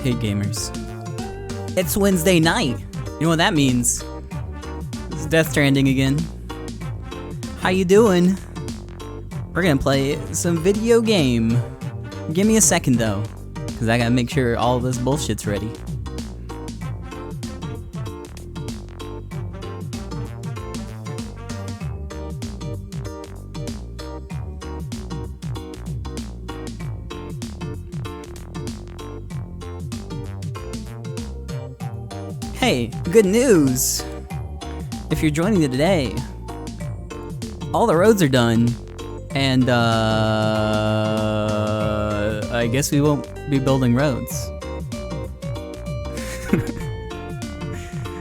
Hey gamers. It's Wednesday night. You know what that means? It's Death Stranding again. How you doing? We're gonna play some video game. Give me a second though, because I gotta make sure all this bullshit's ready. Hey, good news! If you're joining me today, all the roads are done, and I guess we won't be building roads.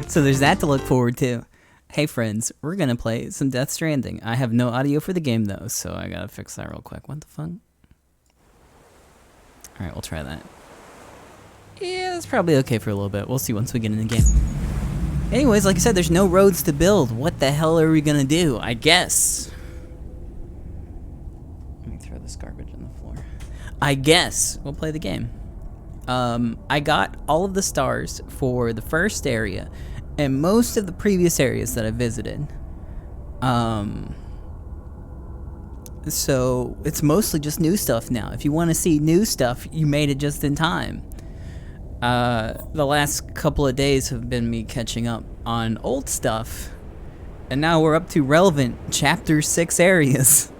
So there's that to look forward to. Hey friends, we're gonna play some Death Stranding. I have no audio for the game though, so I gotta fix that real quick. What the fuck? Alright, we'll try that. Yeah, it's probably okay for a little bit. We'll see once we get in the game. Anyways, like I said, there's no roads to build. What the hell are we gonna do? I guess. Let me throw this garbage on the floor. I guess we'll play the game. I got all of the stars for the first area and most of the previous areas that I visited. So it's mostly just new stuff now. If you want to see new stuff, you made it just in time. The last couple of days have been me catching up on old stuff, and now we're up to relevant Chapter 6 areas.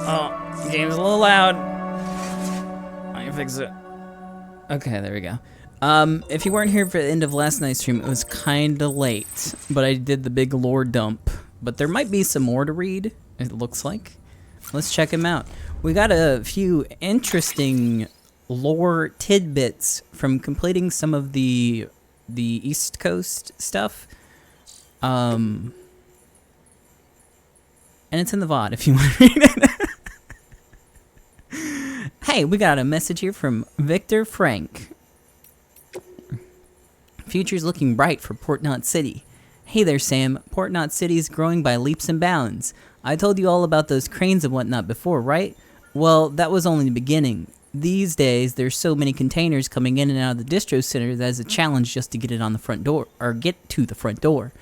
Oh, game's a little loud. I can fix it. Okay, there we go. If you weren't here for the end of last night's stream, it was kinda late, but I did the big lore dump. But there might be some more to read, it looks like. Let's check them out. We got a few interesting lore tidbits from completing some of the East Coast stuff. And it's in the VOD if you want to read it. Hey, we got a message here from Victor Frank. Future's looking bright for Port Knot City. Hey there, Sam. Port Knot City is growing by leaps and bounds. I told you all about those cranes and whatnot before, right? Well, that was only the beginning. These days, there's so many containers coming in and out of the distro center that it's a challenge just to get it on the front door, or get to the front door.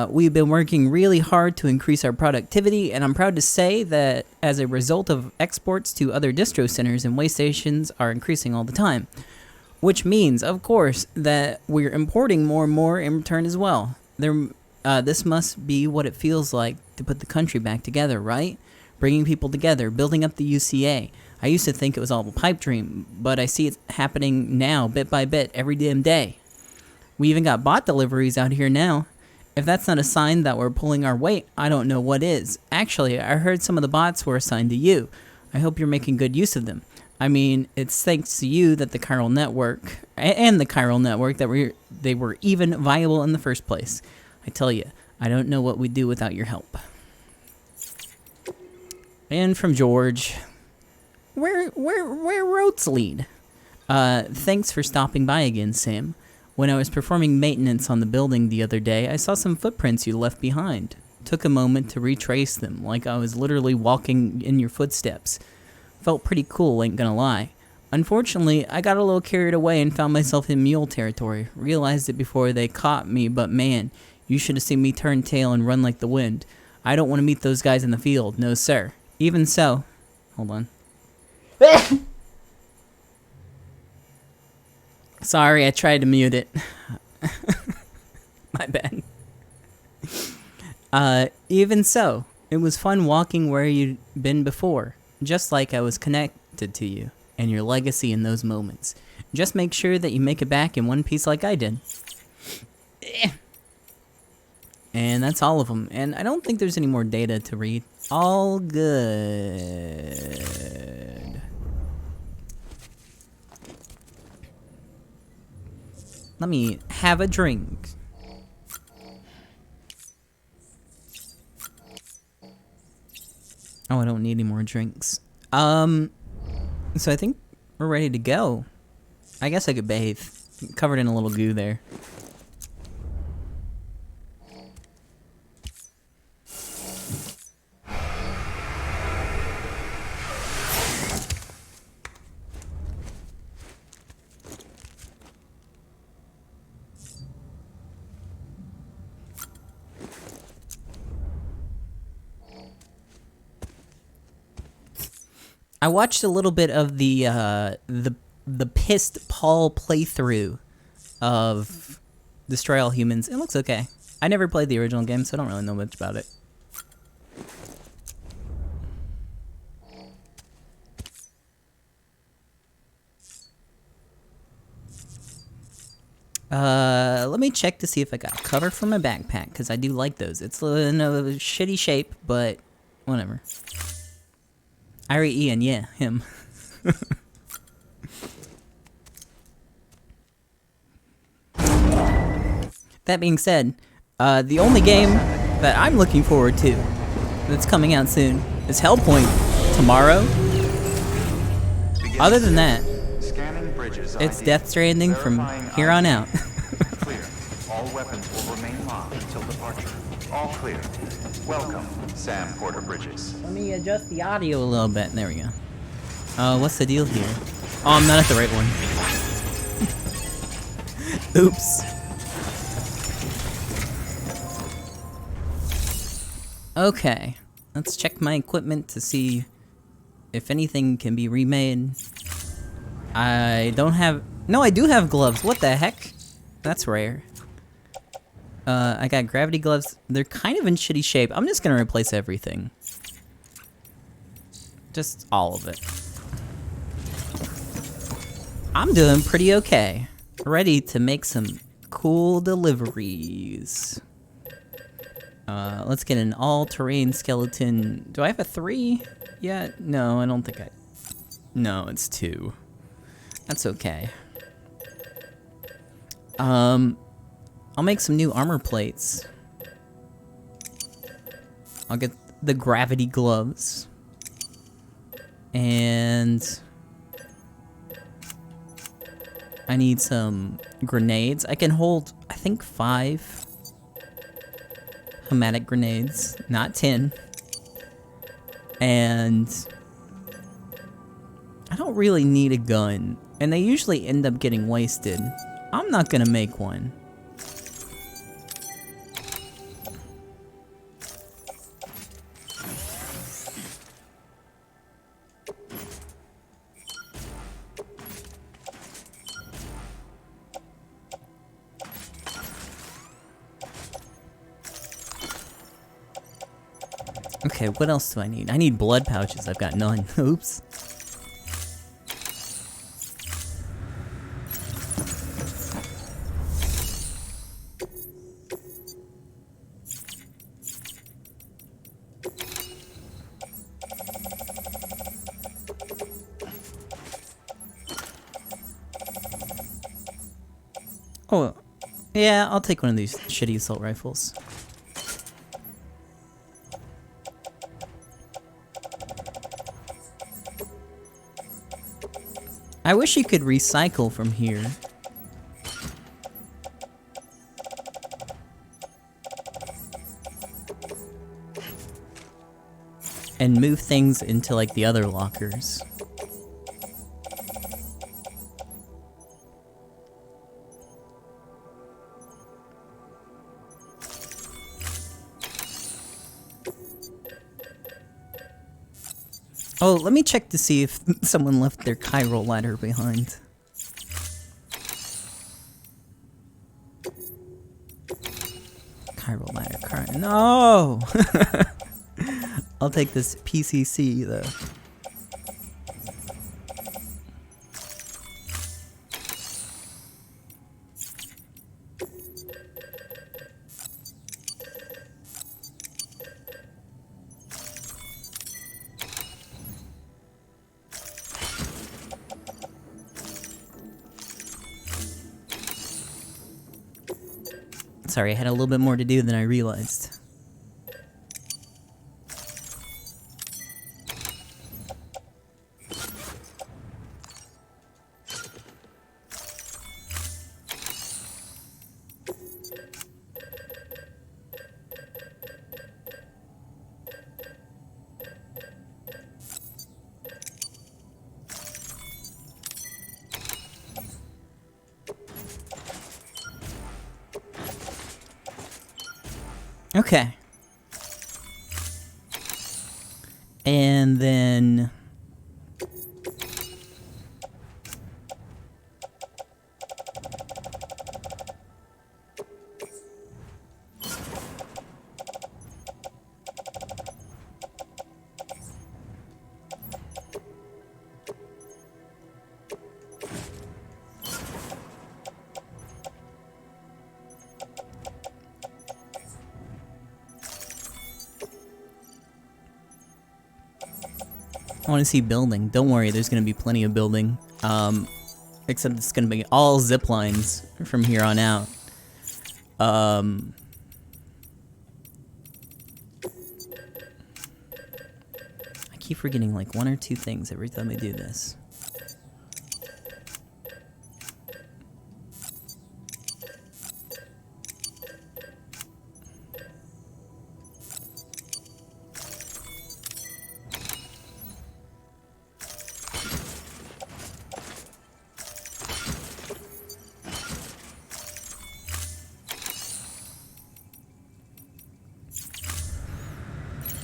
We've been working really hard to increase our productivity, and I'm proud to say that as a result of exports to other distro centers and way stations are increasing all the time. Which means, of course, that we're importing more and more in return as well. This must be what it feels like to put the country back together, right? Bringing people together, building up the UCA. I used to think it was all a pipe dream, but I see it happening now, bit by bit, every damn day. We even got bot deliveries out here now. If that's not a sign that we're pulling our weight, I don't know what is. Actually, I heard some of the bots were assigned to you. I hope you're making good use of them. I mean, it's thanks to you that the chiral network, and the chiral network, that they were even viable in the first place. I tell you, I don't know what we'd do without your help. And from George, where roads lead? Thanks for stopping by again, Sam. When I was performing maintenance on the building the other day, I saw some footprints you left behind. Took a moment to retrace them, like I was literally walking in your footsteps. Felt pretty cool, ain't gonna lie. Unfortunately, I got a little carried away and found myself in mule territory. Realized it before they caught me, but man, you should have seen me turn tail and run like the wind. I don't want to meet those guys in the field, no sir. Even so, hold on. Sorry, I tried to mute it. My bad. Even so, it was fun walking where you'd been before. Just like I was connected to you and your legacy in those moments. Just make sure that you make it back in one piece like I did. And that's all of them. And I don't think there's any more data to read. All good. Let me have a drink. Oh, I don't need any more drinks. So I think we're ready to go. I guess I could bathe. Covered in a little goo there. I watched a little bit of the pissed Paul playthrough of Destroy All Humans. It looks okay. I never played the original game, so I don't really know much about it. Let me check to see if I got cover for my backpack, because I do like those. It's in a shitty shape, but whatever. Ira Ian, yeah, him. That being said, the only game that I'm looking forward to that's coming out soon is Hellpoint tomorrow. Other than that, it's Death Stranding from here on out. Clear. All weapons will remain locked until departure. All clear. Welcome, Sam Porter Bridges. Let me adjust the audio a little bit. There we go. What's the deal here? Oh, I'm not at the right one. Oops. Okay. Let's check my equipment to see if anything can be remade. I don't have... No, I do have gloves. What the heck? That's rare. I got gravity gloves. They're kind of in shitty shape. I'm just gonna replace everything. Just all of it. I'm doing pretty okay. Ready to make some cool deliveries. Let's get an all-terrain skeleton. Do I have a 3 yet? No, I don't think I... No, it's 2. That's okay. I'll make some new armor plates. I'll get the gravity gloves. And I need some grenades. I can hold, I think, 5 hematic grenades, not 10. And I don't really need a gun. And they usually end up getting wasted. I'm not gonna make one. Okay, what else do I need? I need blood pouches. I've got none. Oops. Oh, yeah, I'll take one of these shitty assault rifles. I wish you could recycle from here. And move things into, like, the other lockers. Oh, let me check to see if someone left their chiral ladder behind. Chiral ladder, no! I'll take this PCC though. Sorry, I had a little bit more to do than I realized. Okay. And then I want to see building. Don't worry, there's going to be plenty of building. Except it's going to be all zip lines from here on out. I keep forgetting like 1 or 2 things every time I do this.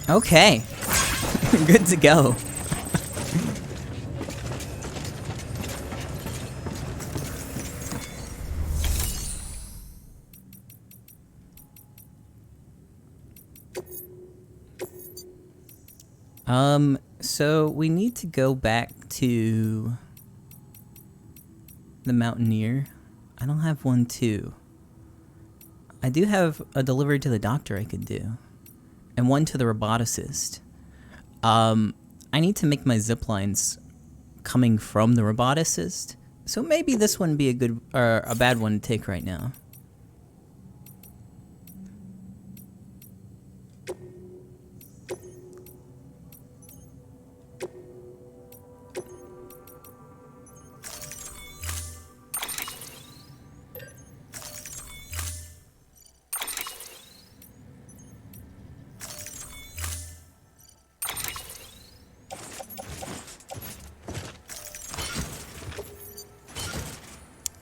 Okay, good to go. So we need to go back to the Mountaineer. I don't have one too. I do have a delivery to the doctor I could do. And one to the roboticist. I need to make my zip lines coming from the roboticist. So maybe this wouldn't be a good or a bad one to take right now.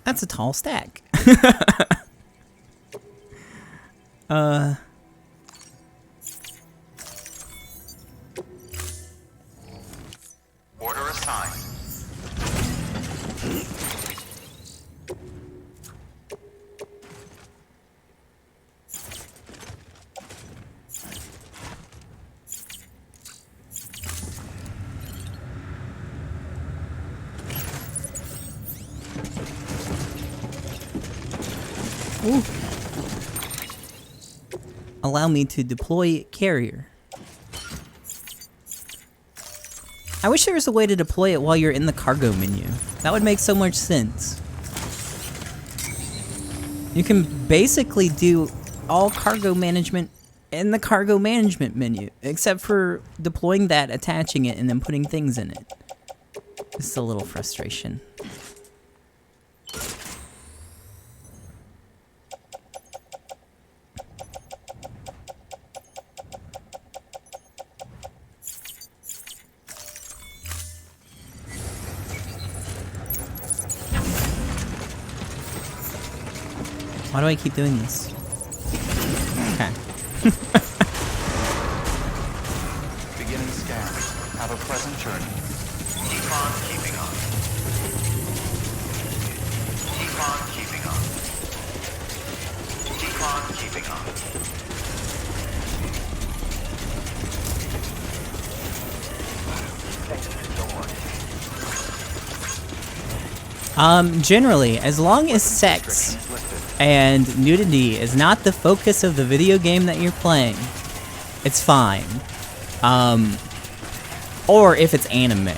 That's a tall stack. Order assigned. Ooh. Allow me to deploy carrier. I wish there was a way to deploy it while you're in the cargo menu. That would make so much sense. You can basically do all cargo management in the cargo management menu, except for deploying that, attaching it, and then putting things in it. It's a little frustration. Why do I keep doing this? Okay. Beginning scan. Have a pleasant journey. Keep on keeping on. Keep on keeping on. Keep on keeping on. Generally, as long as sex and nudity is not the focus of the video game that you're playing, it's fine. Or if it's anime.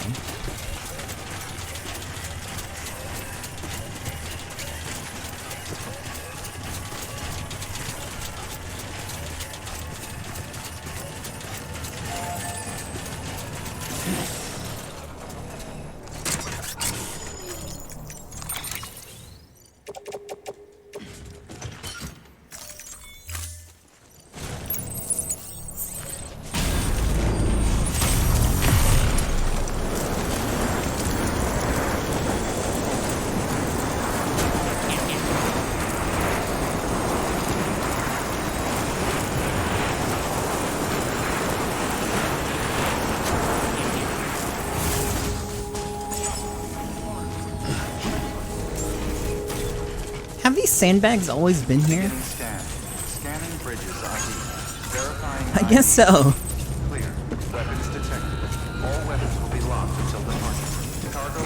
Have these sandbags always been here? Beginning scan. Scanning bridges ID. Verifying I guess so. Clear. Weapons detected. All weapons will be locked until departure. Cargo.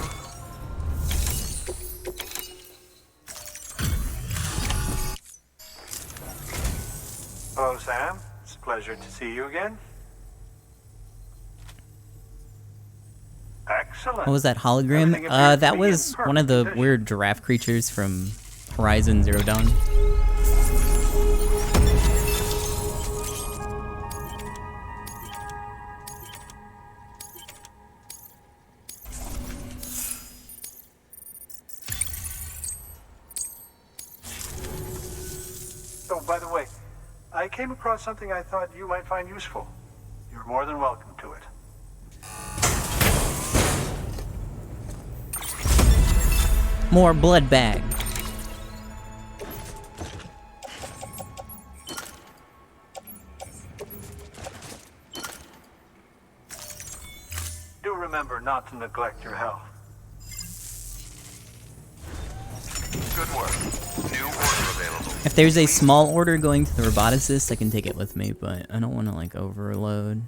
Hello, Sam. It's a pleasure to see you again. Excellent. What was that hologram? Everything appears to That be was in one of the perfect weird giraffe creatures from Horizon Zero Dawn. Oh, by the way, I came across something I thought you might find useful. You're more than welcome to it. More blood bag. Do remember not to neglect your health. Good work. New order available. If there's a small order going to the roboticist, I can take it with me, but I don't want to like overload.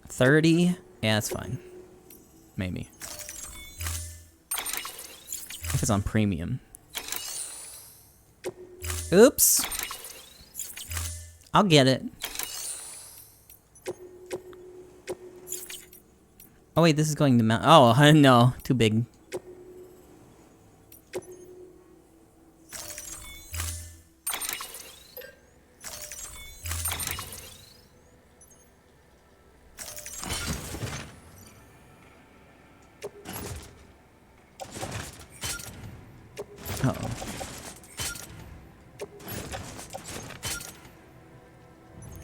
30? Yeah, that's fine. Maybe. If it's on premium. Oops. I'll get it. Oh wait, this is going to mount. Oh, no. Too big. Uh-oh.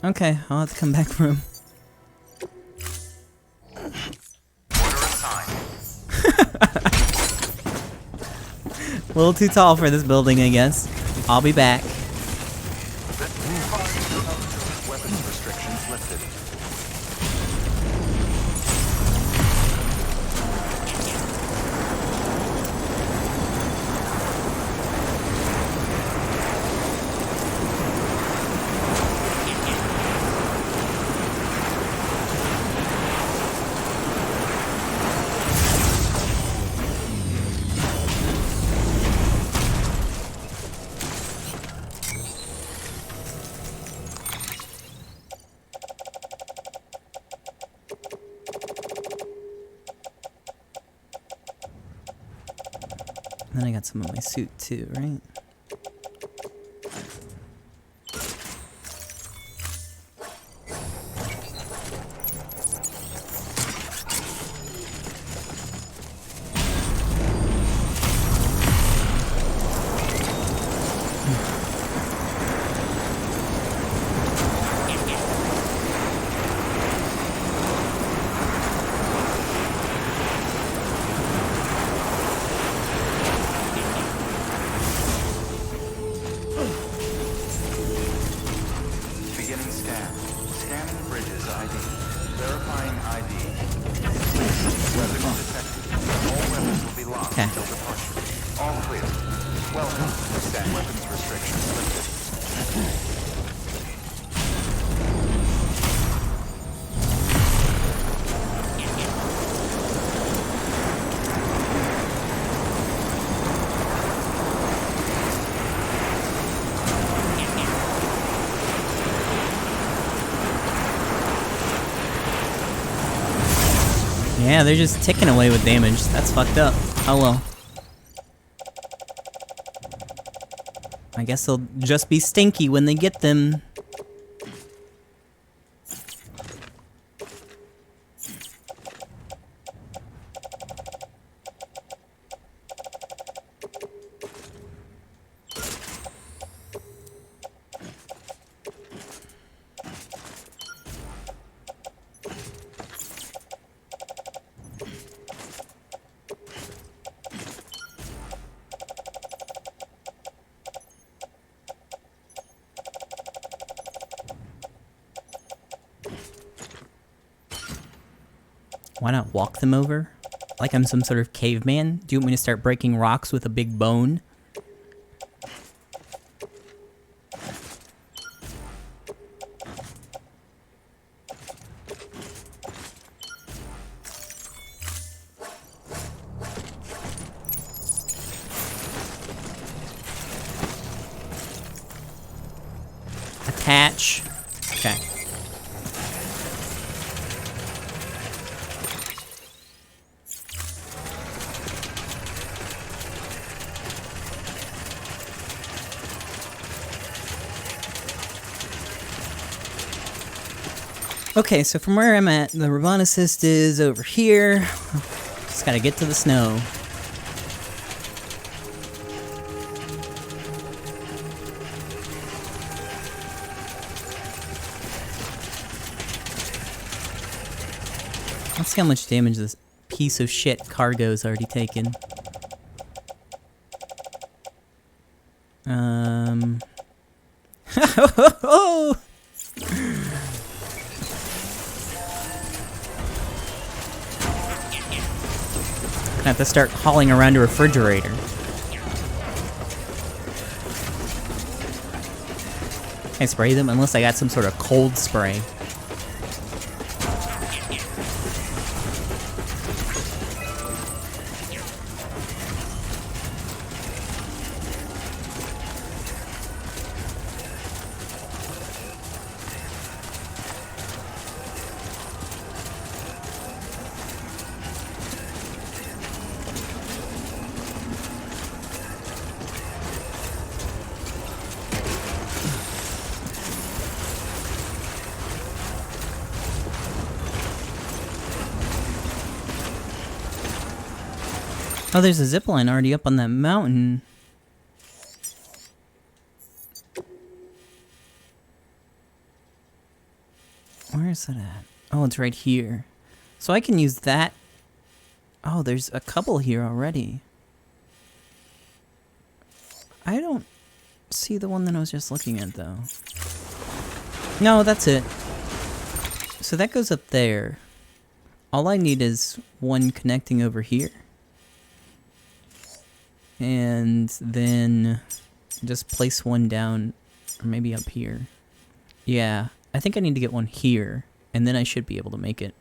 Okay, I'll have to come back for him. Order assigned. A little too tall for this building, I guess. I'll be back. Weapons restrictions lifted. And then I got some of my suit too, right? Beginning scan. Scanning bridges ID. Verifying ID. Weapons detected. All weapons will be locked Okay. until departure. All clear. Welcome. Stand weapons restrictions lifted. Yeah, they're just ticking away with damage. That's fucked up. Oh well. I guess they'll just be stinky when they get them. Why not walk them over? Like I'm some sort of caveman? Do you want me to start breaking rocks with a big bone? Attach. Okay. Okay, so from where I'm at, the Ravana Assist is over here. Just gotta get to the snow. Let's see how much damage this piece of shit cargo's already taken. I have to start hauling around a refrigerator. Can I spray them? Unless I got some sort of cold spray. Oh, there's a zipline already up on that mountain. Where is that at? Oh, it's right here. So I can use that. Oh, there's a couple here already. I don't see the one that I was just looking at, though. No, that's it. So that goes up there. All I need is one connecting over here. And then just place one down, or maybe up here. Yeah, I think I need to get one here, and then I should be able to make it.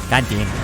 God damn it.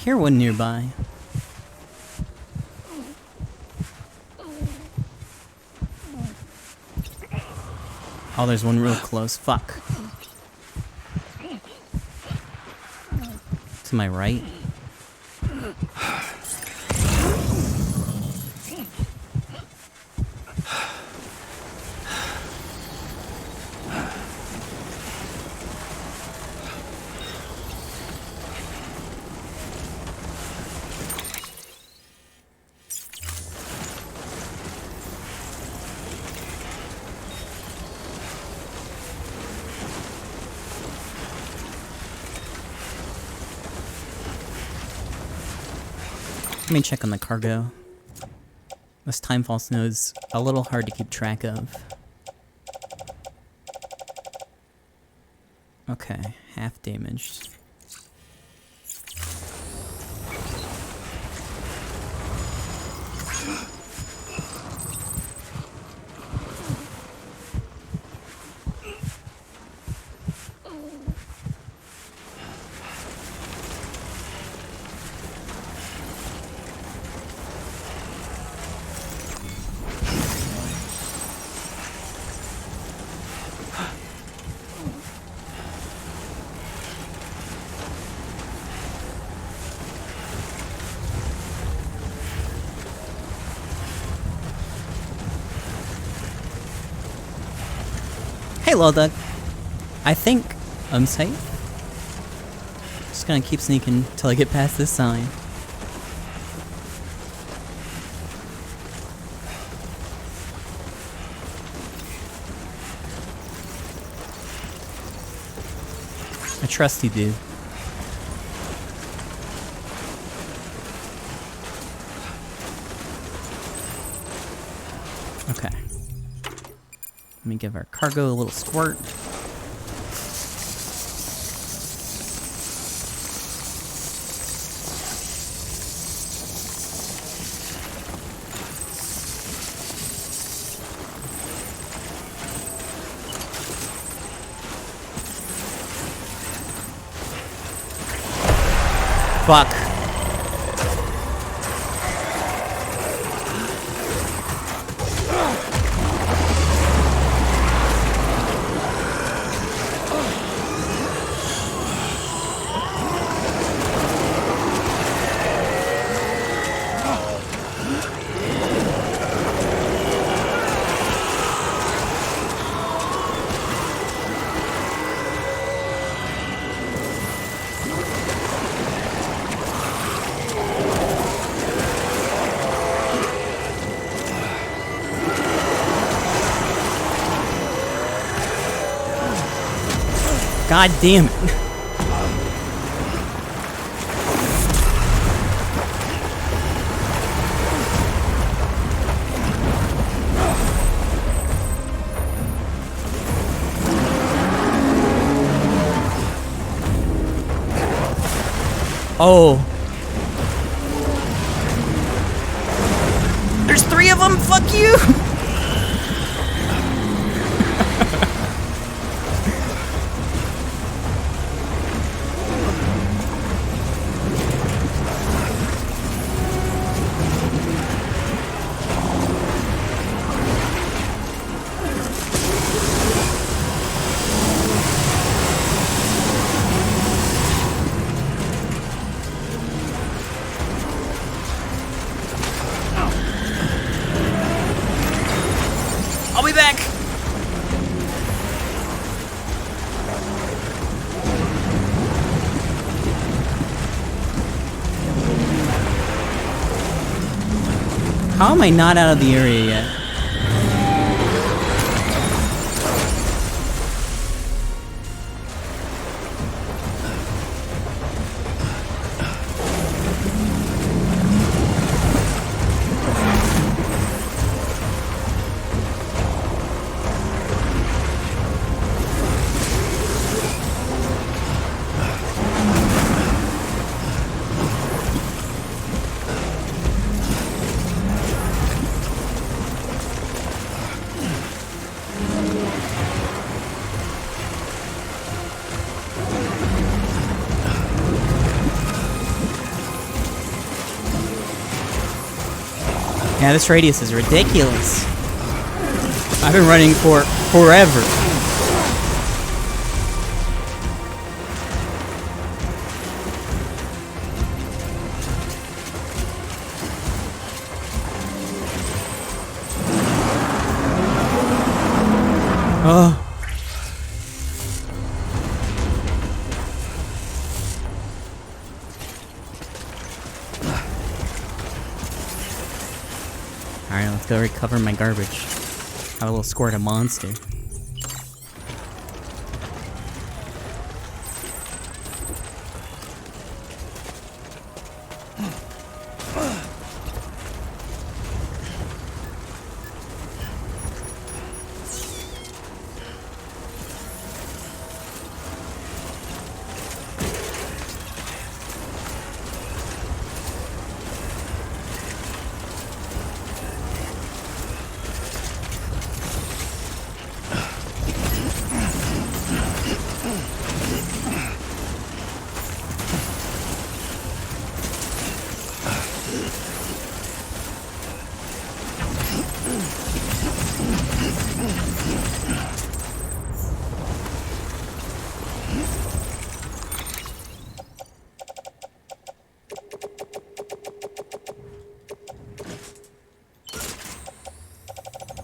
Hear one nearby. Oh, there's one real close. Fuck. To my right. Let me check on the cargo. This timefall snow is a little hard to keep track of. Okay, half damaged. Hey, Lodug. I think I'm safe. Just gonna keep sneaking till I get past this sign. I trust you, dude. Okay. Let me give our cargo a little squirt. Fuck. God damn it. Oh. There's 3 of them, fuck you! I'll be back! How am I not out of the area yet? Yeah, this radius is ridiculous. I've been running for forever. Oh. Alright, let's go recover my garbage. Have a little squirt of monster.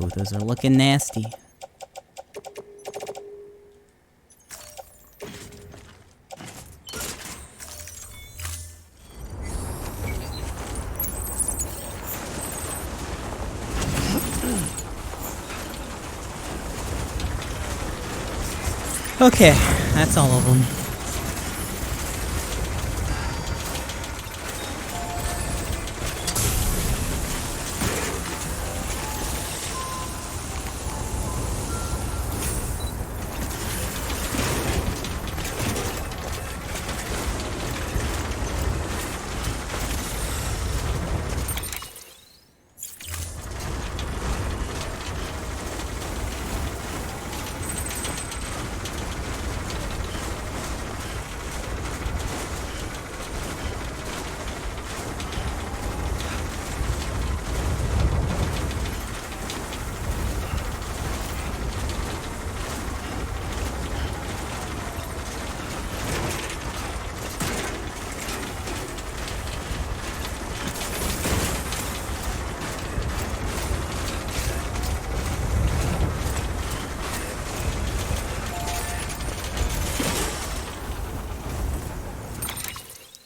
Ooh, those are looking nasty. Okay, that's all of them.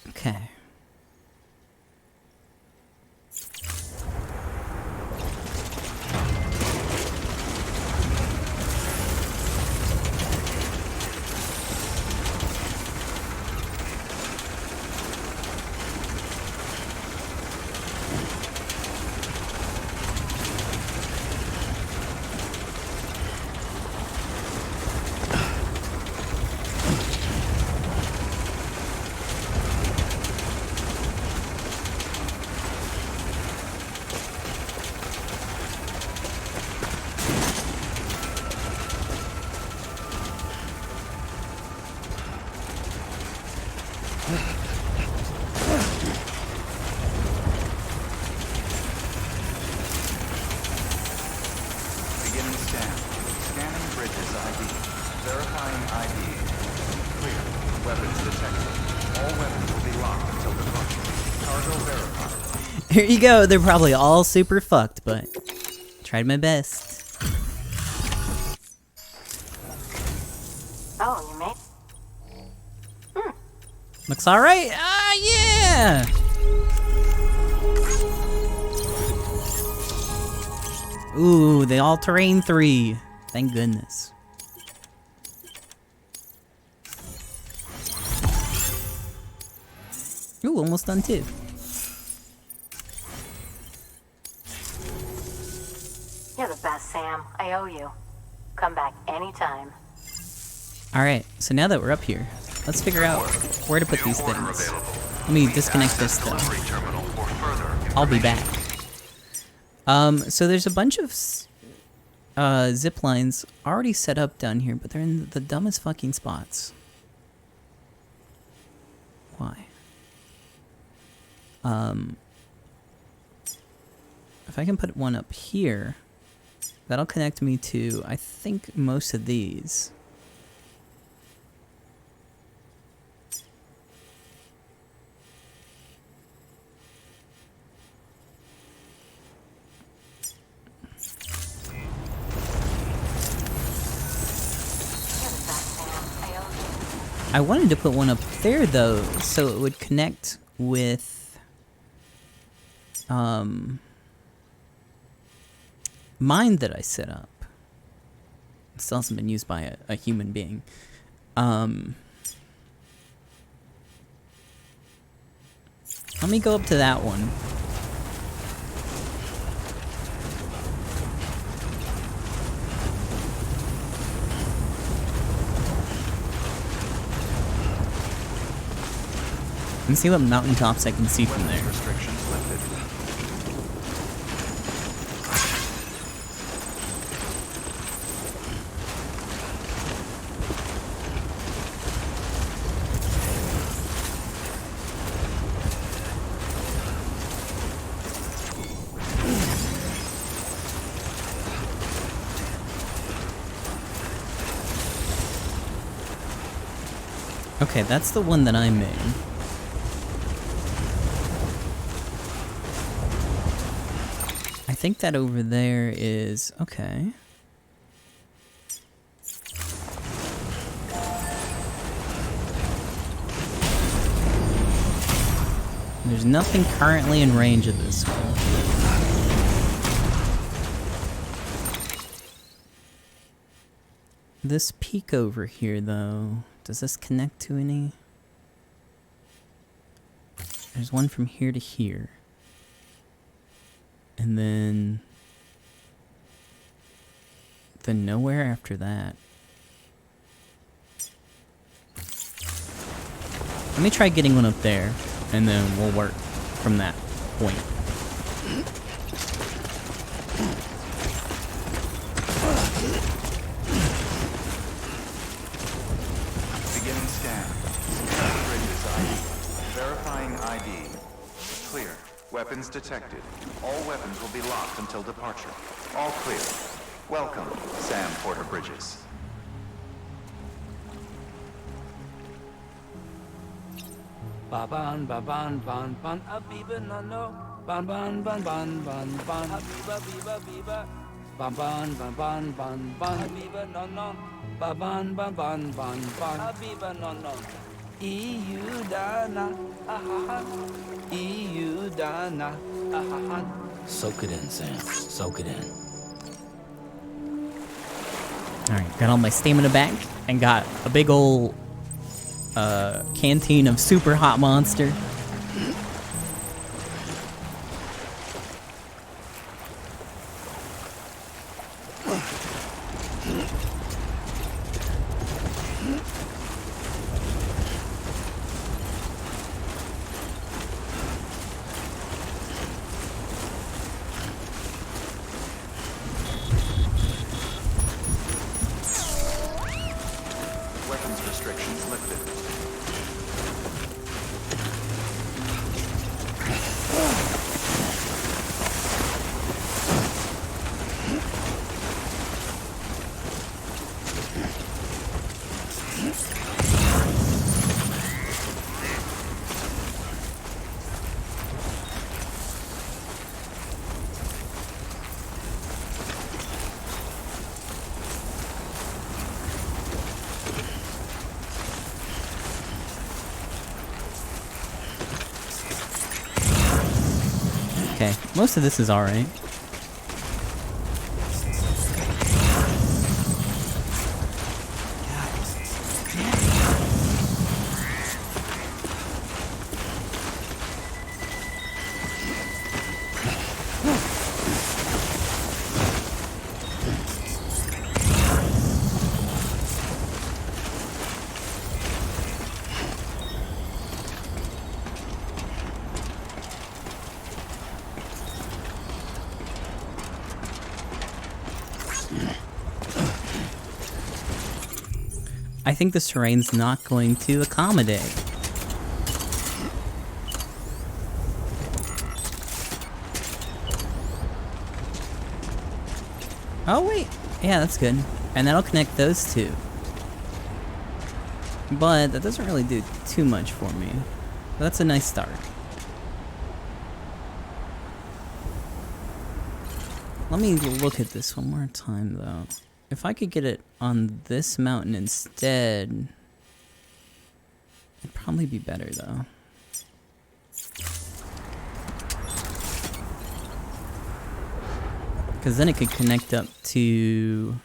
Okay. Beginning scan. Scanning bridges ID. Verifying ID. Clear. Weapons detected. All weapons will be locked until departure. Cargo verified. Here you go. They're probably all super fucked, but tried my best. Oh, you made? Looks alright. Ah, yeah! Ooh, the all-terrain 3. Thank goodness. Ooh, almost done too. You're the best, Sam. I owe you. Come back anytime. Alright, so now that we're up here, let's figure out where to put these things. Let me disconnect this though. I'll be back. So there's a bunch of zip lines already set up down here, but they're in the dumbest fucking spots. Why? If I can put one up here, that'll connect me to, I think, most of these. I wanted to put one up there though, so it would connect with mine that I set up. It still hasn't been used by a human being. Let me go up to that one. And see what mountaintops I can see from there. Restrictions lifted. Okay, that's the one that I made. I think that over there is... okay. There's nothing currently in range of this one. This peak over here, though, does this connect to any? There's one from here to here. And then nowhere after that. Let me try getting one up there, and then we'll work from that point. Beginning scan. Bridges ID. Verifying ID. Clear. Weapons detected. All weapons will be locked until departure. All clear. Welcome, Sam Porter Bridges. Ban ban ban ban ban abiba no no ban ban ban ban ban ban abiba biba biba ban ban ban ban ban ban abiba no no ban ban ban ban ban ban abiba no no EU dana ahaha EU dana ahaha. Soak it in, Sam. Soak it in. Alright, got all my stamina back, and got a big ol' canteen of super hot monster. Weapons restrictions lifted. Okay, most of this is alright. I think this terrain's not going to accommodate. Oh wait, yeah, that's good. And that'll connect those two. But that doesn't really do too much for me. But that's a nice start. Let me look at this one more time though. If I could get it on this mountain instead, it'd probably be better though. Because then it could connect up to...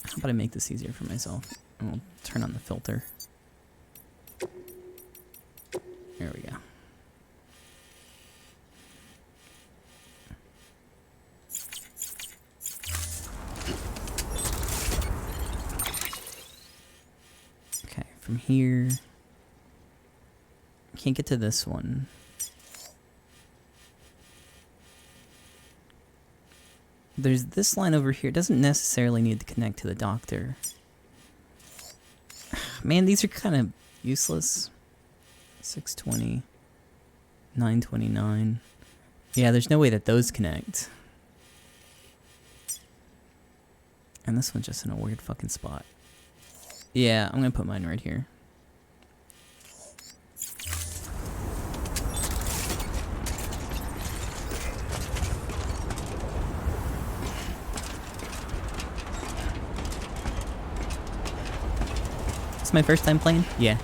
How about I make this easier for myself? And we'll turn on the filter. There we go. Okay, from here... Can't get to this one. There's this line over here. It doesn't necessarily need to connect to the doctor. Man, these are kind of useless. 620. 929. Yeah, there's no way that those connect. And this one's just in a weird fucking spot. Yeah, I'm gonna put mine right here. It's my first time playing? Yeah.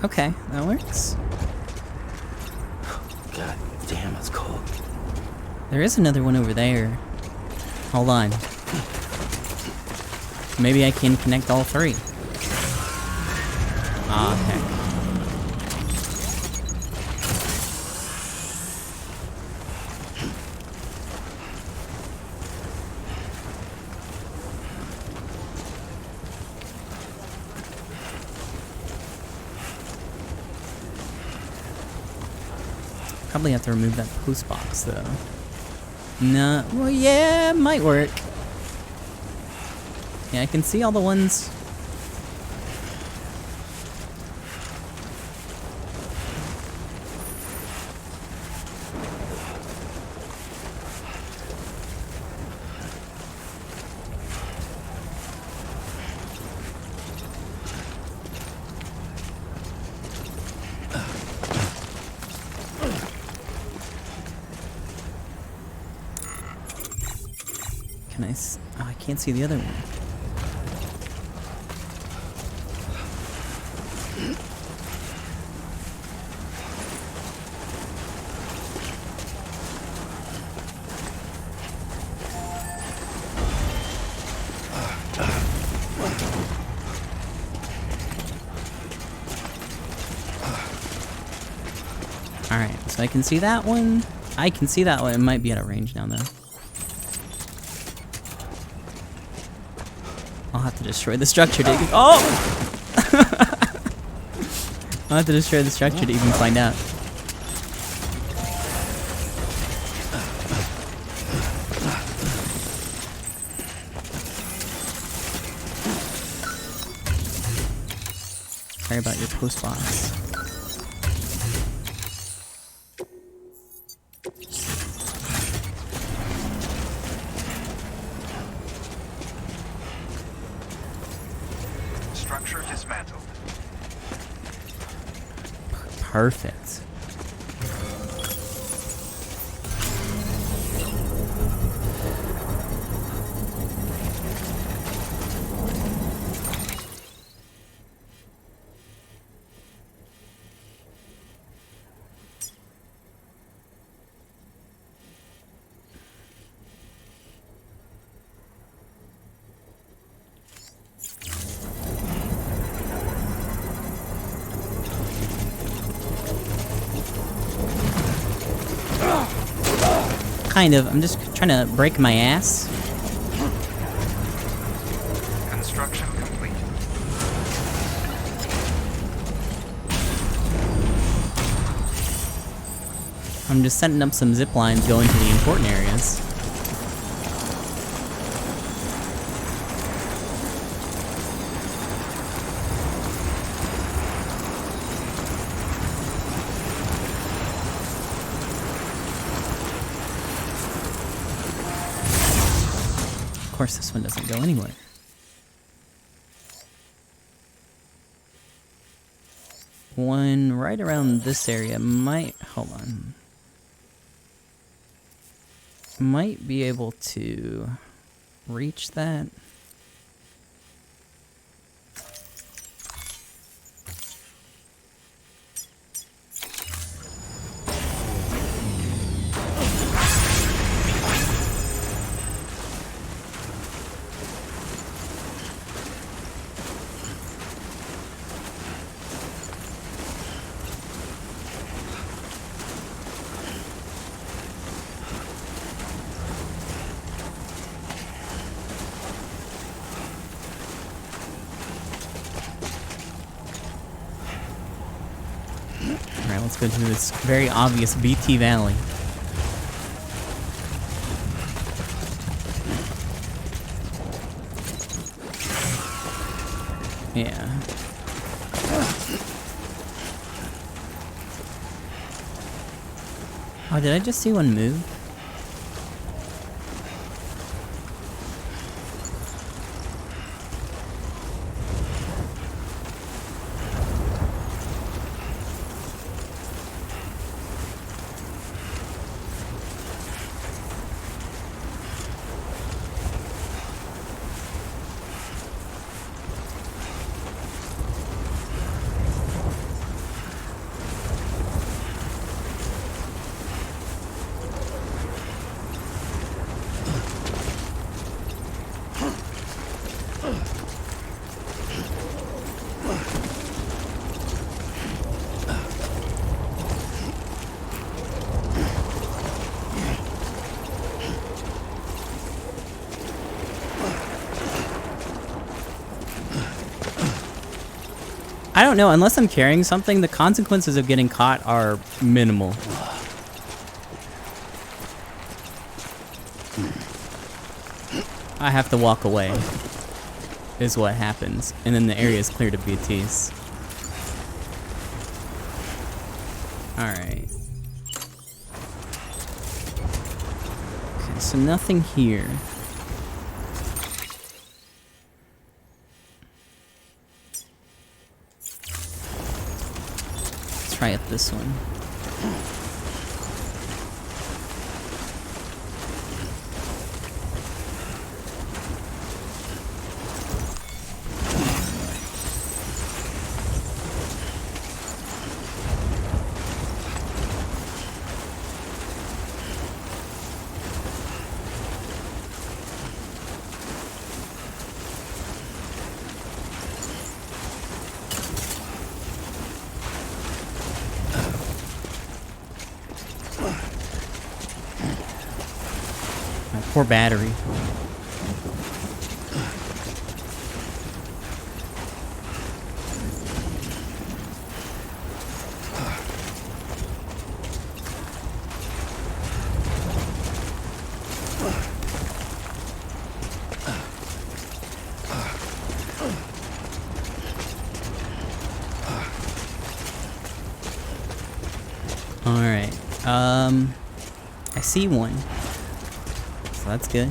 Okay, that works. God damn, it's cold. There is another one over there. Hold on. Maybe I can connect all three. Ah, heck. Probably have to remove that post box though. No, well yeah, might work. Yeah, I can see all the ones. Can I? Oh, I can't see the other one. Alright, so I can see that one. I can see that one. It might be out of range now, though. I'll have to destroy the structure to... Oh! I'll have to destroy the structure to even find out. Sorry about your post box. Structure dismantled. Perfect. Kind of. I'm just trying to break my ass. Construction complete. I'm just setting up some zip lines going to the important areas. Of course, this one doesn't go anywhere. One right around this area might... Hold on. Might be able to reach that. let's go to this very obvious BT Valley. Yeah. Oh, did I just see one move? I don't know, unless I'm carrying something, the consequences of getting caught are minimal. I have to walk away, is what happens. And then the area is cleared of BTs. Alright. Okay, so nothing here. Try up this one. Poor battery. All right. I see one. So that's good.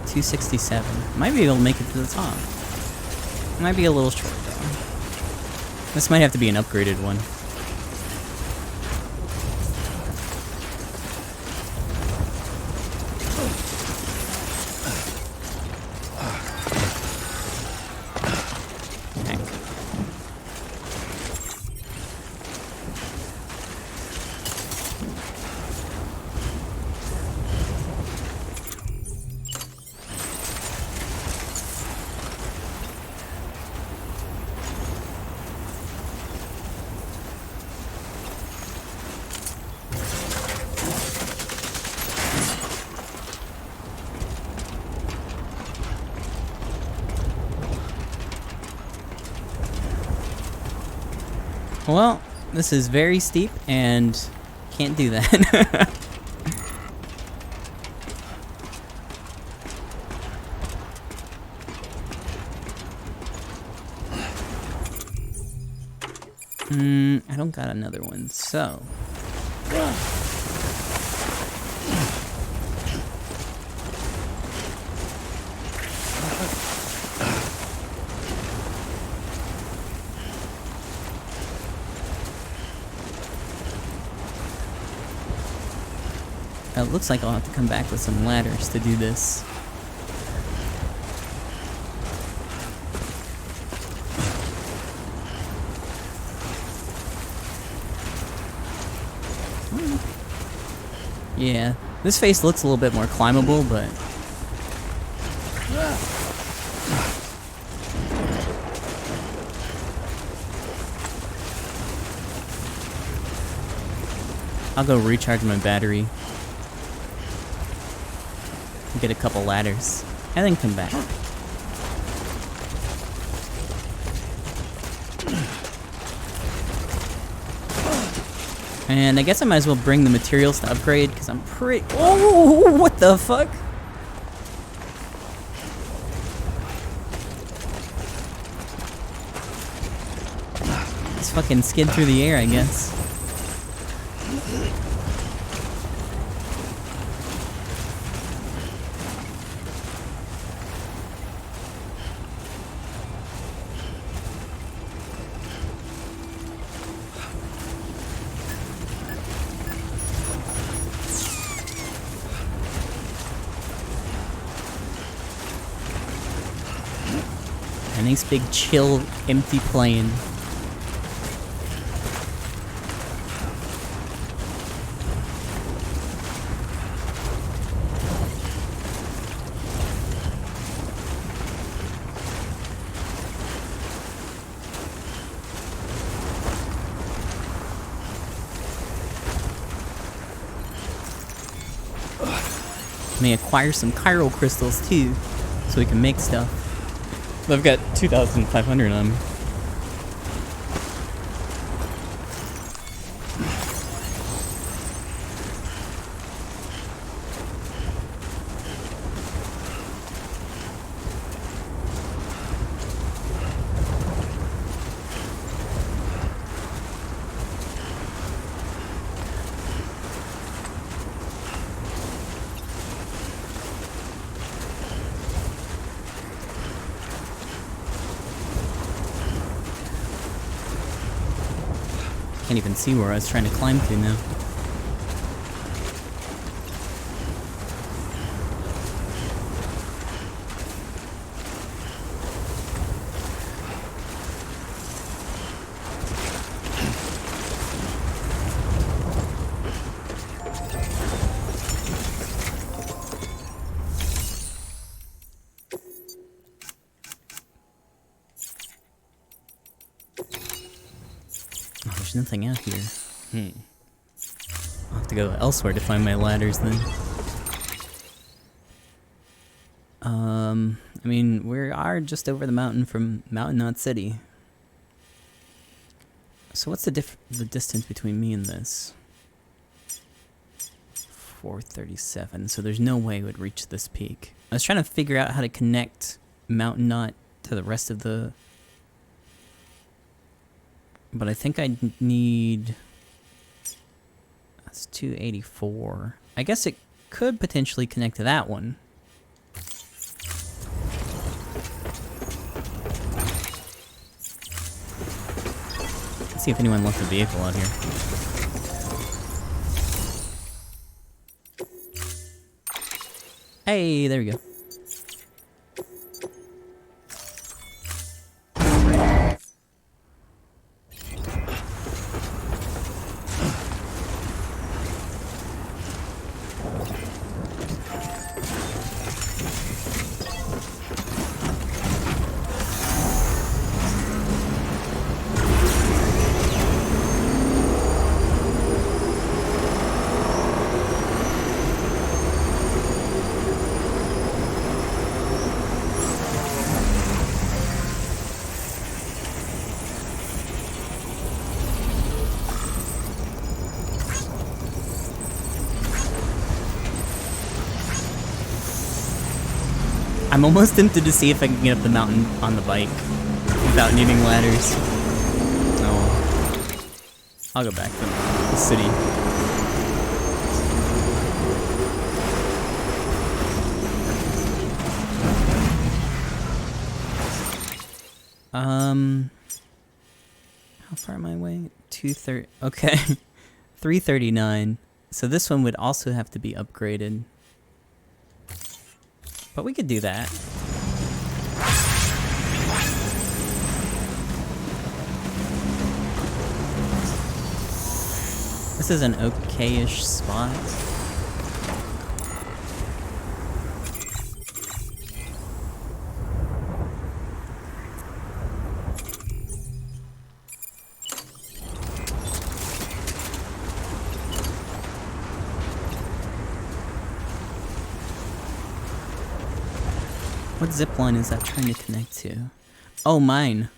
$267. Might be able to make it to the top. Might be a little short though. This might have to be an upgraded one. Well, this is very steep and can't do that. I don't got another one, so. It looks like I'll have to come back with some ladders to do this. Yeah, this face looks a little bit more climbable, but... I'll go recharge my battery. get a couple ladders, and then come back. And I guess I might as well bring the materials to upgrade, because I'm pretty... Oh, what the fuck? Let's fucking skid through the air, I guess. A nice big chill, empty plane. May acquire some chiral crystals too, so we can make stuff. I've got 2,500 on me. Can't even see where I was trying to climb to now. Oh, there's nothing out here. I'll have to go elsewhere to find my ladders then. I mean, we are just over the mountain from Mountain Knot City. So what's the distance between me and this? 437, so there's no way it would reach this peak. I was trying to figure out how to connect Mountain Knot to the rest of the... But I think I need... That's 284. I guess it could potentially connect to that one. Let's see if anyone left a vehicle out here. Hey, there we go. I'm almost tempted to see if I can get up the mountain on the bike without needing ladders. Oh, I'll go back to the city. How far am I away? 230. Okay, 339. So this one would also have to be upgraded. But we could do that. This is an okay-ish spot. What zip line is that trying to connect to? Oh, mine.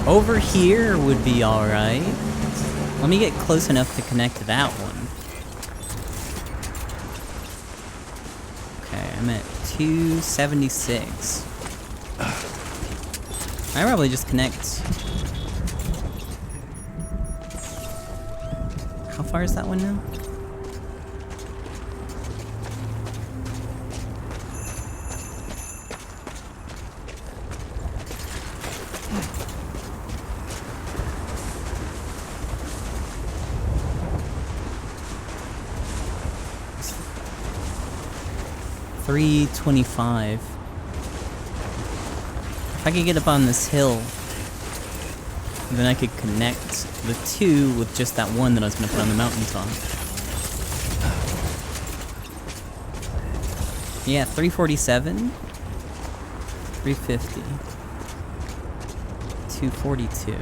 Over here would be alright. Let me get close enough to connect to that one. Okay, I'm at 276. I probably just connect. How far is that one now? $325. If I could get up on this hill, then I could connect the two with just that one that I was going to put on the mountaintop. Yeah, 347, 350, 242.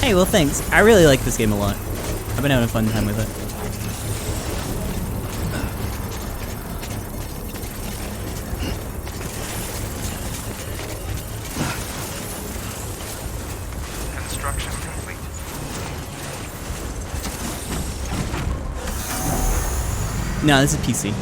Hey, well thanks. I really like this game a lot. I've been having a fun time with it. Construction complete. No, this is PC.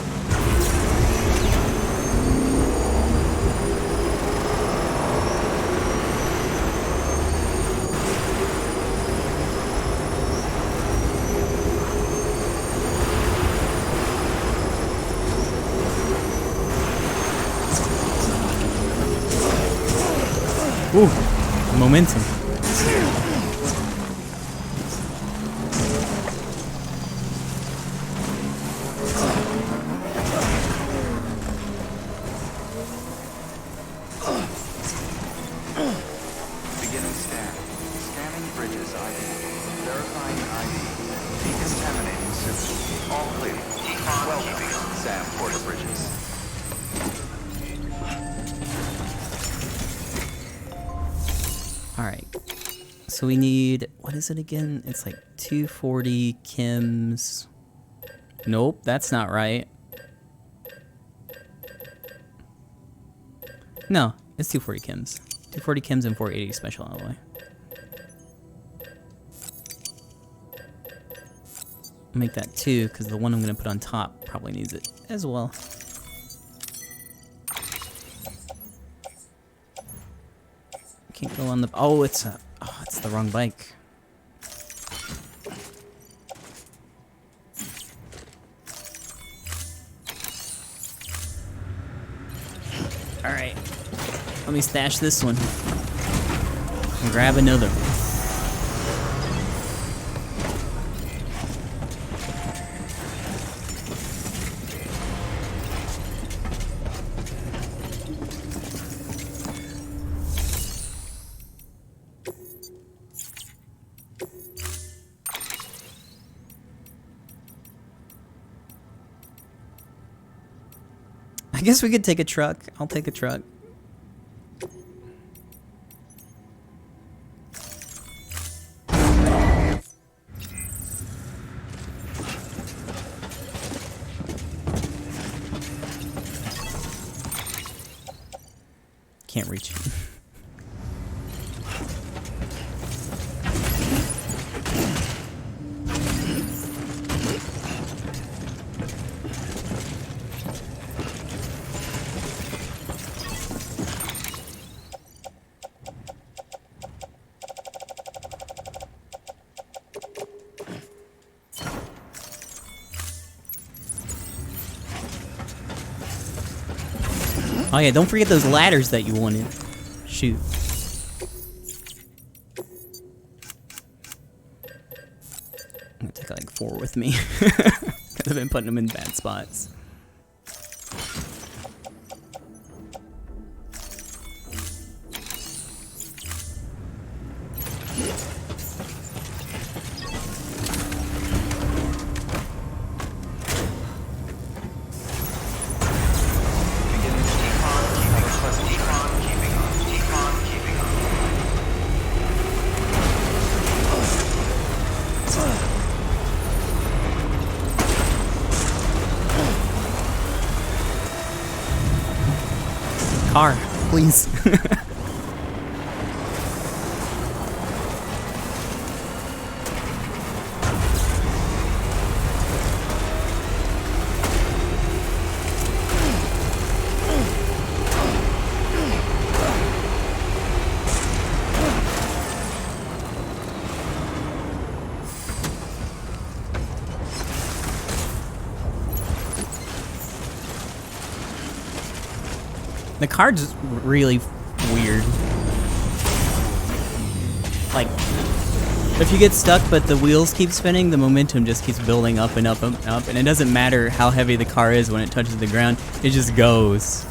Ooh, momentum. Beginning scan. Scanning bridges ID. Verifying ID. Decontaminating system. All clear. Welcome, Sam Porter Bridges. Alright. So we need, what is it again? It's like 240 chems. Nope, that's not right. No, it's 240 chems. 240 chems and 480 special alloy. I'll make that 2, because the one I'm going to put on top probably needs it as well. Can't go on the... Oh, it's the wrong bike. Alright. Let me stash this one. And grab another one. I guess we could take a truck. I'll take a truck. Can't reach. Oh yeah, don't forget those ladders that you wanted. Shoot. I'm gonna take like 4 with me. Cause I've been putting them in bad spots. Car, please. The card's really weird. Like, if you get stuck but the wheels keep spinning, the momentum just keeps building up and up and up, and it doesn't matter how heavy the car is when it touches the ground, it just goes.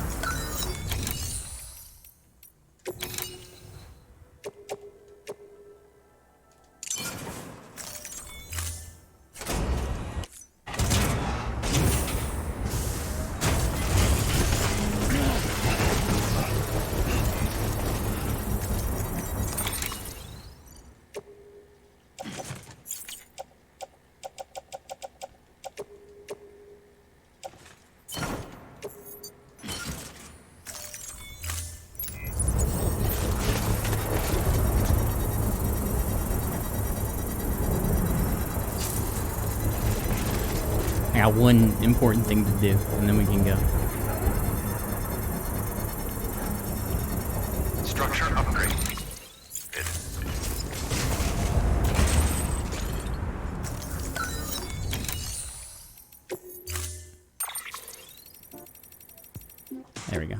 I got one important thing to do, and then we can go. Structure upgrade. There we go.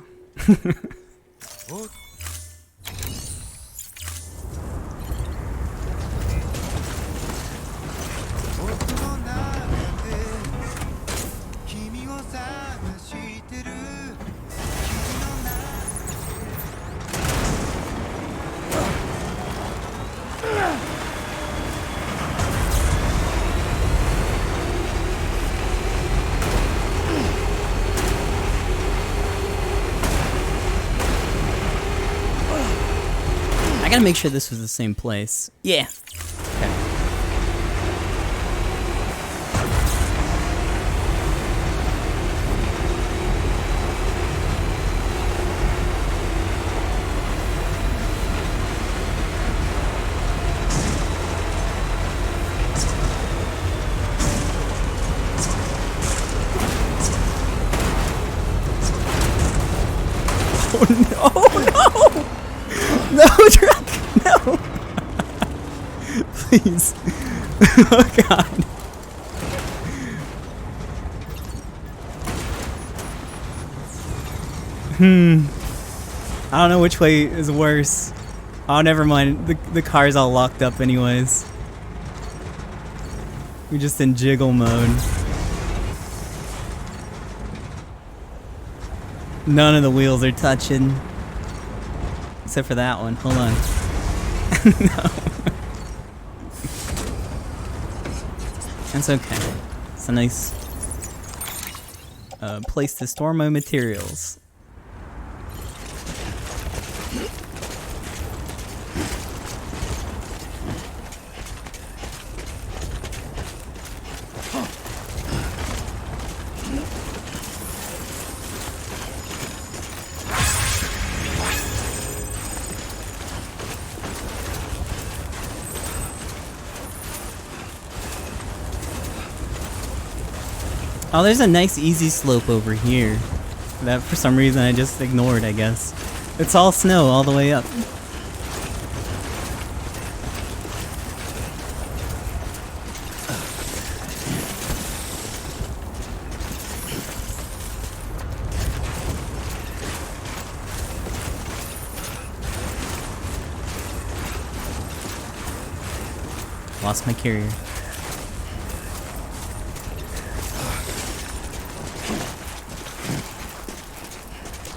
I gotta make sure this was the same place. Yeah. Okay. Oh no! No, truck! No! Please. Oh god. I don't know which way is worse. Oh, never mind. The car's all locked up anyways. We're just in jiggle mode. None of the wheels are touching. Except for that one. Hold on. No. That's okay. It's a nice place to store my materials. Oh, there's a nice easy slope over here that for some reason I just ignored, I guess. It's all snow all the way up. Lost my carrier.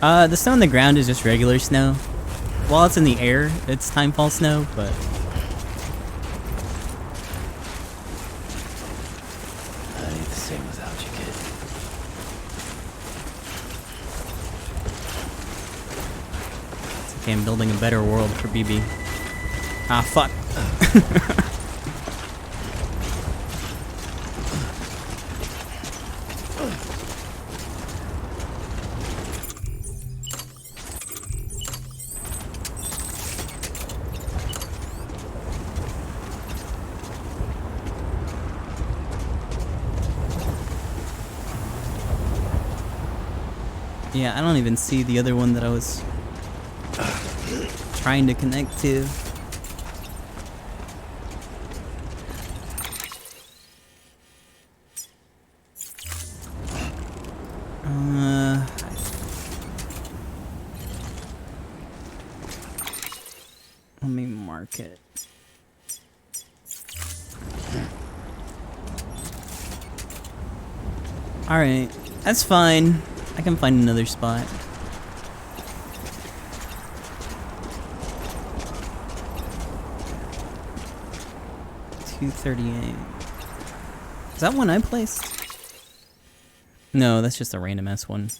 The snow on the ground is just regular snow. While it's in the air, it's timefall snow, but... I ain't the same without you, kid. It's okay, I'm building a better world for BB. Ah, fuck. Yeah, I don't even see the other one that I was trying to connect to. Let me mark it. Alright, that's fine. I can find another spot. $238. Is that one I placed? No, that's just a random ass one.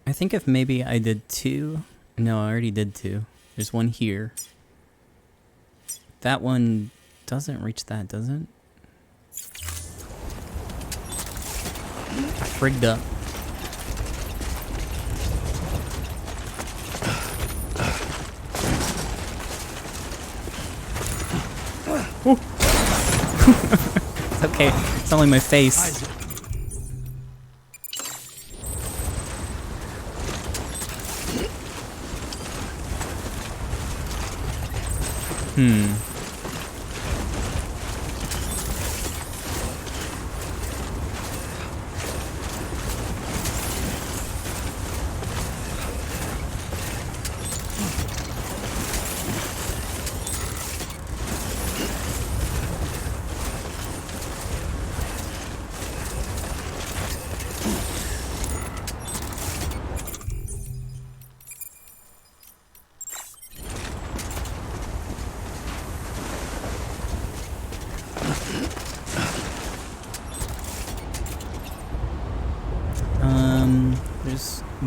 I think if maybe I did two. No, I already did two. There's one here. That one doesn't reach that, does it? I frigged up. It's okay. It's only my face.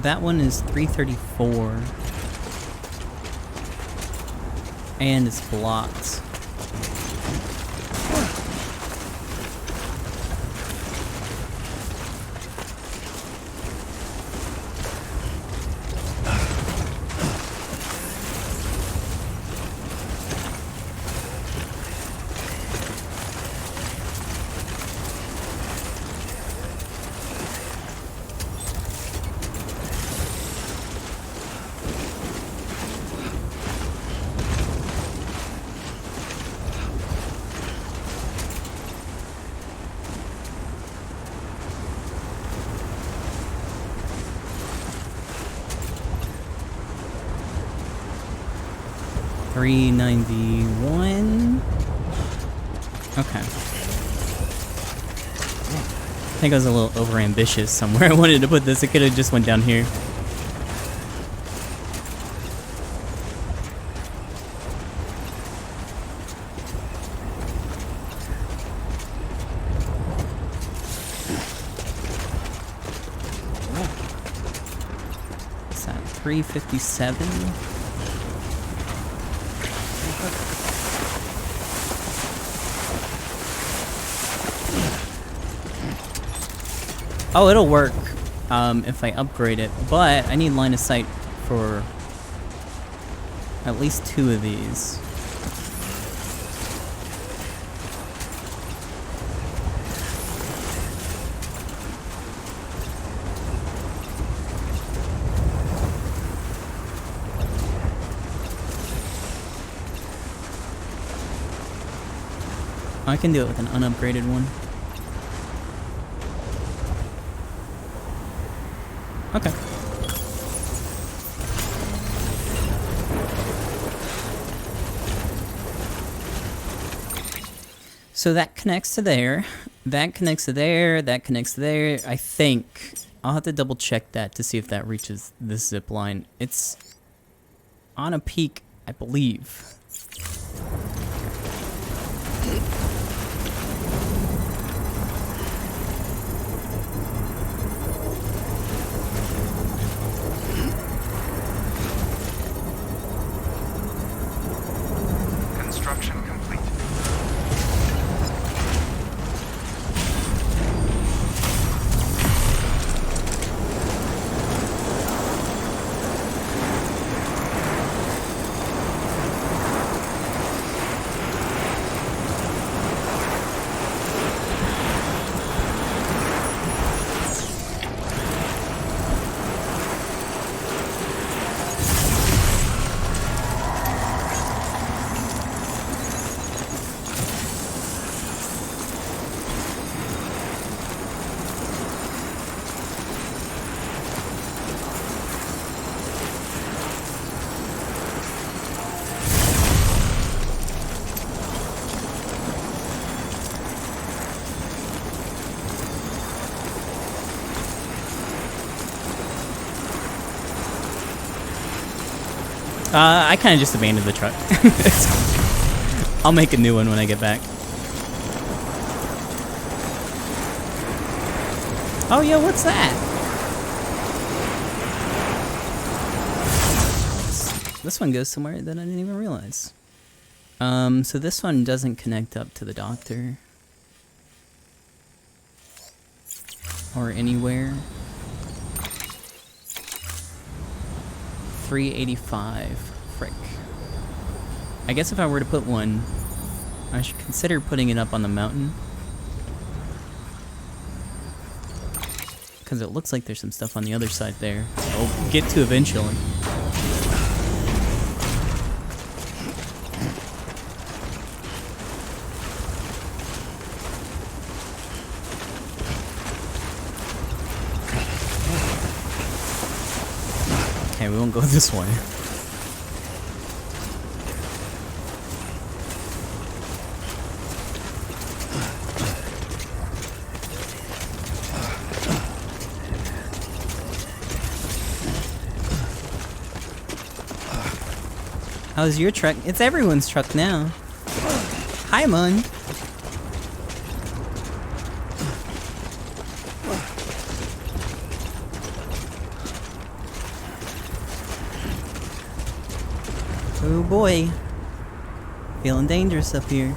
That one is 334. And it's blocked. $391. Okay. I think I was a little overambitious somewhere. I wanted to put this. It could have just went down here. What's that? 357. Oh, it'll work if I upgrade it, but I need line of sight for at least two of these. I can do it with an unupgraded one. Okay. So that connects to there. That connects to there. That connects to there. I think I'll have to double check that to see if that reaches this zip line. It's on a peak, I believe. Construction complete. I kind of just abandoned the truck. I'll make a new one when I get back. Oh, yo, what's that? This one goes somewhere that I didn't even realize. So this one doesn't connect up to the doctor. Or anywhere. 385. Frick. I guess if I were to put one, I should consider putting it up on the mountain. Because it looks like there's some stuff on the other side there. I'll get to eventually. Okay, we won't go this way. How's your truck? It's everyone's truck now. Hi, Mun. Oh boy. Feeling dangerous up here.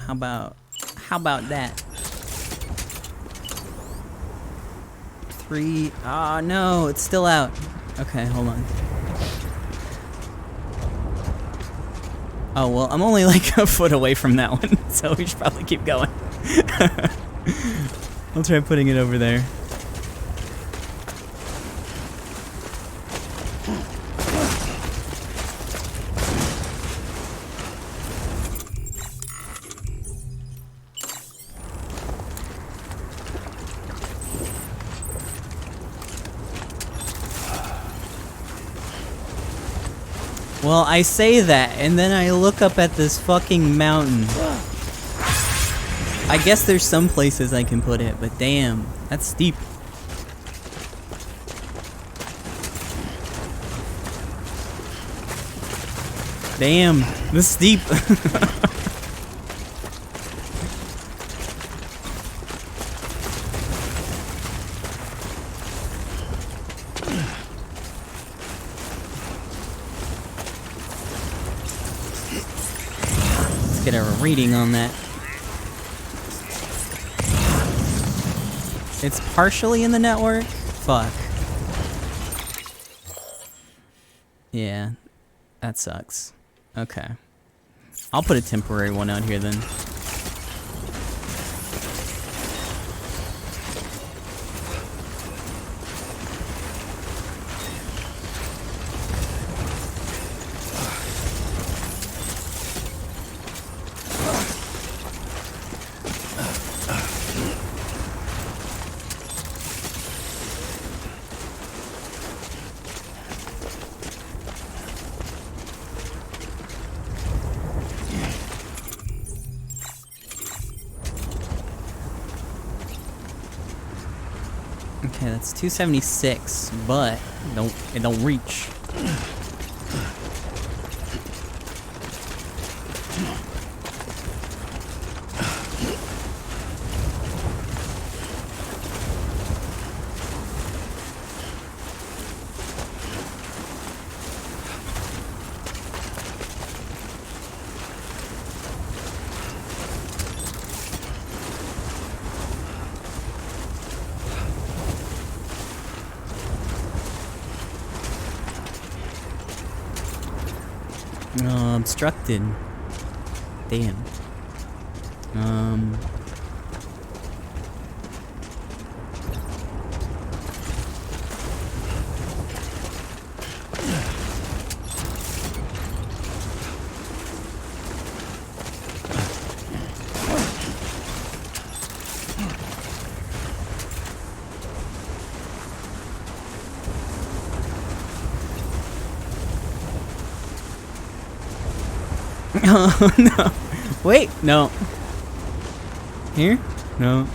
How about that? 3. Ah, no, it's still out. Okay, hold on. Oh, well, I'm only like a foot away from that one, so we should probably keep going. I'll try putting it over there. Well, I say that, and then I look up at this fucking mountain. I guess there's some places I can put it, but damn, that's steep. Damn, this is steep. Let's get a reading on that. It's partially in the network? Fuck. Yeah, that sucks. Okay. I'll put a temporary one out here then. Okay, that's 276, but it don't reach. Obstructed. Damn. Oh no. Wait, no. Here? No.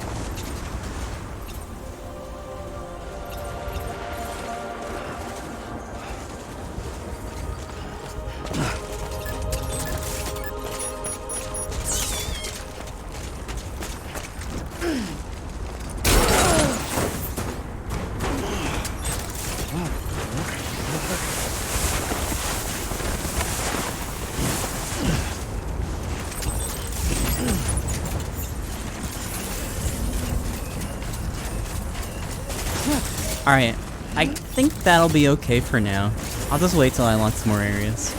Alright, I think that'll be okay for now. I'll just wait till I unlock some more areas.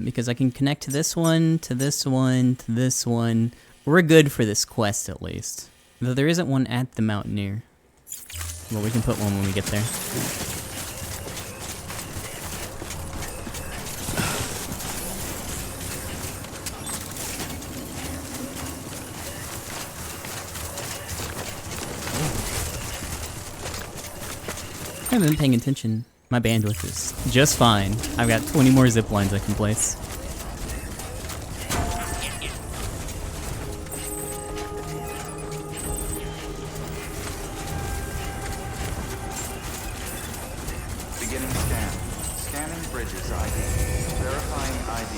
Because I can connect to this one, to this one, to this one. We're good for this quest at least. Though there isn't one at the Mountaineer. Well, we can put one when we get there. I haven't been paying attention. My bandwidth is just fine. I've got 20 more zip lines I can place. Beginning scan. Scanning bridges ID. Verifying ID.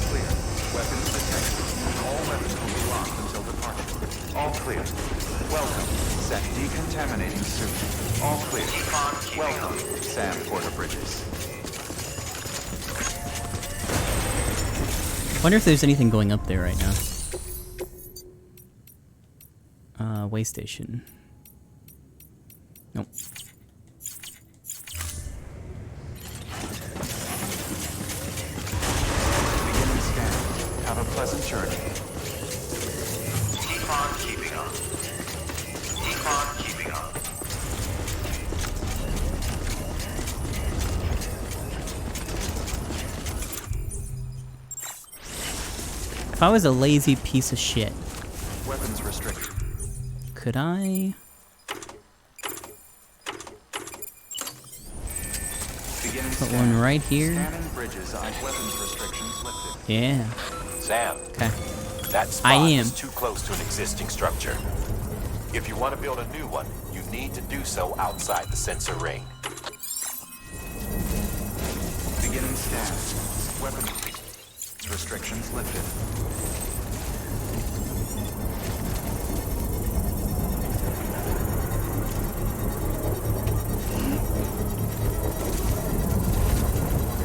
Clear. Weapons detected. All weapons will be locked until departure. All clear. Welcome. Set decontaminating suit. All clear. Welcome. Sam Porter Bridges. Wonder if there's anything going up there right now. Way station. Nope. Beginning scan. Have a pleasant journey. Keep on keeping up. Keep on keeping up. If I was a lazy piece of shit, Weapons restricted. could I? Beginning Put scan. one right here. Scanning bridges. Weapons restrictions lifted. Yeah. Sam, Okay. that spot I am. is too close to an existing structure. If you want to build a new one, you need to do so outside the sensor ring. Beginning scan. Weapons restrictions lifted.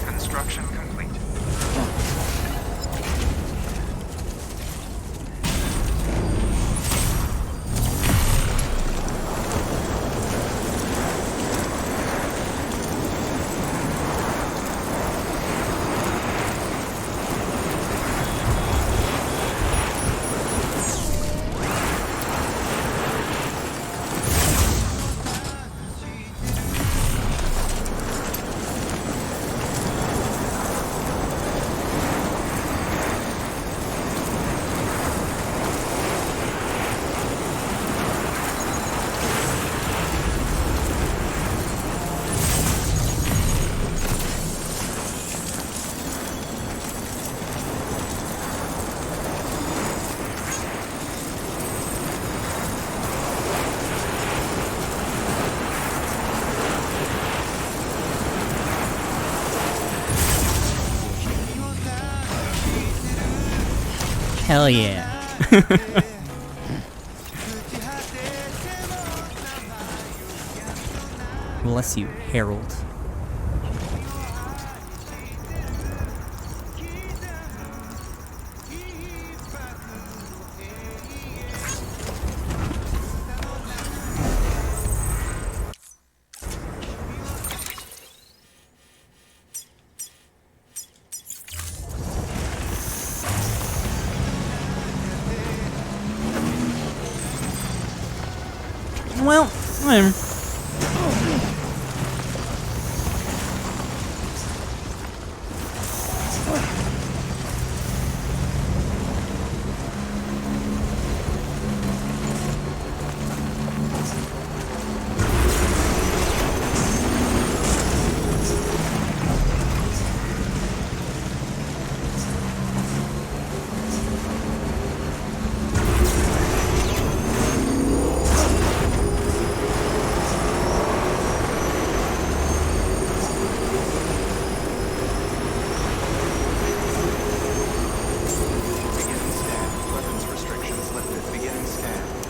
Construction complete. Hell yeah. Bless you, Harold. Well, whatever.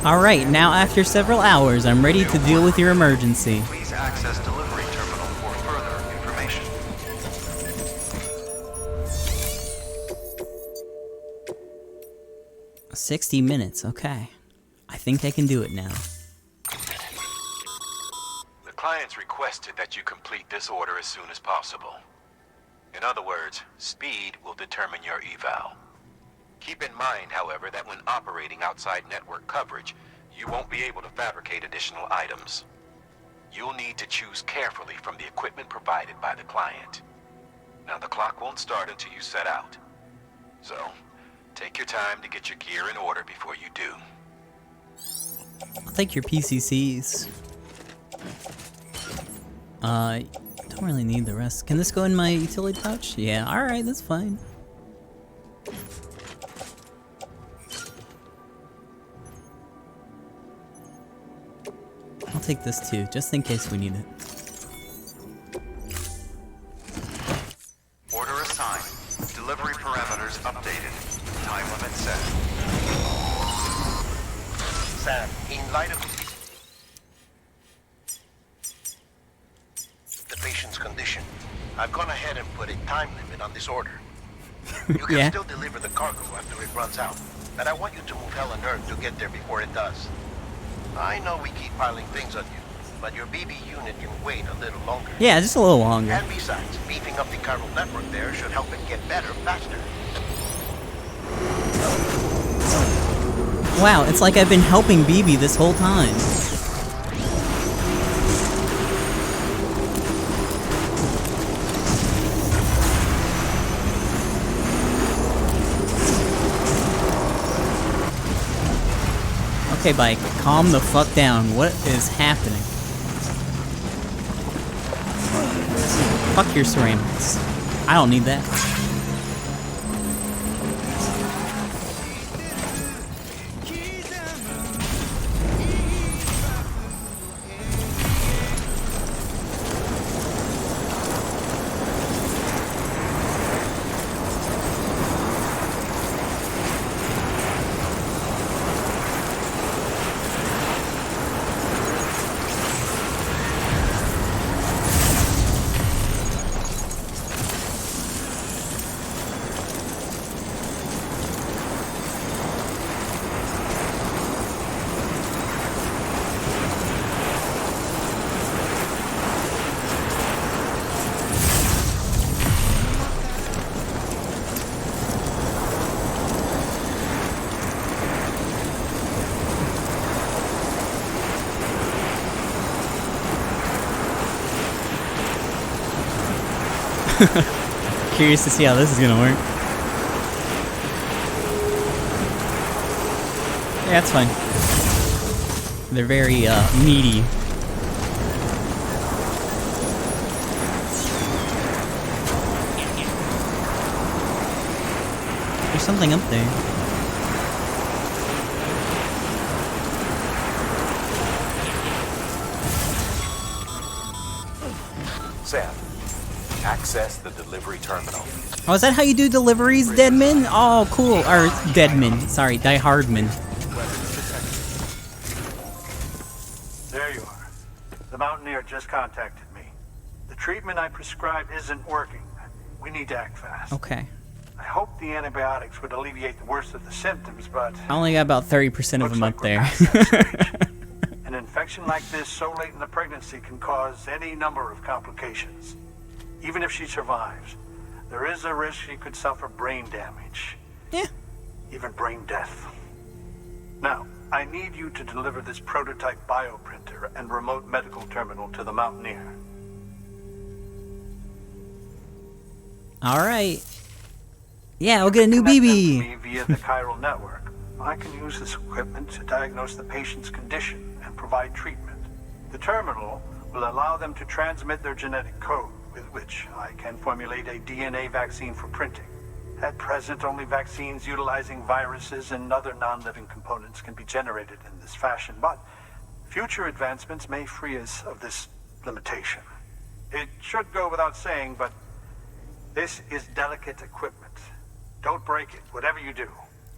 Alright, now after several hours, I'm ready to deal with your emergency. Please access delivery terminal for further information. "60 minutes, okay. I think I can do it now." The client's requested that you complete this order as soon as possible. In other words, speed will determine your eval. Keep in mind, however, that when operating outside network coverage, you won't be able to fabricate additional items. You'll need to choose carefully from the equipment provided by the client. Now, the clock won't start until you set out. So, take your time to get your gear in order before you do. I'll take your PCCs. Don't really need the rest. Can this go in my utility pouch? Yeah, alright, that's fine. I'll take this too, just in case we need it. Order assigned. Delivery parameters updated. Time limit set. Sam, in light of the patient's condition, I've gone ahead and put a time limit on this order. You can Yeah. still deliver the cargo after it runs out, but I want you to move hell and earth to get there before it does. I know we keep piling things on you, but your BB unit can wait a little longer. Yeah, just a little longer. And besides, beefing up the chiral network there should help it get better faster. Wow, it's like I've been helping BB this whole time. Okay, bike, calm the fuck down. What is happening? Fuck your ceramics. I don't need that. Curious to see how this is gonna work. Yeah, that's fine. They're very, meaty. There's something up there. Sam, access the delivery terminal. Oh, is that how you do deliveries, Deadman? Oh, cool. Or Deadman. Sorry, Die Hardman. There you are. The Mountaineer just contacted me. The treatment I prescribed isn't working. We need to act fast. Okay. I hope the antibiotics would alleviate the worst of the symptoms, but I only got about 30% of them up there. An infection like this so late in the pregnancy can cause any number of complications. Even if she survives, there is a risk she could suffer brain damage. Yeah. Even brain death. Now, I need you to deliver this prototype bioprinter and remote medical terminal to the Mountaineer. All right. Yeah, we'll get a new Connect them to BB. me via the chiral network. I can use this equipment to diagnose the patient's condition and provide treatment. The terminal will allow them to transmit their genetic code, with which I can formulate a DNA vaccine for printing. At present, only vaccines utilizing viruses and other non-living components can be generated in this fashion, but future advancements may free us of this limitation. It should go without saying, but this is delicate equipment. Don't break it, whatever you do.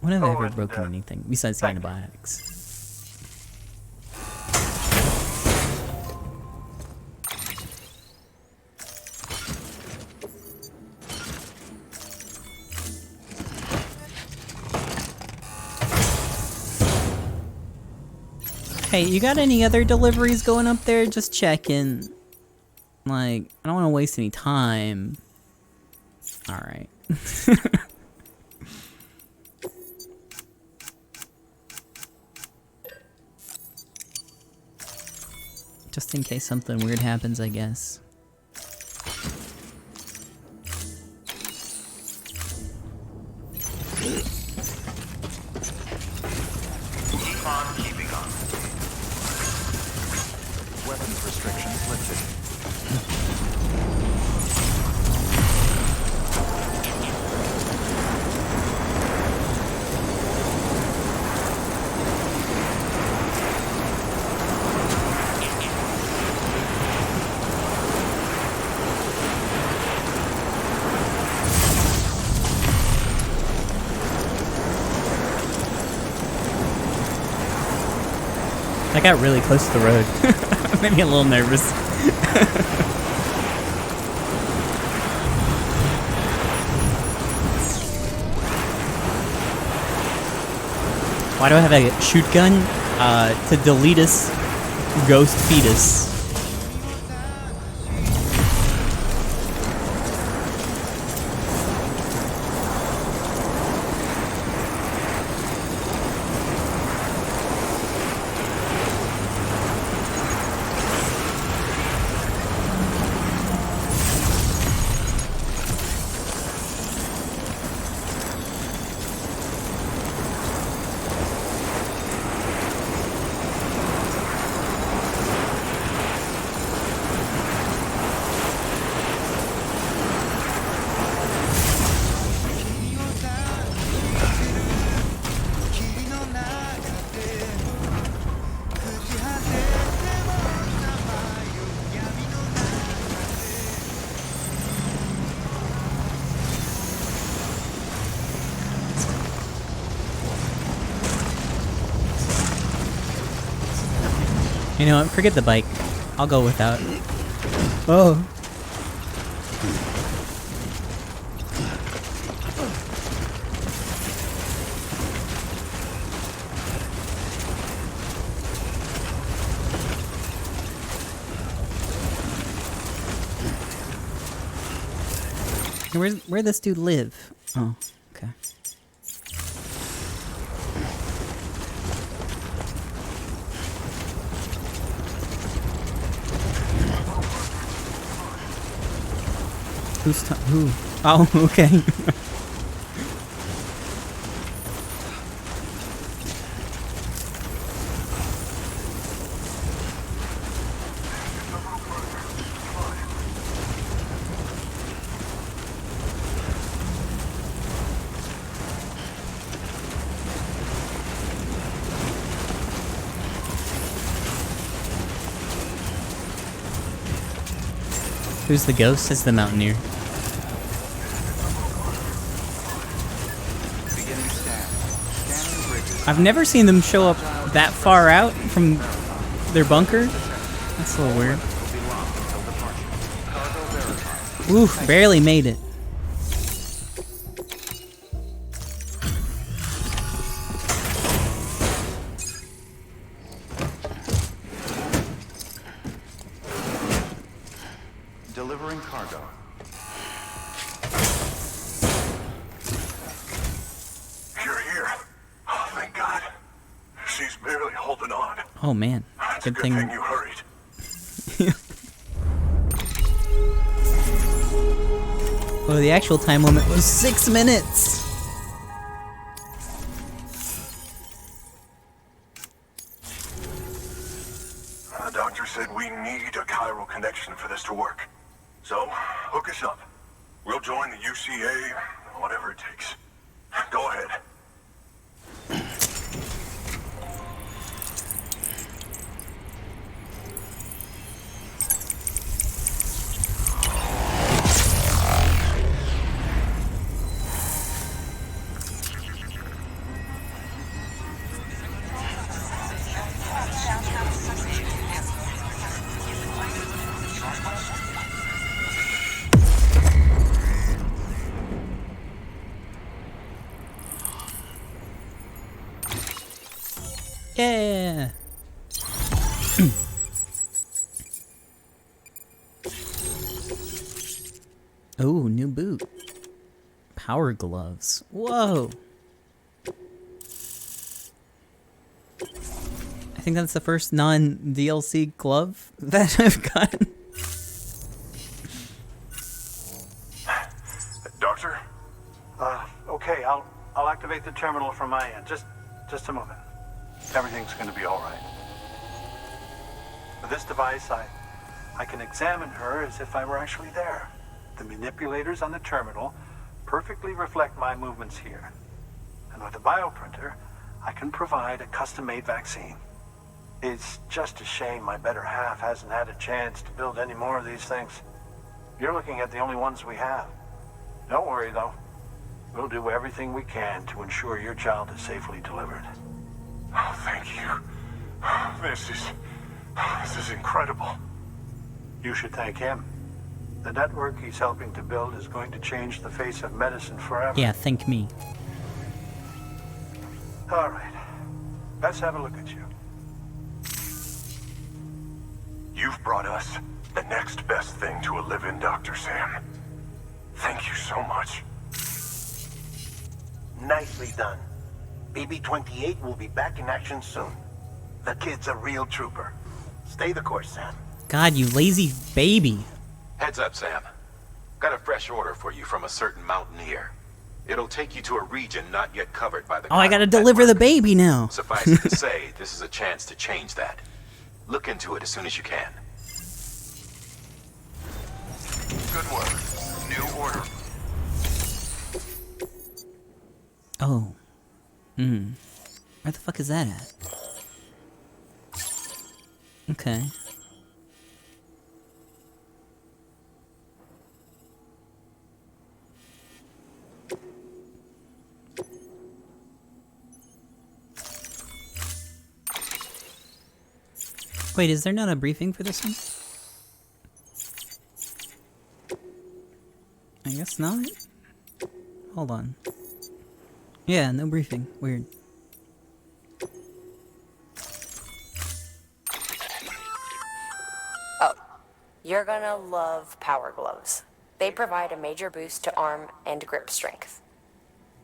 When have I Oh, ever and, broken anything besides the thank you. antibiotics? Hey, you got any other deliveries going up there? Just checking. Like, I don't want to waste any time. Alright. Just in case something weird happens, I guess. Keep on keeping on. Weapons restrictions lifted. I got really close to the road. Made me a little nervous. Why do I have a shoot gun? To delete us ghost fetus. You know what? Forget the bike. I'll go without. Oh. Where'd this dude live? Oh, okay. Who? Oh, okay. Who's the ghost? It's the Mountaineer. I've never seen them show up that far out from their bunker. That's a little weird. Oof, barely made it. Delivering cargo. You're here. Oh, thank God. She's barely holding on. Oh man, It's a good good thing. thing you hurried. Oh, the actual time limit was 6 minutes. The doctor said we need a chiral connection for this to work. So, hook us up. We'll join the UCA, whatever it takes. Go ahead. Yeah. Oh, new boot. Power gloves. Whoa. I think that's the first non-DLC glove that I've gotten. Doctor? Okay, I'll activate the terminal from my end. Just a moment. Everything's gonna be all right. With this device, I can examine her as if I were actually there. The manipulators on the terminal perfectly reflect my movements here. And with the bioprinter, I can provide a custom-made vaccine. It's just a shame my better half hasn't had a chance to build any more of these things. You're looking at the only ones we have. Don't worry, though. We'll do everything we can to ensure your child is safely delivered. Oh, thank you. This is incredible. You should thank him. The network he's helping to build is going to change the face of medicine forever. Yeah, thank me. All right. Let's have a look at you. You've brought us the next best thing to a live-in Dr. Sam. Thank you so much. Nicely done. BB-28 will be back in action soon. The kid's a real trooper. Stay the course, Sam. God, you lazy baby. Heads up, Sam. Got a fresh order for you from a certain mountaineer. It'll take you to a region not yet covered by the Oh, I gotta chiral deliver the network. baby now. Suffice it to say, this is a chance to change that. Look into it as soon as you can. Good work. New order. Oh. Where the fuck is that at? Okay. Wait, is there not a briefing for this one? I guess not. Hold on. Yeah, no briefing. Weird. Oh, you're gonna love power gloves. They provide a major boost to arm and grip strength.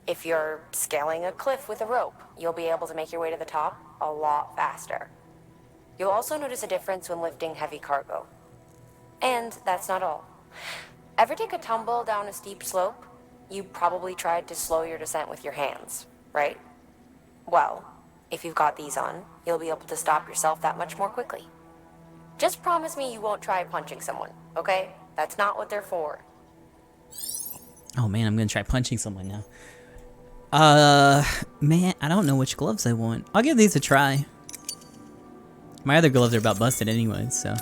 If you're scaling a cliff with a rope, you'll be able to make your way to the top a lot faster. You'll also notice a difference when lifting heavy cargo. And that's not all. Ever take a tumble down a steep slope? You probably tried to slow your descent with your hands, right? Well, if you've got these on, you'll be able to stop yourself that much more quickly. Just promise me you won't try punching someone, okay? That's not what they're for. Oh man, I'm gonna try punching someone now. Man, I don't know which gloves I want. I'll give these a try. My other gloves are about busted anyway, so.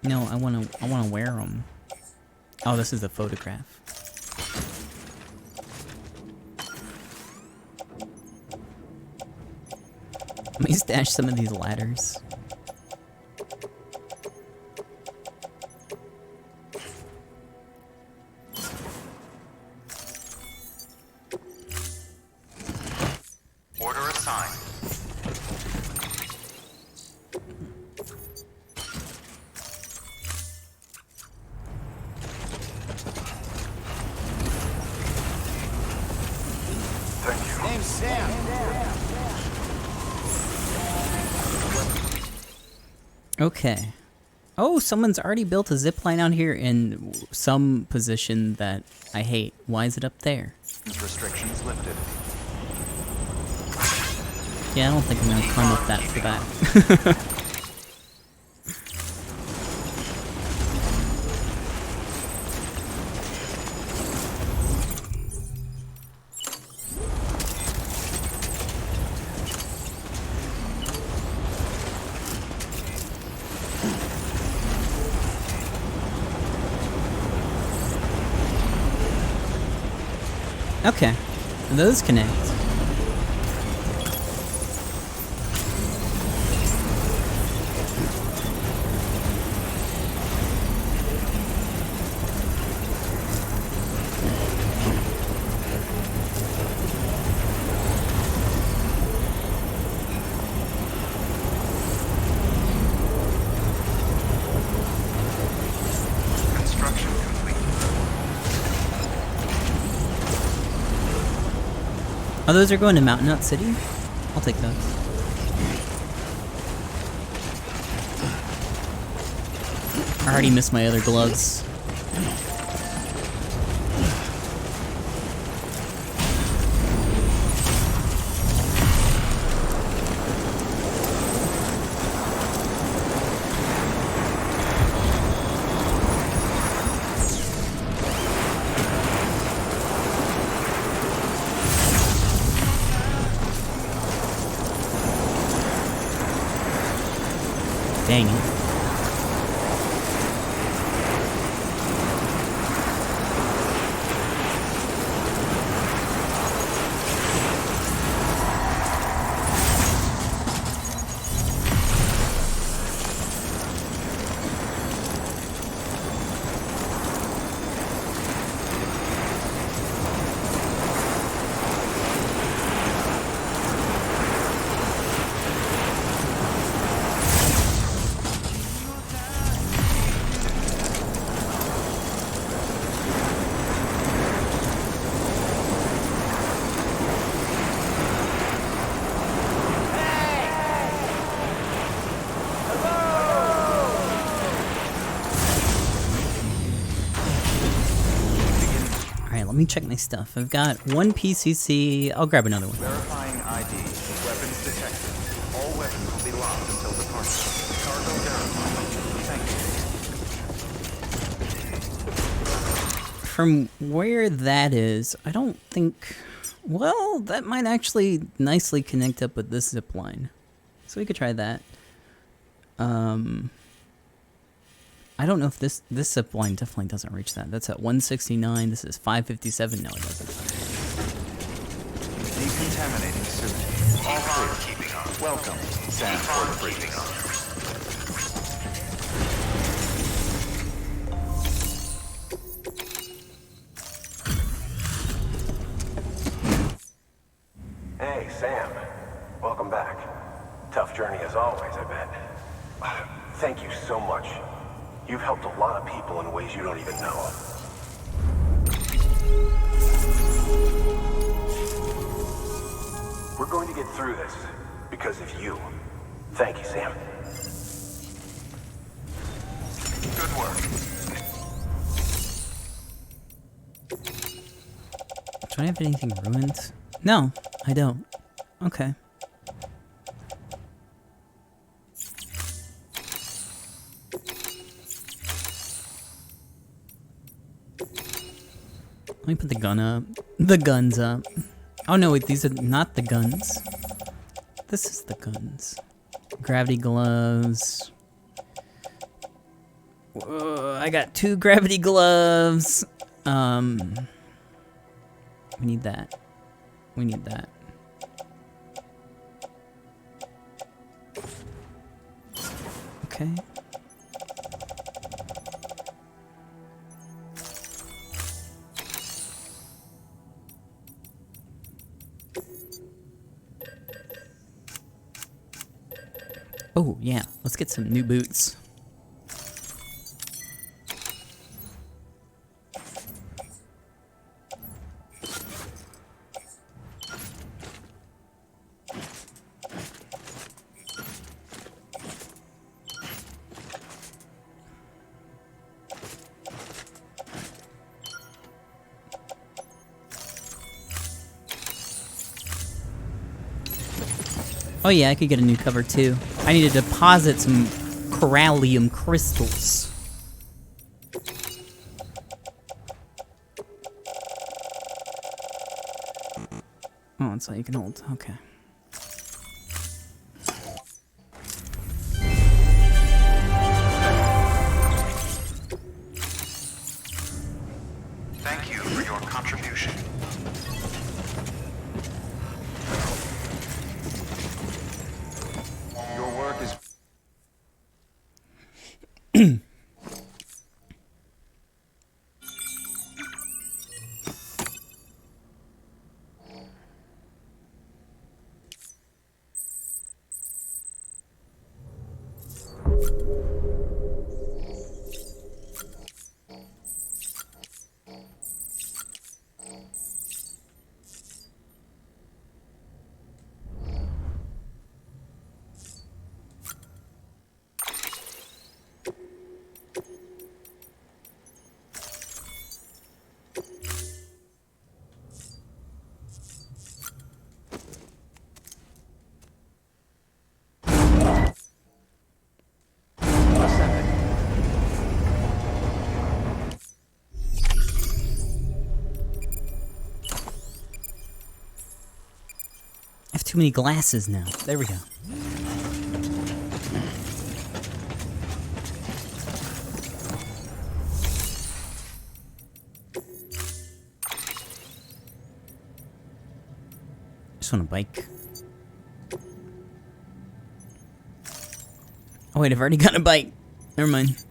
No, I wanna wear them. Oh, this is a photograph. me stash some of these ladders. Order assigned. Thank you. Name's Sam. Okay. Oh, someone's already built a zip line out here in some position that I hate. Why is it up there? Restrictions lifted. Yeah, I don't think I'm gonna climb up that for that. Okay, those connect. Construction complete. Oh, those are going to Mountain Nut City? I'll take those. I already missed my other gloves. Dang it. Let me check my stuff. I've got one PCC. I'll grab another one. Verifying ID. Weapons detected. All weapons will be locked until departure. Cargo verified. Thank you. From where that is, I don't think... Well, that might actually nicely connect up with this zip line. So we could try that. I don't know if this zip line definitely doesn't reach that. That's at 169. This is 557. No, it doesn't. Decontaminating suit. All clear. Keeping on. Welcome, Sam Porter Bridges. Hey, Sam. Welcome back. Tough journey as always, I bet. Thank you so much. You've helped a lot of people in ways you don't even know. We're going to get through this because of you. Thank you, Sam. Good work. Do I have anything ruined? No, I don't. Okay. Let me put the gun up. The guns up. Oh no, wait, these are not the guns. This is the guns. Gravity gloves. Whoa, I got 2 gravity gloves. We need that. We need that. Okay. Oh, yeah. Let's get some new boots. Oh yeah, I could get a new cover too. I need to deposit some corallium crystals. Oh, that's all you can hold. Okay. Thank you for your contribution. Your work is... I have too many glasses now. There we go. Just want a bike. Oh wait, I've already got a bike. Never mind.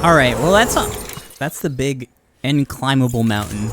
All right, well that's the big unclimbable mountain.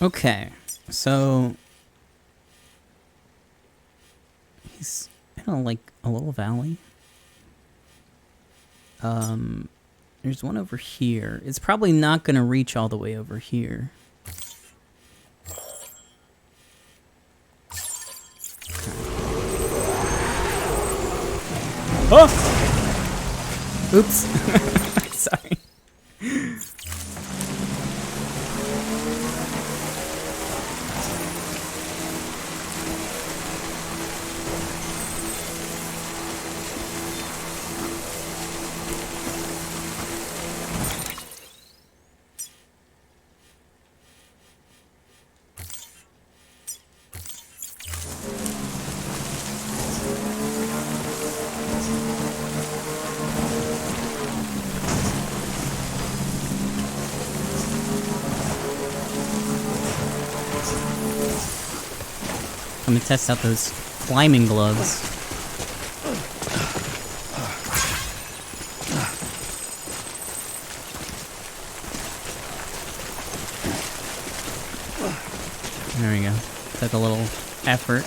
Okay, so he's in like a little valley. There's one over here. It's probably not gonna reach all the way over here. Oh! Oops. Sorry. I'm gonna test out those climbing gloves. There we go. Took a little effort.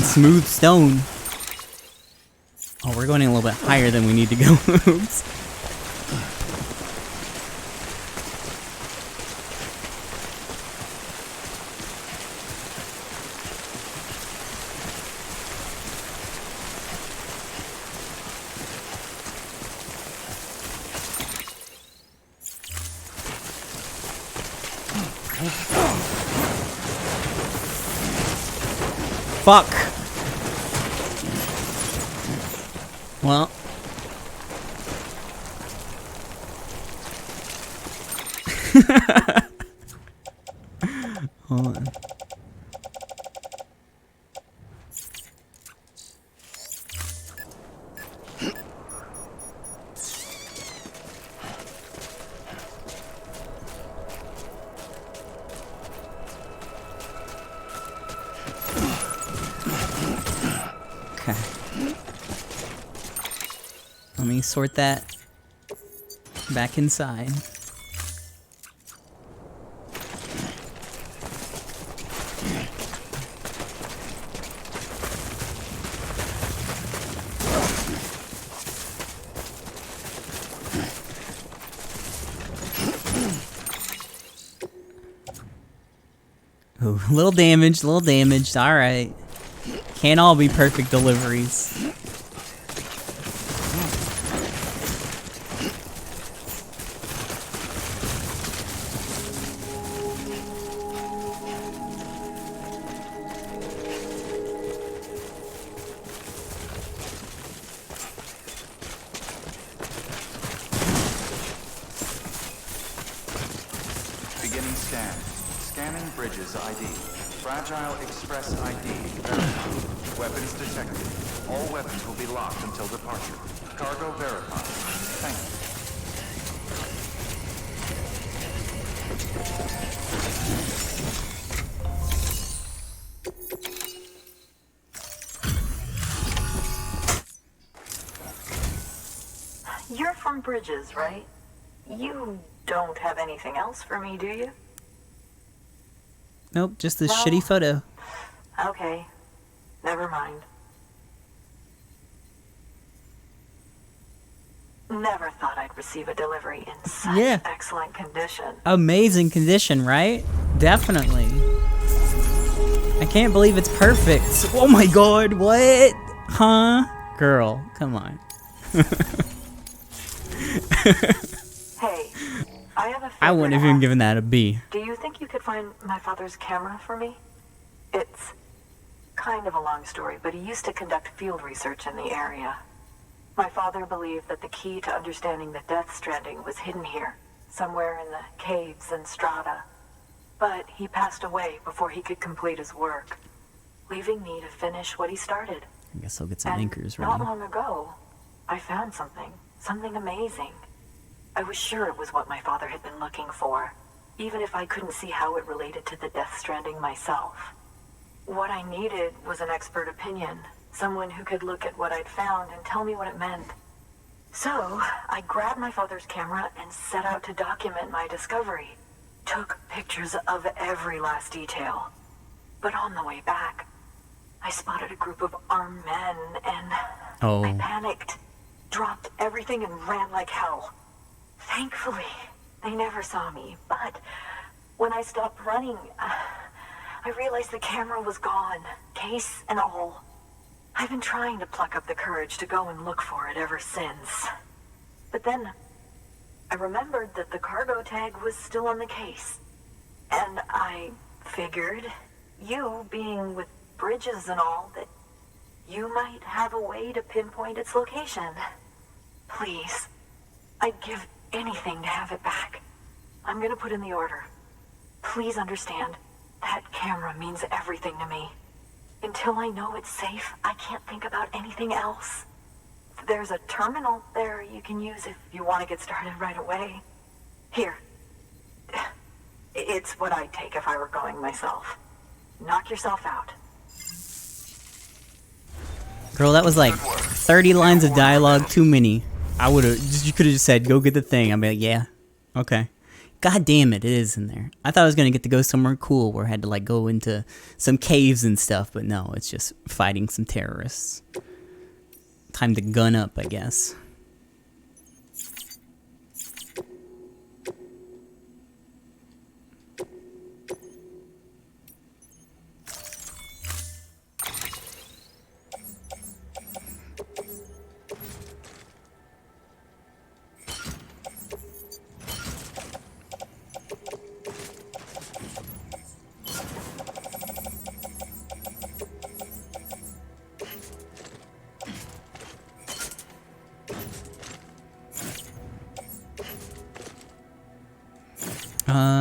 Smooth stone. Oh, we're going a little bit higher than we need to go. Oops. Fuck. Well. Hold on. Okay. Let me sort that back inside. Ooh, little damaged, alright. Can't all be perfect deliveries. Beginning scan. Scanning bridges ID. Fragile Express ID verified. Weapons detected. All weapons will be locked until departure. Cargo verified. Thank you. You're from Bridges, right? You don't have anything else for me, do you? Nope, just this No. shitty photo. Okay. Never mind. Never thought I'd receive a delivery in such excellent condition. Amazing condition, right? Definitely. I can't believe it's perfect. Oh my god, what? Huh? Girl, come on. Hey, I have a favor I wouldn't have to even ask. given that a B. Do you think you could find my father's camera for me? It's kind of a long story, but he used to conduct field research in the area. My father believed that the key to understanding the Death Stranding was hidden here, somewhere in the caves and strata. But he passed away before he could complete his work, leaving me to finish what he started. I guess I'll get some And anchors not ready. long ago, I found something amazing. I was sure it was what my father had been looking for, even if I couldn't see how it related to the Death Stranding myself. What I needed was an expert opinion, Someone who could look at what I'd found and tell me what it meant. So, I grabbed my father's camera and set out to document my discovery. Took pictures of every last detail. But on the way back, I spotted a group of armed men and I panicked, dropped everything and ran like hell. Thankfully, they never saw me, but when I stopped running, I realized the camera was gone, case and all. I've been trying to pluck up the courage to go and look for it ever since. But then, I remembered that the cargo tag was still on the case. And I figured, you being with Bridges and all, that you might have a way to pinpoint its location. Please, I'd give anything to have it back. I'm gonna put in the order. Please understand, that camera means everything to me. Until I know it's safe, I can't think about anything else. There's a terminal there you can use if you want to get started right away. Here. It's what I'd take if I were going myself. Knock yourself out. Girl, that was like 30 lines of dialogue too many. You could have just said, go get the thing. I'd be like, yeah, okay. God damn it, it is in there. I thought I was going to get to go somewhere cool where I had to like go into some caves and stuff, but no, it's just fighting some terrorists. Time to gun up, I guess.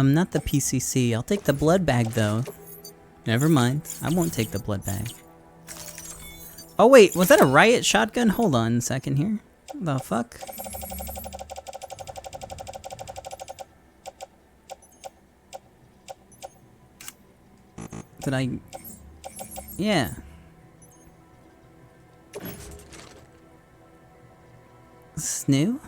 Not the PCC. I'll take the blood bag, though. Never mind. I won't take the blood bag. Oh, wait. Was that a riot shotgun? Hold on a second here. What the fuck? Did I... Yeah. Is this new?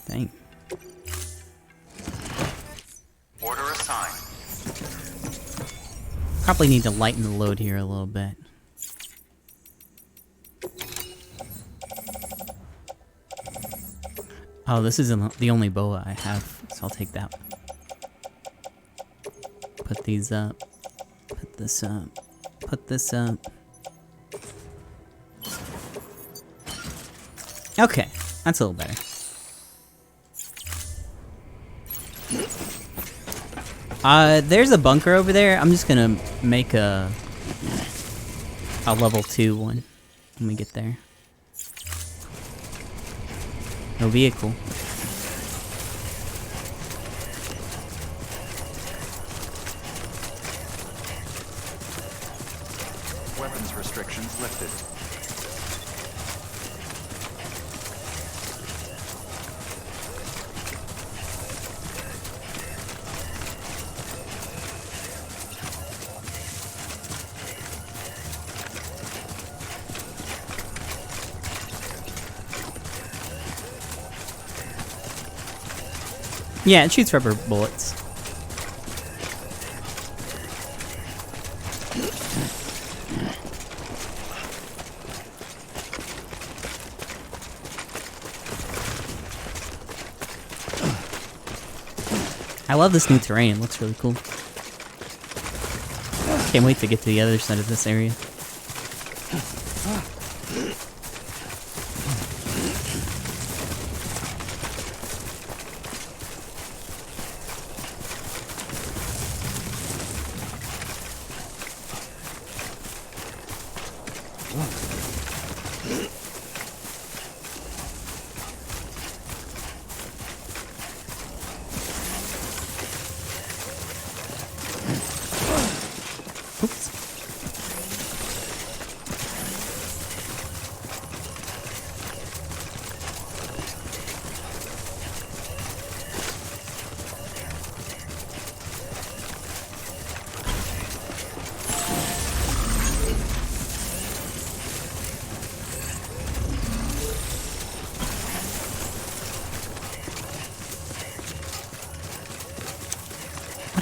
Dang. Order assigned. Probably need to lighten the load here a little bit. Oh, this isn't the only boa I have, so I'll take that one. Put these up. Put this up. Put this up. Okay, that's a little better. There's a bunker over there. I'm just gonna make a level 2 one when we get there. No vehicle. Weapons restrictions lifted. Yeah, it shoots rubber bullets. I love this new terrain. It looks really cool. Can't wait to get to the other side of this area.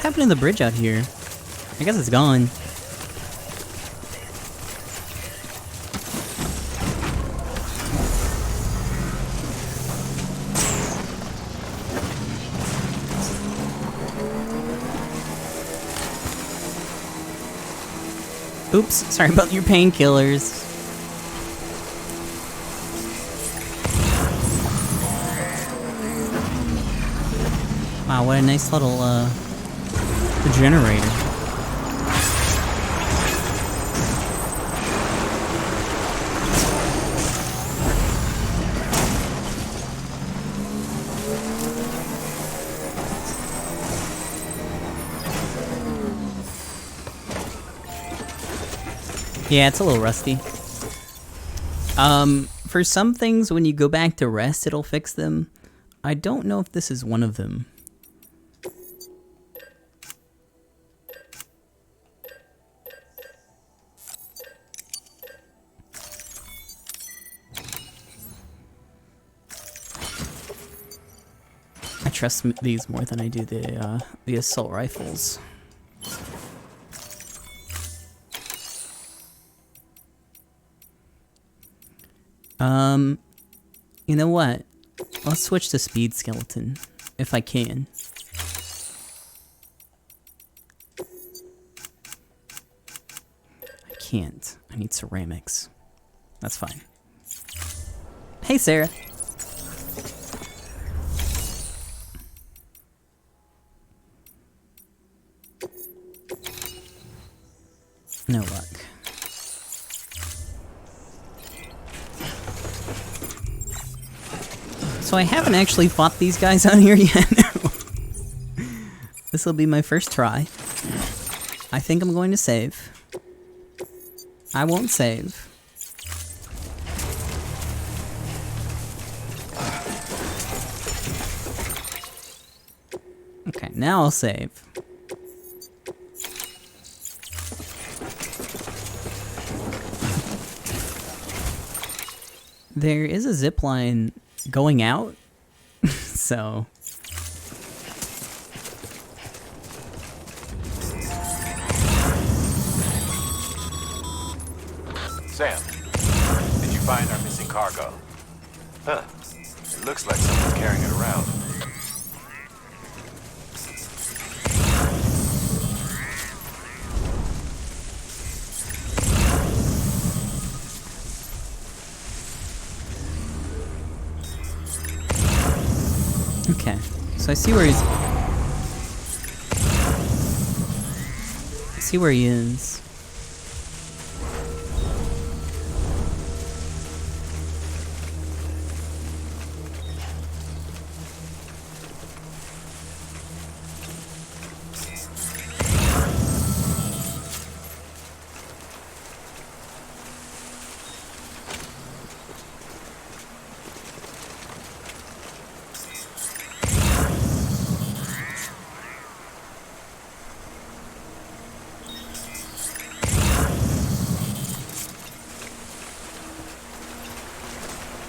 What happened to the bridge out here? I guess it's gone. Oops, sorry about your painkillers. Wow, what a nice little generator. Yeah, it's a little rusty. For some things, when you go back to rest, it'll fix them. I don't know if this is one of them. I trust these more than I do the assault rifles. You know what? Let's switch to speed skeleton, if I can. I can't. I need ceramics. That's fine. Hey, Sarah. No luck. So I haven't actually fought these guys out here yet. This will be my first try. I think I'm going to save. I won't save. Okay, now I'll save. There is a zip line going out, so... Sam, did you find our missing cargo? Huh. It looks like someone's carrying it around. Okay, so I see where he's... I see where he is.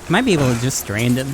Might be able to just strand him.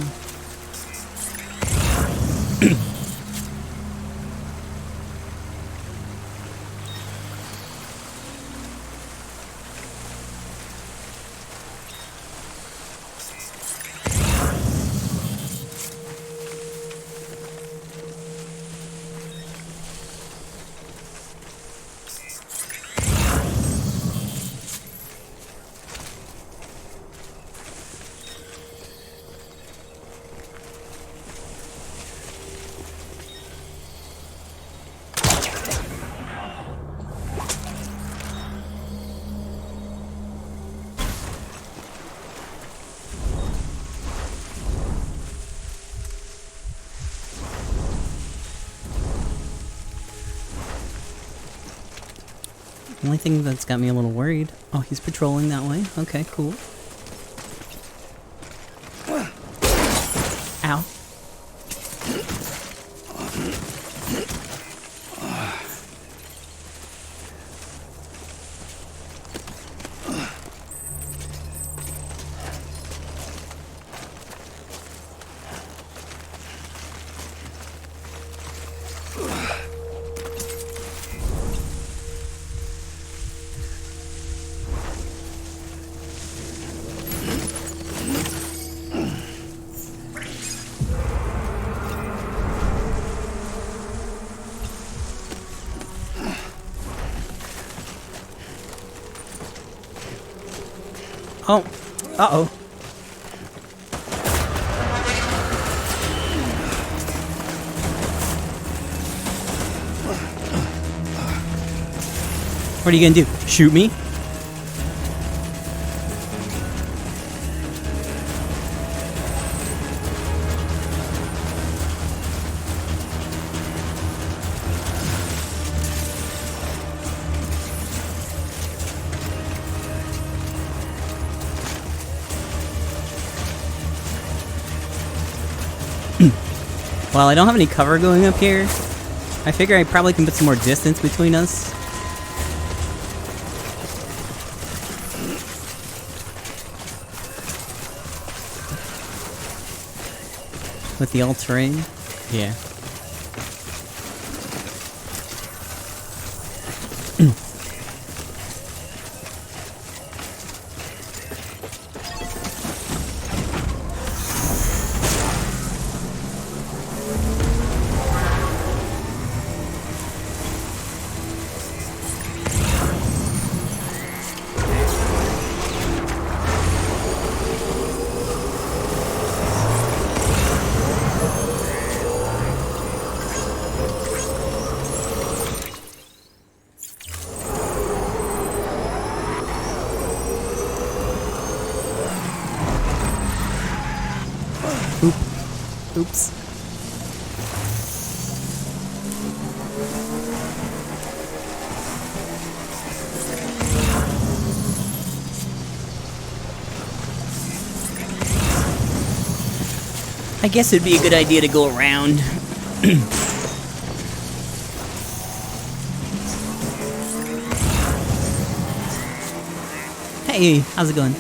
Only thing that's got me a little worried. Oh, he's patrolling that way. Okay, cool. Ow. Oh. Uh-oh. What are you gonna do? Shoot me? Well, I don't have any cover going up here. I figure I probably can put some more distance between us. With the all-terrain? Yeah. Oops. I guess it'd be a good idea to go around. Hey, how's it going?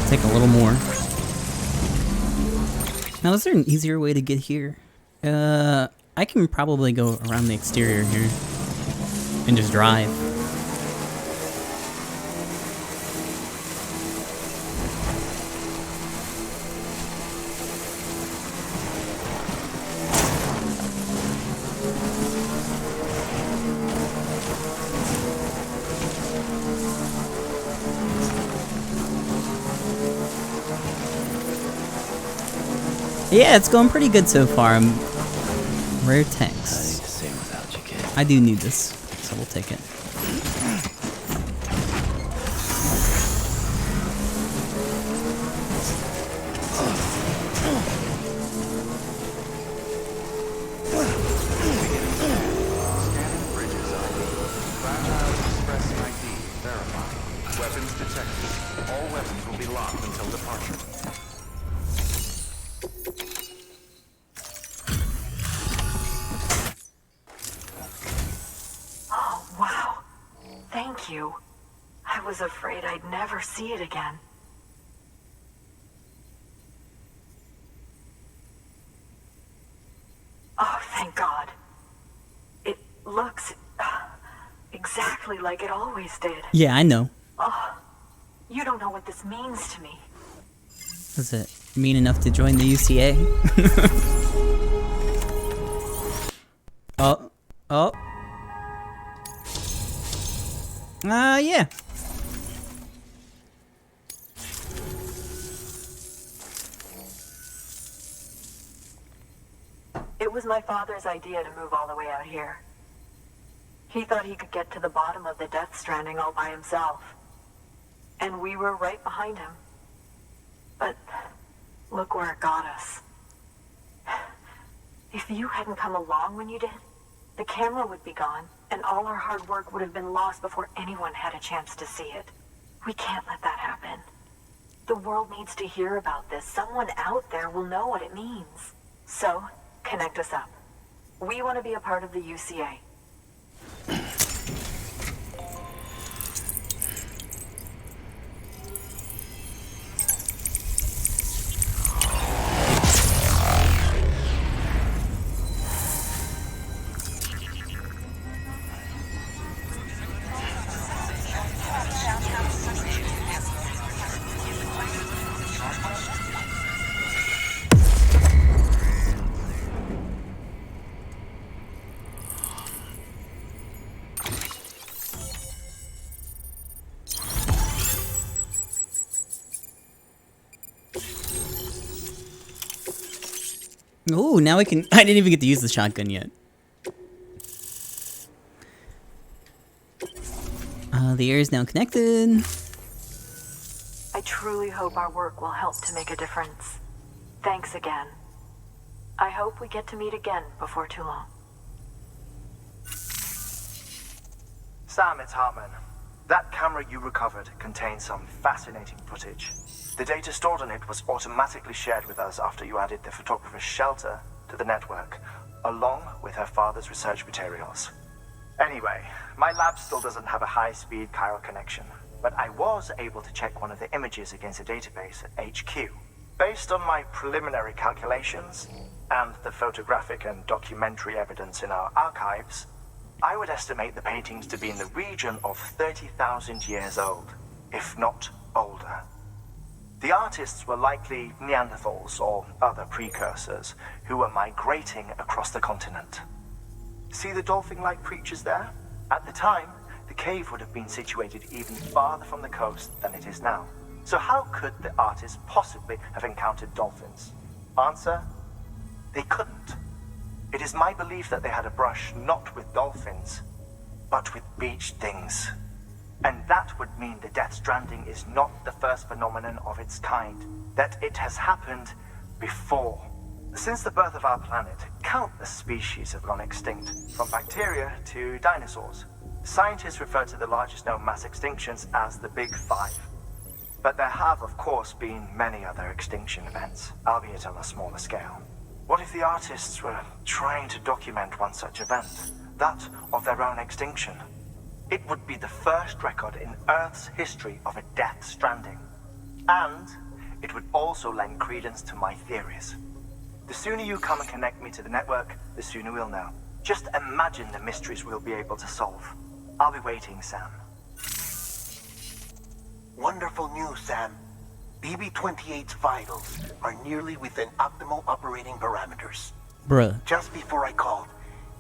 Take a little more. Now, is there an easier way to get here? I can probably go around the exterior here and just drive. Yeah, it's going pretty good so far. Rare text. I do need this, so we'll take it. Scanning bridges ID. Fragile Express ID. Verifying. Weapons detected. All weapons will be locked until departure. Thank you. I was afraid I'd never see it again. Oh, thank God. It looks exactly like it always did. Yeah, I know. Oh, you don't know what this means to me. Does it mean enough to join the UCA? Oh. Oh. Yeah. It was my father's idea to move all the way out here. He thought he could get to the bottom of the Death Stranding all by himself. And we were right behind him. But look where it got us. If you hadn't come along when you did, the camera would be gone, and all our hard work would have been lost before anyone had a chance to see it. We can't let that happen. The world needs to hear about this. Someone out there will know what it means. So, connect us up. We want to be a part of the UCA. Ooh, now we can... I didn't even get to use the shotgun yet. The air is now connected. I truly hope our work will help to make a difference. Thanks again. I hope we get to meet again before too long. Sam, it's Hartman. That camera you recovered contains some fascinating footage. The data stored on it was automatically shared with us after you added the photographer's shelter to the network, along with her father's research materials. Anyway, my lab still doesn't have a high-speed chiral connection, but I was able to check one of the images against a database at HQ. Based on my preliminary calculations and the photographic and documentary evidence in our archives, I would estimate the paintings to be in the region of 30,000 years old, if not older. The artists were likely Neanderthals or other precursors who were migrating across the continent. See the dolphin-like creatures there? At the time, the cave would have been situated even farther from the coast than it is now. So how could the artists possibly have encountered dolphins? Answer: they couldn't. It is my belief that they had a brush not with dolphins, but with beach things. And that would mean the Death Stranding is not the first phenomenon of its kind, that it has happened before. Since the birth of our planet, countless species have gone extinct, from bacteria to dinosaurs. Scientists refer to the largest known mass extinctions as the Big Five. But there have, of course, been many other extinction events, albeit on a smaller scale. What if the artists were trying to document one such event, that of their own extinction? It would be the first record in Earth's history of a Death Stranding. And it would also lend credence to my theories. The sooner you come and connect me to the network, the sooner we'll know. Just imagine the mysteries we'll be able to solve. I'll be waiting, Sam. Wonderful news, Sam. BB-28's vitals are nearly within optimal operating parameters. Bruh. Just before I called,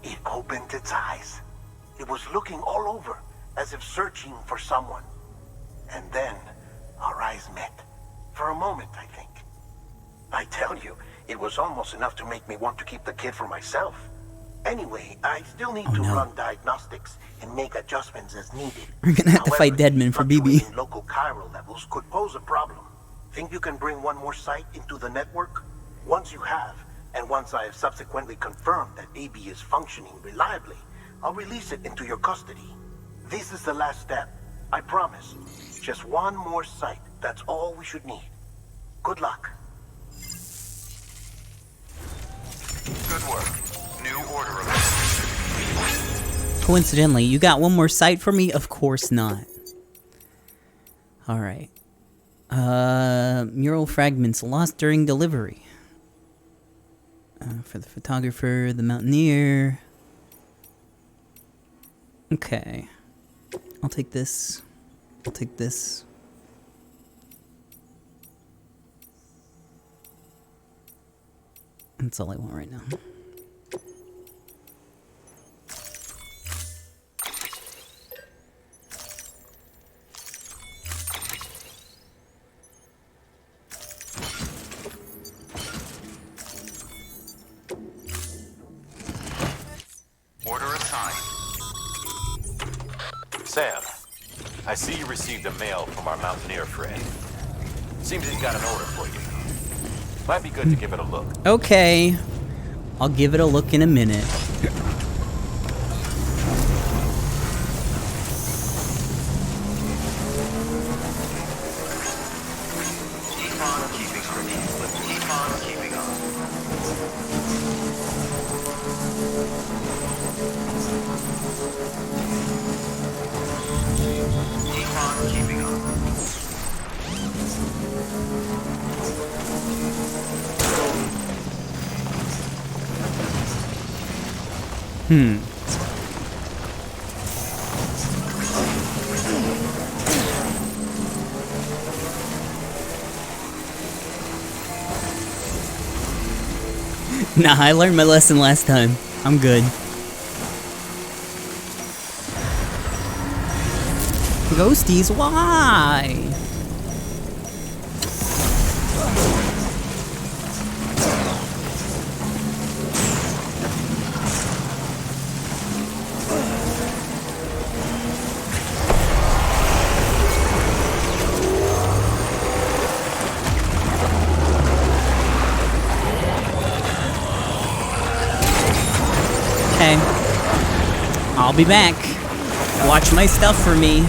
it opened its eyes. It was looking all over, as if searching for someone. And then, our eyes met. For a moment, I think. I tell you, it was almost enough to make me want to keep the kid for myself. Anyway, I still need to run diagnostics and make adjustments as needed. We're gonna have to fight Deadman for BB. Fluctuating local chiral levels could pose a problem. Think you can bring one more site into the network? Once you have, and once I have subsequently confirmed that BB is functioning reliably, I'll release it into your custody. This is the last step. I promise. Just one more site. That's all we should need. Good luck. Good work. New order of... Coincidentally, you got one more site for me? Of course not. Alright. Mural fragments lost during delivery. For the photographer, the mountaineer. Okay. I'll take this. I'll take this. That's all I want right now. Order assigned. Sam, I see you received a mail from our mountaineer friend. Seems he's got an order for you. Might be good to give it a look. Okay. I'll give it a look in a minute. Nah, I learned my lesson last time. I'm good. Ghosties, why? Okay. I'll be back. Watch my stuff for me.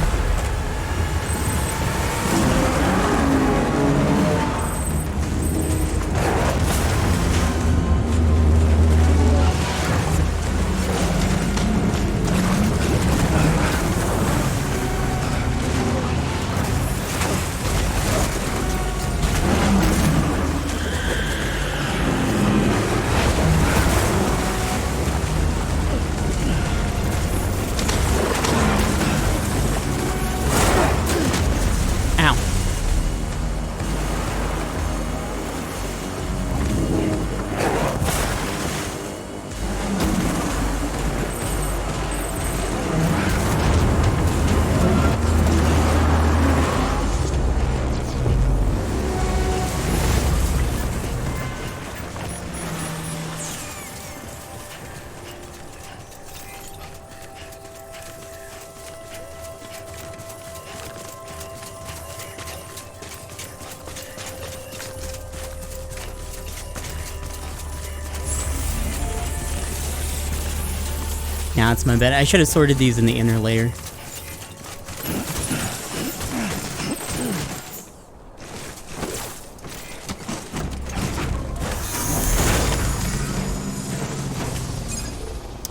Now it's my bad. I should have sorted these in the inner layer.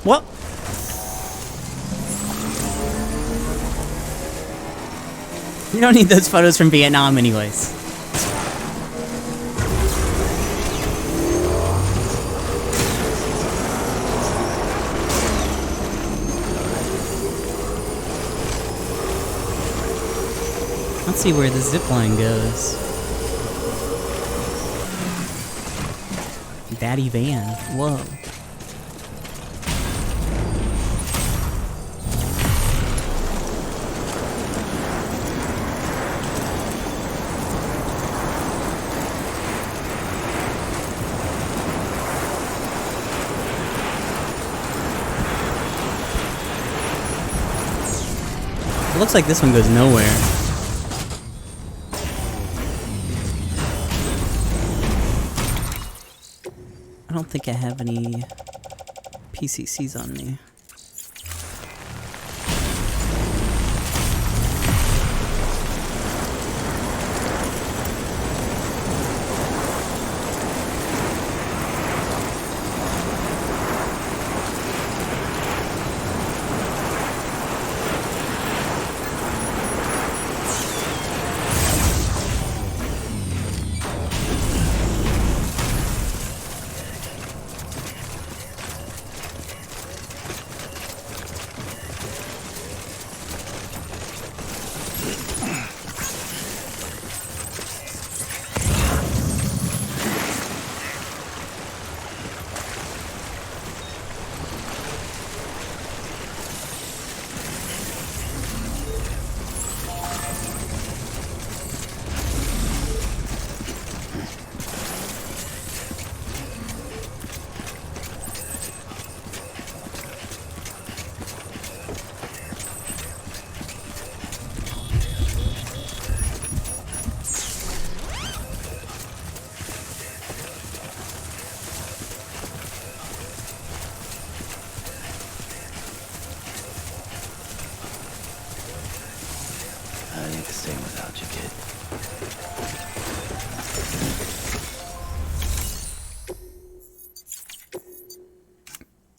What? You don't need those photos from Vietnam anyways. Let's see where the zipline goes. Daddy van. Whoa. It looks like this one goes nowhere. I don't think I have any PCCs on me.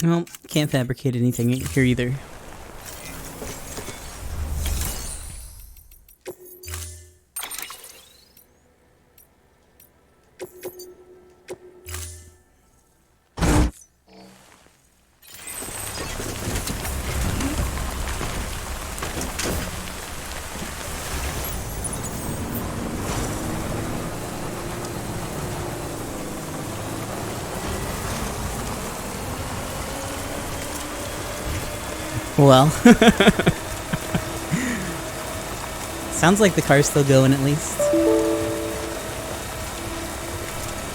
Well, can't fabricate anything here either. Well. Sounds like the car's still going at least.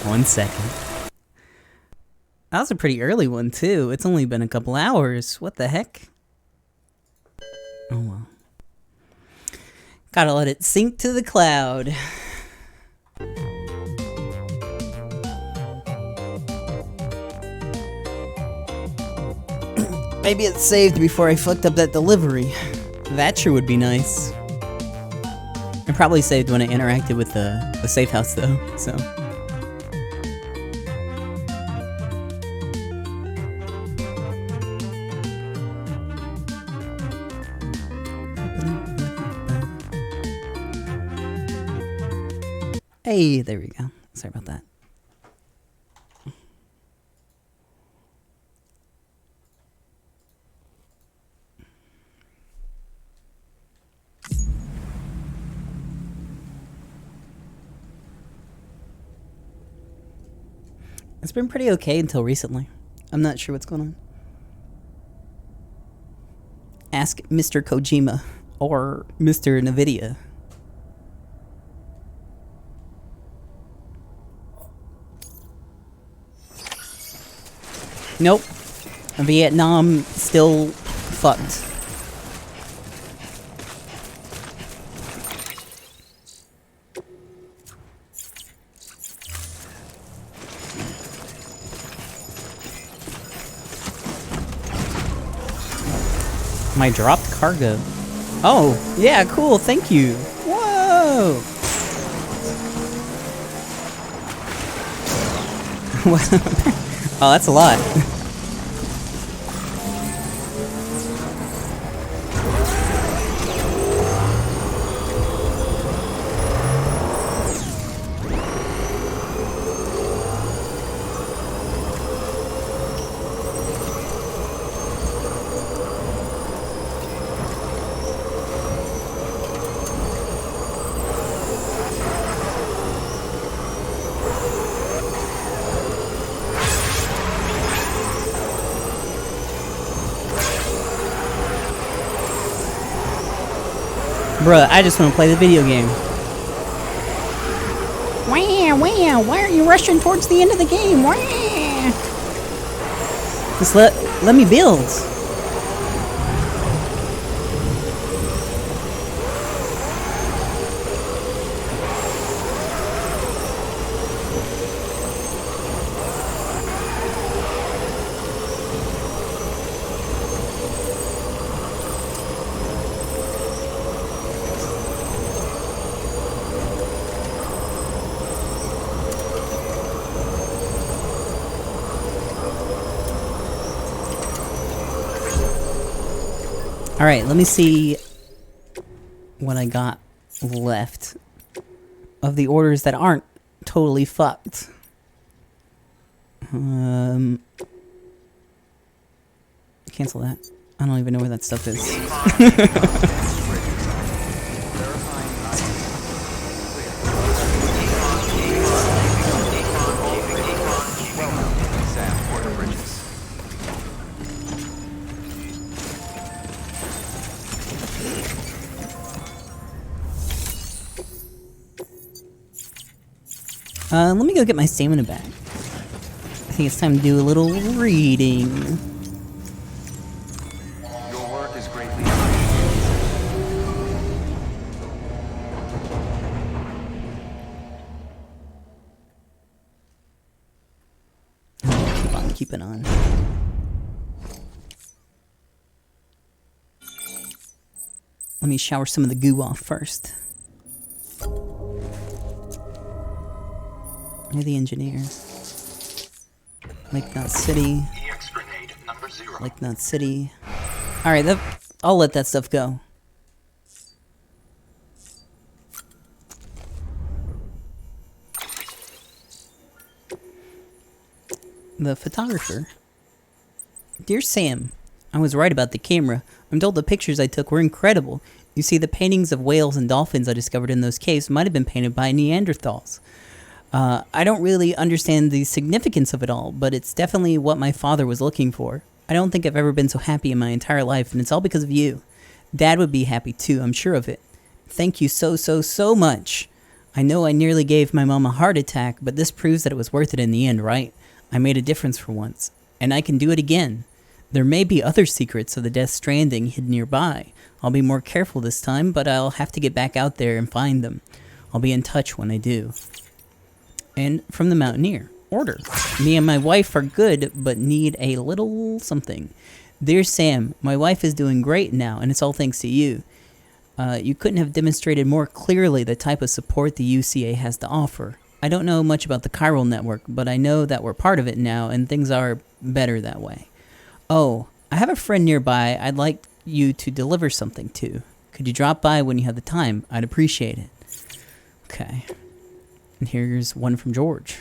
1 second. That was a pretty early one too. It's only been a couple hours. What the heck? Oh well. Gotta let it sink to the cloud. Maybe it's saved before I fucked up that delivery. That sure would be nice. I probably saved when I interacted with the safe house though, so. Hey, there we go. Sorry about that. It's been pretty okay until recently. I'm not sure what's going on. Ask Mr. Kojima or Mr. Nvidia. Nope. Vietnam still fucked. My dropped cargo. Oh, yeah, cool, thank you. Whoa! Oh, that's a lot. Bruh, I just want to play the video game. Wow, wow, why are you rushing towards the end of the game? Wow. Just let me build. Alright, let me see what I got left of the orders that aren't totally fucked. Cancel that. I don't even know where that stuff is. Let me go get my stamina back. I think it's time to do a little reading. Your work is greatly Keep on keeping on. Let me shower some of the goo off first. You're the engineer. Lake Knot City. Lake Knot City. Alright, I'll let that stuff go. The photographer. Dear Sam, I was right about the camera. I'm told the pictures I took were incredible. You see, the paintings of whales and dolphins I discovered in those caves might have been painted by Neanderthals. I don't really understand the significance of it all, but it's definitely what my father was looking for. I don't think I've ever been so happy in my entire life, and it's all because of you. Dad would be happy too, I'm sure of it. Thank you so much. I know I nearly gave my mom a heart attack, but this proves that it was worth it in the end, right? I made a difference for once, and I can do it again. There may be other secrets of the Death Stranding hidden nearby. I'll be more careful this time, but I'll have to get back out there and find them. I'll be in touch when I do. And from the Mountaineer, order. Me and my wife are good, but need a little something. Dear Sam, my wife is doing great now, and it's all thanks to you. You couldn't have demonstrated more clearly the type of support the UCA has to offer. I don't know much about the chiral network, but I know that we're part of it now, and things are better that way. Oh, I have a friend nearby I'd like you to deliver something to. Could you drop by when you have the time? I'd appreciate it. Okay. And here's one from George.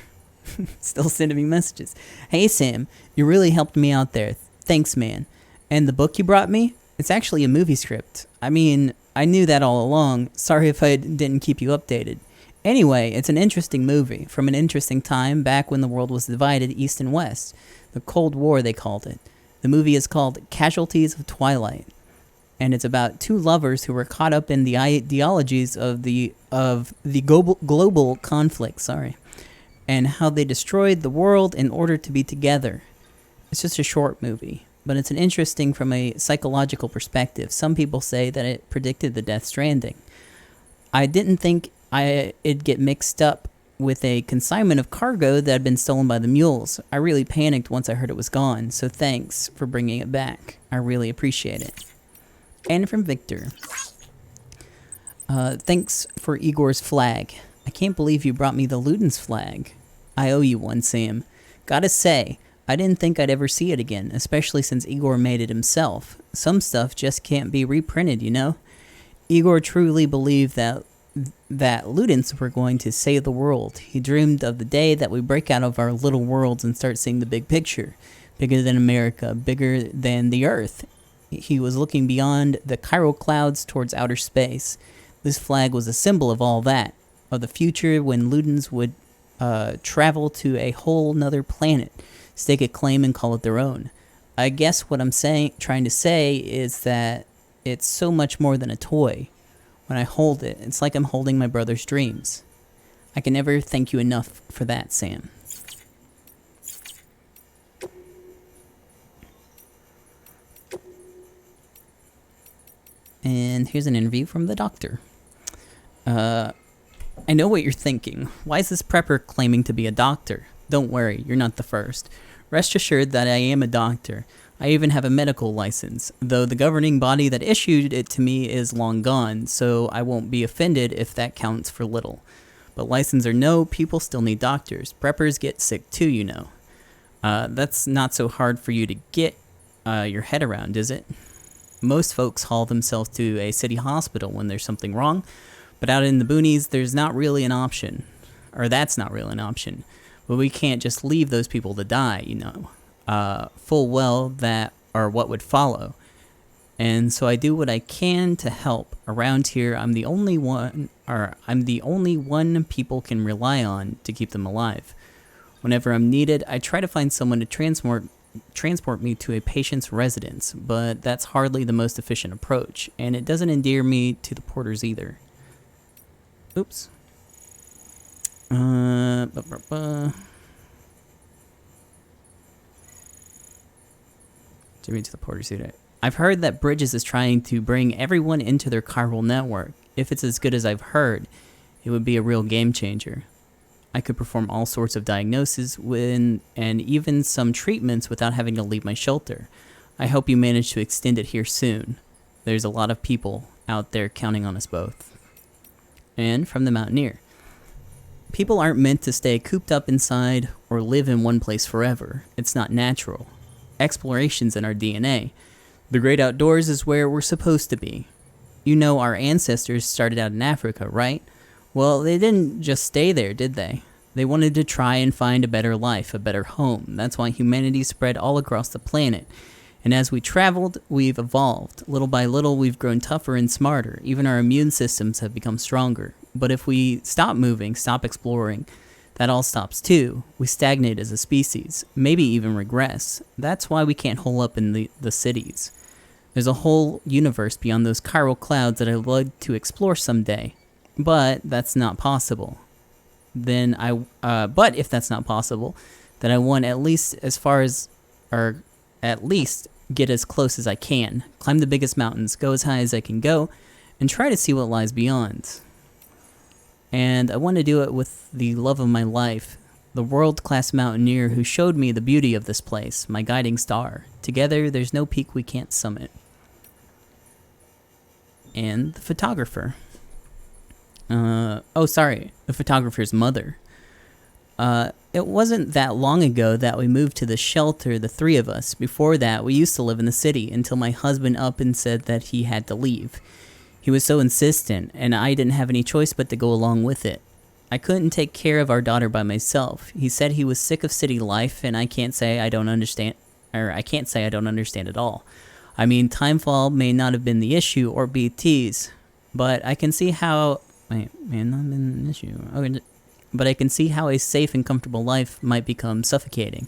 Still sending me messages. Hey Sam, you really helped me out there. Thanks, man. And the book you brought me? It's actually a movie script. I mean, I knew that all along. Sorry if I didn't keep you updated. Anyway, it's an interesting movie from an interesting time back when the world was divided east and west. The Cold War, they called it. The movie is called Casualties of Twilight, and it's about two lovers who were caught up in the ideologies of the global conflict, and how they destroyed the world in order to be together. It's just a short movie, but it's an interesting from a psychological perspective. Some people say that it predicted the Death Stranding. I didn't think it'd get mixed up with a consignment of cargo that had been stolen by the mules. I really panicked once I heard it was gone, so thanks for bringing it back. I really appreciate it. And from Victor. Thanks for Igor's flag. I can't believe you brought me the Ludens flag. I owe you one, Sam. Gotta say, I didn't think I'd ever see it again, especially since Igor made it himself. Some stuff just can't be reprinted, you know? Igor truly believed that Ludens were going to save the world. He dreamed of the day that we break out of our little worlds and start seeing the big picture. Bigger than America, bigger than the Earth. He was looking beyond the chiral clouds towards outer space. This flag was a symbol of all that, of the future when Ludens would travel to a whole nother planet, stake a claim and call it their own. I guess what I'm trying to say is that it's so much more than a toy. When I hold it, it's like I'm holding my brother's dreams. I can never thank you enough for that, Sam. And here's an interview from the doctor. I know what you're thinking. Why is this prepper claiming to be a doctor? Don't worry, you're not the first. Rest assured that I am a doctor. I even have a medical license, though the governing body that issued it to me is long gone, so I won't be offended if that counts for little. But license or no, people still need doctors. Preppers get sick too, you know. That's not so hard for you to get your head around, is it? Most folks haul themselves to a city hospital when there's something wrong, but out in the boonies, there's not really an option. Or that's not really an option. But we can't just leave those people to die, you know. Full well that are what would follow. And so I do what I can to help. Around here, I'm the only one people can rely on to keep them alive. Whenever I'm needed, I try to find someone to transport me to a patient's residence, but that's hardly the most efficient approach, and it doesn't endear me to the porters either. Oops. To the porters either. I've heard that Bridges is trying to bring everyone into their chiral network. If it's as good as I've heard, it would be a real game changer. I could perform all sorts of diagnoses and even some treatments without having to leave my shelter. I hope you manage to extend it here soon. There's a lot of people out there counting on us both. And from the Mountaineer. People aren't meant to stay cooped up inside or live in one place forever. It's not natural. Exploration's in our DNA. The great outdoors is where we're supposed to be. You know our ancestors started out in Africa, right? Well, they didn't just stay there, did they? They wanted to try and find a better life, a better home. That's why humanity spread all across the planet. And as we traveled, we've evolved. Little by little, we've grown tougher and smarter. Even our immune systems have become stronger. But if we stop moving, stop exploring, that all stops too. We stagnate as a species, maybe even regress. That's why we can't hole up in the cities. There's a whole universe beyond those chiral clouds that I'd like to explore someday, but that's not possible. But if that's not possible, then I want at least as far as, or at least get as close as I can, climb the biggest mountains, go as high as I can go, and try to see what lies beyond. And I want to do it with the love of my life, the world-class mountaineer who showed me the beauty of this place, my guiding star. Together, there's no peak we can't summit. And the photographer. The photographer's mother. It wasn't that long ago that we moved to the shelter, the three of us. Before that, we used to live in the city until my husband up and said that he had to leave. He was so insistent, and I didn't have any choice but to go along with it. I couldn't take care of our daughter by myself. He said he was sick of city life, and I can't say I don't understand at all. I mean, timefall may not have been the issue, or BTs, but I can see how... But I can see how a safe and comfortable life might become suffocating.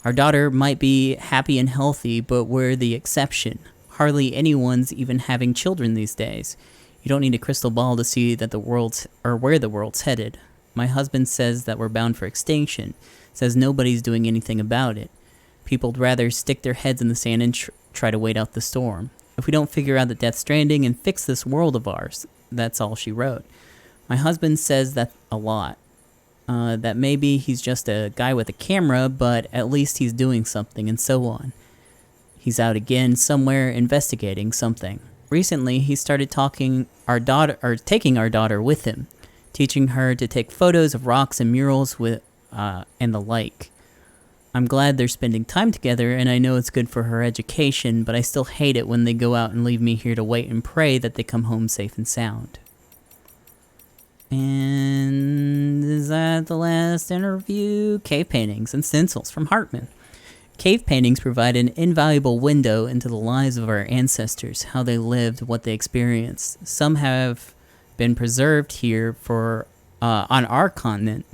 Our daughter might be happy and healthy, but we're the exception. Hardly anyone's even having children these days. You don't need a crystal ball to see that where the world's headed. My husband says that we're bound for extinction, says nobody's doing anything about it. People'd rather stick their heads in the sand and try to wait out the storm. If we don't figure out the Death Stranding and fix this world of ours, that's all she wrote. My husband says that a lot. That maybe he's just a guy with a camera, but at least he's doing something, and so on. He's out again somewhere investigating something. Recently, he started taking our daughter with him, teaching her to take photos of rocks and murals and the like. I'm glad they're spending time together, and I know it's good for her education, but I still hate it when they go out and leave me here to wait and pray that they come home safe and sound. And is that the last interview? Cave paintings and stencils from Hartman. Cave paintings provide an invaluable window into the lives of our ancestors, how they lived, what they experienced. Some have been preserved here on our continent,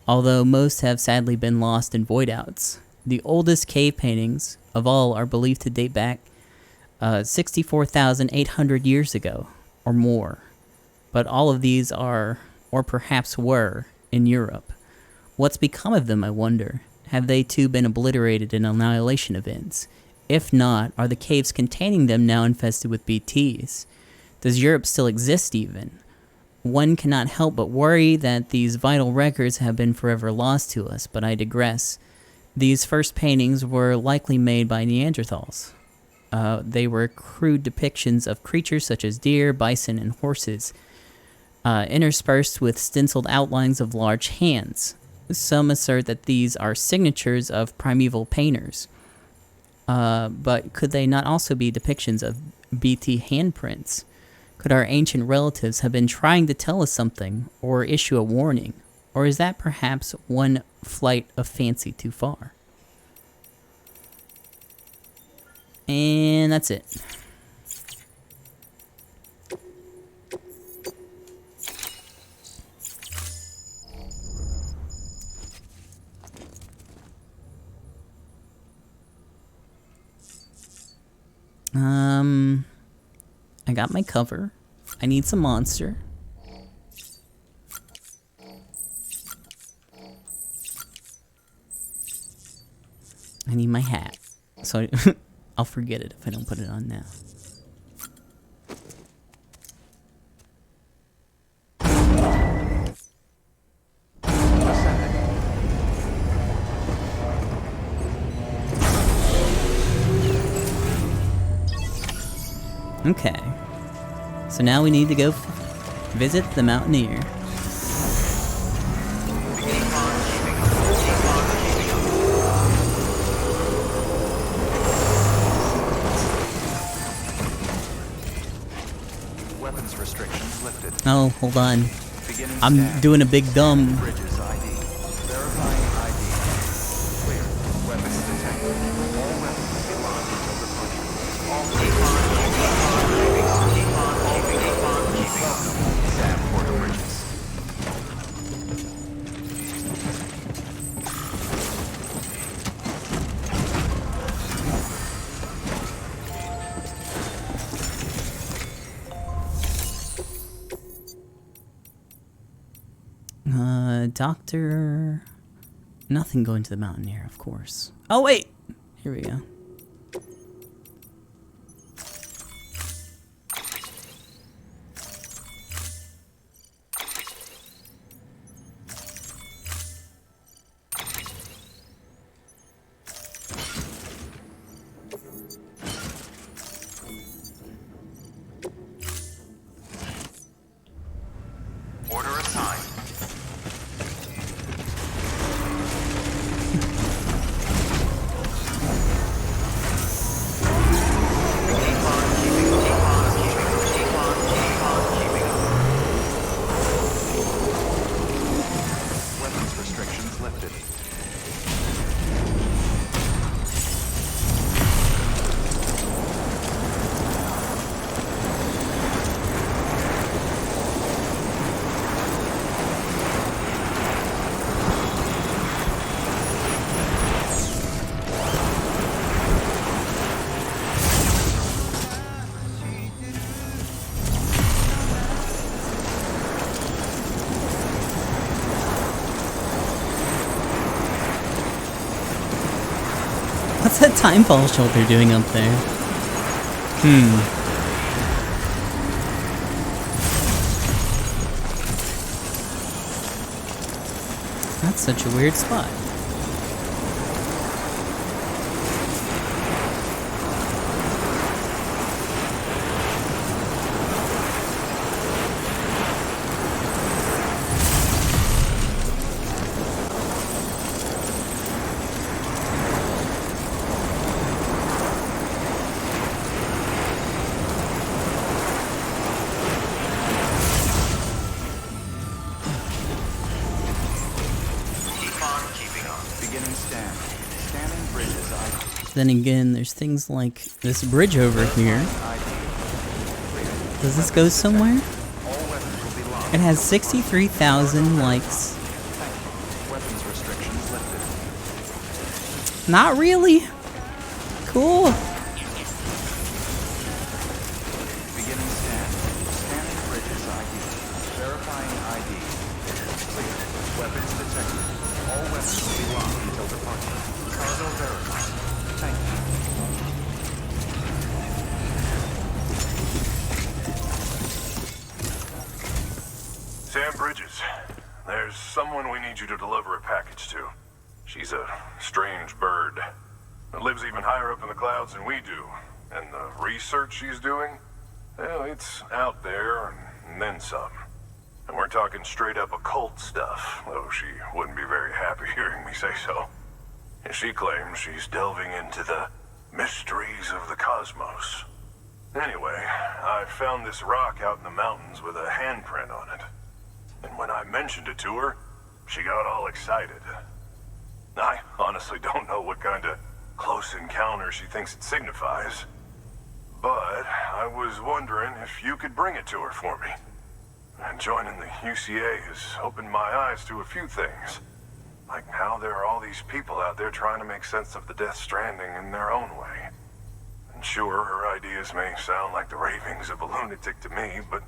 although most have sadly been lost in void-outs. The oldest cave paintings of all are believed to date back 64,800 years ago or more. But all of these are, or perhaps were, in Europe. What's become of them, I wonder? Have they too been obliterated in annihilation events? If not, are the caves containing them now infested with BTs? Does Europe still exist even? One cannot help but worry that these vital records have been forever lost to us, but I digress. These first paintings were likely made by Neanderthals. They were crude depictions of creatures such as deer, bison, and horses, interspersed with stenciled outlines of large hands. Some assert that these are signatures of primeval painters. But could they not also be depictions of BT handprints? Could our ancient relatives have been trying to tell us something, or issue a warning? Or is that perhaps one flight of fancy too far? And that's it. I got my cover. I need some monster. I need my hat. So I'll forget it if I don't put it on now. Okay, so now we need to go visit the Mountaineer. Weapons restrictions lifted. Oh, hold on. Beginning I'm scan. doing a big dumb. Bridges ID. Verifying ID. Clear. Weapons detected. All weapons will be locked until the punch. All keep on. Welcome, Sam Porter Bridges. doctor. Nothing going to the mountain here, of course. Oh, wait! Here we go. Order assigned. Weapons restrictions lifted. What's that timefall shelter doing up there? That's such a weird spot. Beginning scan. Scanning bridges ID. Then again, there's things like this bridge over here. Does this go somewhere? All weapons will be locked. It has 63,000 likes. Weapons restrictions lifted. Not really. Cool. Beginning scan. Scanning bridges ID. Verifying ID. Clear. Weapons detected. All weapons will be locked until departure. Cargo verified. Thank you. Sam Bridges, there's someone we need you to deliver a package to. She's a strange bird that lives even higher up in the clouds than we do. And the research she's doing, well, it's out there and then some. And we're talking straight up occult stuff, though she wouldn't be very happy hearing me say so. And she claims she's delving into the mysteries of the cosmos. Anyway, I found this rock out in the mountains with a handprint on it. And when I mentioned it to her, she got all excited. I honestly don't know what kind of close encounter she thinks it signifies. But I was wondering if you could bring it to her for me. And joining the UCA has opened my eyes to a few things. Like how there are all these people out there trying to make sense of the Death Stranding in their own way. And sure, her ideas may sound like the ravings of a lunatic to me, but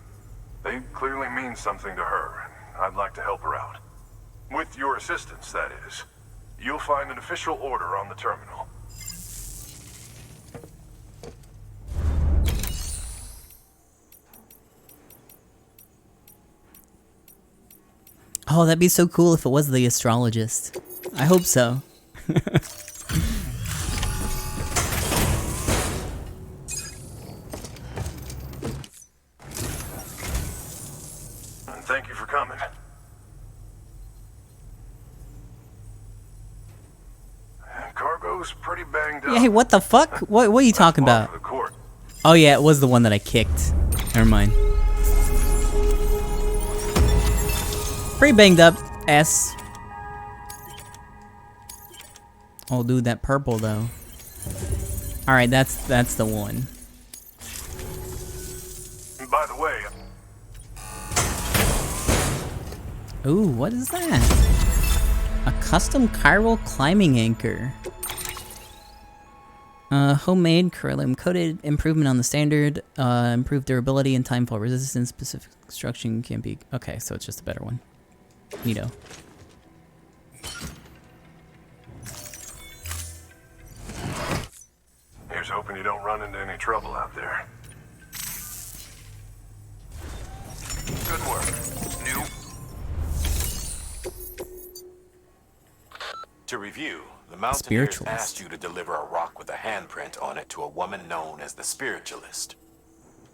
they clearly mean something to her, and I'd like to help her out. With your assistance, that is. You'll find an official order on the terminal. Oh, that'd be so cool if it was the astrologist. I hope so. And thank you for coming. Cargo's pretty banged up. Yeah, hey, what the fuck? What are you talking about? For the court. Oh yeah, it was the one that I kicked. Never mind. Pretty banged up, S. Oh, dude, that purple though. All right, that's the one. And by the way, Ooh, what is that? A custom chiral climbing anchor. Homemade, curriculum coated, improvement on the standard, improved durability and timefall resistance. Specific construction can be. Okay, so it's just a better one. Neato. hoping you don't run into any trouble out there. Good work. New. To review, the Mountaineers asked you to deliver a rock with a handprint on it to a woman known as the Spiritualist.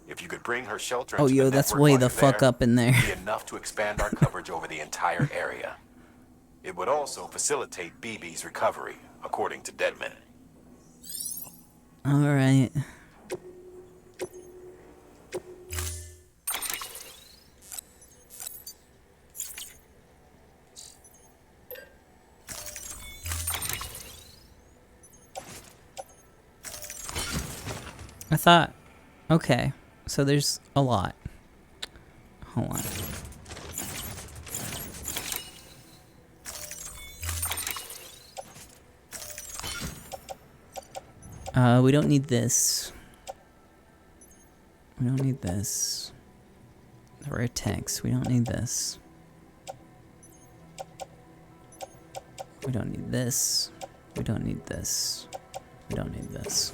If you could bring her shelter Oh, into yo, the that's network way while the you're fuck there, up in there. it'd be enough to expand our coverage over the entire area. It would also facilitate BB's recovery, according to Deadman. Alright. I thought, okay, so there's a lot. Hold on. We don't need this. We don't need this. The rare text, we don't need this. We don't need this. We don't need this. We don't need this.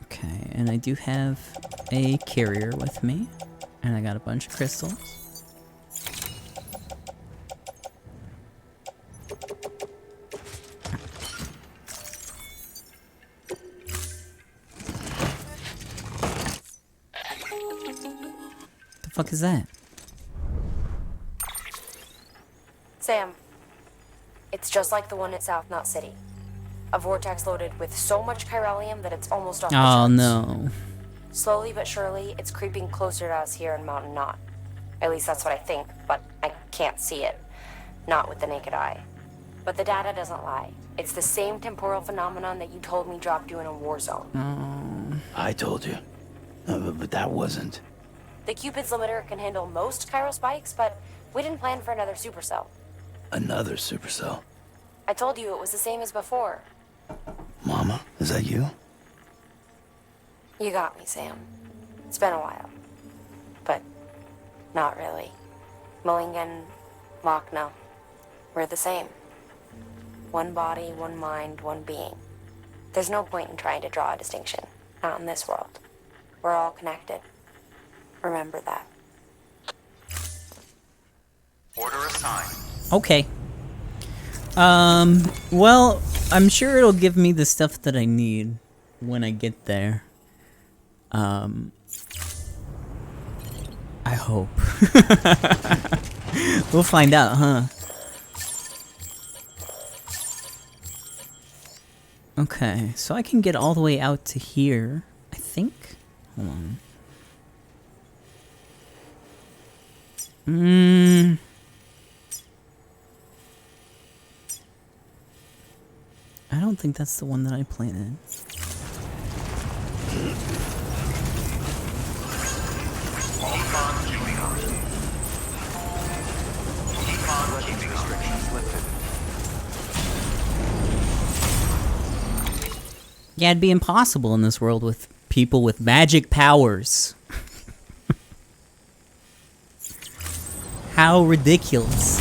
Okay, and I do have a carrier with me, and I got a bunch of crystals. The fuck is that? Sam, it's just like the one at South Knot City. A vortex loaded with so much chiralium that it's almost off the charts. Oh no. Slowly but surely, it's creeping closer to us here in Mountain Knot. At least that's what I think, but I can't see it. Not with the naked eye. But the data doesn't lie. It's the same temporal phenomenon that you told me dropped you in a war zone. I told you. But that wasn't. The Cupid's limiter can handle most chiral spikes, but we didn't plan for another supercell. Another supercell. I told you it was the same as before. Mama, is that you? You got me, Sam. It's been a while. But not really. Mulligan, Lochna, we're the same. One body, one mind, one being. There's no point in trying to draw a distinction. Not in this world. We're all connected. Remember that. Order assigned. Okay. Well, I'm sure it'll give me the stuff that I need when I get there. I hope. We'll find out, huh? Okay, so I can get all the way out to here, I think. Hold on. I don't think that's the one that I planted. Keeping restrictions lifted. Yeah, it'd be impossible in this world with people with magic powers. How ridiculous.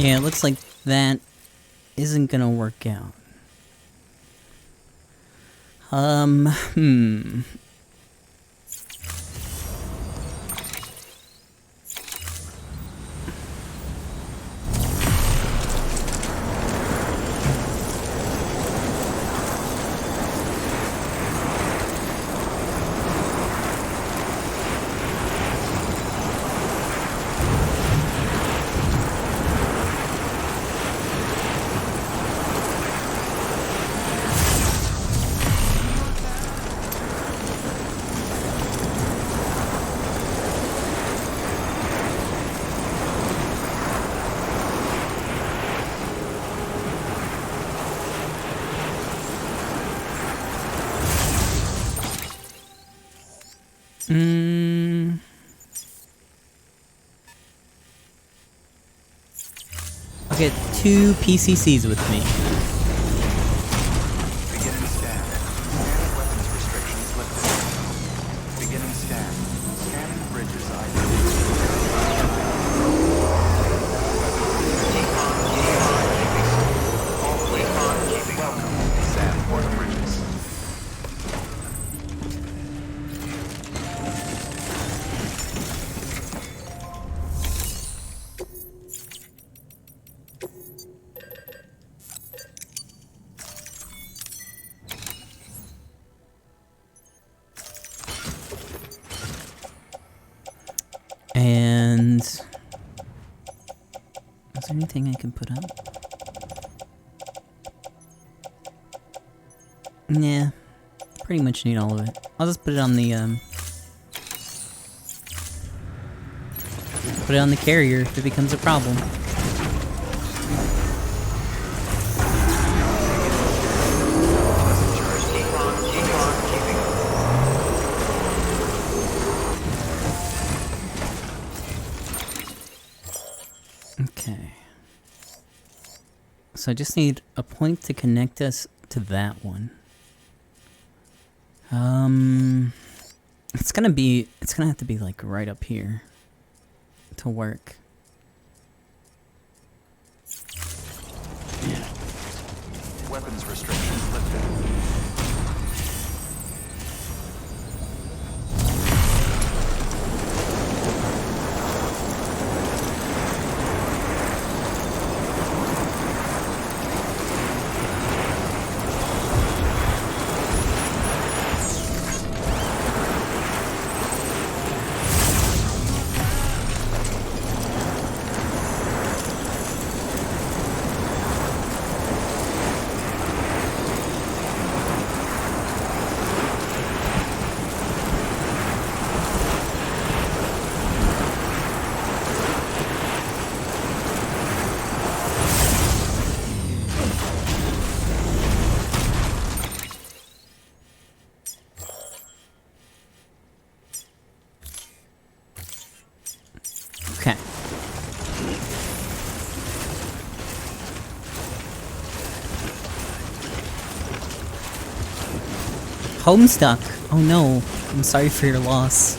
Yeah, it looks like that isn't gonna work out. I'll get 2 PCCs with me. Beginning scan. Scanning weapons restrictions lifted. Beginning scan. Scanning bridges ID. Welcome, Sam Porter Bridges. And is there anything I can put up? Nah, pretty much need all of it. I'll just put it on the carrier if it becomes a problem. Okay. So I just need a point to connect us to that one. It's gonna have to be like right up here to work. Weapons restrictions lifted. Okay. Homestuck. Oh no. I'm sorry for your loss.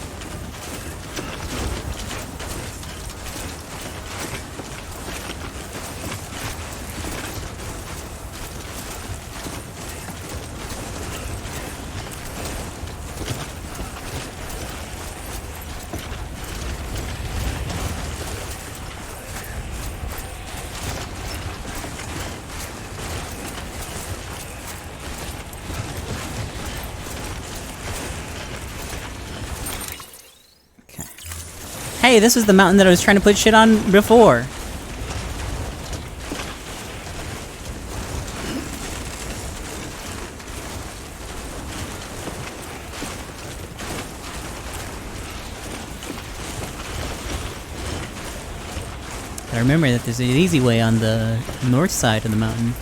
Hey, this was the mountain that I was trying to put shit on before. I remember that there's an easy way on the north side of the mountain.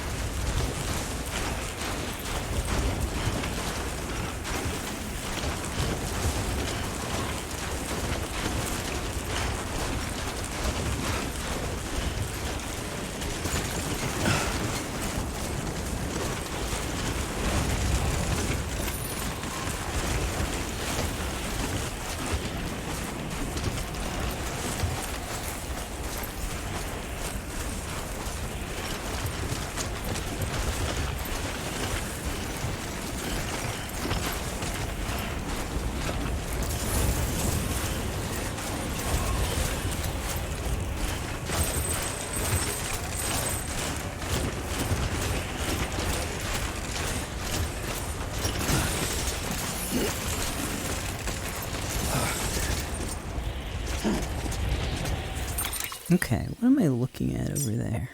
Okay, what am I looking at over there?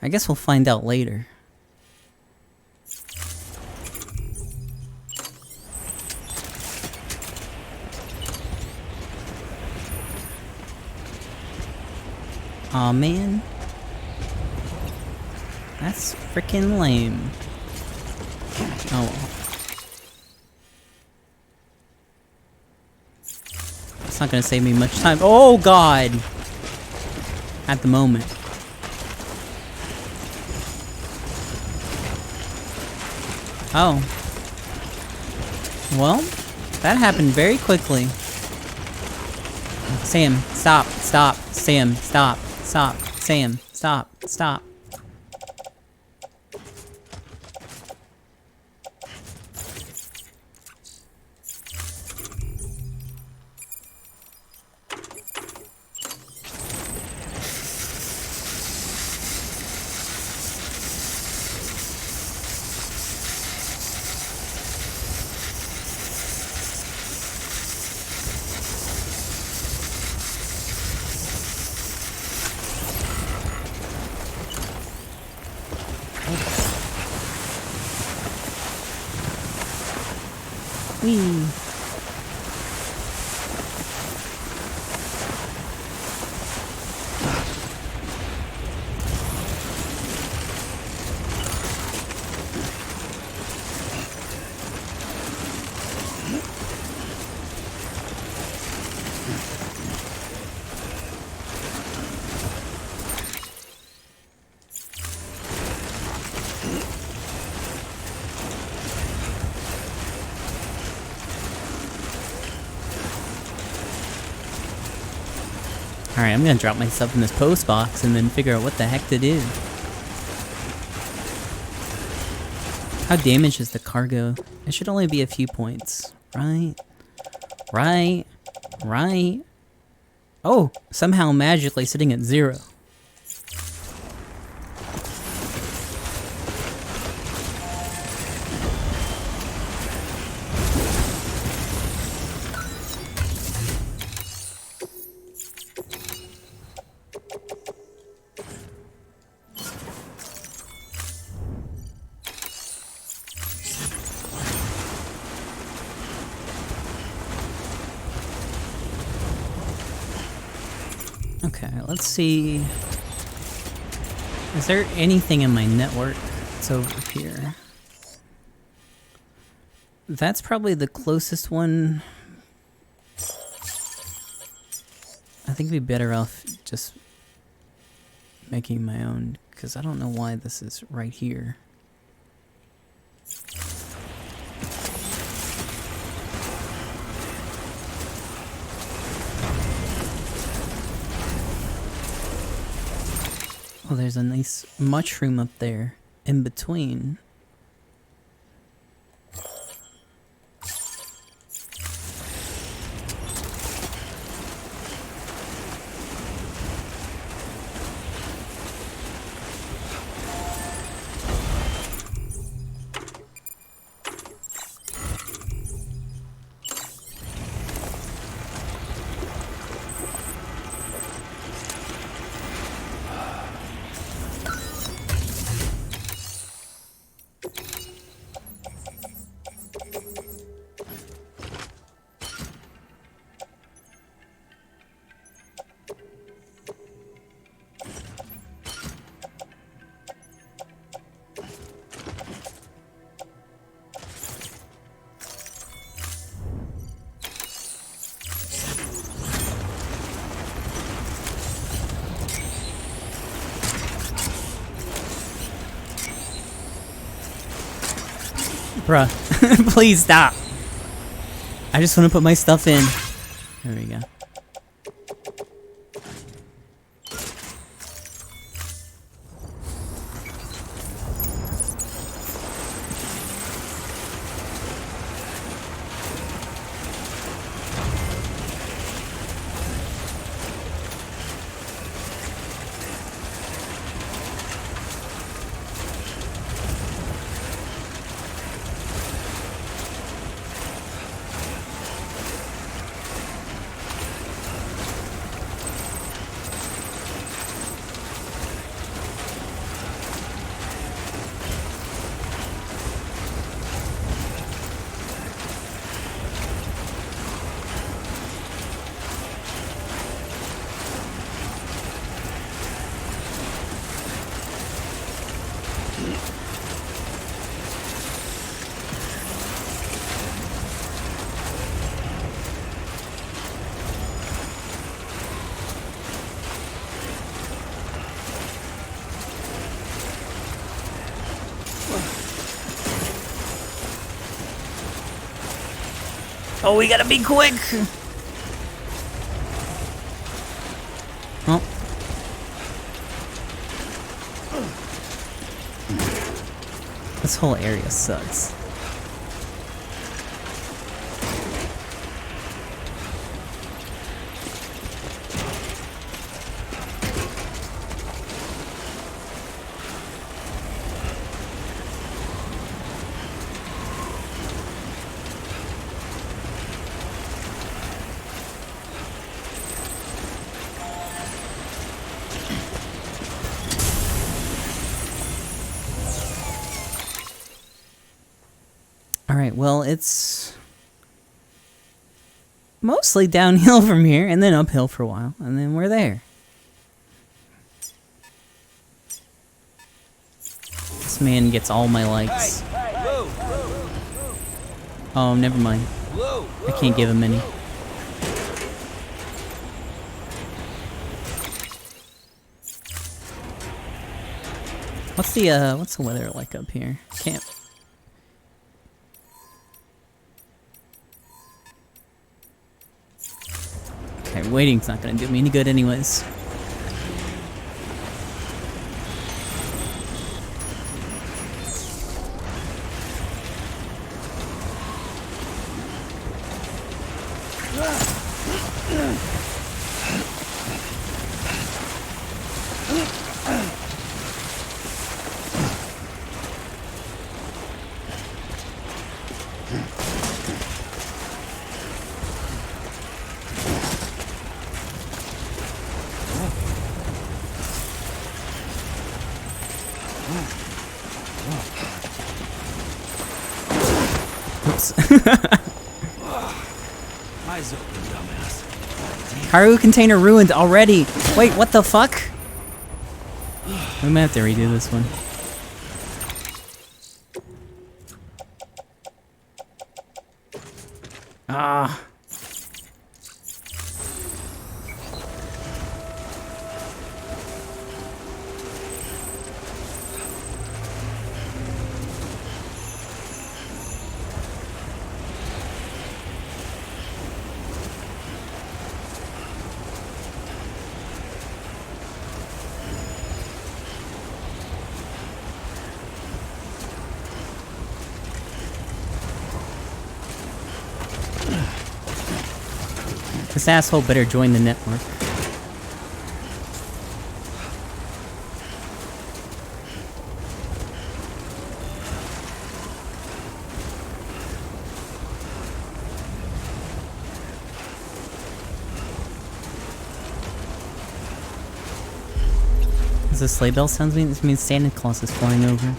I guess we'll find out later. Aw, man. That's freaking lame. Oh well. It's not gonna save me much time. Oh god! At the moment. Oh. Well, that happened very quickly. Sam, stop, stop. Sam, stop, stop. Sam, stop, stop. Whee. Alright, I'm gonna drop myself in this post box and then figure out what the heck to do. How damaged is the cargo? It should only be a few points. Right? Right? Right? Oh! Somehow magically sitting at 0. Okay, let's see. Is there anything in my network that's over here? That's probably the closest one. I think we'd be better off just making my own, because I don't know why this is right here. Oh, there's a nice mushroom up there in between. Bruh, please stop. I just want to put my stuff in. There we go. Oh, we gotta be quick! Oh. This whole area sucks. Alright, well, it's mostly downhill from here, and then uphill for a while, and then we're there. This man gets all my likes. Oh, never mind. I can't give him any. What's the weather like up here? Can't. Okay, waiting's not gonna do me any good anyways. Eyes open, dumbass. Cargo container ruined already. Wait, what the fuck? We might have to redo this one. Ah. This asshole better join the network. Does the sleigh bell sounds mean? This means Santa Claus is flying over.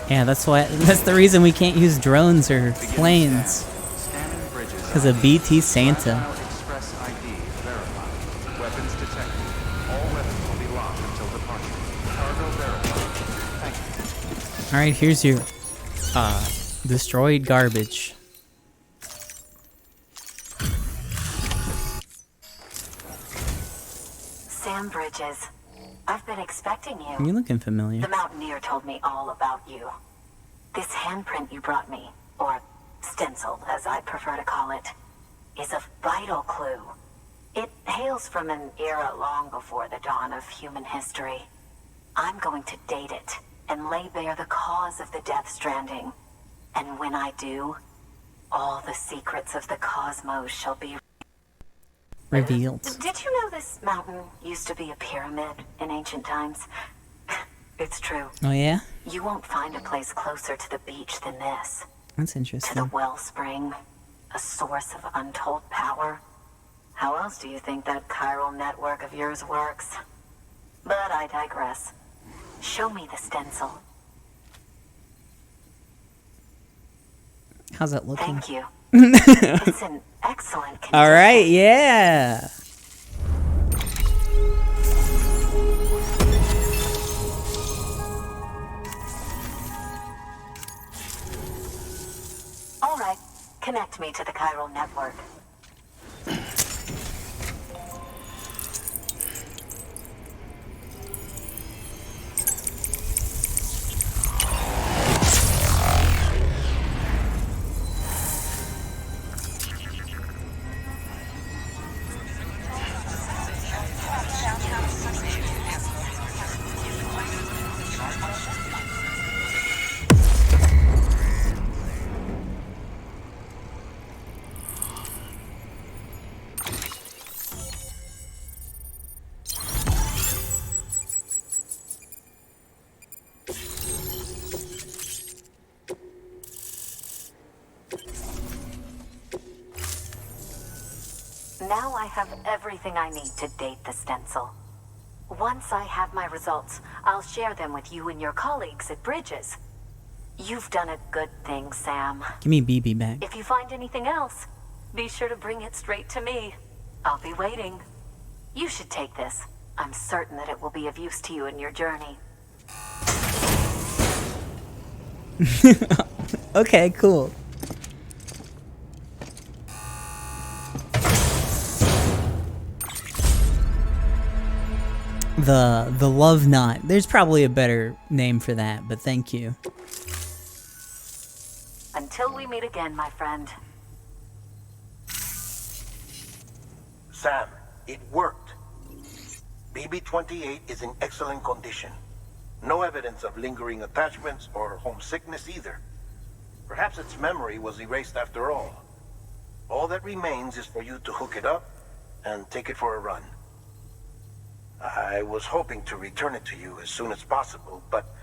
Yeah, that's the reason we can't use drones or planes. Because of BT Santa. Express ID verified. Weapons detected. All weapons will be locked until departure. Cargo verified. Thank you. Alright, here's your destroyed garbage. Sam Bridges, I've been expecting you. You're looking familiar. The Mountaineer told me all about you. This handprint you brought me, or stencil as I prefer to call it, is a vital clue. It hails from an era long before the dawn of human history. I'm going to date it and lay bare the cause of the Death Stranding. And when I do, all the secrets of the cosmos shall be revealed. Did you know this mountain used to be a pyramid in ancient times? It's true. Oh yeah? You won't find a place closer to the beach than this. That's To the interesting. wellspring, a source of untold power. How else do you think that chiral network of yours works? But I digress. Show me the stencil. How's that looking? Thank you. It's in excellent condition. Alright, yeah. All right, connect. connect me to the chiral network. Now I have everything I need to date the stencil. Once I have my results, I'll share them with you and your colleagues at Bridges. You've done a good thing, Sam. Give me BB back. If you find anything else, be sure to bring it straight to me. I'll be waiting. You should take this. I'm certain that it will be of use to you in your journey. Okay, cool. The love knot. There's probably a better name for that, but thank you. Until we meet again, my friend. Sam, it worked. BB-28 is in excellent condition. No evidence of lingering attachments or homesickness either. Perhaps its memory was erased after all. All that remains is for you to hook it up and take it for a run. I was hoping to return it to you as soon as possible, but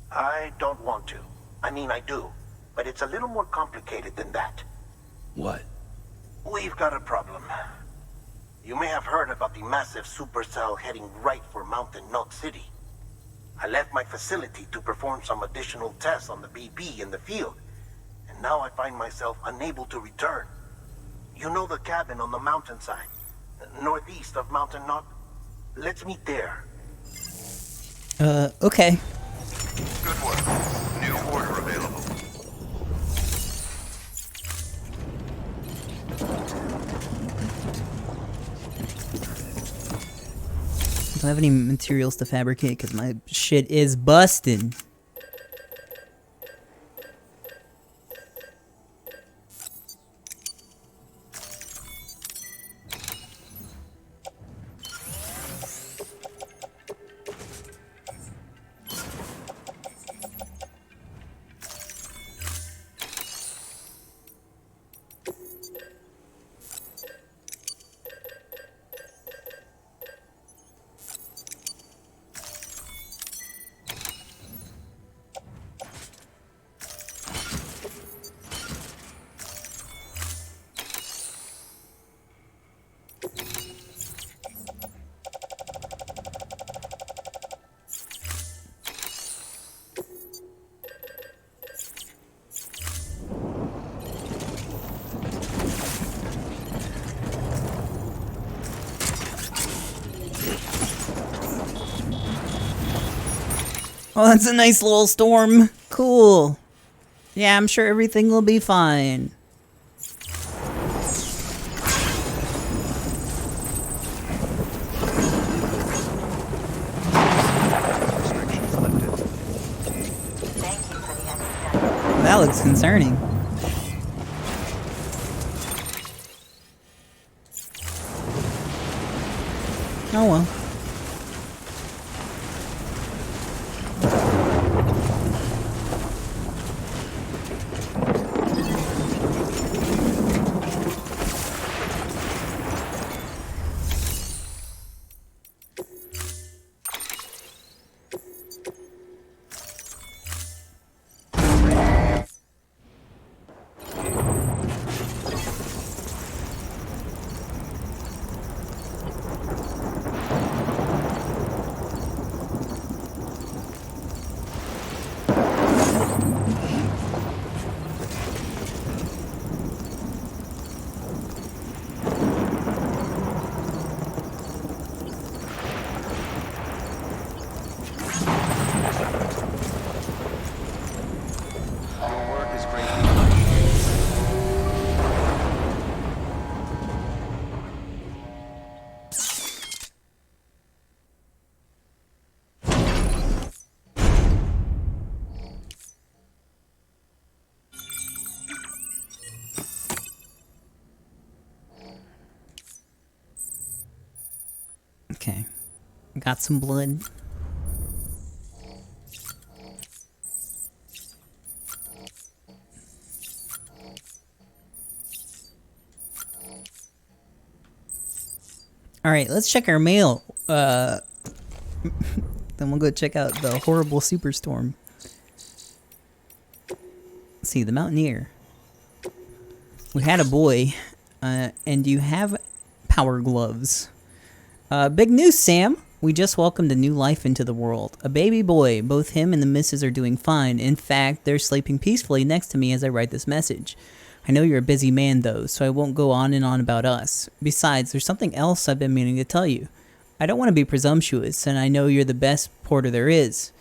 I don't want to. I mean, I do, but it's a little more complicated than that. What? We've got a problem. You may have heard about the massive supercell heading right for Mountain Knot City. I left my facility to perform some additional tests on the BB in the field, and now I find myself unable to return. You know the cabin on the mountainside, northeast of Mountain Knot? Let's meet there. Okay. Good work. New order available. Don't have any materials to fabricate because my shit is busted. Oh, that's a nice little storm. Cool. Yeah, I'm sure everything will be fine. That looks concerning. Oh well. Okay. Got some blood. Alright, let's check our mail. Then we'll go check out the horrible superstorm. Let's see, the Mountaineer. We had a boy, and you have power gloves. Big news, Sam! We just welcomed a new life into the world. A baby boy. Both him and the missus are doing fine. In fact, they're sleeping peacefully next to me as I write this message. I know you're a busy man, though, so I won't go on and on about us. Besides, there's something else I've been meaning to tell you. I don't want to be presumptuous, and I know you're the best porter there is.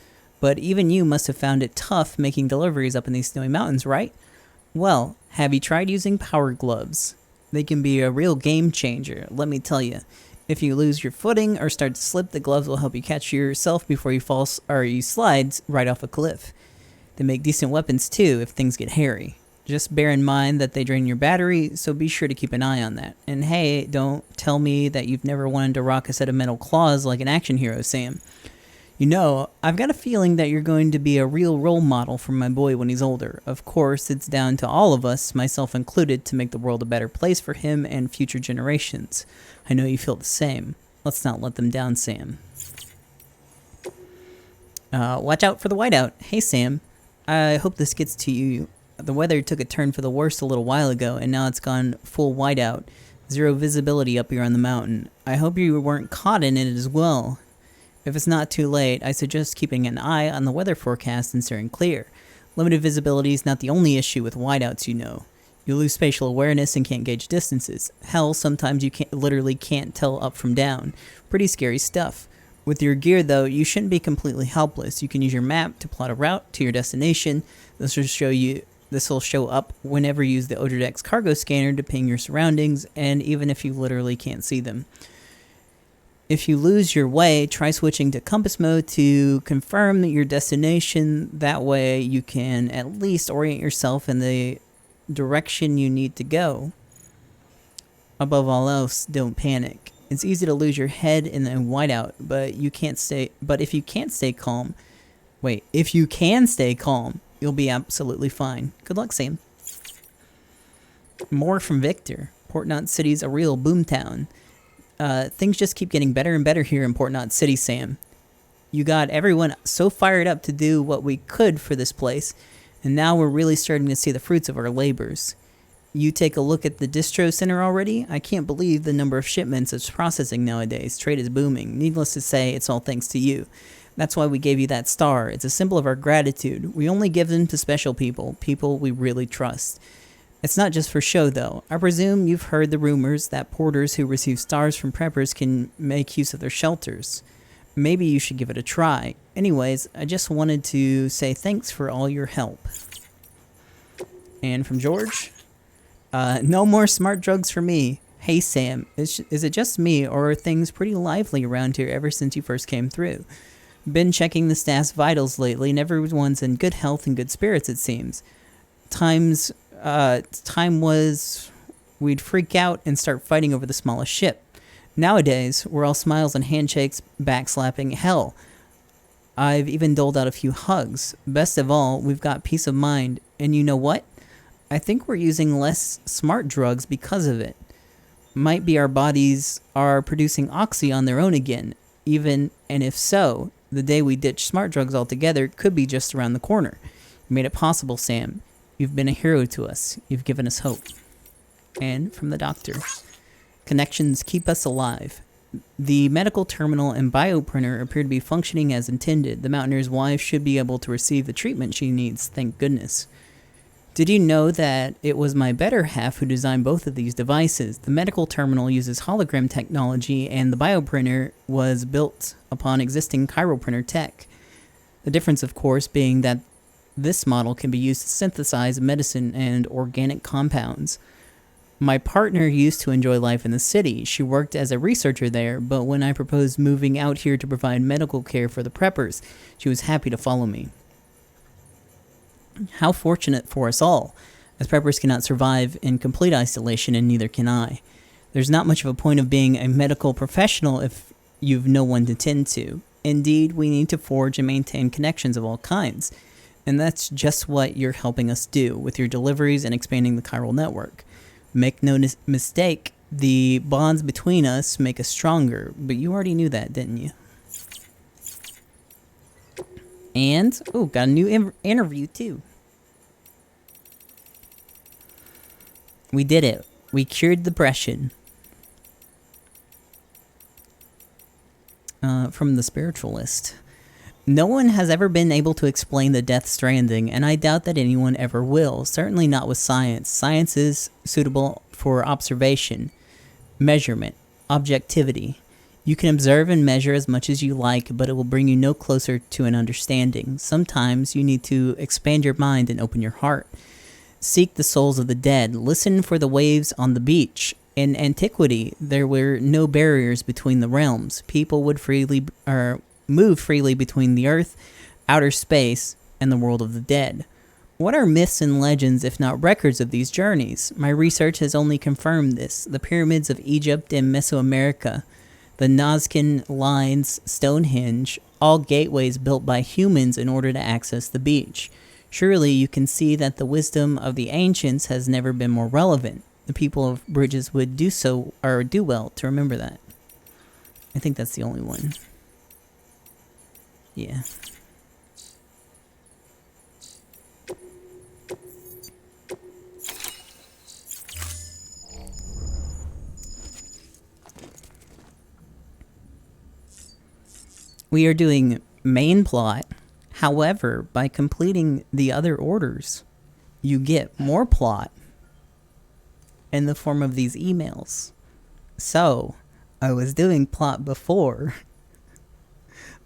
But even you must have found it tough making deliveries up in these snowy mountains, right? Well, have you tried using power gloves? They can be a real game changer, let me tell you. If you lose your footing or start to slip, the gloves will help you catch yourself before you fall or you slide right off a cliff. They make decent weapons too if things get hairy. Just bear in mind that they drain your battery, so be sure to keep an eye on that. And hey, don't tell me that you've never wanted to rock a set of metal claws like an action hero, Sam. You know, I've got a feeling that you're going to be a real role model for my boy when he's older. Of course, it's down to all of us, myself included, to make the world a better place for him and future generations. I know you feel the same. Let's not let them down, Sam. Watch out for the whiteout. Hey, Sam. I hope this gets to you. The weather took a turn for the worse a little while ago, and now it's gone full whiteout. Zero visibility up here on the mountain. I hope you weren't caught in it as well. If it's not too late, I suggest keeping an eye on the weather forecast and steering clear. Limited visibility is not the only issue with whiteouts, you know. You lose spatial awareness and can't gauge distances. Hell, sometimes you literally can't tell up from down. Pretty scary stuff. With your gear, though, you shouldn't be completely helpless. You can use your map to plot a route to your destination. This will show up whenever you use the Odredex cargo scanner to ping your surroundings, and even if you literally can't see them. If you lose your way, try switching to compass mode to confirm your destination. That way you can at least orient yourself in the direction you need to go. Above all else, don't panic. It's easy to lose your head in the whiteout, but if you can stay calm, you'll be absolutely fine. Good luck, Sam. More from Victor. Port Knot City's a real boomtown. Things just keep getting better and better here in Port Knot City, Sam. You got everyone so fired up to do what we could for this place, and now we're really starting to see the fruits of our labors. You take a look at the distro center already? I can't believe the number of shipments it's processing nowadays. Trade is booming. Needless to say, it's all thanks to you. That's why we gave you that star. It's a symbol of our gratitude. We only give them to special people, people we really trust. It's not just for show, though. I presume you've heard the rumors that porters who receive stars from preppers can make use of their shelters. Maybe you should give it a try. Anyways, I just wanted to say thanks for all your help. And from George? No more smart drugs for me. Hey, Sam, is it just me, or are things pretty lively around here ever since you first came through? Been checking the staff's vitals lately, and everyone's in good health and good spirits, it seems. Time was we'd freak out and start fighting over the smallest ship. Nowadays, we're all smiles and handshakes, backslapping. Hell, I've even doled out a few hugs. Best of all, we've got peace of mind. And you know what? I think we're using less smart drugs because of it. Might be our bodies are producing oxy on their own again. And if so, the day we ditch smart drugs altogether could be just around the corner. You made it possible, Sam. You've been a hero to us. You've given us hope. And from the doctor. Connections keep us alive. The medical terminal and bioprinter appear to be functioning as intended. The Mountaineer's wife should be able to receive the treatment she needs, thank goodness. Did you know that it was my better half who designed both of these devices? The medical terminal uses hologram technology, and the bioprinter was built upon existing chiroprinter tech. The difference, of course, being that this model can be used to synthesize medicine and organic compounds. My partner used to enjoy life in the city. She worked as a researcher there, but when I proposed moving out here to provide medical care for the preppers, she was happy to follow me. How fortunate for us all, as preppers cannot survive in complete isolation, and neither can I. There's not much of a point of being a medical professional if you've no one to tend to. Indeed, we need to forge and maintain connections of all kinds. And that's just what you're helping us do with your deliveries and expanding the chiral network. Make no mistake, the bonds between us make us stronger, but you already knew that, didn't you? And, oh, got a new interview too. We did it. We cured depression. From the spiritualist. No one has ever been able to explain the death stranding, and I doubt that anyone ever will. Certainly not with science. Science is suitable for observation, measurement, objectivity. You can observe and measure as much as you like, but it will bring you no closer to an understanding. Sometimes you need to expand your mind and open your heart. Seek the souls of the dead. Listen for the waves on the beach. In antiquity, there were no barriers between the realms. People would move freely between the earth, outer space, and the world of the dead. What are myths and legends if not records of these journeys? My research has only confirmed this. The pyramids of Egypt and Mesoamerica, the Nazcan lines, Stonehenge, all gateways built by humans in order to access the beach. Surely you can see that the wisdom of the ancients has never been more relevant. The people of Bridges would do well to remember that. I think that's the only one. Yeah. We are doing main plot. However, by completing the other orders, you get more plot in the form of these emails. So, I was doing plot before,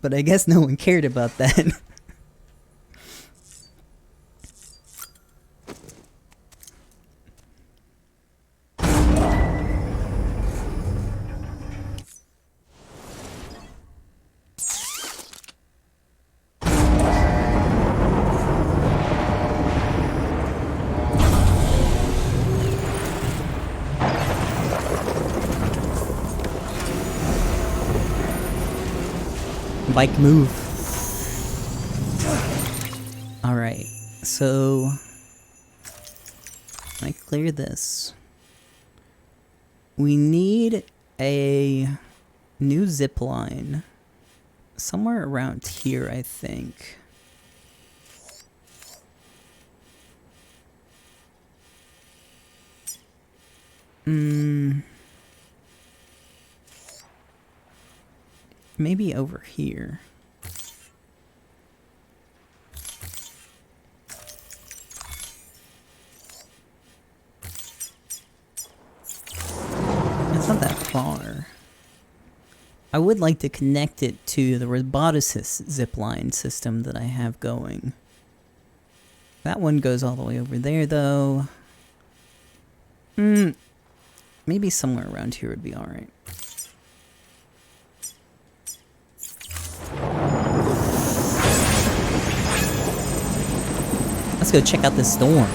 but I guess no one cared about that. Bike move. Alright, so I clear this. We need a new zip line somewhere around here, I think. Maybe over here. It's not that far. I would like to connect it to the roboticist zipline system that I have going. That one goes all the way over there, though. Maybe somewhere around here would be alright. Let's go check out this storm.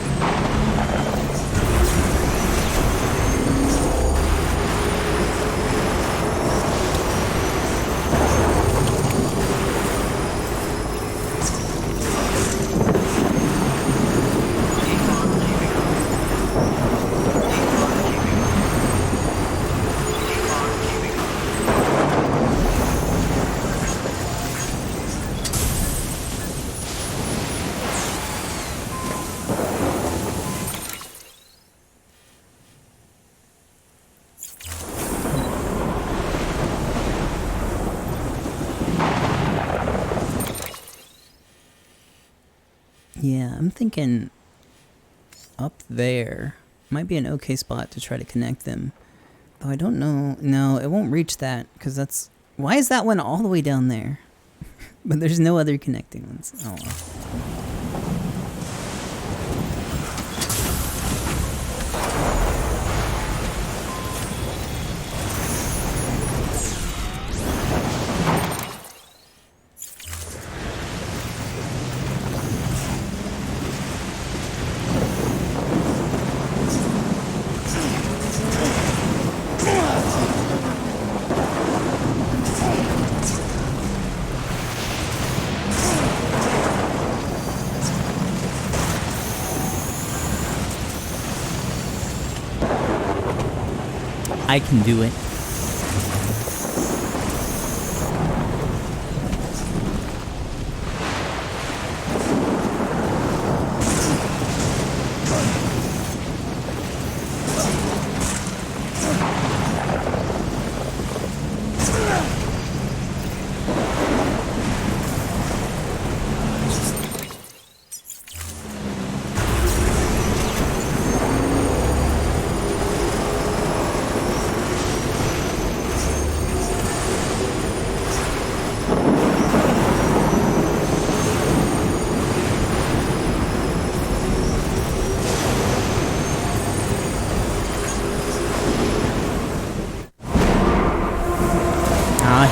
Yeah, I'm thinking up there might be an okay spot to try to connect them. Though I don't know. No, it won't reach that because that's... Why is that one all the way down there? But there's no other connecting ones. Oh well. I can do it.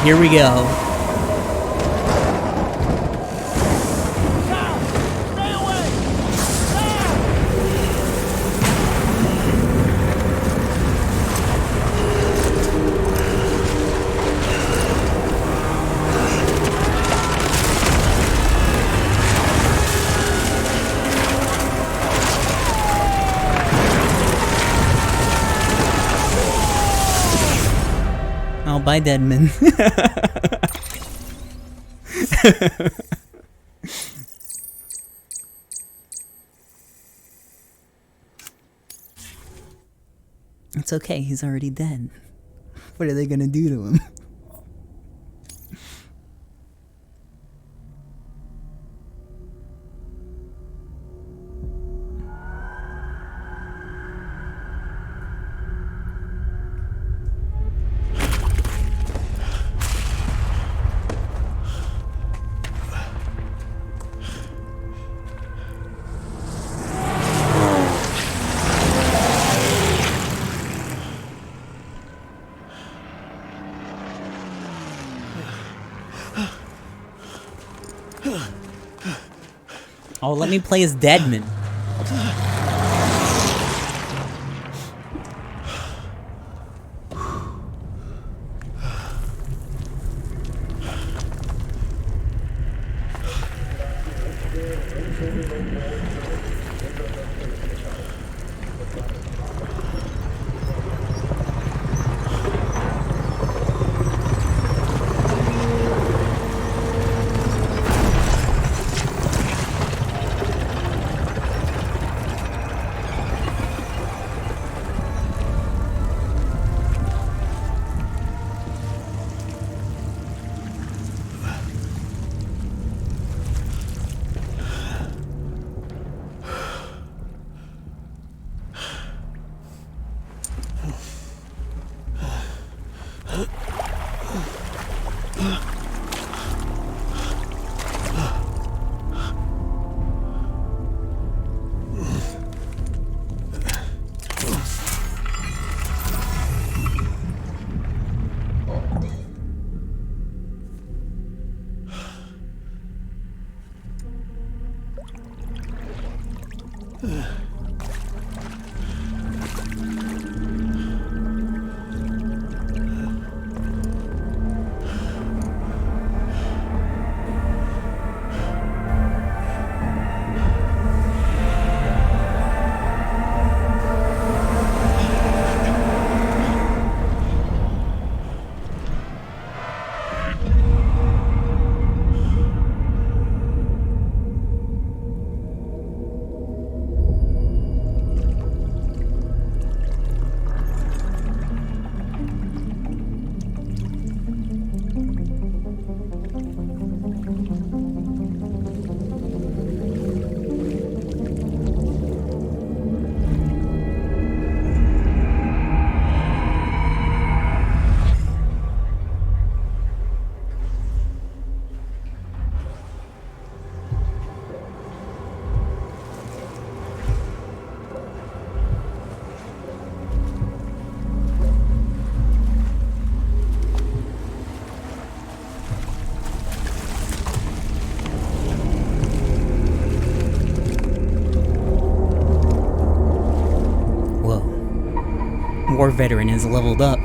Here we go. Oh, bye, Deadman. It's okay, he's already dead. What are they gonna do to him? Oh, let me play as Deadman. War veteran is leveled up.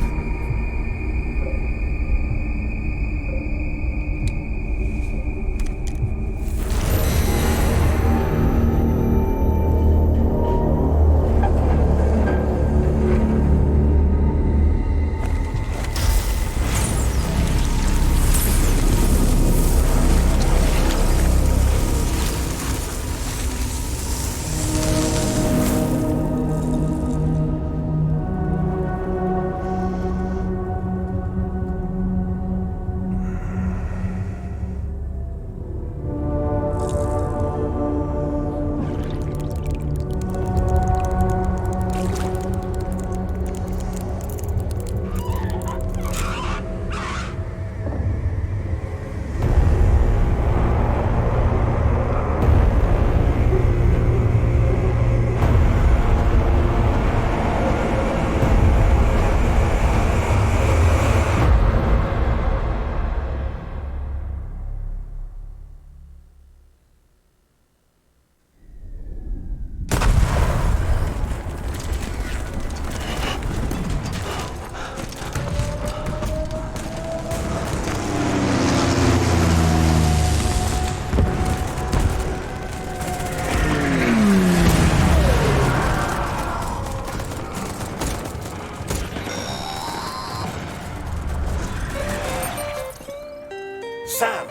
Sam!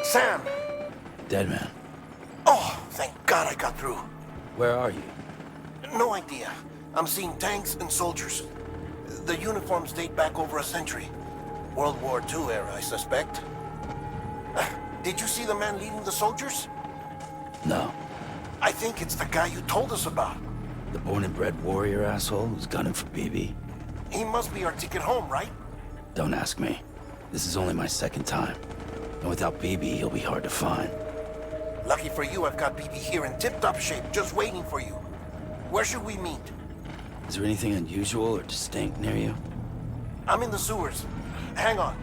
Sam! Dead man. Oh, thank God I got through. Where are you? No idea. I'm seeing tanks and soldiers. The uniforms date back over a century. World War II era, I suspect. Did you see the man leading the soldiers? No. I think it's the guy you told us about. The born and bred warrior asshole who's gunning for BB. He must be our ticket home, right? Don't ask me. This is only my second time. And without BB, he'll be hard to find. Lucky for you, I've got BB here in tip-top shape, just waiting for you. Where should we meet? Is there anything unusual or distinct near you? I'm in the sewers. Hang on.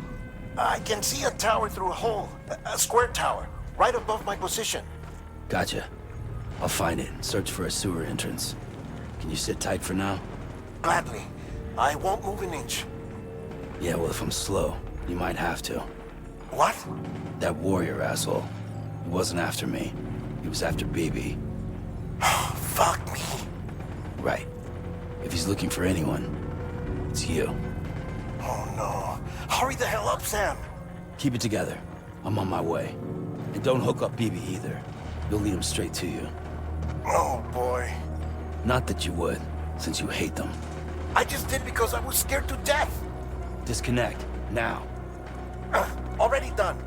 I can see a tower through a hole. A square tower, right above my position. Gotcha. I'll find it and search for a sewer entrance. Can you sit tight for now? Gladly. I won't move an inch. Yeah, well, if I'm slow, you might have to. What? That warrior asshole. He wasn't after me. He was after BB. Fuck me. Right. If he's looking for anyone, it's you. Oh no. Hurry the hell up, Sam. Keep it together. I'm on my way. And don't hook up BB either. You'll lead him straight to you. Oh boy. Not that you would, since you hate them. I just did because I was scared to death. Disconnect, now. Already done.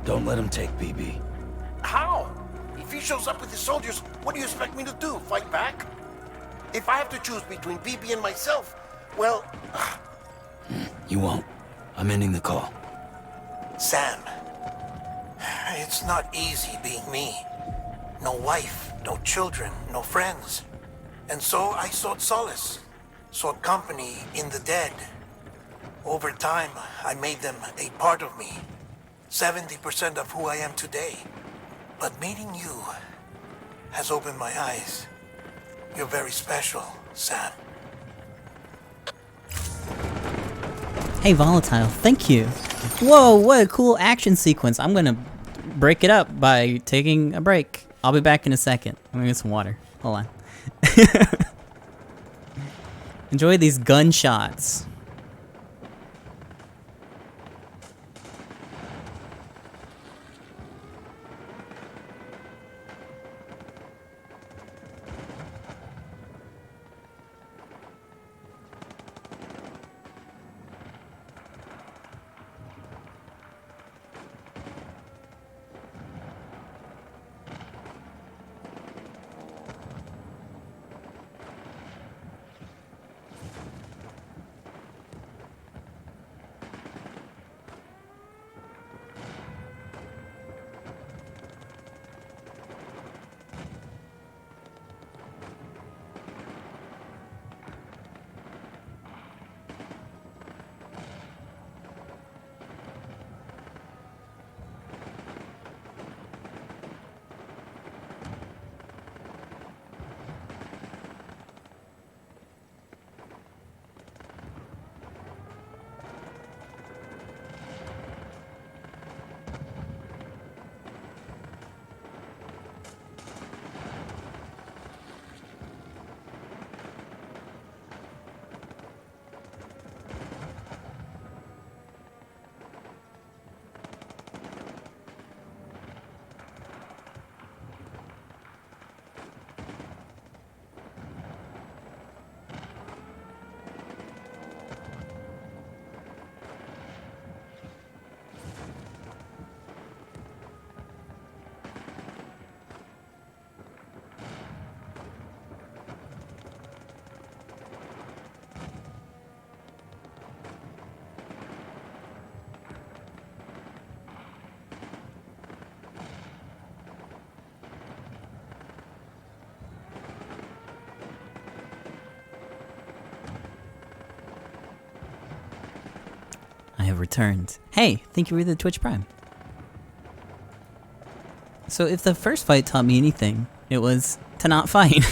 Don't let him take BB. How? If he shows up with his soldiers, what do you expect me to do? Fight back? If I have to choose between BB and myself, well... You won't. I'm ending the call. Sam, it's not easy being me. No wife, no children, no friends. And so I sought solace, sought company in the dead. Over time, I made them a part of me. 70% of who I am today. But meeting you has opened my eyes. You're very special, Sam. Hey, Volatile, thank you. Whoa, what a cool action sequence. I'm gonna break it up by taking a break. I'll be back in a second. I'm gonna get some water. Hold on. Enjoy these gunshots. I have returned. Hey, thank you for the Twitch Prime. So if the first fight taught me anything, it was to not fight.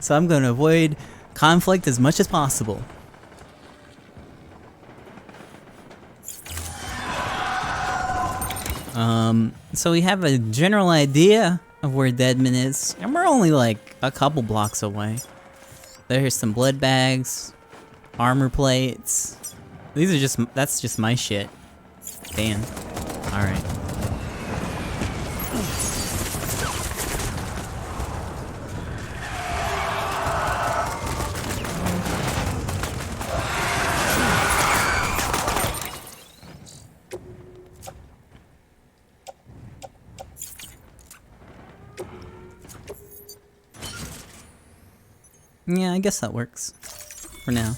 So I'm going to avoid conflict as much as possible. So we have a general idea of where Deadman is, and we're only like a couple blocks away. There's some blood bags, armor plates. These are just, that's just my shit. Damn. Alright. Yeah, I guess that works. For now.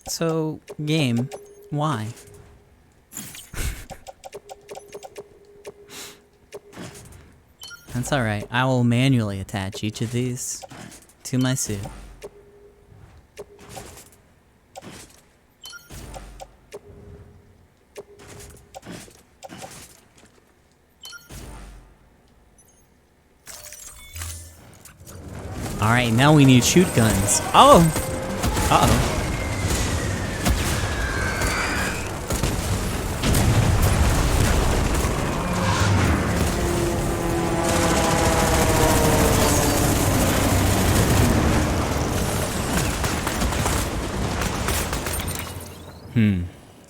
So, game, why? That's alright, I will manually attach each of these to my suit. Alright, now we need shoot guns. Oh! Uh-oh.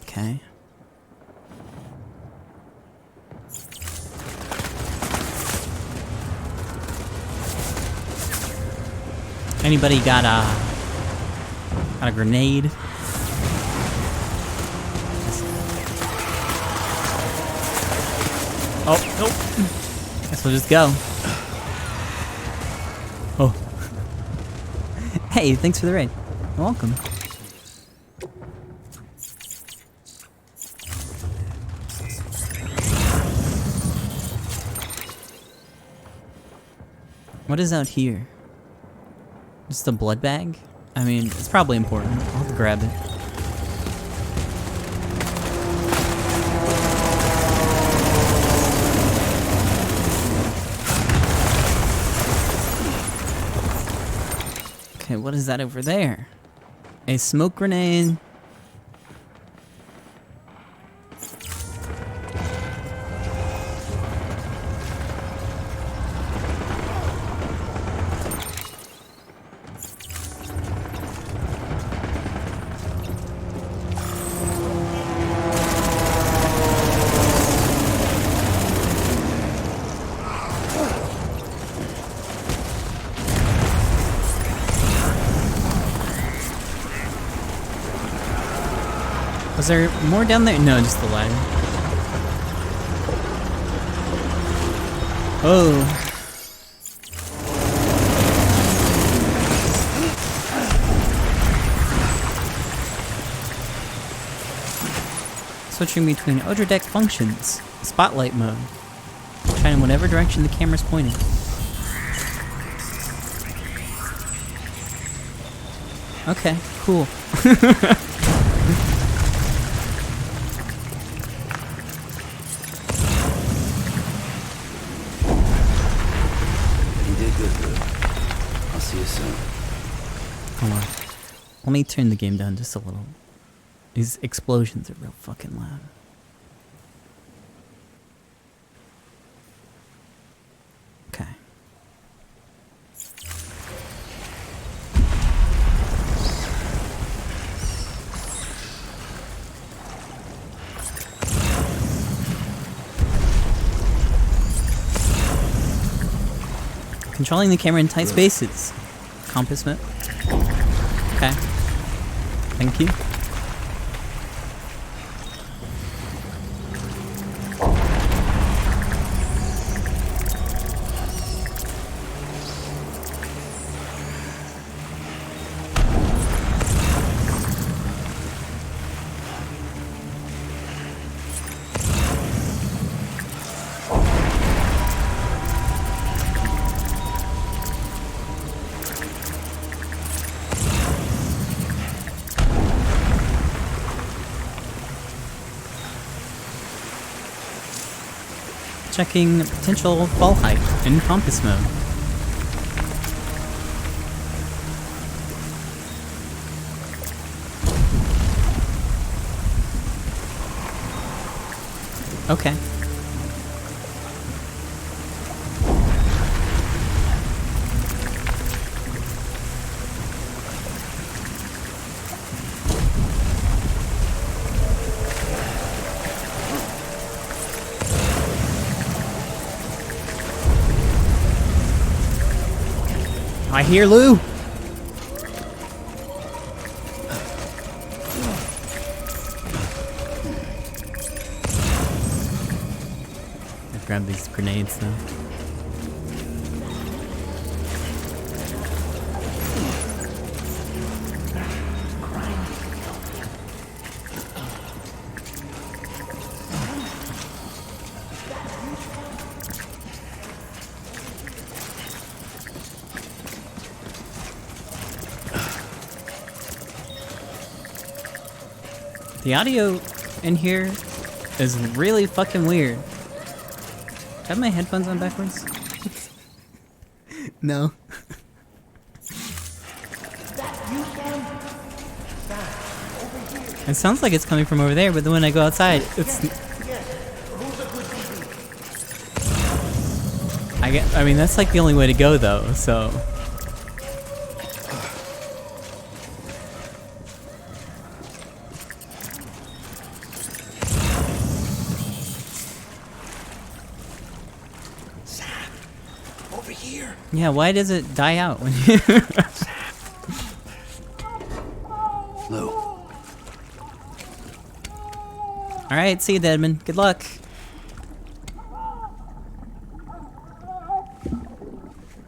Okay. Anybody got a grenade? Oh, nope. Guess we'll just go. Oh. Hey, thanks for the raid. You're welcome. What is out here? Just a blood bag? I mean, it's probably important. I'll have to grab it. Okay, what is that over there? A smoke grenade. Was there more down there? No, just the ladder. Oh. Switching between Odra deck functions. Spotlight mode. Shine in whatever direction the camera's pointing. Okay, cool. Hold on. Let me turn the game down just a little. These explosions are real fucking loud. Okay. Controlling the camera in tight spaces. Compass mode. Okay. Thank you. Checking potential fall height in compass mode. Okay. I hear Lou. I grab these grenades though. The audio in here is really fucking weird. Do I have my headphones on backwards? No. It sounds like it's coming from over there, but then when I go outside, it's... I mean, that's like the only way to go though, so... Yeah, why does it die out when you... Lou. Alright, see you, Deadman. Good luck.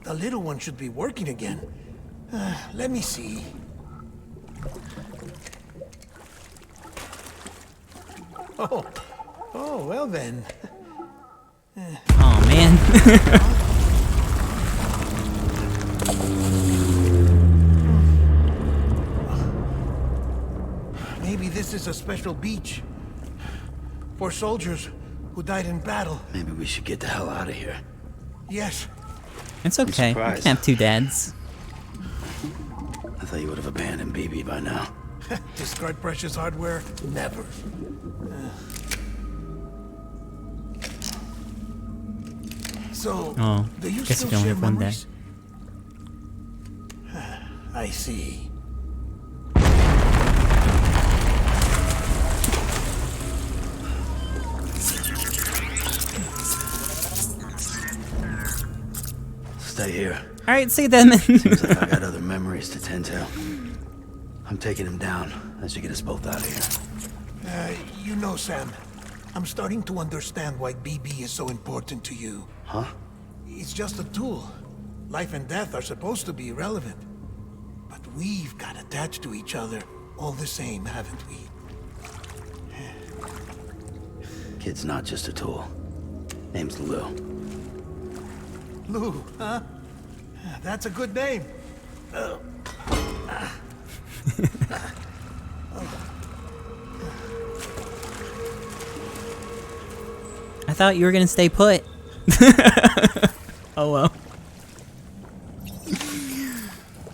The little one should be working again. Let me see. Oh, well then. Oh man. Maybe this is a special beach for soldiers who died in battle. Maybe we should get the hell out of here. Yes. It's okay. You can have two dads. I thought you would have abandoned BB by now. Discard precious hardware? Never. So, Oh, do you guess still you can only share have one memories? I see. Stay here. Alright, see you, Deadman. Seems like I got other memories to tend to. I'm taking him down. That should get us both out of here. You know, Sam, I'm starting to understand why BB is so important to you. Huh? It's just a tool. Life and death are supposed to be irrelevant. But we've got attached to each other all the same, haven't we? Kid's not just a tool. Name's Lou. Lou, huh? That's a good name. I thought you were gonna stay put. Oh well.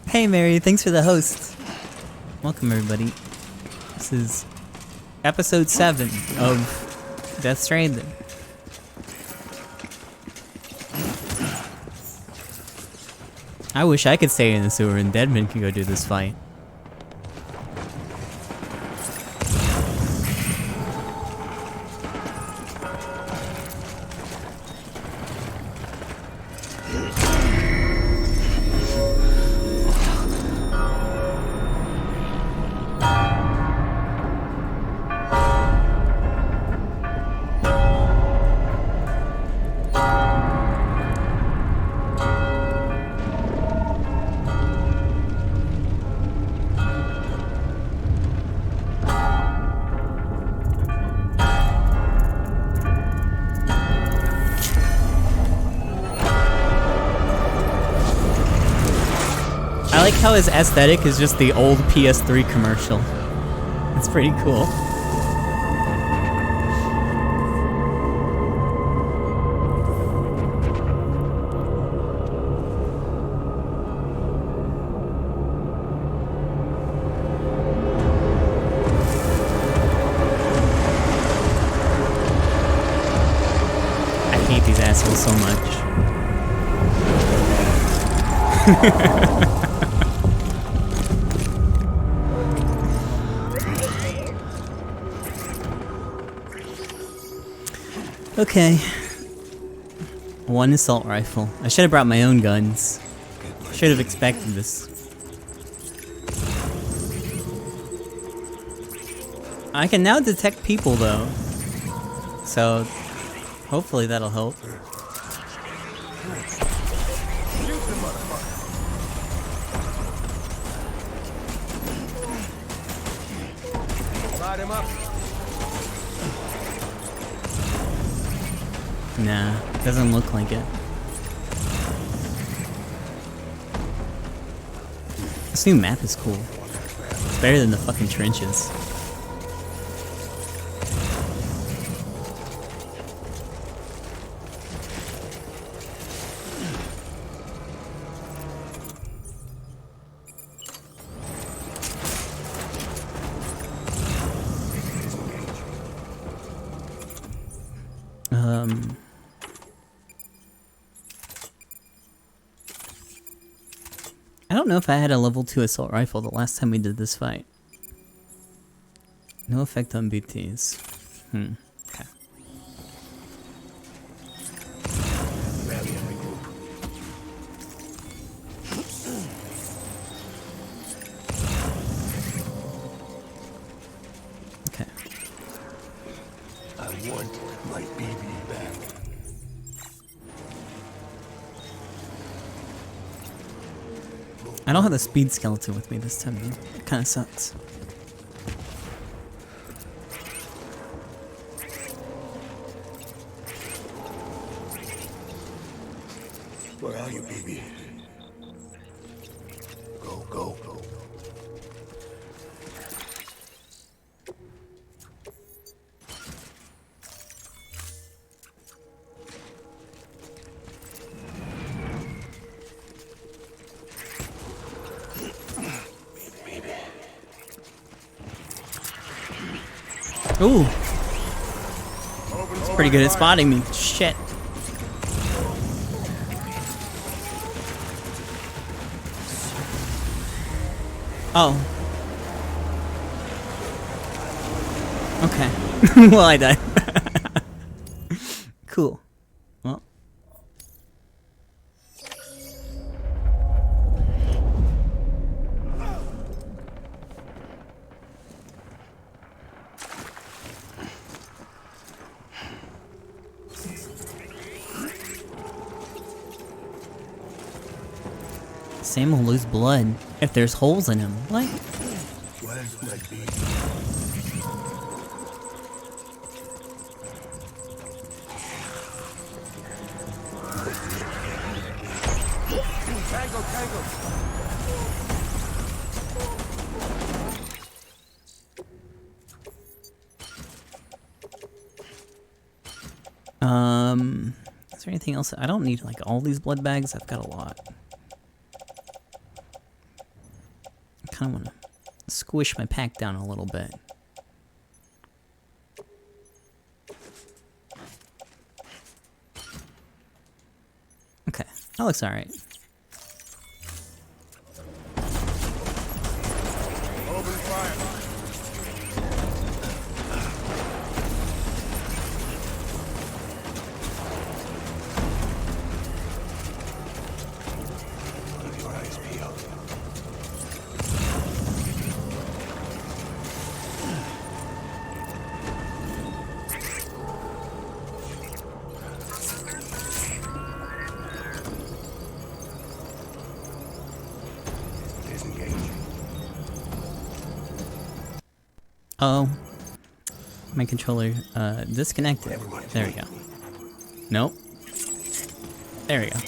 Hey Mary, thanks for the host. Welcome everybody. This is episode 7 of Death Stranding. I wish I could stay in the sewer and Deadman could go do this fight. I like how his aesthetic is just the old PS3 commercial. It's pretty cool. Okay. One assault rifle. I should have brought my own guns. Should have expected this. I can now detect people though. So hopefully that'll help. Light him up. Nah, doesn't look like it. This new map is cool. It's better than the fucking trenches. I don't know if I had a level 2 assault rifle the last time we did this fight. No effect on BTs. Okay. Okay. I want my baby back. I don't have the speed skeleton with me this time, though. It kinda sucks. Where are you, baby? Go, go, go. Ooh! It's pretty good at spotting me. Shit. Oh. Okay. Well, I died. Cool. Well. Sam will lose blood if there's holes in him. What? Where's my baby? Tango, tango. Is there anything else? I don't need like all these blood bags. I've got a lot. I kind of want to squish my pack down a little bit. Okay, that looks alright. Open fire. Keep your eyes peeled. Oh, my controller disconnected. There we go. Nope. There we go.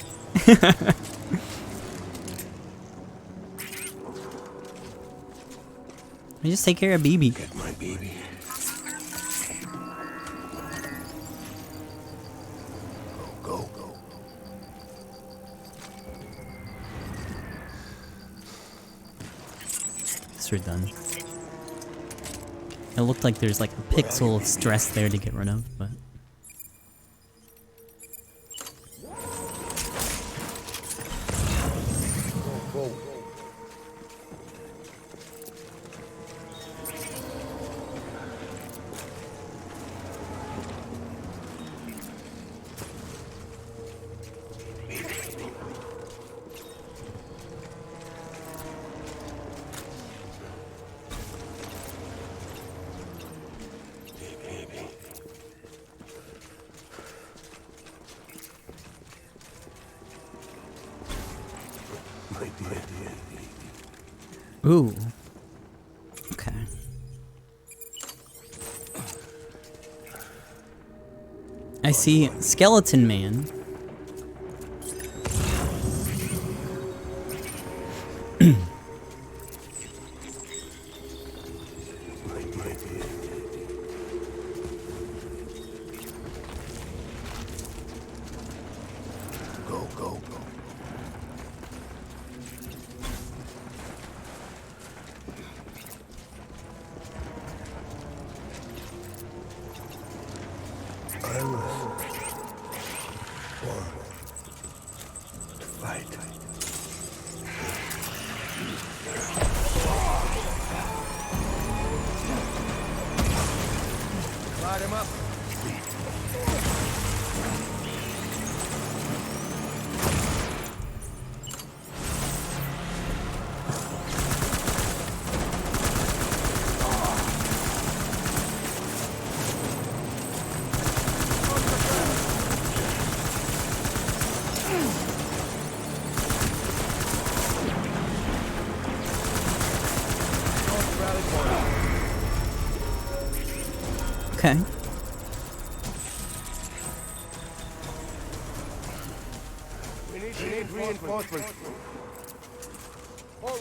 I just take care of BB. Get my baby. Go, go, go. We're done. It looked like there's like a pixel of stress there to get rid of, but... Ooh. Okay. I see Skeleton Man. Okay. We need reinforcements.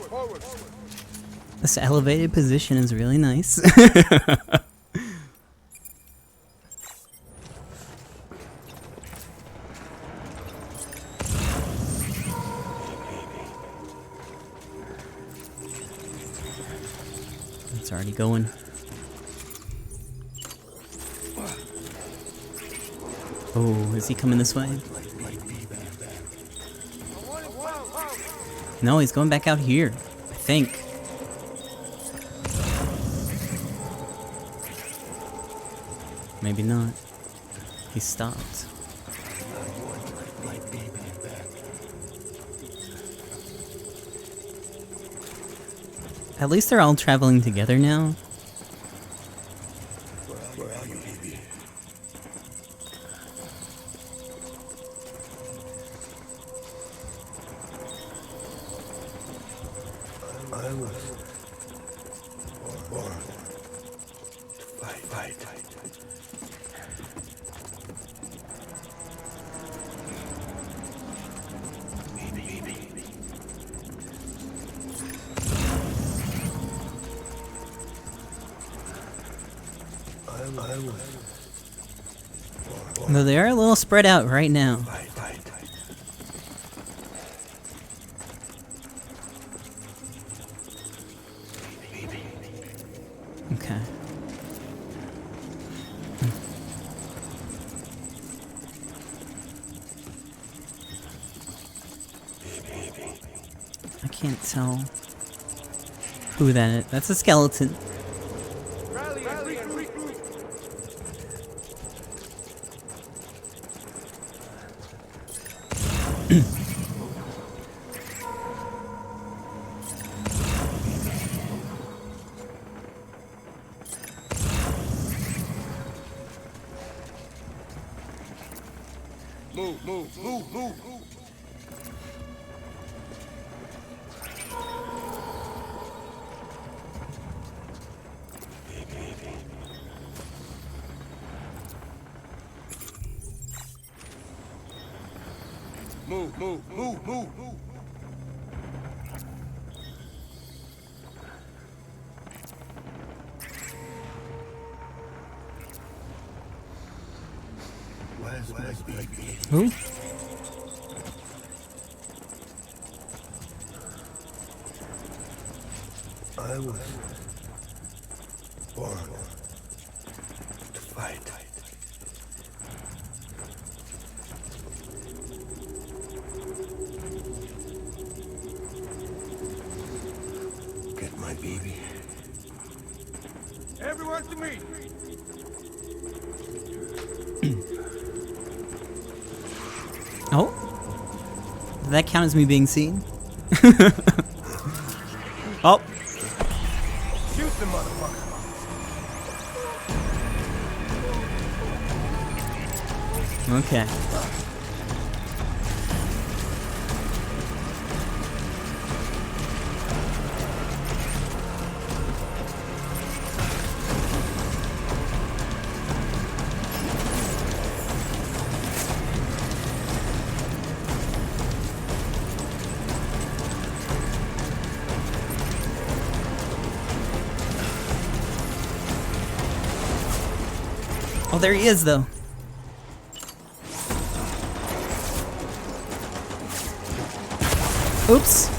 Forward. This elevated position is really nice. It's already going. Oh, is he coming this way? No, he's going back out here, I think. Maybe not. He stopped. At least they're all traveling together now. Though they are a little spread out right now. Okay. I can't tell who that is. That's a skeleton. Move. Move. Who? I was born to fight. Get my baby. Everyone to me. Oh? Does that count as me being seen? Oh. Shoot the motherfucker. Okay. there he is, though. Oops.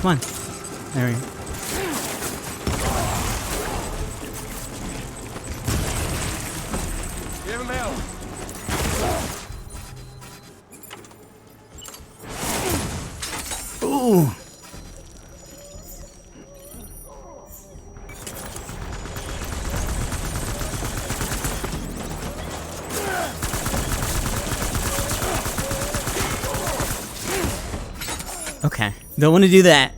Come on. There we go. Give him hell. Ooh. Okay, don't want to do that.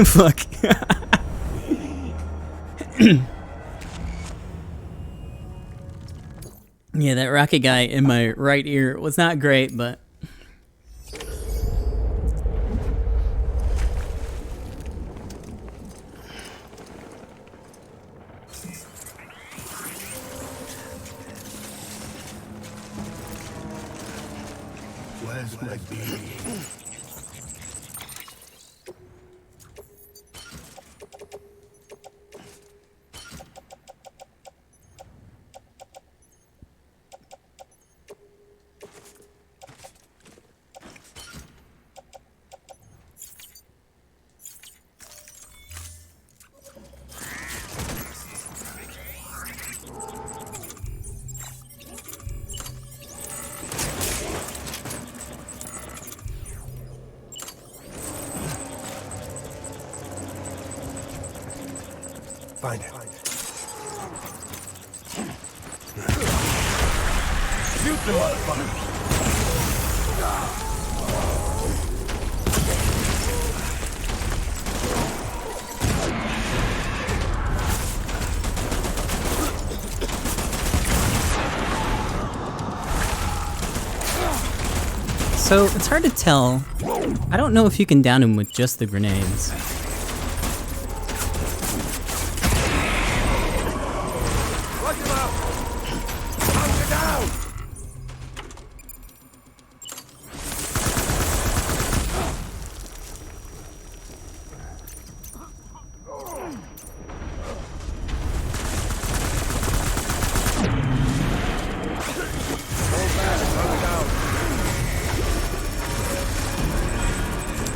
Fuck. Yeah, that rocket guy in my right ear was not great, but... Where's my baby? Find it. Shoot the motherfucker. So, it's hard to tell. I don't know if you can down him with just the grenades. Watch him out. Hunker down.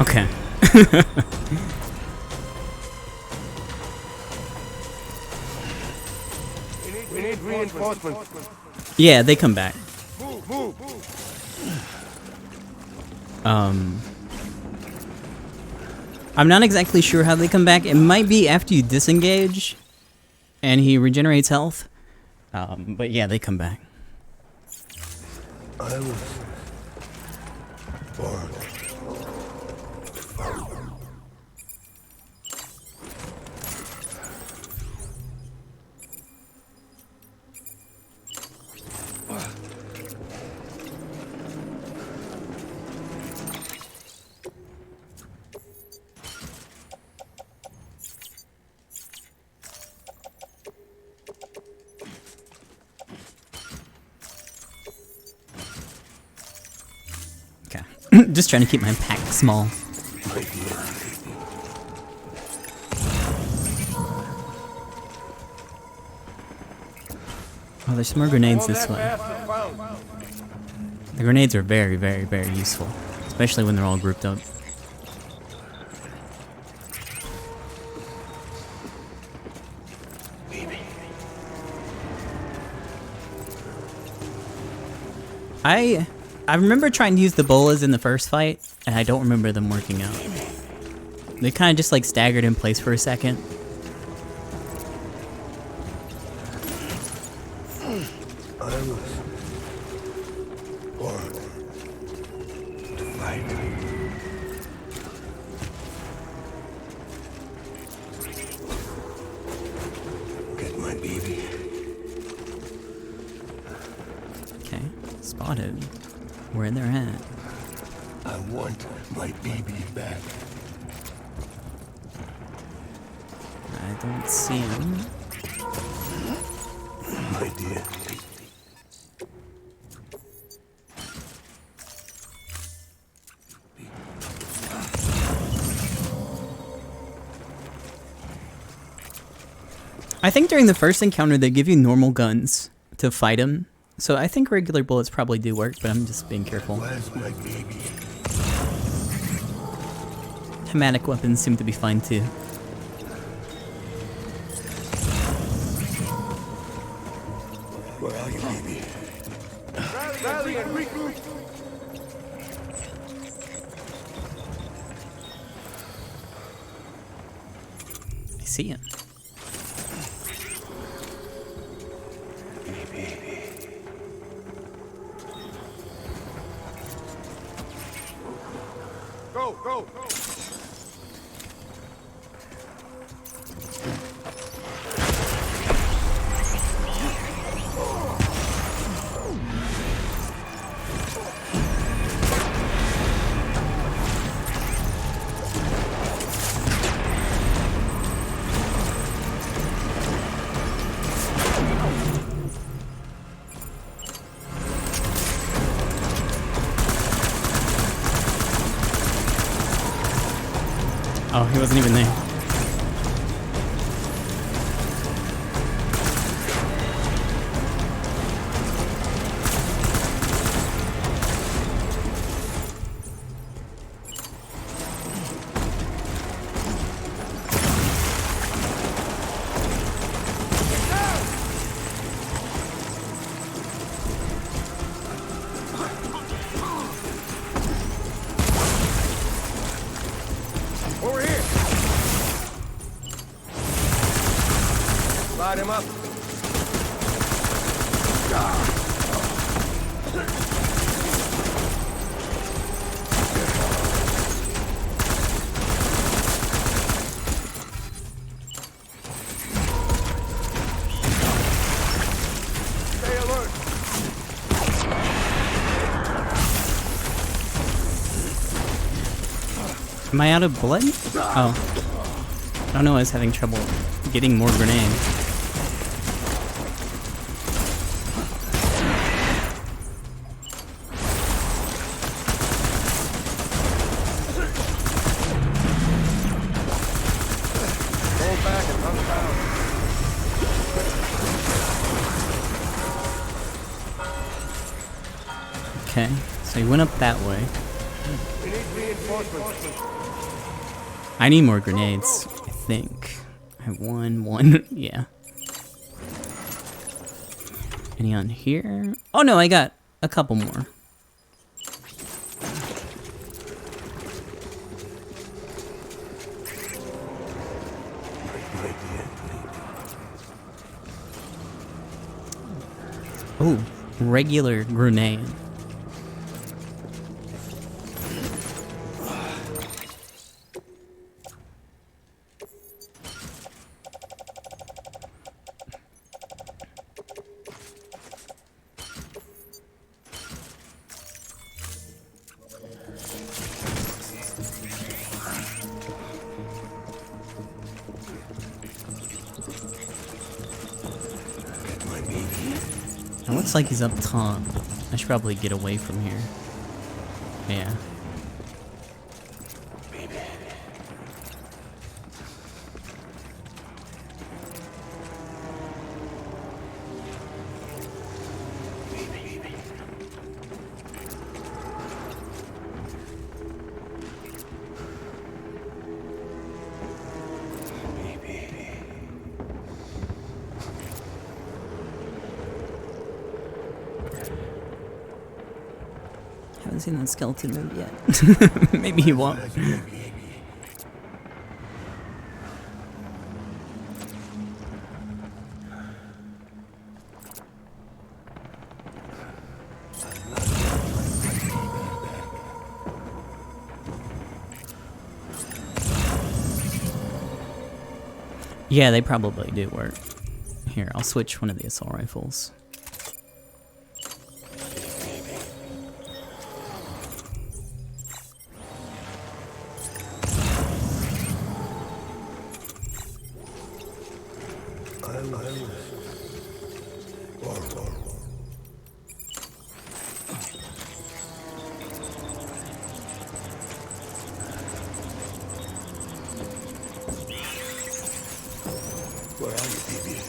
Okay. We need reinforcements. Yeah, they come back. Move. I'm not exactly sure how they come back. It might be after you disengage and he regenerates health. But yeah, they come back. I was born. Okay. Just trying to keep my pack small. Oh, there's some more grenades this way. The grenades are very, very, very useful. Especially when they're all grouped up. I remember trying to use the bolas in the first fight, and I don't remember them working out. They kind of just like staggered in place for a second. I was born to fight. Get my baby. Okay, spotted. Where they're at. I want my baby back. I don't see him. My dear. I think during the first encounter they give you normal guns to fight him. So I think regular bullets probably do work, but I'm just being careful. Hematic weapons seem to be fine too. Where are you, baby? Rally and regroup. I see him. Go, go, go. Oh, he wasn't even there. Over here. Light him up. Stay alert. Am I out of blood? Oh. I don't know, I was having trouble getting more grenades. Roll back and run down. Okay, so he went up that way. We need reinforcements. I need more grenades, I think. I have one, yeah. Any on here? Oh no, I got a couple more. Oh, regular grenade. It looks like he's up top. I should probably get away from here. Yeah. Haven't seen that skeleton move yet. Maybe he won't. Yeah, they probably do work. Here, I'll switch one of the assault rifles. Where are you, baby?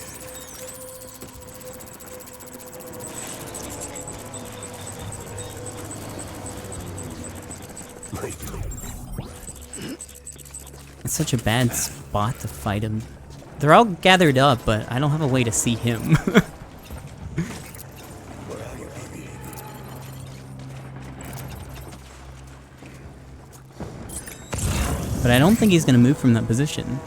It's such a bad spot to fight him. They're all gathered up, but I don't have a way to see him. But I don't think he's gonna move from that position.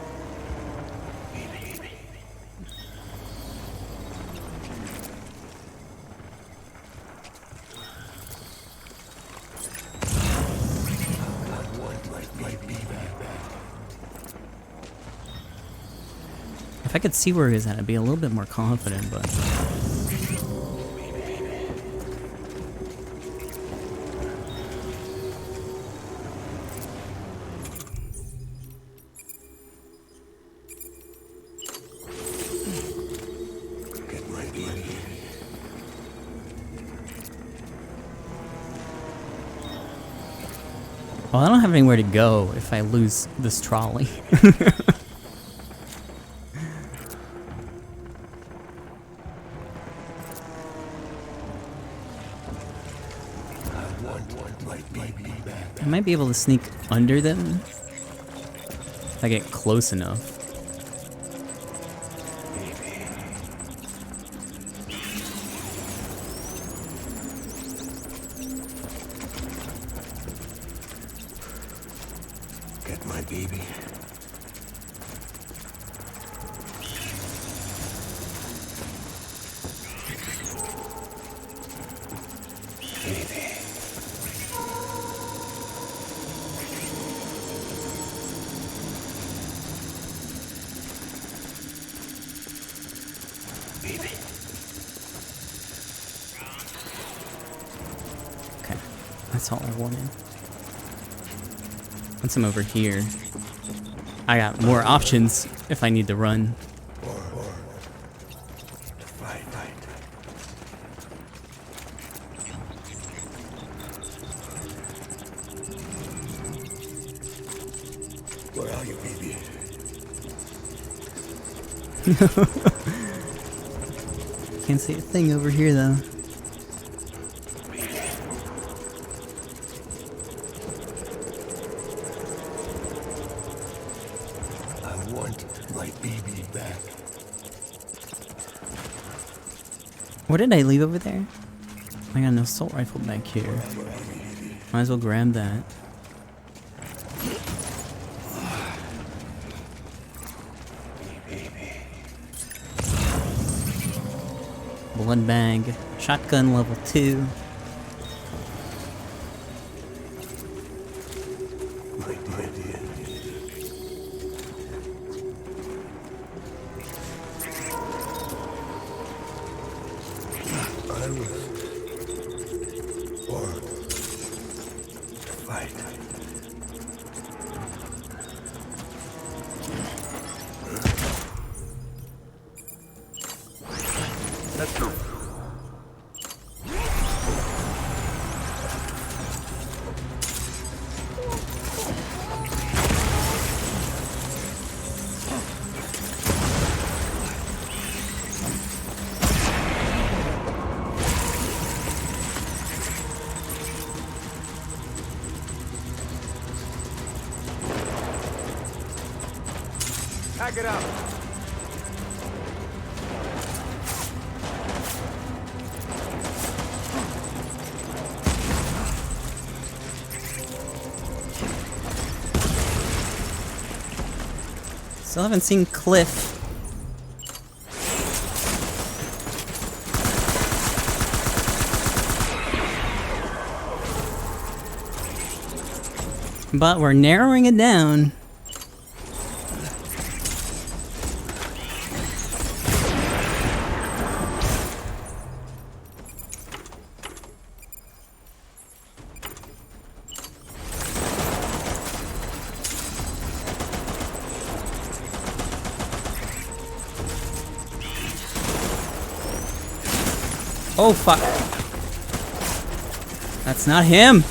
If I could see where he's at, I'd be a little bit more confident, but... Well, I don't have anywhere to go if I lose this trolley. I might be able to sneak under them if I get close enough. Get my baby. Okay, that's all I wanted. Once I'm over here, I got more options if I need to run. Where are you, baby? Can't see a thing over here though. I want my baby back. What did I leave over there? I got an assault rifle back here. Might as well grab that. Blood bag, shotgun level 2. I was born to fight. Let's go. Pack it up. Still haven't seen Cliff. But we're narrowing it down. Oh fuck. That's not him.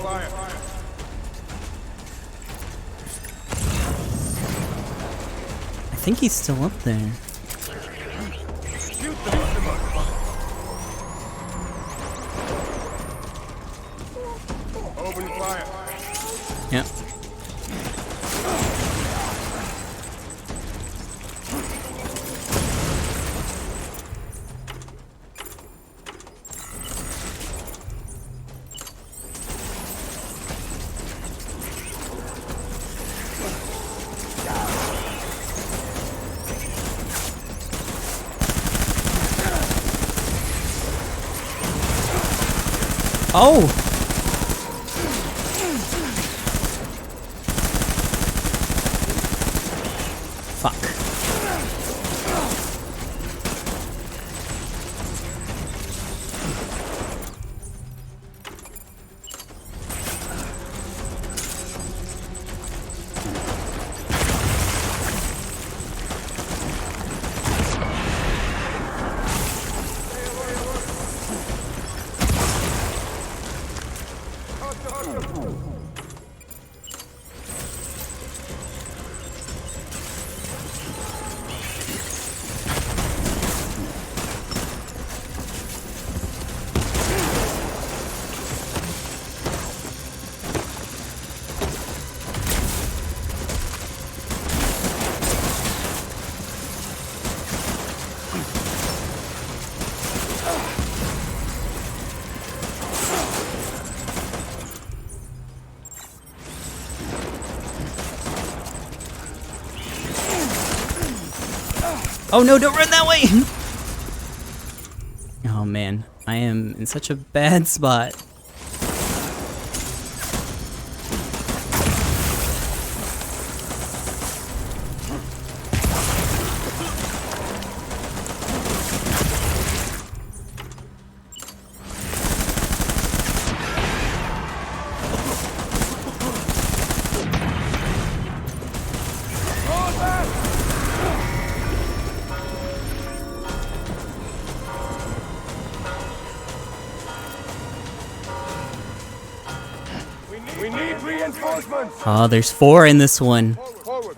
fire. I think he's still up there. Shoot them. Open fire. Yep. Oh! Fuck. Oh no, don't run that way! Oh man, I am in such a bad spot. We need reinforcements. Oh, there's 4 in this one. Forward.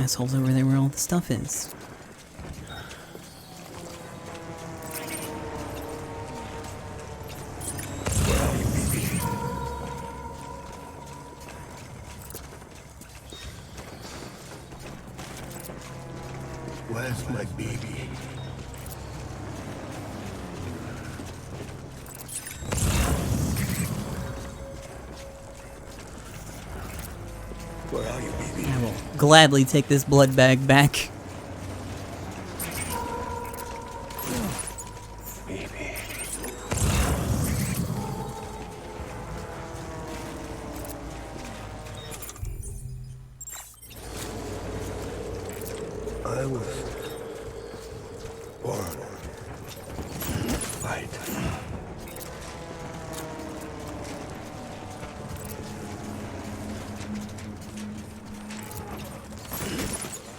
Assholes over there where all the stuff is. Where's my baby? Where are you, baby? I will gladly take this blood bag back. Baby. I was born to fight.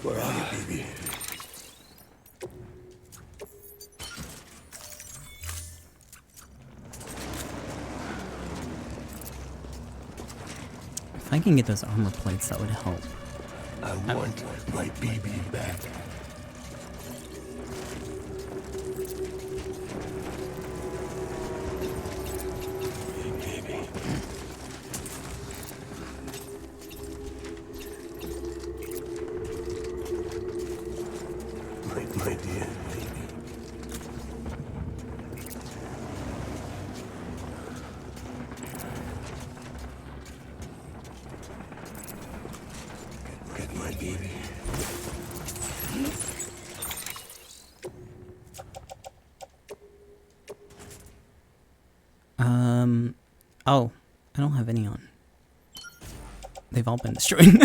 Where are you, baby? If I can get those armor plates, that would help. I want my baby back. Baby. My dear baby. Get my baby. Oh, I don't have any on. They've all been destroyed.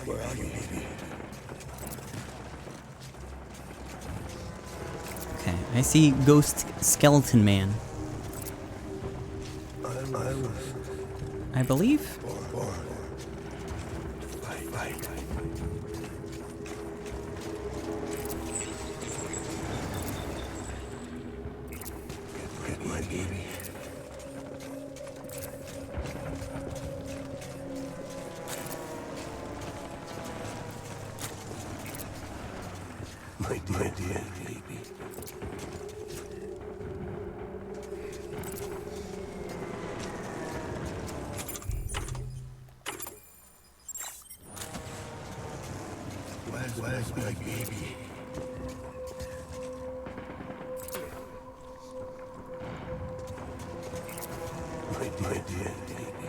Where are you, baby? Okay, I see Ghost Skeleton Man. I believe. Born. Fight. Get my baby. My dear baby. Where's my baby? My dear baby.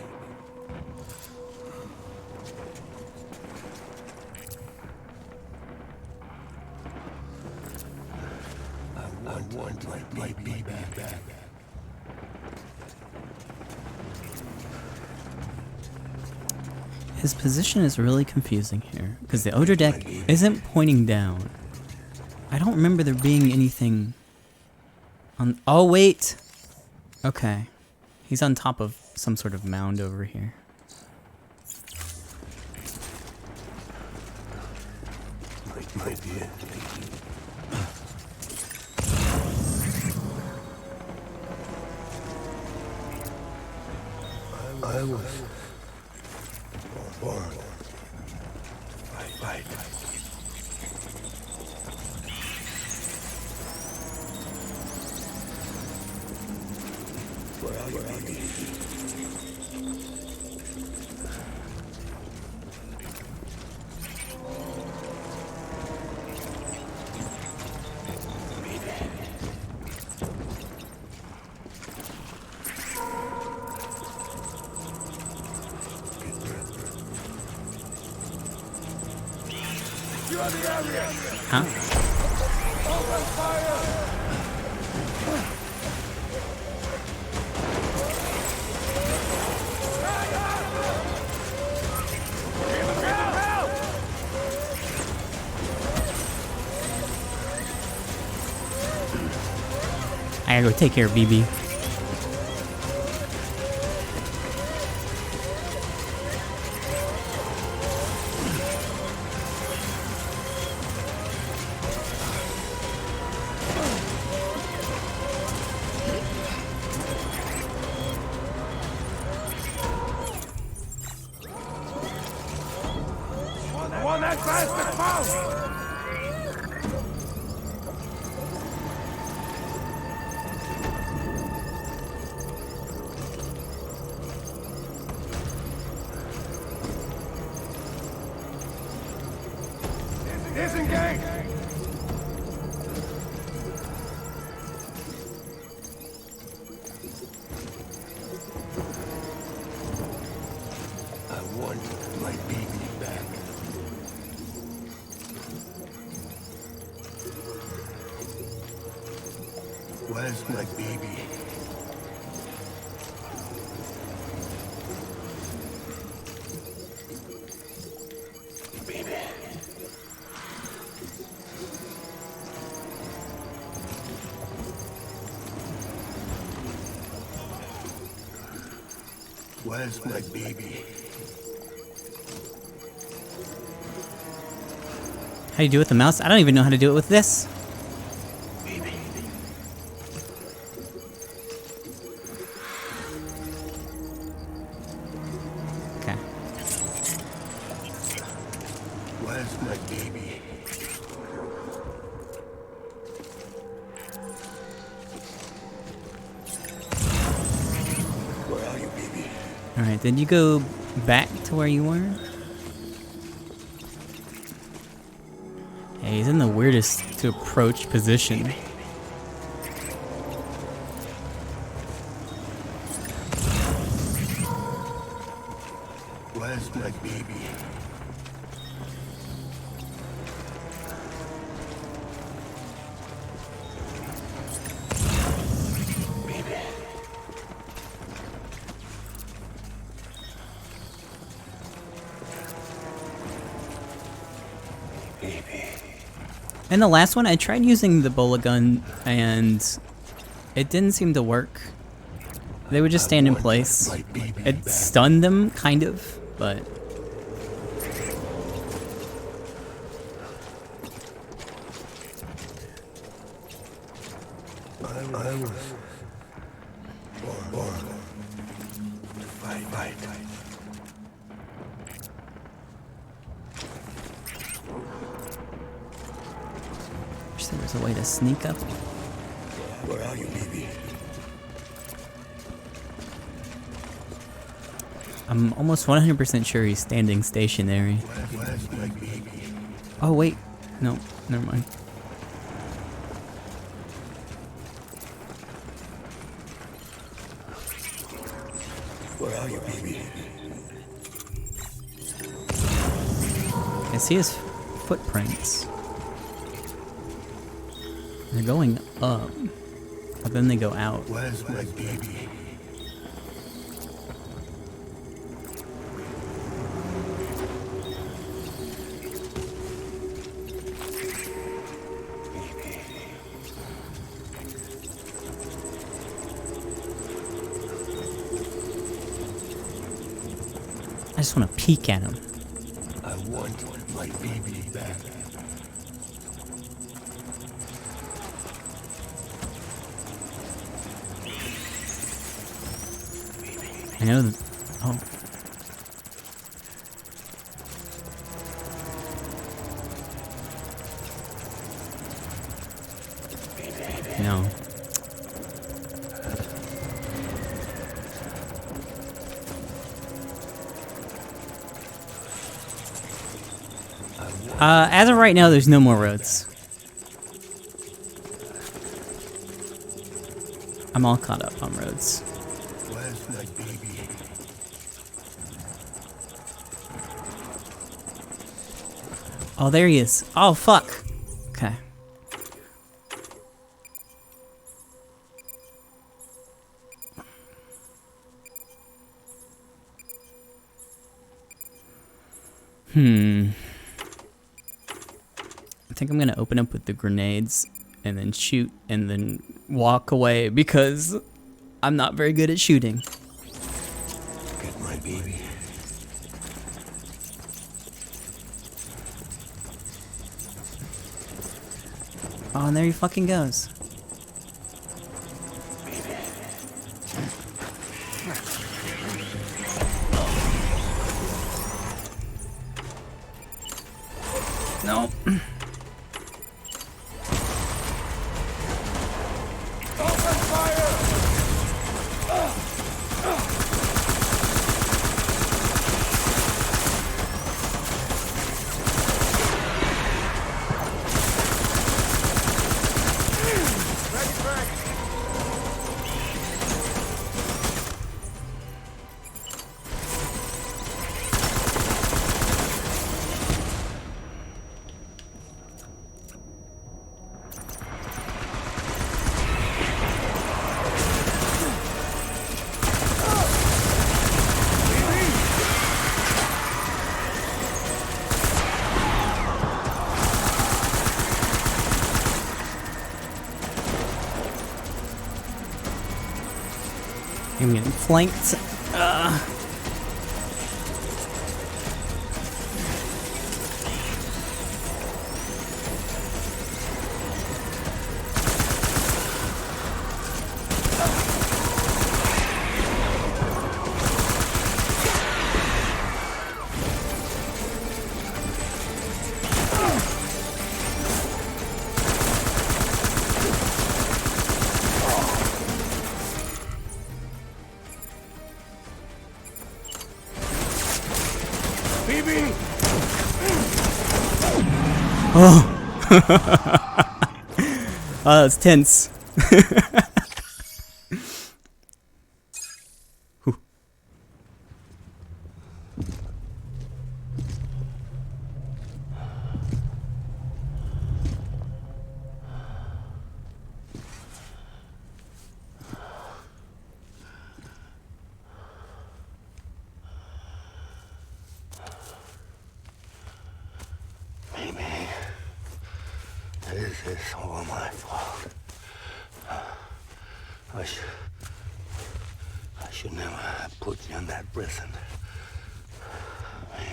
I want my baby back. His position is really confusing here, because the Odor deck isn't pointing down. I don't remember there being anything on... Oh, wait! Okay. He's on top of some sort of mound over here. My dear baby. I was born. Fight. Where are you, baby? Huh? Open fire! I gotta go take care of BB. One that bastard found! Disengage! I want my baby back. Where's my baby? Baby. Where's my baby? How do you do it with the mouse? I don't even know how to do it with this. Baby. Okay. Where's my baby? Where are you, baby? Alright, did you go back to where you were? Hey, he's in the weirdest to approach position. Where's my baby? In the last one, I tried using the bola gun, and it didn't seem to work. They would just stand in place. It stunned them, kind of, but... I was born to fight. Wish there was a way to sneak up. Where are you, baby? I'm almost 100% sure he's standing stationary. Where's my baby? Oh, wait. No, never mind. Where are you, baby? I see his footprints. They're going up, but then they go out. Where's my baby? I just want to peek at him. I want my baby back. I know that. Oh. No. As of right now, there's no more roads. I'm all caught up on roads. Where's my baby? Oh, there he is. Oh, fuck. Okay. I think I'm gonna open up with the grenades and then shoot and then walk away because I'm not very good at shooting. Get my baby. Oh, and there he fucking goes. No. I'm getting flanked. Oh. Oh, that's tense. Whew. Maybe this is all my fault. I should never have put you in that prison. Maybe.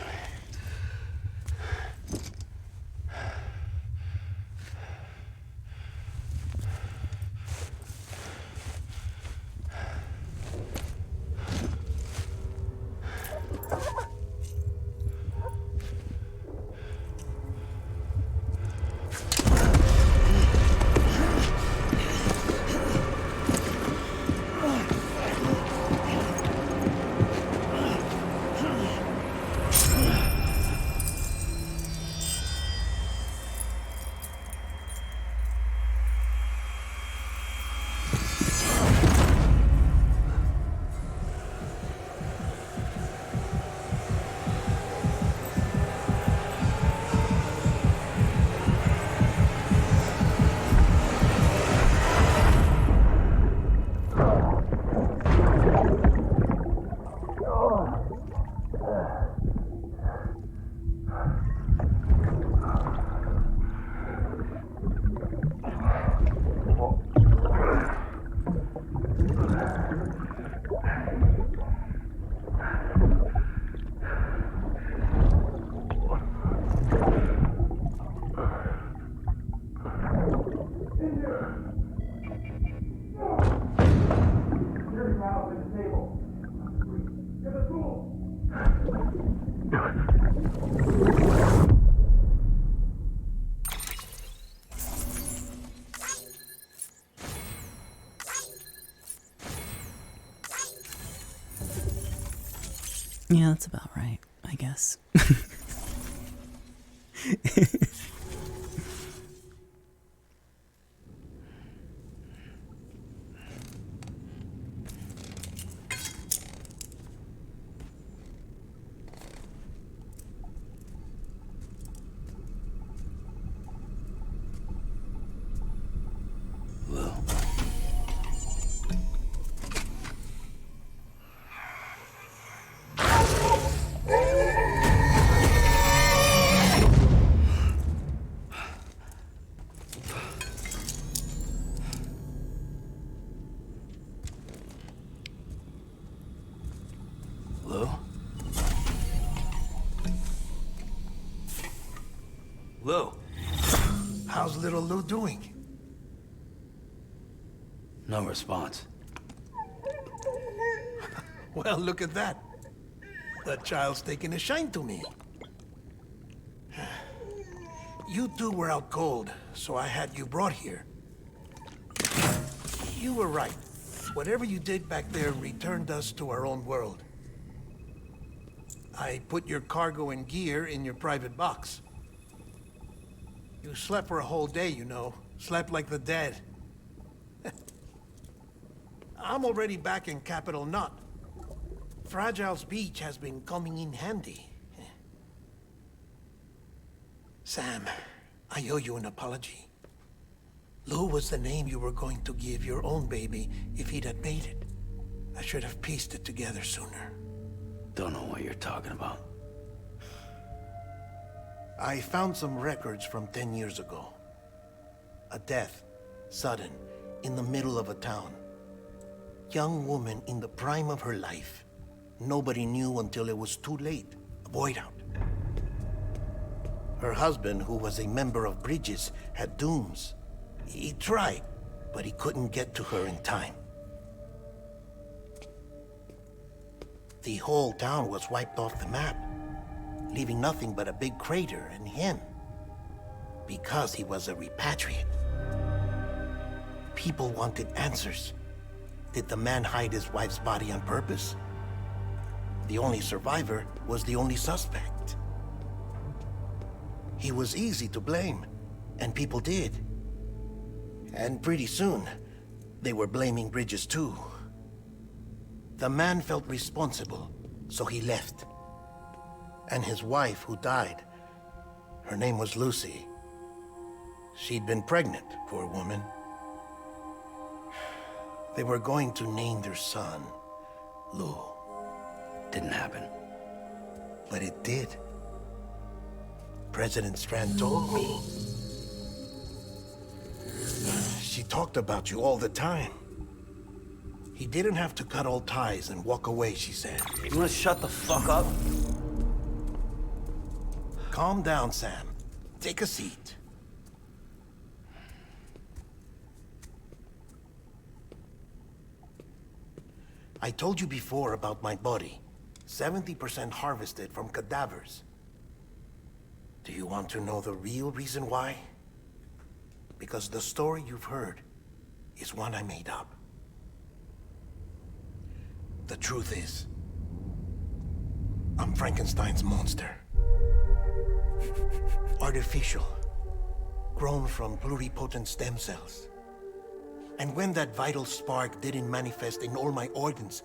Yeah, that's about right, I guess. Lou? Lou? How's little Lou doing? No response. Well, look at that. That child's taking a shine to me. You two were out cold, so I had you brought here. You were right. Whatever you did back there returned us to our own world. I put your cargo and gear in your private box. You slept for a whole day, you know. Slept like the dead. I'm already back in Capital Knot. Fragile's beach has been coming in handy. Sam, I owe you an apology. Lou was the name you were going to give your own baby if he'd had made it. I should have pieced it together sooner. Don't know what you're talking about. I found some records from 10 years ago. A death, sudden, in the middle of a town. Young woman in the prime of her life. Nobody knew until it was too late. A void out. Her husband, who was a member of Bridges, had dooms. He tried, but he couldn't get to her in time. The whole town was wiped off the map, leaving nothing but a big crater and him, because he was a repatriate. People wanted answers. Did the man hide his wife's body on purpose? The only survivor was the only suspect. He was easy to blame. And people did. And pretty soon, they were blaming Bridges too. The man felt responsible, so he left. And his wife, who died, her name was Lucy. She'd been pregnant, poor woman. They were going to name their son Lou. Didn't happen. But it did. President Strand told me. She talked about you all the time. He didn't have to cut all ties and walk away, she said. You wanna shut the fuck up? Calm down, Sam. Take a seat. I told you before about my body. 70% harvested from cadavers. Do you want to know the real reason why? Because the story you've heard is one I made up. The truth is, I'm Frankenstein's monster. Artificial, grown from pluripotent stem cells. And when that vital spark didn't manifest in all my organs,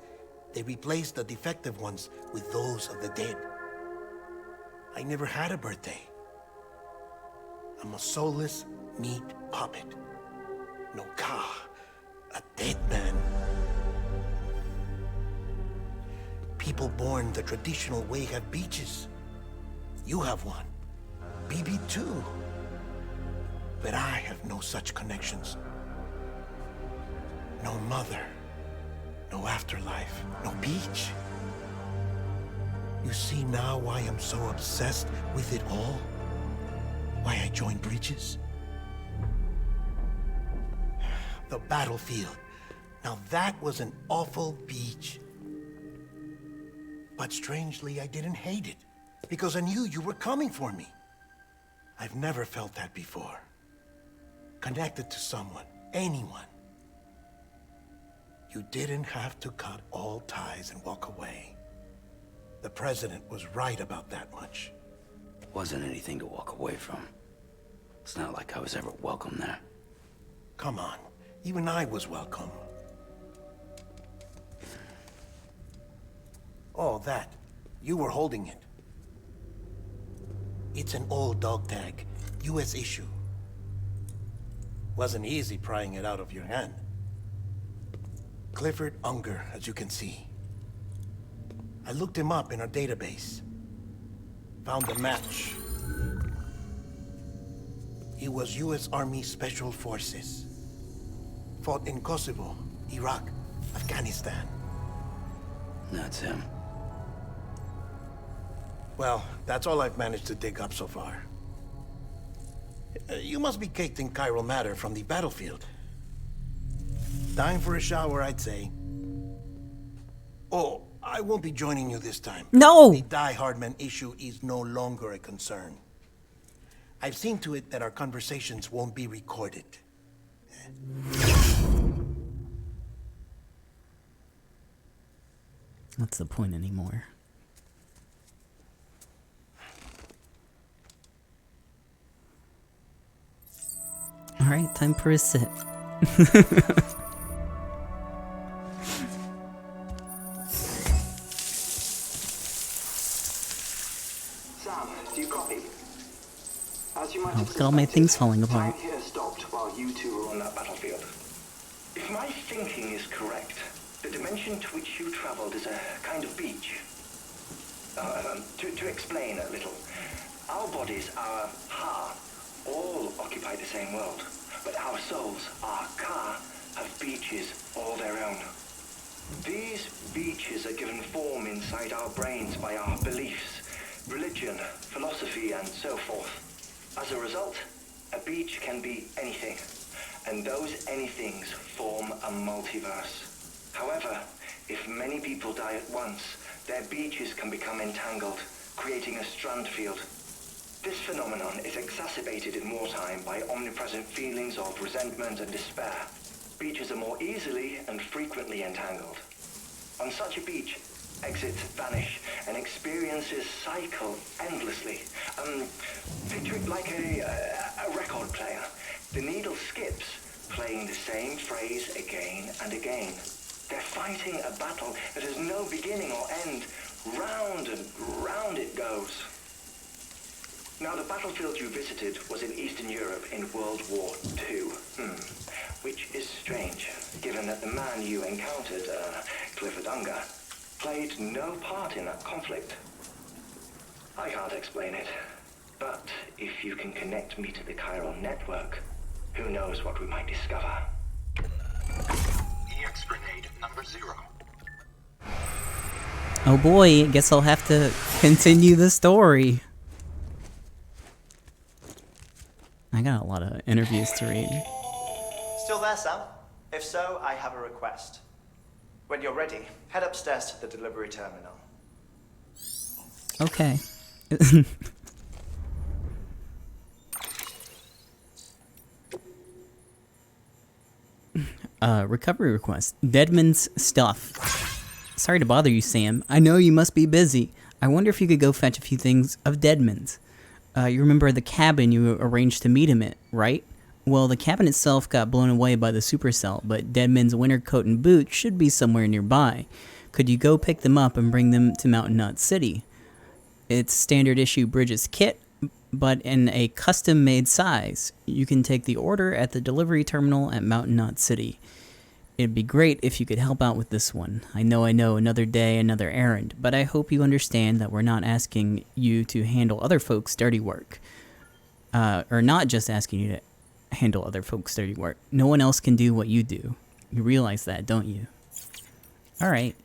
they replaced the defective ones with those of the dead. I never had a birthday. I'm a soulless meat puppet. No ka, a dead man. People born the traditional way have beaches. You have one. BB too. But I have no such connections. No mother. No afterlife. No beach. You see now why I'm so obsessed with it all? Why I joined Bridges? The battlefield. Now that was an awful beach. But strangely, I didn't hate it, because I knew you were coming for me. I've never felt that before. Connected to someone, anyone. You didn't have to cut all ties and walk away. The president was right about that much. Wasn't anything to walk away from. It's not like I was ever welcome there. Come on, even I was welcome. Oh, that. You were holding it. It's an old dog tag, US issue. Wasn't easy prying it out of your hand. Clifford Unger, as you can see. I looked him up in our database. Found a match. He was US Army Special Forces. Fought in Kosovo, Iraq, Afghanistan. That's him. Well, that's all I've managed to dig up so far. You must be caked in chiral matter from the battlefield. Time for a shower, I'd say. Oh, I won't be joining you this time. No! The Die Hardman issue is no longer a concern. I've seen to it that our conversations won't be recorded. What's the point anymore? Alright, time for a sit. Sam, do you copy? As you might Oh, have look at all my things falling apart. Time here stopped while you two were on that battlefield. If my thinking is correct, the dimension to which you traveled is a kind of beach. To explain a little, our bodies, our ha, all occupy the same world, but our souls, our ka, have beaches all their own. These beaches are given form inside our brains by our beliefs, religion, philosophy, and so forth. As a result, a beach can be anything, and those anythings form a multiverse. However, if many people die at once, their beaches can become entangled, creating a strand field. This phenomenon is exacerbated in wartime by omnipresent feelings of resentment and despair. Beaches are more easily and frequently entangled. On such a beach, exits vanish and experiences cycle endlessly. Picture it like a record player. The needle skips, playing the same phrase again and again. They're fighting a battle that has no beginning or end. Round and round it goes. Now, the battlefield you visited was in Eastern Europe in World War II. Which is strange, given that the man you encountered, Clifford Unger, played no part in that conflict. I can't explain it, but if you can connect me to the chiral network, who knows what we might discover. EX grenade number 0. Oh boy, guess I'll have to continue the story. I got a lot of interviews to read. Still there, Sam? If so, I have a request. When you're ready, head upstairs to the delivery terminal. Okay. Recovery request. Deadman's stuff. Sorry to bother you, Sam. I know you must be busy. I wonder if you could go fetch a few things of Deadman's. You remember the cabin you arranged to meet him at, right? Well, the cabin itself got blown away by the supercell, but Deadman's winter coat and boots should be somewhere nearby. Could you go pick them up and bring them to Mountain Knot City? It's standard issue Bridges kit, but in a custom-made size. You can take the order at the delivery terminal at Mountain Knot City. It'd be great if you could help out with this one. I know, another day, another errand, but I hope you understand that we're not asking you to handle other folks' dirty work. Or not just asking you to handle other folks' dirty work. No one else can do what you do. You realize that, don't you? Alright.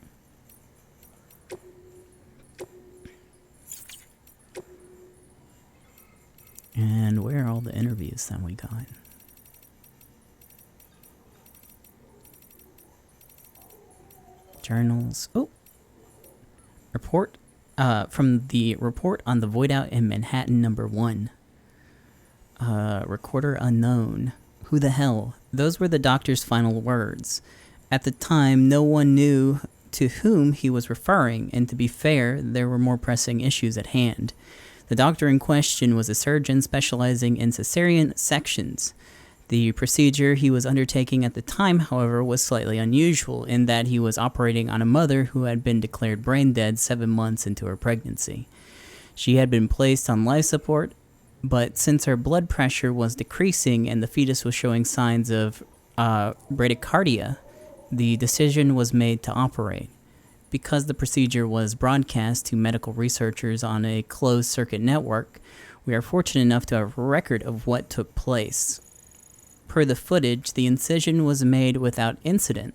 And where are all the interviews that we got? Journals. Oh! Report. From the report on the void out in Manhattan #1. Recorder unknown. Who the hell? Those were the doctor's final words. At the time, no one knew to whom he was referring, and to be fair, there were more pressing issues at hand. The doctor in question was a surgeon specializing in cesarean sections. The procedure he was undertaking at the time, however, was slightly unusual in that he was operating on a mother who had been declared brain dead 7 months into her pregnancy. She had been placed on life support, but since her blood pressure was decreasing and the fetus was showing signs of bradycardia, the decision was made to operate. Because the procedure was broadcast to medical researchers on a closed-circuit network, we are fortunate enough to have a record of what took place. Per the footage, the incision was made without incident.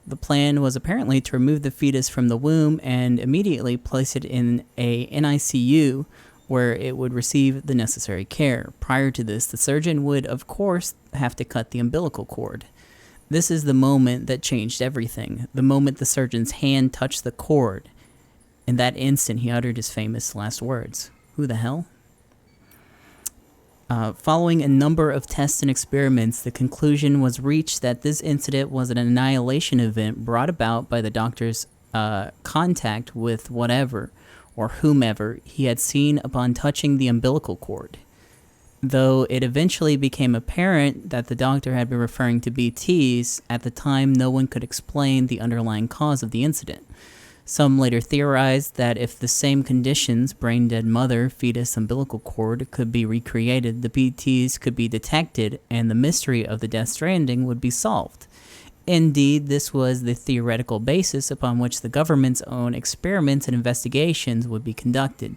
The plan was apparently to remove the fetus from the womb and immediately place it in a NICU where it would receive the necessary care. Prior to this, the surgeon would, of course, have to cut the umbilical cord. This is the moment that changed everything. The moment the surgeon's hand touched the cord. In that instant, he uttered his famous last words. Who the hell? Following a number of tests and experiments, the conclusion was reached that this incident was an annihilation event brought about by the doctor's contact with whatever or whomever he had seen upon touching the umbilical cord. Though it eventually became apparent that the doctor had been referring to BTs, at the time no one could explain the underlying cause of the incident. Some later theorized that if the same conditions, brain-dead mother, fetus, umbilical cord, could be recreated, the BTs could be detected, and the mystery of the Death Stranding would be solved. Indeed, this was the theoretical basis upon which the government's own experiments and investigations would be conducted.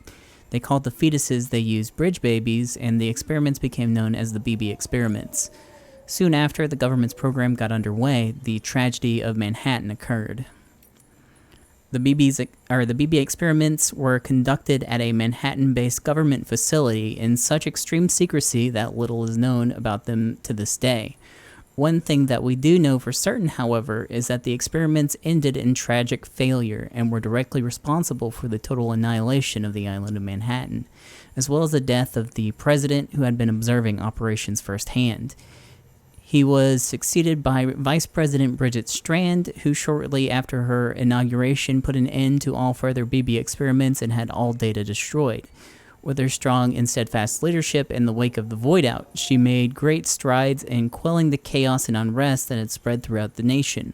They called the fetuses they used bridge babies, and the experiments became known as the BB experiments. Soon after the government's program got underway, the tragedy of Manhattan occurred. The BB experiments were conducted at a Manhattan-based government facility in such extreme secrecy that little is known about them to this day. One thing that we do know for certain, however, is that the experiments ended in tragic failure and were directly responsible for the total annihilation of the island of Manhattan, as well as the death of the president who had been observing operations firsthand. He was succeeded by Vice President Bridget Strand, who shortly after her inauguration put an end to all further BB experiments and had all data destroyed. With her strong and steadfast leadership in the wake of the Void Out, she made great strides in quelling the chaos and unrest that had spread throughout the nation.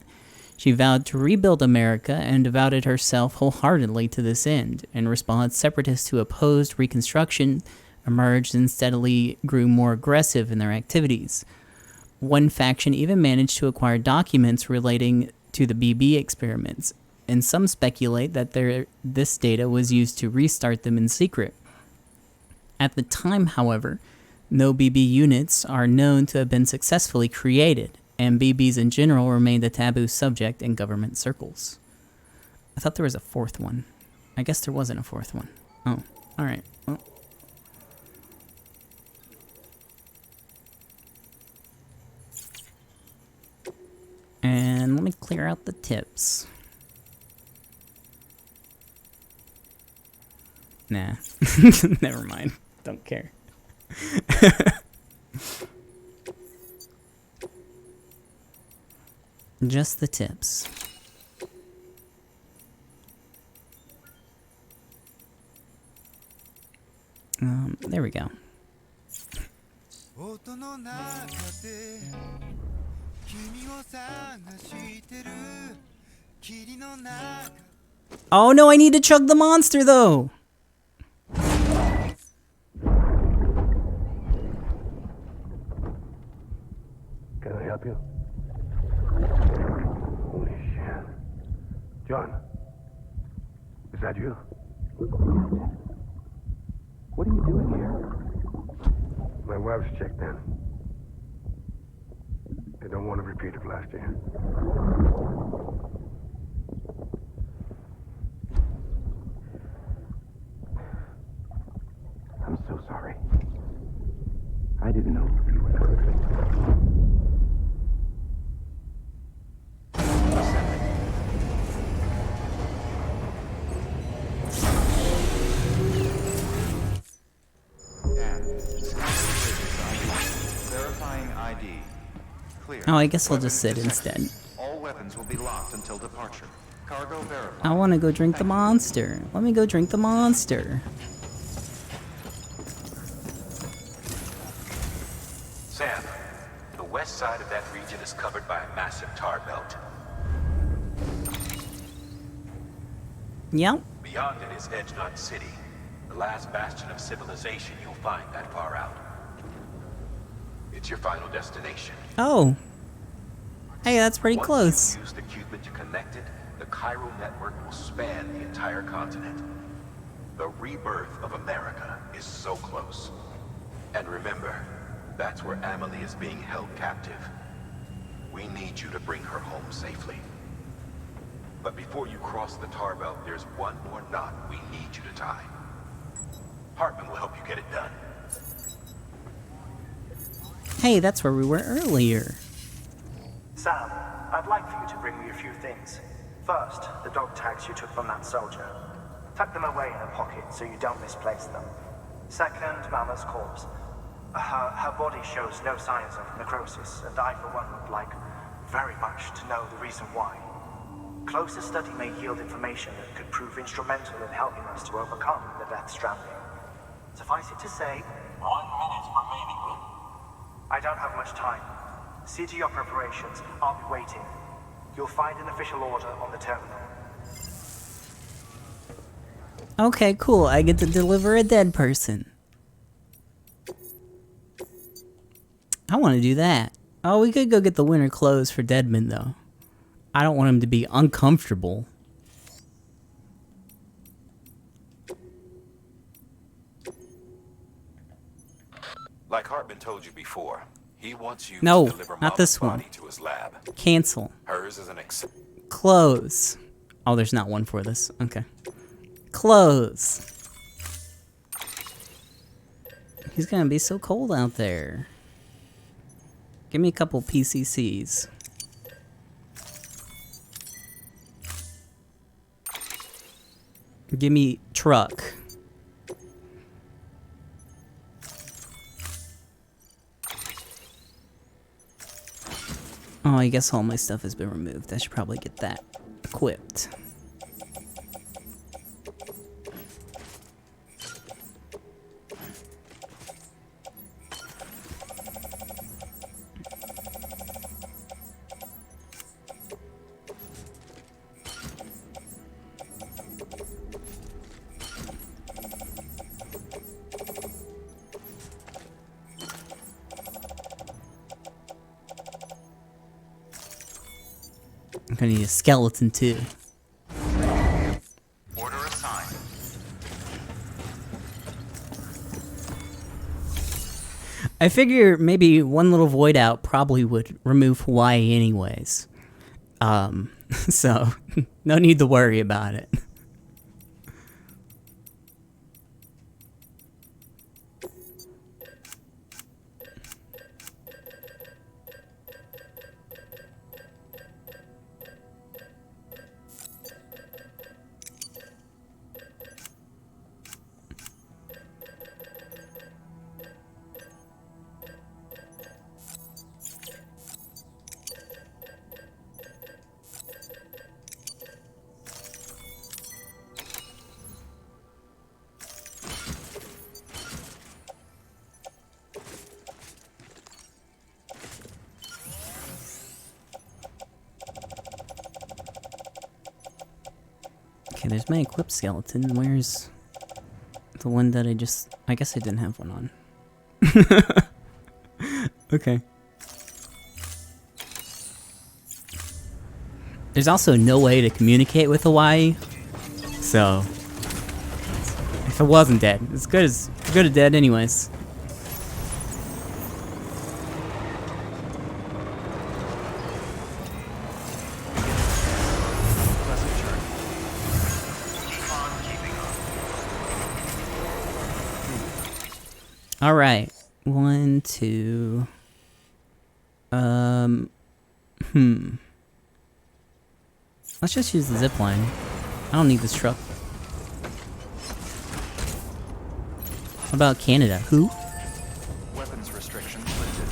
She vowed to rebuild America and devoted herself wholeheartedly to this end. In response, separatists who opposed Reconstruction emerged and steadily grew more aggressive in their activities. One faction even managed to acquire documents relating to the BB experiments, and some speculate that this data was used to restart them in secret. At the time, however, no BB units are known to have been successfully created, and BBs in general remained a taboo subject in government circles. I thought there was a fourth one. I guess there wasn't a fourth one. Oh, alright. Well. And let me clear out the tips. Nah. Never mind. Don't care. Just the tips. There we go. Oh no, I need to chug the monster though! Can I help you? Holy shit. John, is that you? What are you doing here? My wife's checked in. I don't want to repeat of last year. I'm so sorry. I didn't know you were perfect. Verifying ID. Clear. Oh, I guess I'll just sit instead. All weapons will be locked until departure. Cargo verified. I want to go drink the monster. Let me go drink the monster. Sam, the west side of that region is covered by a massive tar belt. Yep. Beyond it is Edgenut City, the last bastion of civilization you'll find that far out. It's your final destination. Oh. Hey, that's pretty Once close. you use the Cupid to connect it, the chiral network will span the entire continent. The rebirth of America is so close. And remember, that's where Amelie is being held captive. We need you to bring her home safely. But before you cross the tar belt, there's one more knot we need you to tie. Hartman will help you get it done. Hey, that's where we were earlier. Sam, I'd like for you to bring me a few things. First, the dog tags you took from that soldier. Tuck them away in a pocket so you don't misplace them. Second, Mama's corpse. Her body shows no signs of necrosis, and I, for one, would like very much to know the reason why. Closer study may yield information that could prove instrumental in helping us to overcome the Death Stranding. Suffice it to say, 1 minute remaining. I don't have much time. See to your preparations. I'll be waiting. You'll find an official order on the terminal. Okay, cool. I get to deliver a dead person. I want to do that. Oh, we could go get the winter clothes for Deadman, though. I don't want him to be uncomfortable. Like Hartman told you before, he wants you No, to deliver not Mama's this body one. to his lab. Cancel. Hers is an Clothes. Oh, there's not one for this. Okay. Clothes. He's gonna be so cold out there. Give me a couple PCCs. Give me truck. Oh, I guess all my stuff has been removed. I should probably get that equipped. I'm gonna need a skeleton too. Order assigned. I figure maybe one little void out probably would remove Hawaii anyways. So no need to worry about it. Okay, there's my equipped skeleton. Where's the one that I guess I didn't have one on. Okay. There's also no way to communicate with Hawaii, so if it wasn't dead, it's good as dead anyways. All right, 1, 2. Let's just use the zip line. I don't need this truck. What about Canada? Who? Weapons restrictions lifted.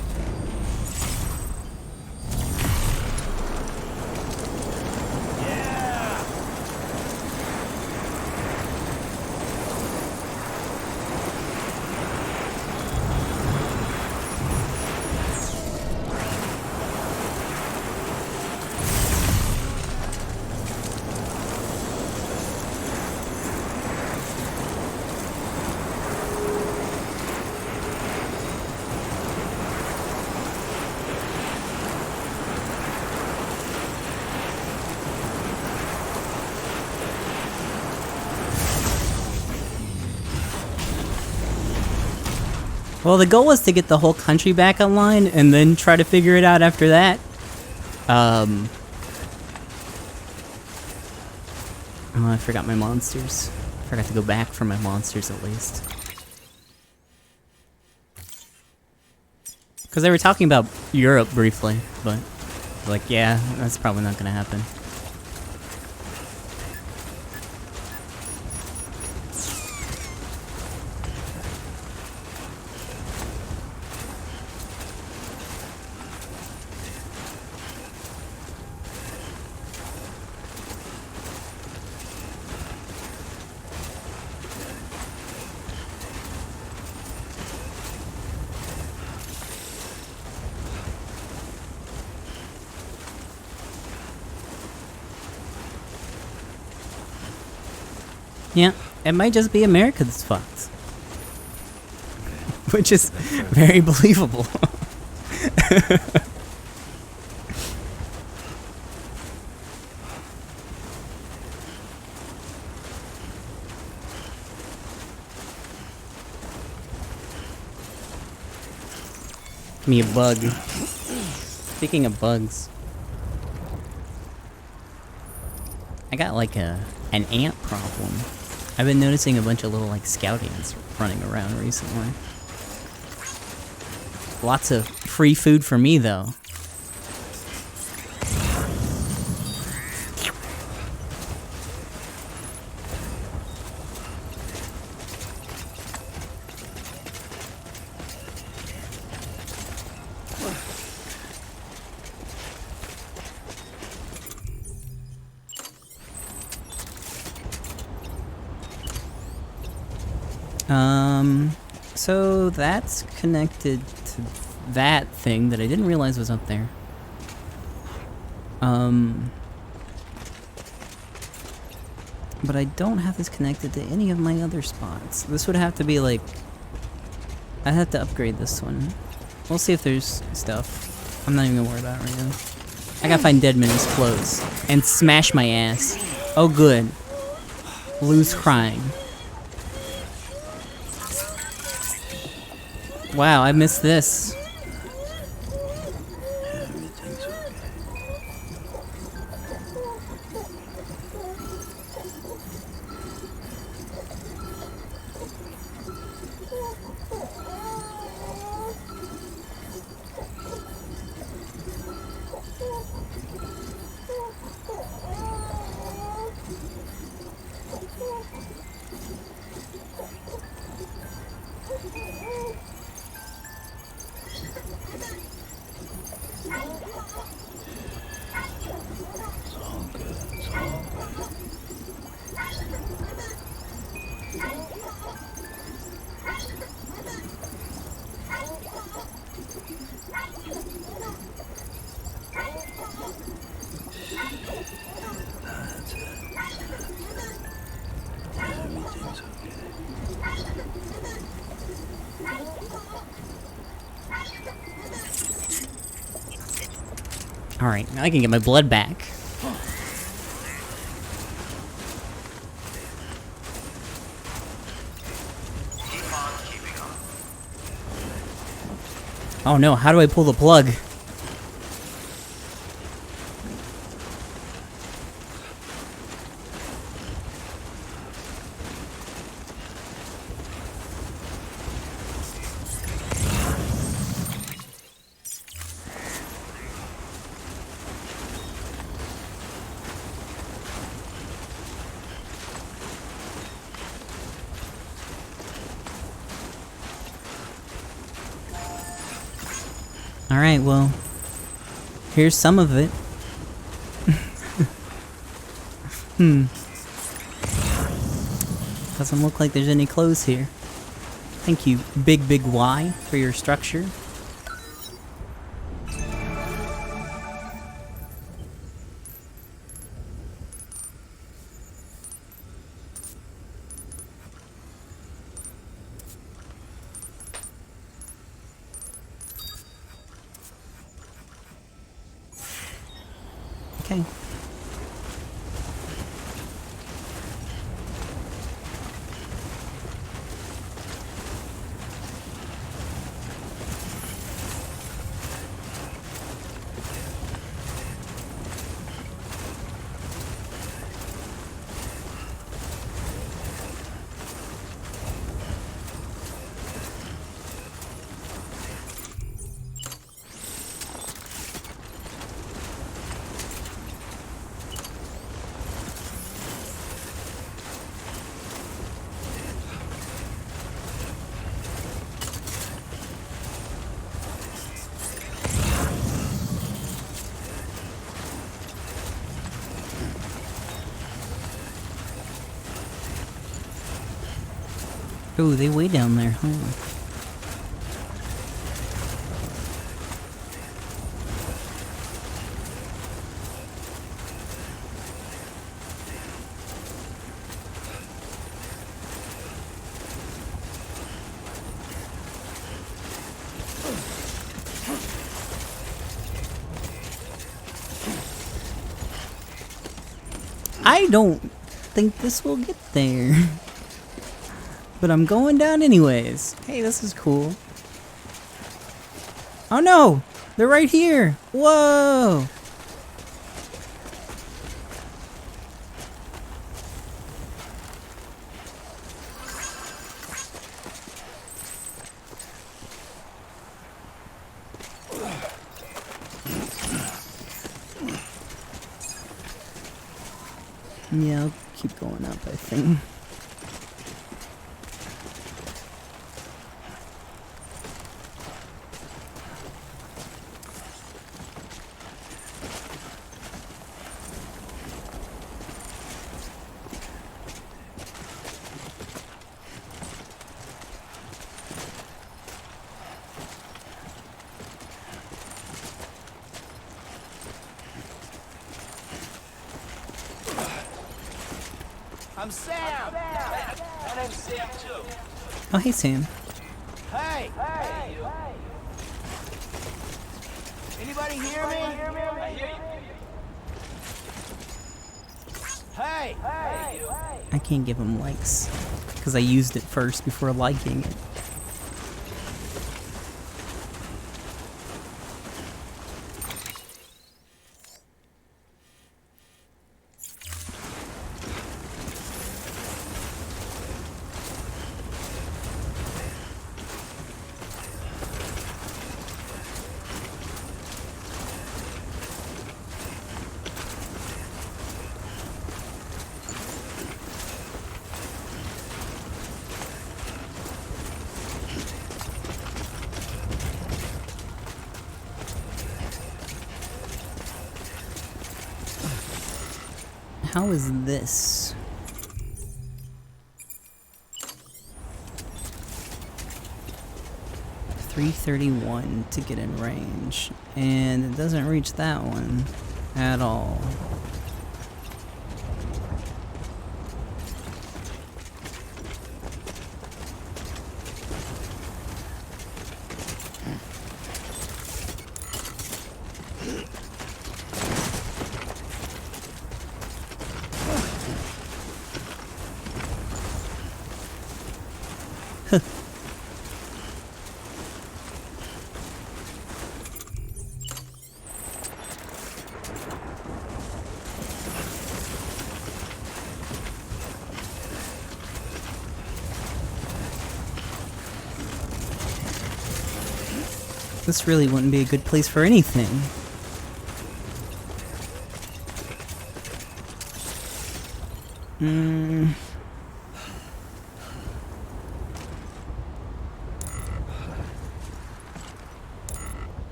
Well, the goal was to get the whole country back online and then try to figure it out after that. Oh, I forgot my monsters. Forgot to go back for my monsters at least. Because they were talking about Europe briefly, but like, yeah, that's probably not gonna happen. Yeah, it might just be America that's fucked. Which is very believable. Give me a bug. Speaking of bugs, I got like an ant problem. I've been noticing a bunch of little like scout ants running around recently. Lots of free food for me though. So that's connected to that thing that I didn't realize was up there. But I don't have this connected to any of my other spots. This would have to be like, I'd have to upgrade this one. We'll see if there's stuff. I'm not even gonna worry about it right now. I gotta find Deadman's clothes and smash my ass. Oh good. Lou's crying. Wow, I missed this. Alright, now I can get my blood back. Oh no, how do I pull the plug? Alright, well, here's some of it. Doesn't look like there's any clothes here. Thank you, Big Y, for your structure. Okay. Ooh, they way down there, huh? I don't think this will get there. But I'm going down anyways. Hey, this is cool. Oh no! They're right here! Whoa! Yeah, I'll keep going up, I think. I'm Sam! My name's Sam, too. Oh, hey, Sam. Hey! Hey! Anybody hear me? I hear you. Hey! Hey, you! I can't give him likes because I used it first before liking it. How is this? .331 to get in range, and it doesn't reach that one at all. This really wouldn't be a good place for anything.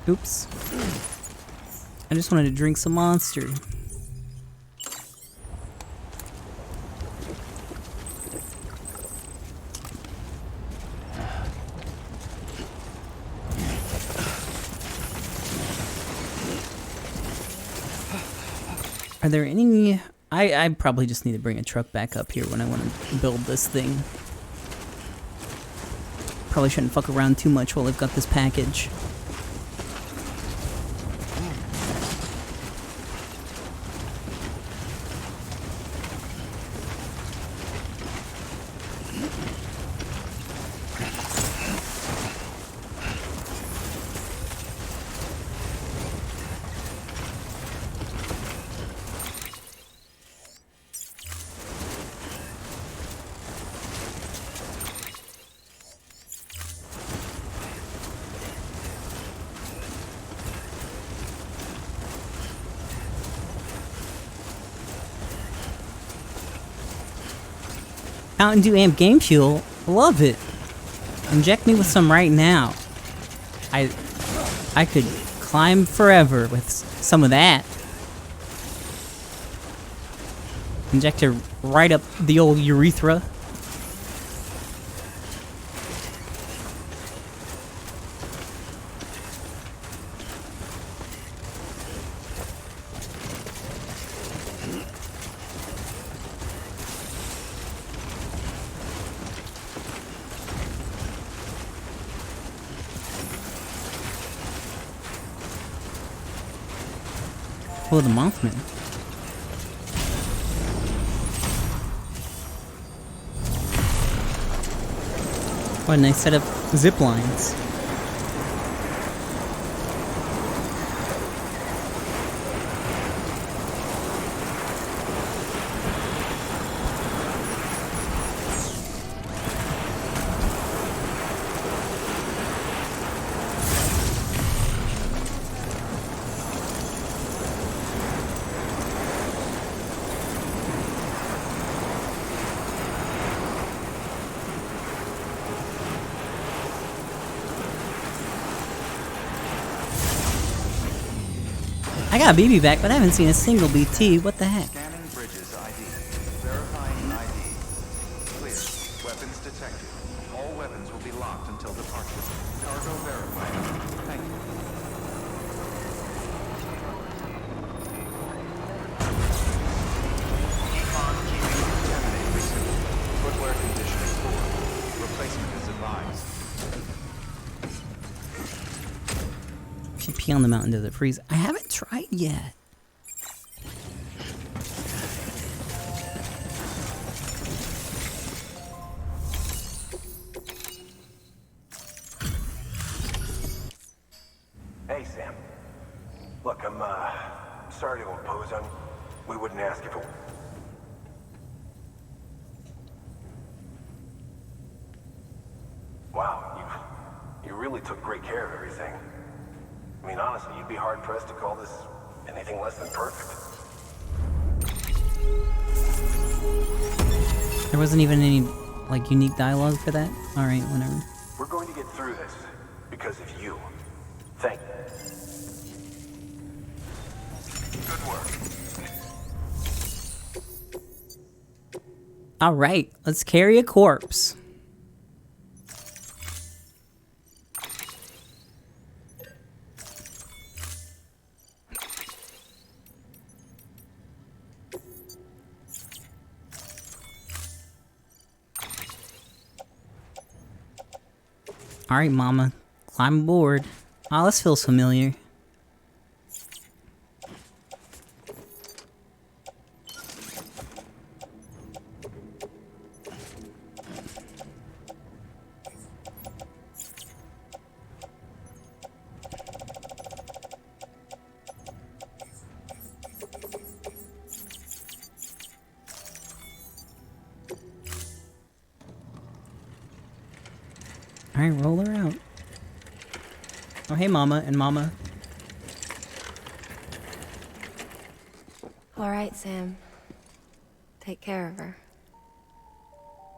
Oops. I just wanted to drink some Monster. Are there any... I probably just need to bring a truck back up here when I want to build this thing. Probably shouldn't fuck around too much while I've got this package. Mountain Dew Amp Game Fuel. Love it. Inject me with some right now. I could climb forever with some of that. Inject her right up the old urethra. Oh, the Mothman. What a nice set of zip lines. I got BB back, but I haven't seen a single BT. What the heck? Scanning bridges ID. Verifying ID. Clear. Weapons detected. All weapons will be locked until departure. Cargo verified. Thank you. Keep on keeping contaminated. If you pee on the mountain, does it freeze? I haven't tried yet. Hey, Sam. Look, I'm sorry to impose on you. We wouldn't ask if it... Wow, you really took great care of everything. I mean, honestly, you'd be hard-pressed to call this anything less than perfect. There wasn't even any, like, unique dialogue for that? Alright, whatever. We're going to get through this because of you. Thank you. Good work. Alright, let's carry a corpse. Alright, Mama. Climb aboard. Oh, this feels familiar. Alright, roll her out. Oh, hey, Mama and Mama. All right, Sam. Take care of her.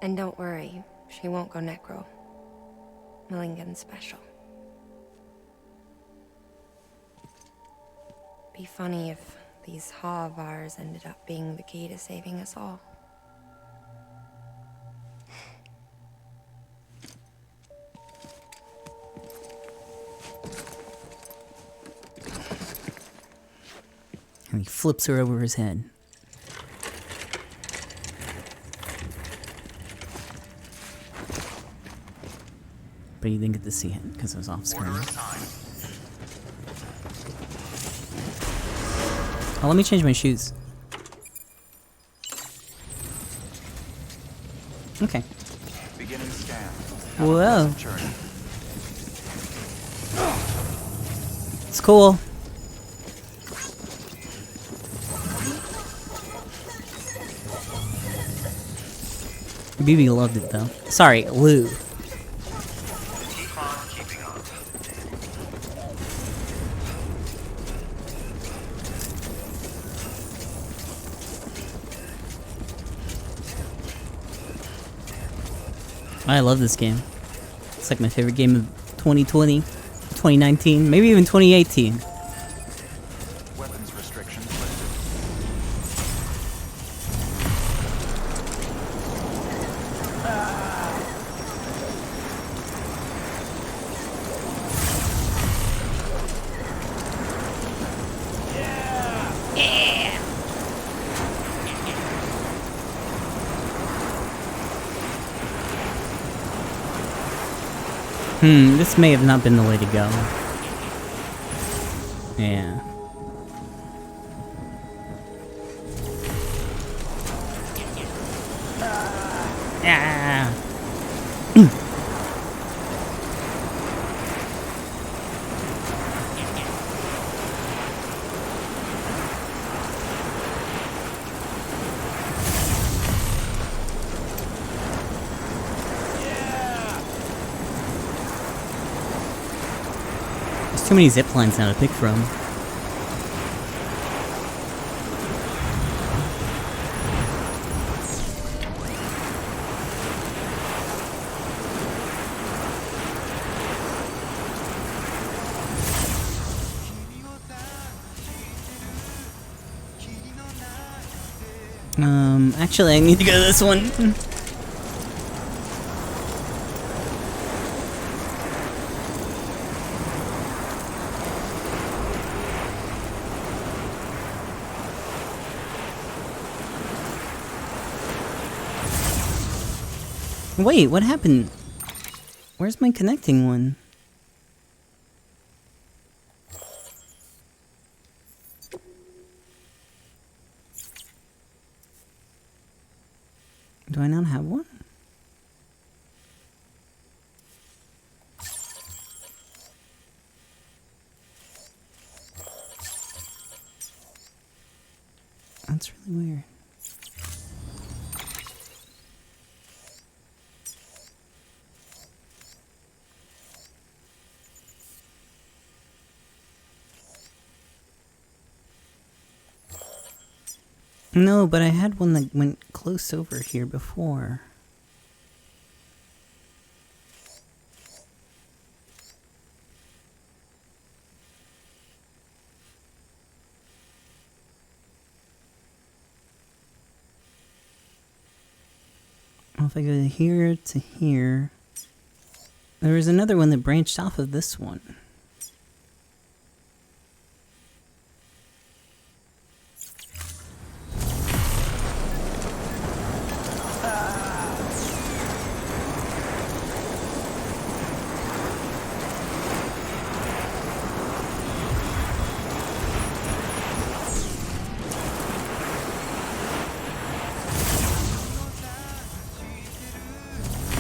And don't worry, she won't go necro. Millington's special. Be funny if these Ha of ours ended up being the key to saving us all. And he flips her over his head. But you didn't get to see it because it was off screen. Oh, let me change my shoes. Okay. Beginning scan. Whoa. Journey. It's cool. BB loved it though. Sorry, Lou. Keep on keeping on. I love this game. It's like my favorite game of 2020, 2019, maybe even 2018. Weapons restrictions lifted. This may have not been the way to go. Yeah. Ah. There's too many zip lines now to pick from. Actually, I need to go to this one. Wait, what happened? Where's my connecting one? Do I not have one? That's really weird. No, but I had one that went close over here before. Well, if I go here to here, there was another one that branched off of this one.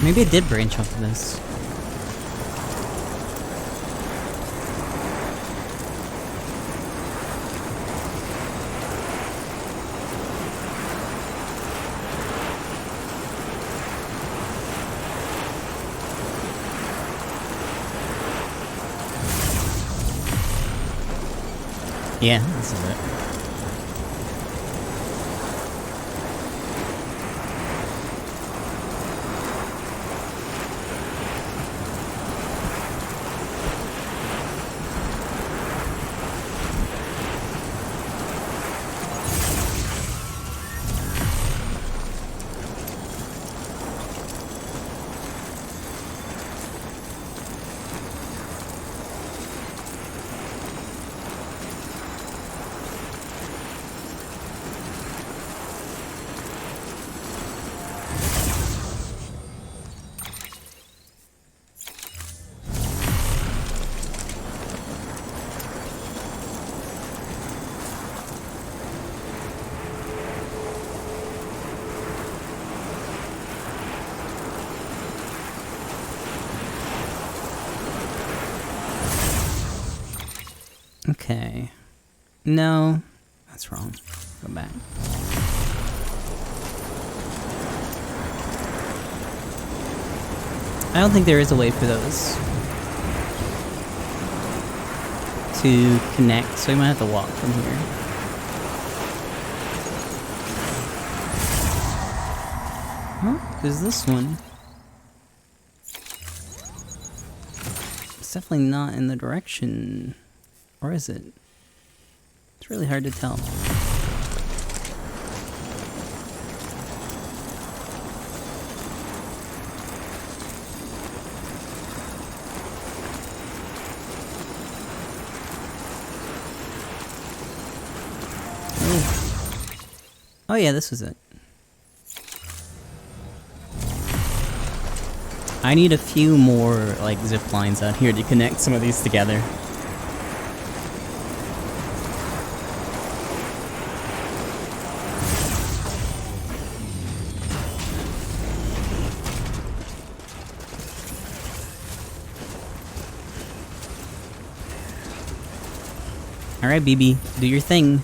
Maybe it did branch off of this. Yeah, this is it. Okay. No, that's wrong. Go back. I don't think there is a way for those to connect, so we might have to walk from here. Huh? There's this one. It's definitely not in the direction. Or is it? It's really hard to tell. Oh yeah, this was it. I need a few more like zip lines out here to connect some of these together. Alright, BB, do your thing.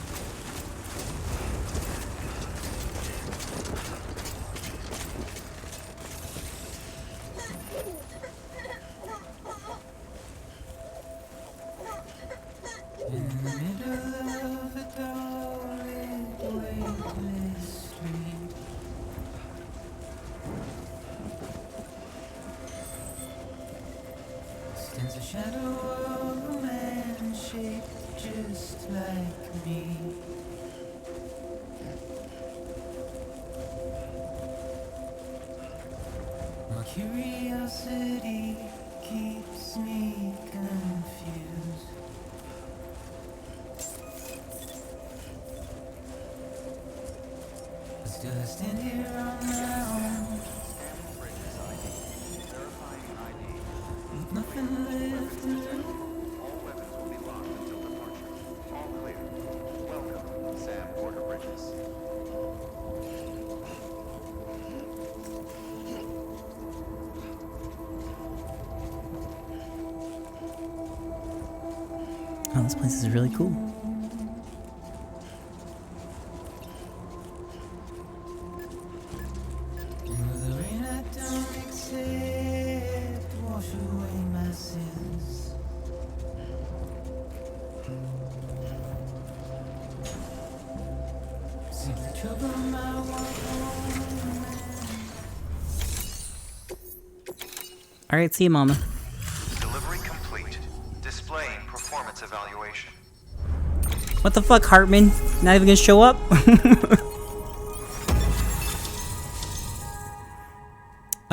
Stands a shadow of a man shaped just like me. My curiosity keeps me confused. But still I stand here on my own. With nothing left to do. All weapons will be locked until departure. All clear. Welcome, Sam Porter Bridges. Oh, this place is really cool. The rain I don't accept, wash away my sins. Seems the trouble my walk home. Alright, see you, Mama. Delivery complete. Displaying performance evaluation. What the fuck, Hartman? Not even gonna show up?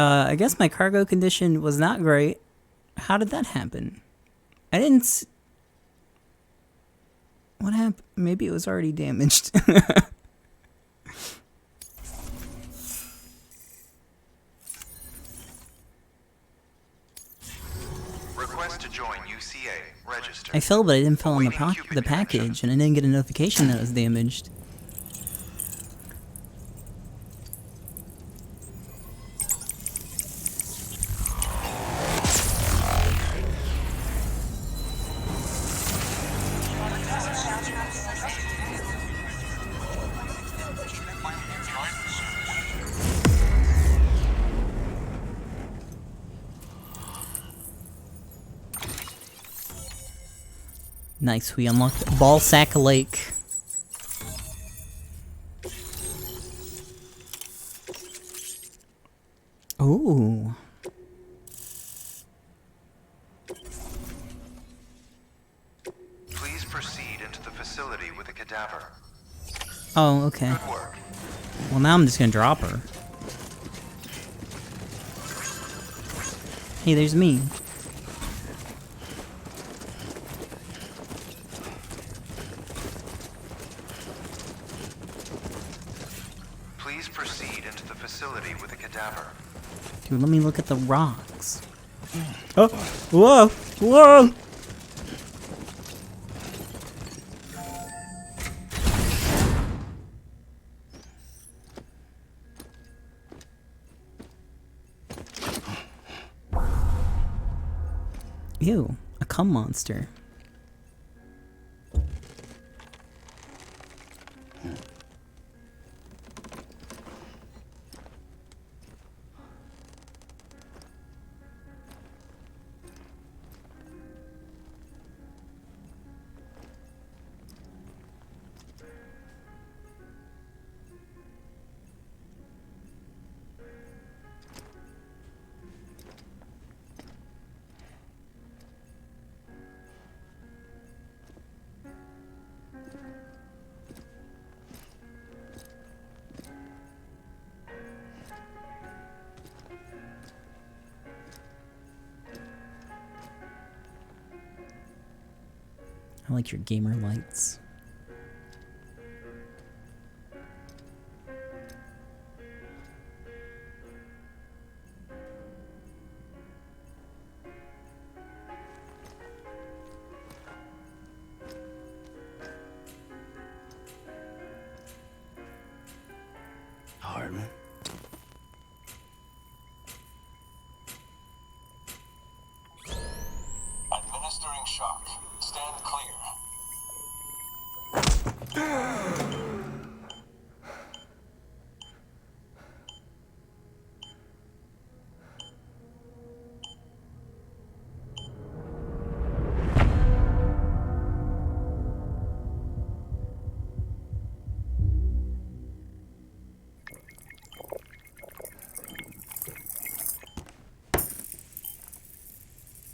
I guess my cargo condition was not great. How did that happen? I didn't What happened? Maybe it was already damaged. Request to join UCA. Register. I fell, but I didn't fall on the package, and I didn't get a notification that it was damaged. Nice, we unlocked Ballsack Lake. Ooh. Please proceed into the facility with a cadaver. Oh, okay. Good work. Well, now I'm just gonna drop her. Hey, there's me. Please proceed into the facility with a cadaver. Dude, let me look at the rocks. Oh, whoa, whoa! Ew, a cum monster. I like your gamer lights. Hartman. Administering shock. Stand clear.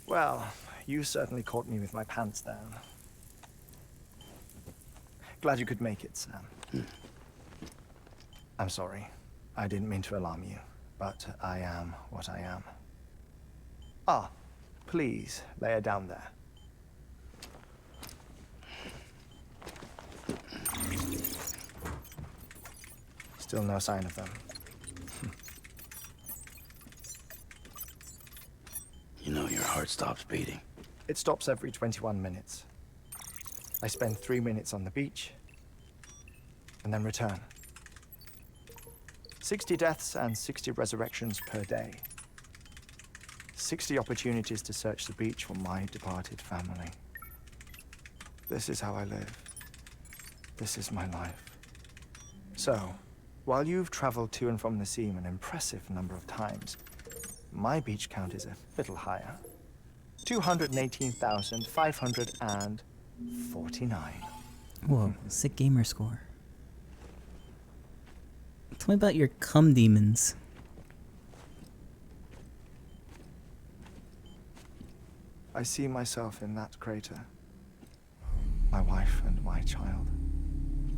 Well, you certainly caught me with my pants down. Glad you could make it, Sam. I'm sorry. I didn't mean to alarm you, but I am what I am. Ah, please, lay her down there. Still no sign of them. You know your heart stops beating. It stops every 21 minutes. I spend 3 minutes on the beach, and then return. 60 deaths and 60 resurrections per day. 60 opportunities to search the beach for my departed family. This is how I live. This is my life. So, while you've traveled to and from the scene an impressive number of times, my beach count is a little higher. 218,549. Whoa, sick gamer score. Tell me about your cum demons. I see myself in that crater. My wife and my child.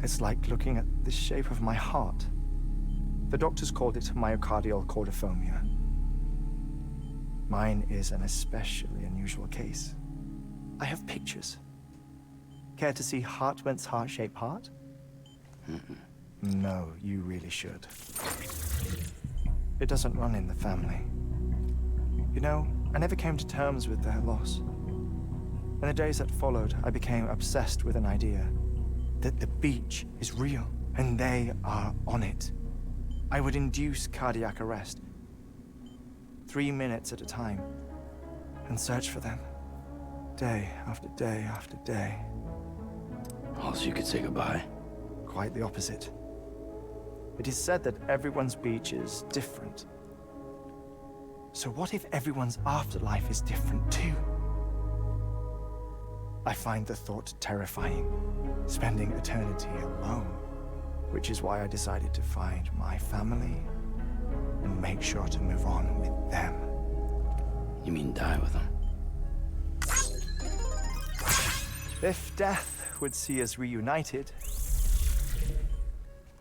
It's like looking at the shape of my heart. The doctors called it myocardial cordiformia. Mine is an especially unusual case. I have pictures. Care to see Hartman's heart-shaped heart? No, you really should. It doesn't run in the family. You know, I never came to terms with their loss. In the days that followed, I became obsessed with an idea that the beach is real, and they are on it. I would induce cardiac arrest, 3 minutes at a time, and search for them, day after day after day. Oh, so you could say goodbye? Quite the opposite. It is said that everyone's beach is different. So what if everyone's afterlife is different too? I find the thought terrifying, spending eternity alone, which is why I decided to find my family and make sure to move on with them. You mean die with them? If death would see us reunited,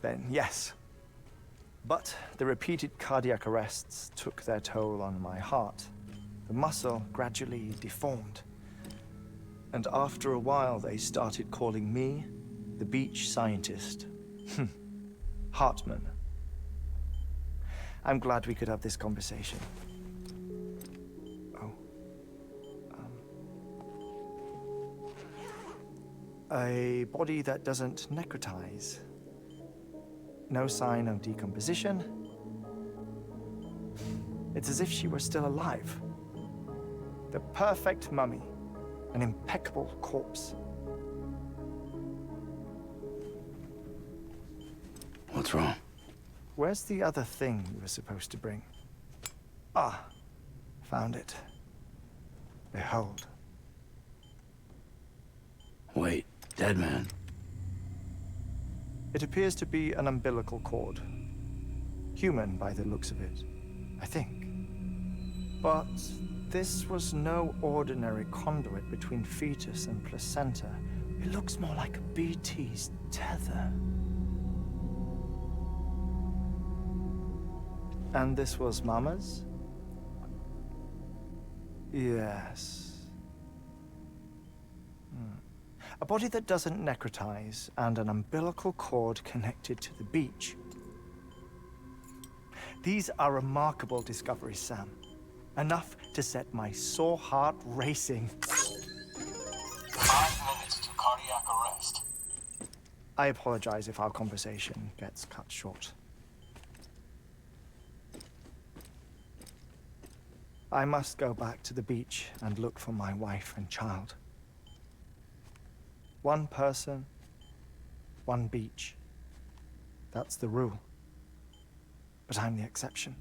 then yes. But the repeated cardiac arrests took their toll on my heart. The muscle gradually deformed. And after a while, they started calling me the beach scientist. Hartman. I'm glad we could have this conversation. Oh. A body that doesn't necrotize. No sign of decomposition. It's as if she were still alive. The perfect mummy. An impeccable corpse. What's wrong? Where's the other thing you were supposed to bring? Ah, found it. Behold. Wait, dead man? It appears to be an umbilical cord. Human by the looks of it, I think. But this was no ordinary conduit between fetus and placenta. It looks more like a BT's tether. And this was Mama's? Yes. A body that doesn't necrotize and an umbilical cord connected to the beach. These are remarkable discoveries, Sam. Enough to set my sore heart racing. 5 minutes to cardiac arrest. I apologize if our conversation gets cut short. I must go back to the beach and look for my wife and child. One person, one beach. That's the rule. But I'm the exception.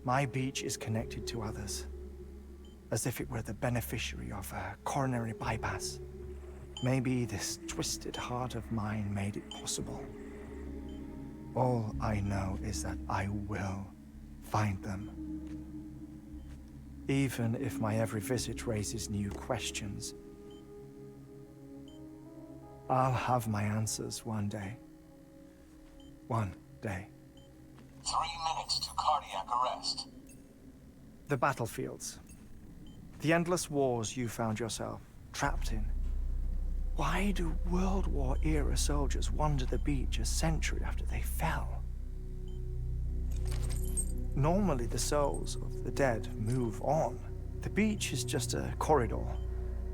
My beach is connected to others, as if it were the beneficiary of a coronary bypass. Maybe this twisted heart of mine made it possible. All I know is that I will find them. Even if my every visit raises new questions, I'll have my answers one day. One day. 3 minutes to cardiac arrest. The battlefields. The endless wars you found yourself trapped in. Why do World War-era soldiers wander the beach a century after they fell? Normally the souls of the dead move on. The beach is just a corridor,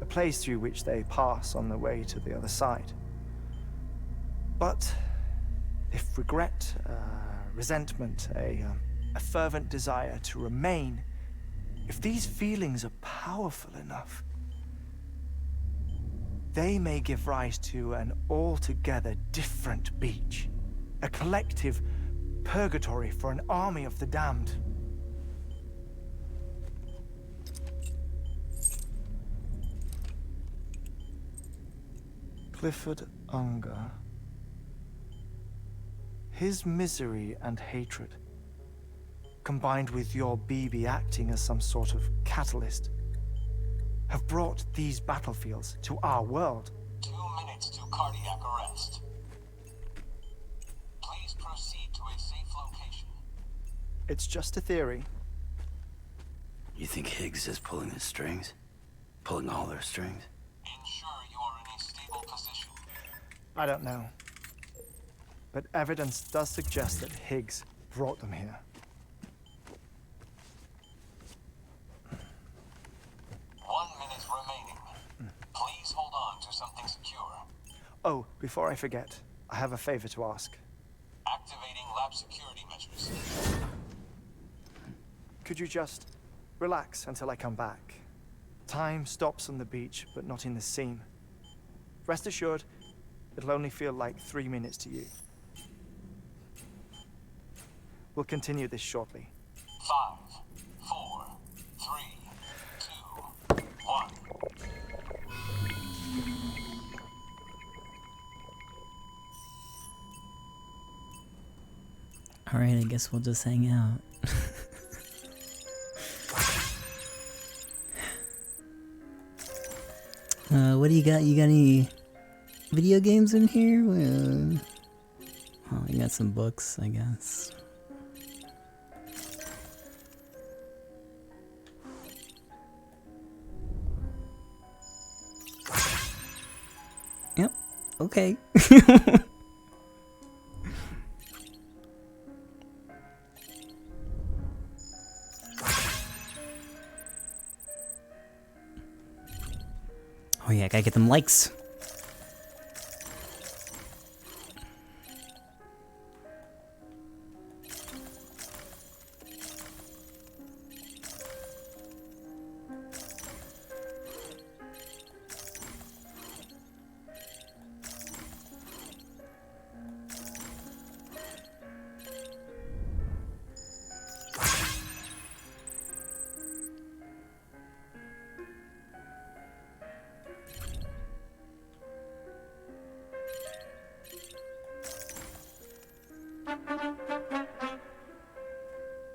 a place through which they pass on the way to the other side. But if regret, resentment, a fervent desire to remain, if these feelings are powerful enough, they may give rise to an altogether different beach. A collective purgatory for an army of the damned. Clifford Unger. His misery and hatred, combined with your BB acting as some sort of catalyst, have brought these battlefields to our world. 2 minutes to cardiac arrest. Please proceed to a safe location. It's just a theory. You think Higgs is pulling his strings? Pulling all their strings? Ensure you are in a stable position. I don't know. But evidence does suggest that Higgs brought them here. 1 minute remaining. Please hold on to something secure. Oh, before I forget, I have a favor to ask. Activating lab security measures. Could you just relax until I come back? Time stops on the beach, but not in the scene. Rest assured, it'll only feel like 3 minutes to you. We'll continue this shortly. 5, 4, 3, 2, 1. Alright, I guess we'll just hang out. What do you got? You got any video games in here? Oh, you got some books, I guess. Yep. Okay. Oh yeah, I gotta get them likes.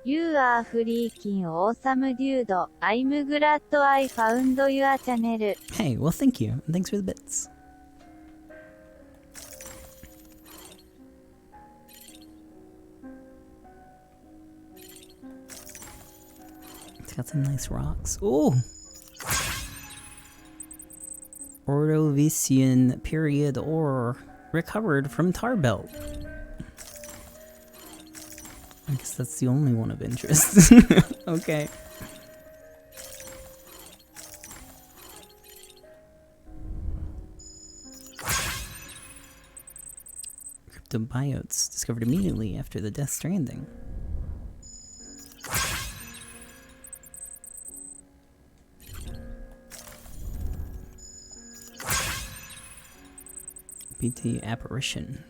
You are freaking awesome dude. I'm glad I found your channel. Hey, well thank you. Thanks for the bits. It's got some nice rocks. Ooh! Ordovician period ore recovered from tar belt. I guess that's the only one of interest. Okay. Cryptobiotes discovered immediately after the Death Stranding. BT apparition.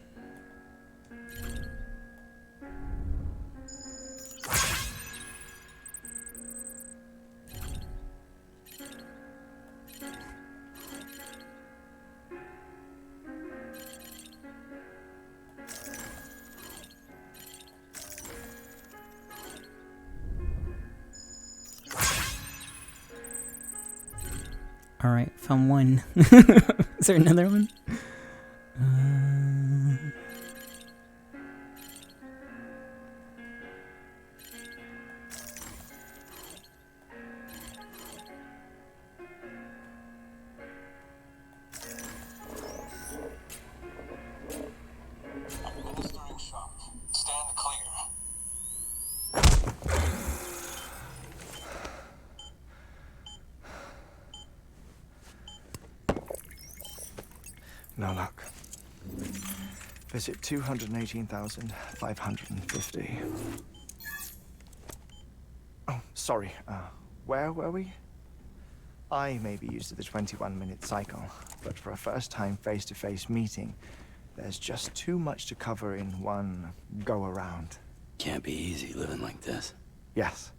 Alright, found one. Is there another one? Administering shock. Stand clear. No luck. Visit 218,550. Oh, sorry. Where were we? I may be used to the 21-minute cycle, but for a first-time face-to-face meeting, there's just too much to cover in one go-around. Can't be easy living like this. Yes.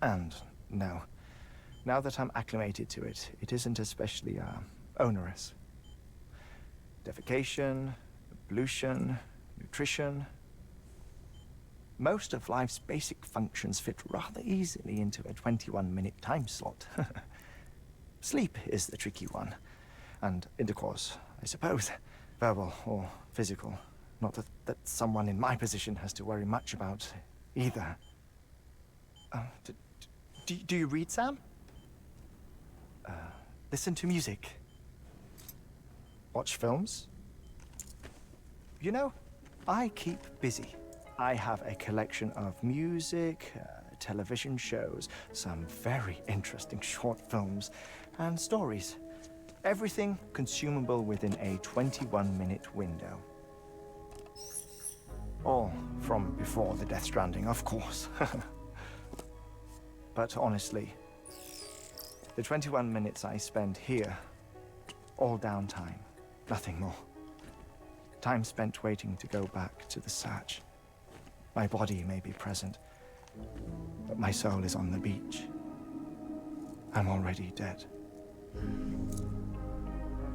And no. Now that I'm acclimated to it, it isn't especially, onerous. Defecation, ablution, nutrition. Most of life's basic functions fit rather easily into a 21-minute time slot. Sleep is the tricky one. And intercourse, I suppose. Verbal or physical. Not that someone in my position has to worry much about either. Do you read, Sam? Listen to music. Watch films. You know, I keep busy. I have a collection of music, television shows, some very interesting short films, and stories. Everything consumable within a 21-minute window. All from before the Stranding, of course. But honestly, the 21 minutes I spend here, all downtime, nothing more. Time spent waiting to go back to the Satch. My body may be present, but my soul is on the beach. I'm already dead.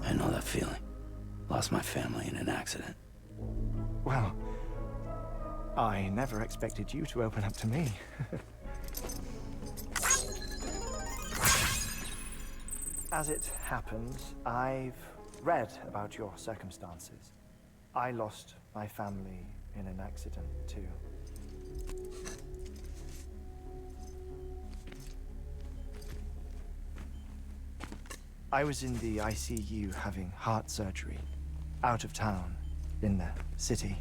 I know that feeling. Lost my family in an accident. Well, I never expected you to open up to me. As it happens, I've read about your circumstances. I lost my family in an accident, too. I was in the ICU having heart surgery, out of town, in the city.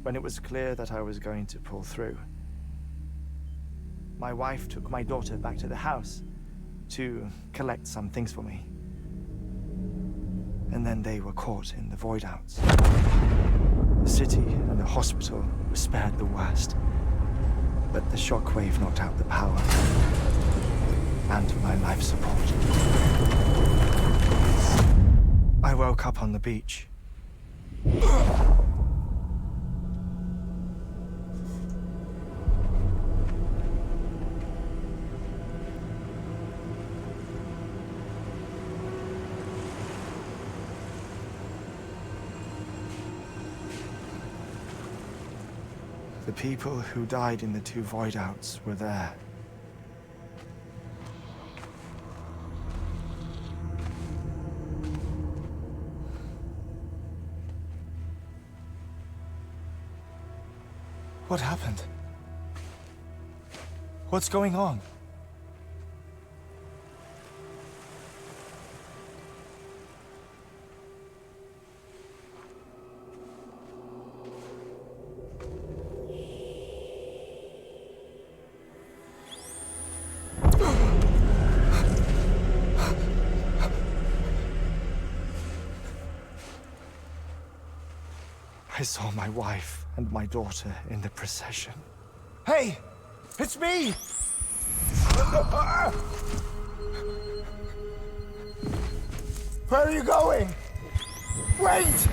When it was clear that I was going to pull through, my wife took my daughter back to the house to collect some things for me. And then they were caught in the void outs. The city and the hospital were spared the worst, but the shockwave knocked out the power and my life support. I woke up on the beach. The people who died in the two void outs were there. What happened? What's going on? I saw my wife and my daughter in the procession. Hey! It's me! Where are you going? Wait!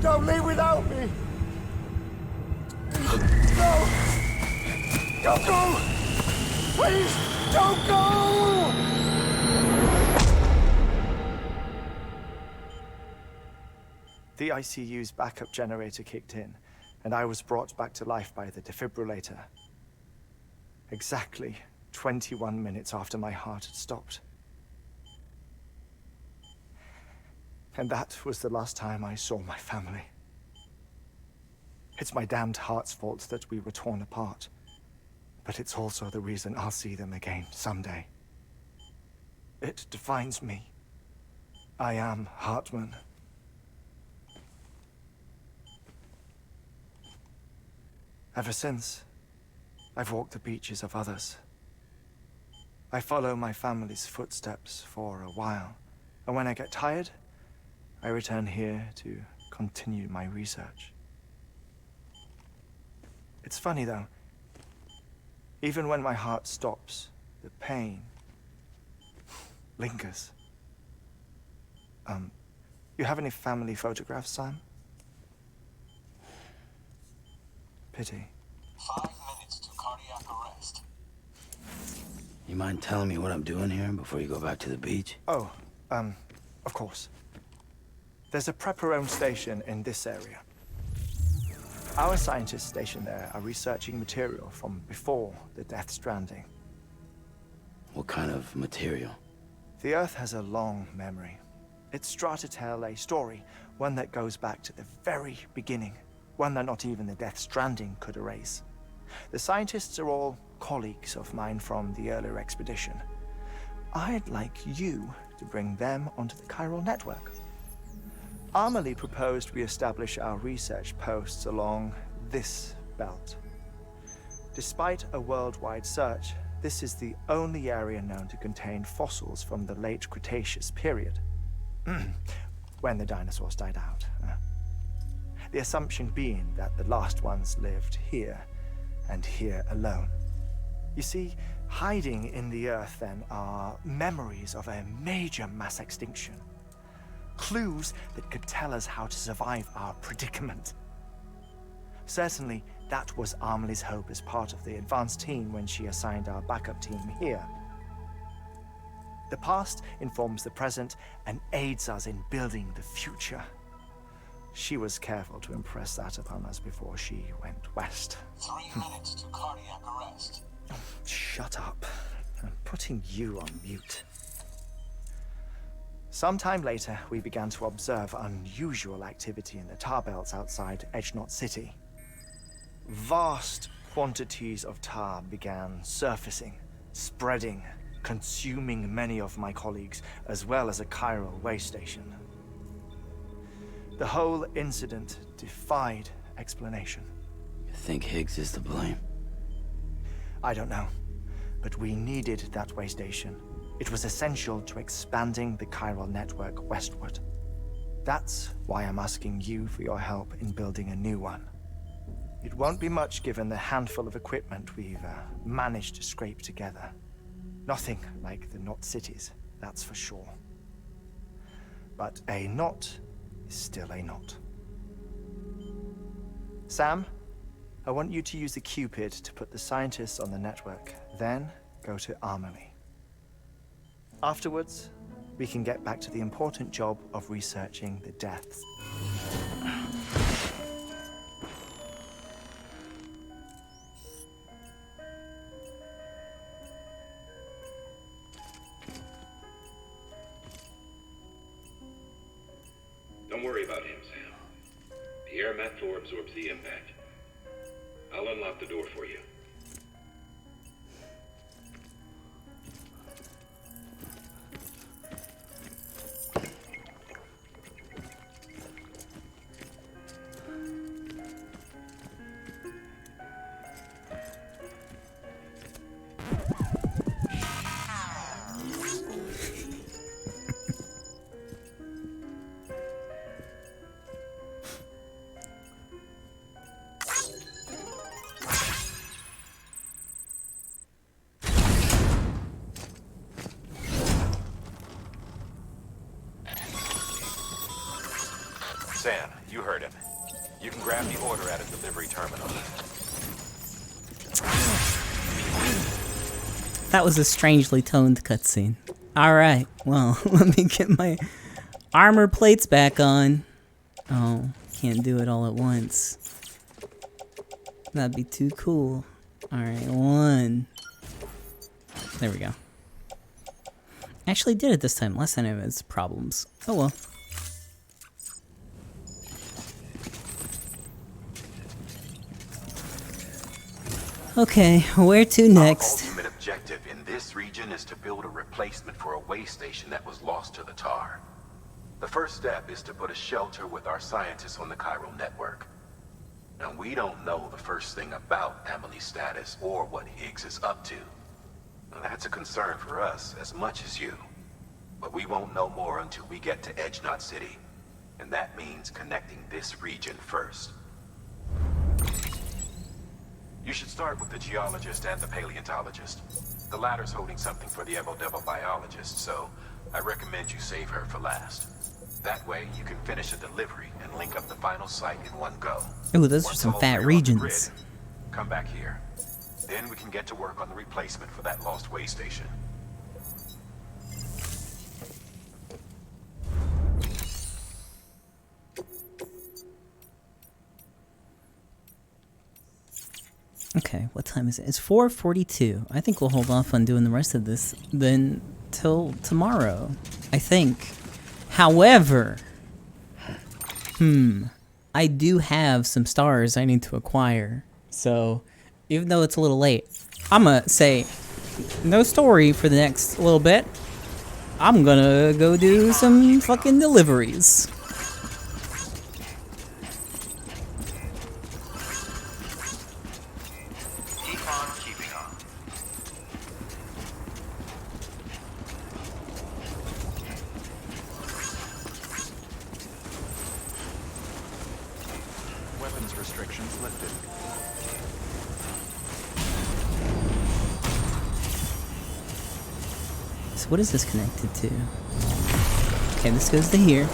Don't leave without me! No! Don't go! Please, don't go! The ICU's backup generator kicked in, and I was brought back to life by the defibrillator. Exactly 21 minutes after my heart had stopped. And that was the last time I saw my family. It's my damned heart's fault that we were torn apart, but it's also the reason I'll see them again someday. It defines me. I am Hartman. Ever since, I've walked the beaches of others. I follow my family's footsteps for a while, and when I get tired, I return here to continue my research. It's funny, though. Even when my heart stops, the pain lingers. You have any family photographs, Sam? Pity. 5 minutes to cardiac arrest. You mind telling me what I'm doing here before you go back to the beach? Oh, of course. There's a Prepperone station in this area. Our scientists stationed there are researching material from before the Death Stranding. What kind of material? The Earth has a long memory. It's trying to tell a story, one that goes back to the very beginning, one that not even the Death Stranding could erase. The scientists are all colleagues of mine from the earlier expedition. I'd like you to bring them onto the chiral network. Amelie proposed we establish our research posts along this belt. Despite a worldwide search, this is the only area known to contain fossils from the late Cretaceous period, when the dinosaurs died out. The assumption being that the last ones lived here, and here alone. You see, hiding in the Earth then are memories of a major mass extinction. Clues that could tell us how to survive our predicament. Certainly, that was Amelie's hope as part of the advanced team when she assigned our backup team here. The past informs the present and aids us in building the future. She was careful to impress that upon us before she went west. 3 minutes to cardiac arrest. Oh, shut up. I'm putting you on mute. Sometime later, we began to observe unusual activity in the tar belts outside Edgenot City. Vast quantities of tar began surfacing, spreading, consuming many of my colleagues, as well as a chiral way station. The whole incident defied explanation. You think Higgs is to blame? I don't know, but we needed that way station. It was essential to expanding the chiral network westward. That's why I'm asking you for your help in building a new one. It won't be much given the handful of equipment we've managed to scrape together. Nothing like the knot cities, that's for sure. But a knot is still a knot. Sam, I want you to use the Cupid to put the scientists on the network, then go to Amelie. Afterwards, we can get back to the important job of researching the deaths. Don't worry about him, Sam. The air mat floor absorbs the impact. I'll unlock the door for you. Sam, you heard him. You can grab the order at a delivery terminal. That was a strangely toned cutscene. Alright, well, let me get my armor plates back on. Oh, can't do it all at once. That'd be too cool. Alright, 1. There we go. Actually did it this time. Last time it was problems. Oh well. Okay, where to next? Our ultimate objective in this region is to build a replacement for a way station that was lost to the tar. The first step is to put a shelter with our scientists on the chiral network. Now, we don't know the first thing about Amelie's status or what Higgs is up to. Now, that's a concern for us as much as you. But we won't know more until we get to Edgenot City. And that means connecting this region first. You should start with the geologist and the paleontologist. The latter's holding something for the Evo biologist, so I recommend you save her for last. That way, you can finish a delivery and link up the final site in one go. Ooh, those are Once some all fat three are on the regions. grid, come back here. Then we can get to work on the replacement for that lost way station. Okay, what time is it? It's 4:42. I think we'll hold off on doing the rest of this then till tomorrow. I think. However, I do have some stars I need to acquire. So, even though it's a little late, I'm gonna say no story for the next little bit. I'm gonna go do some fucking deliveries. Keep on keeping on. Weapons restrictions lifted. So what is this connected to? Okay, this goes to here.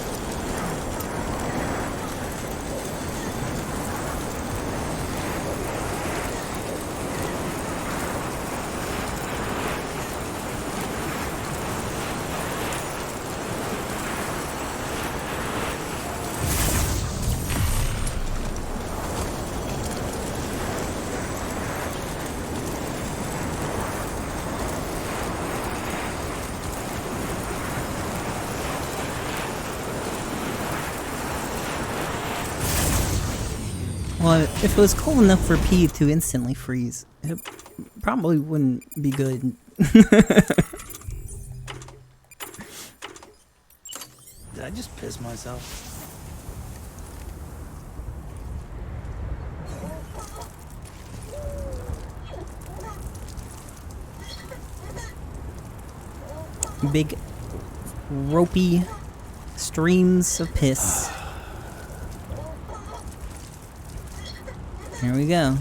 Well, if it was cold enough for P to instantly freeze, it probably wouldn't be good. Did I just piss myself? Big, ropey streams of piss. Here we go.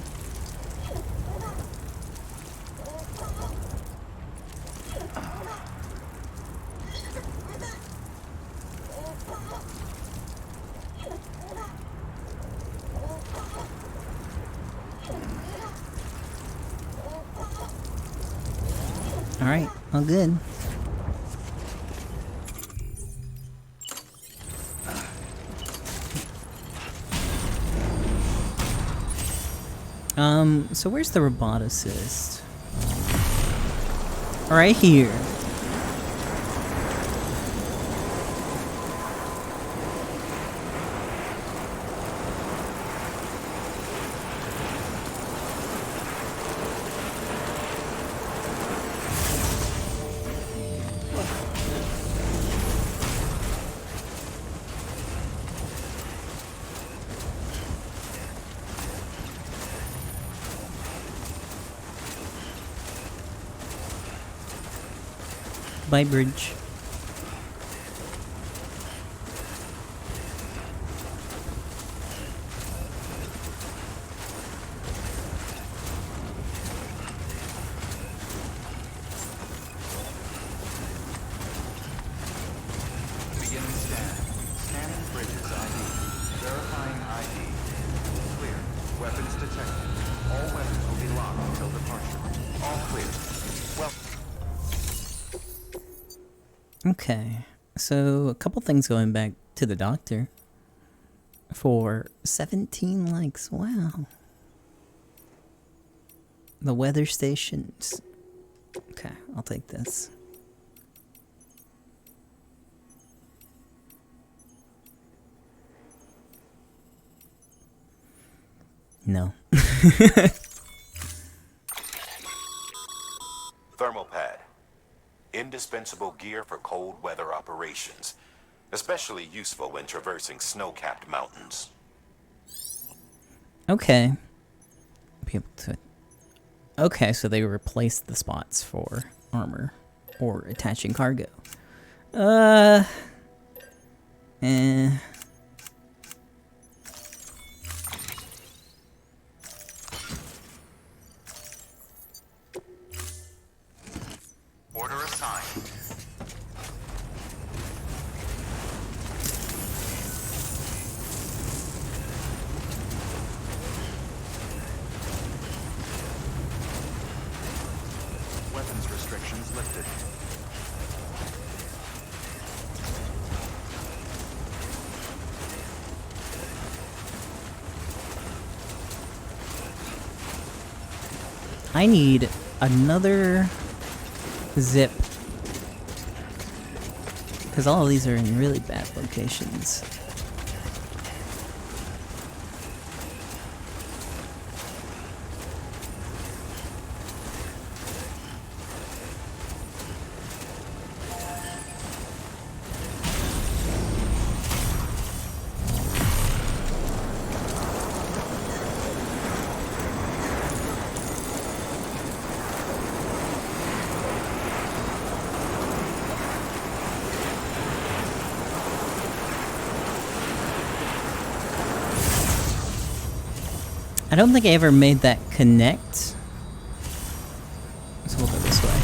All right, all good. So where's the roboticist? Right here. By bridge. Beginning scan. Scanning bridges ID. Verifying ID. Clear. Weapons detected. All weapons will be locked until departure. All clear. Well. Okay, so a couple things going back to the doctor. For 17 likes, wow. The weather stations. Okay, I'll take this. No. Thermal pad. Indispensable gear for cold weather operations. Especially useful when traversing snow-capped mountains. Okay. Be able to. Okay, so they replaced the spots for armor or attaching cargo. Order assigned. Weapons restrictions lifted. I need another zip. Because all of these are in really bad locations. I don't think I ever made that connect. So we'll go this way.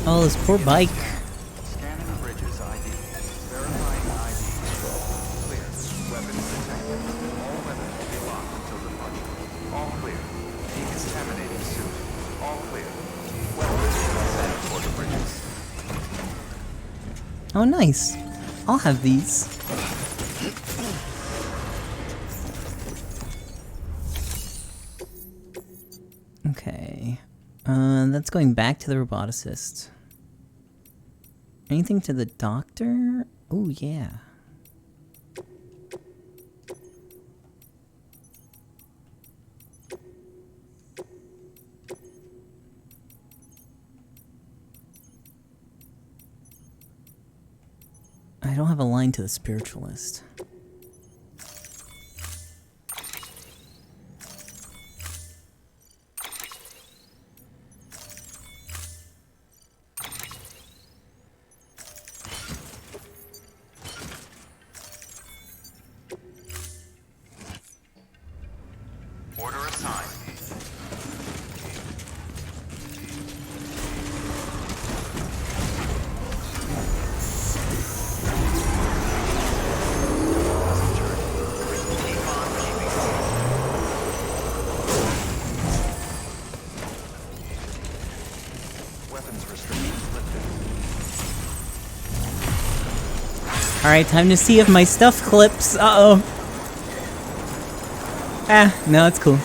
Oh, this poor bike. Scanning bridges ID. Verifying ID. Clear. Weapons detected. All weapons will be locked until departure. All clear. Decontaminating suit. All clear. Weapons set for the bridges. Oh, nice. I'll have these. Okay. That's going back to the roboticist. Anything to the doctor? Oh, yeah. I don't have a line to the spiritualist. Order assigned. Weapons restrictions lifted. Alright, time to see if my stuff clips. Uh-oh. Ah, no, it's cool.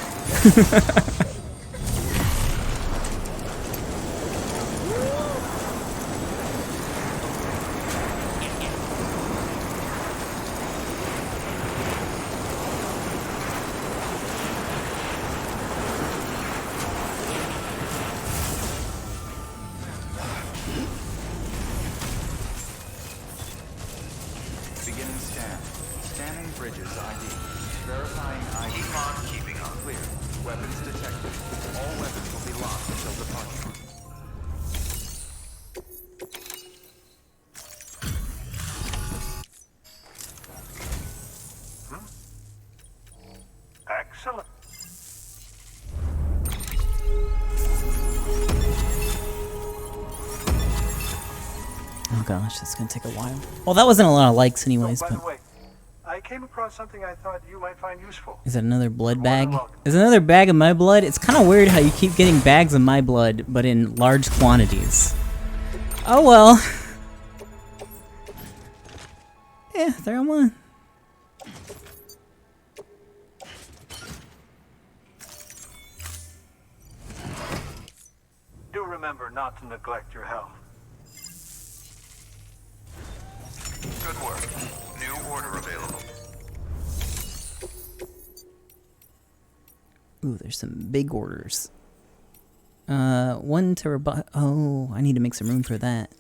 Beginning scan. Scanning bridges ID. Verifying ID. Keep on keeping up. Clear. Weapons detected. All weapons will be locked until departure. Excellent. gosh, that's gonna take a while. Well, that wasn't a lot of likes anyways, By the but... way, I came across something I thought you might find useful. Is that another blood bag? Is another bag of my blood? It's kind of weird how you keep getting bags of my blood, but in large quantities. Oh well. Yeah, throw them on. Do remember not to neglect your health. Good work. New order available. Ooh, there's some big orders. 1 terabyte. Oh, I need to make some room for that.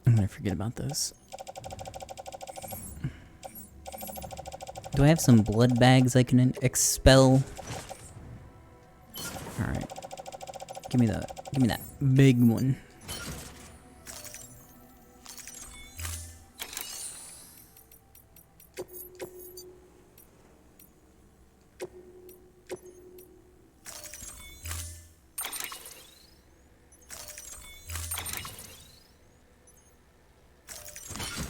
I'm gonna forget about those. Do I have some blood bags I can expel? Alright. Give me that big one.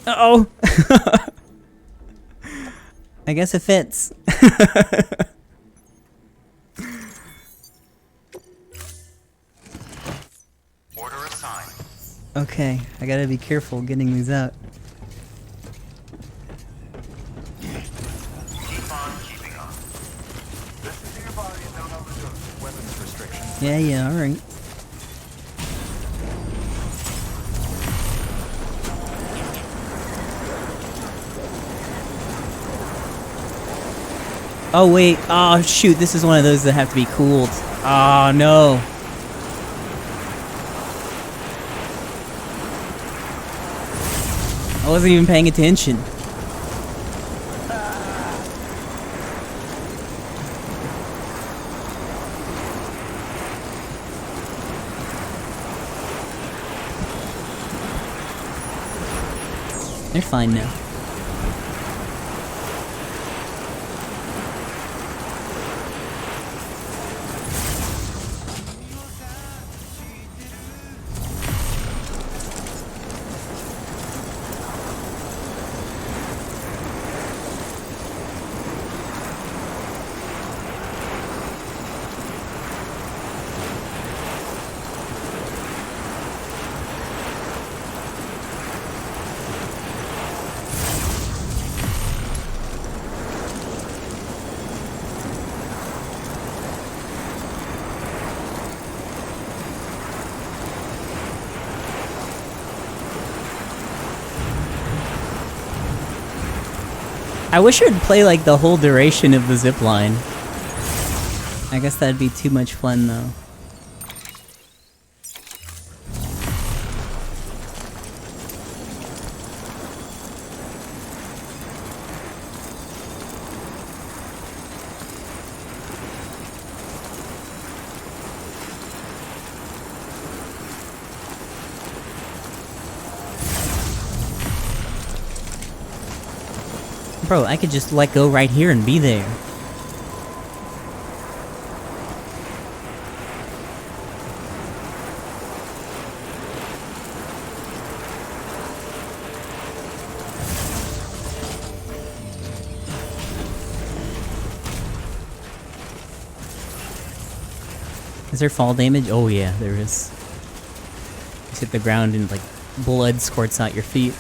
Uh-oh! I guess it fits. Order assigned. Okay, I gotta be careful getting these out. Keep on keeping on. Listen to your body and don't overdose. Weapons restrictions. Yeah, alright. Oh wait, oh shoot, this is one of those that have to be cooled. Oh no. I wasn't even paying attention. They're fine now. I wish it would play like the whole duration of the zip line. I guess that'd be too much fun though. Bro, I could just let go right here and be there. Is there fall damage? Oh yeah, there is. You hit the ground and like blood squirts out your feet.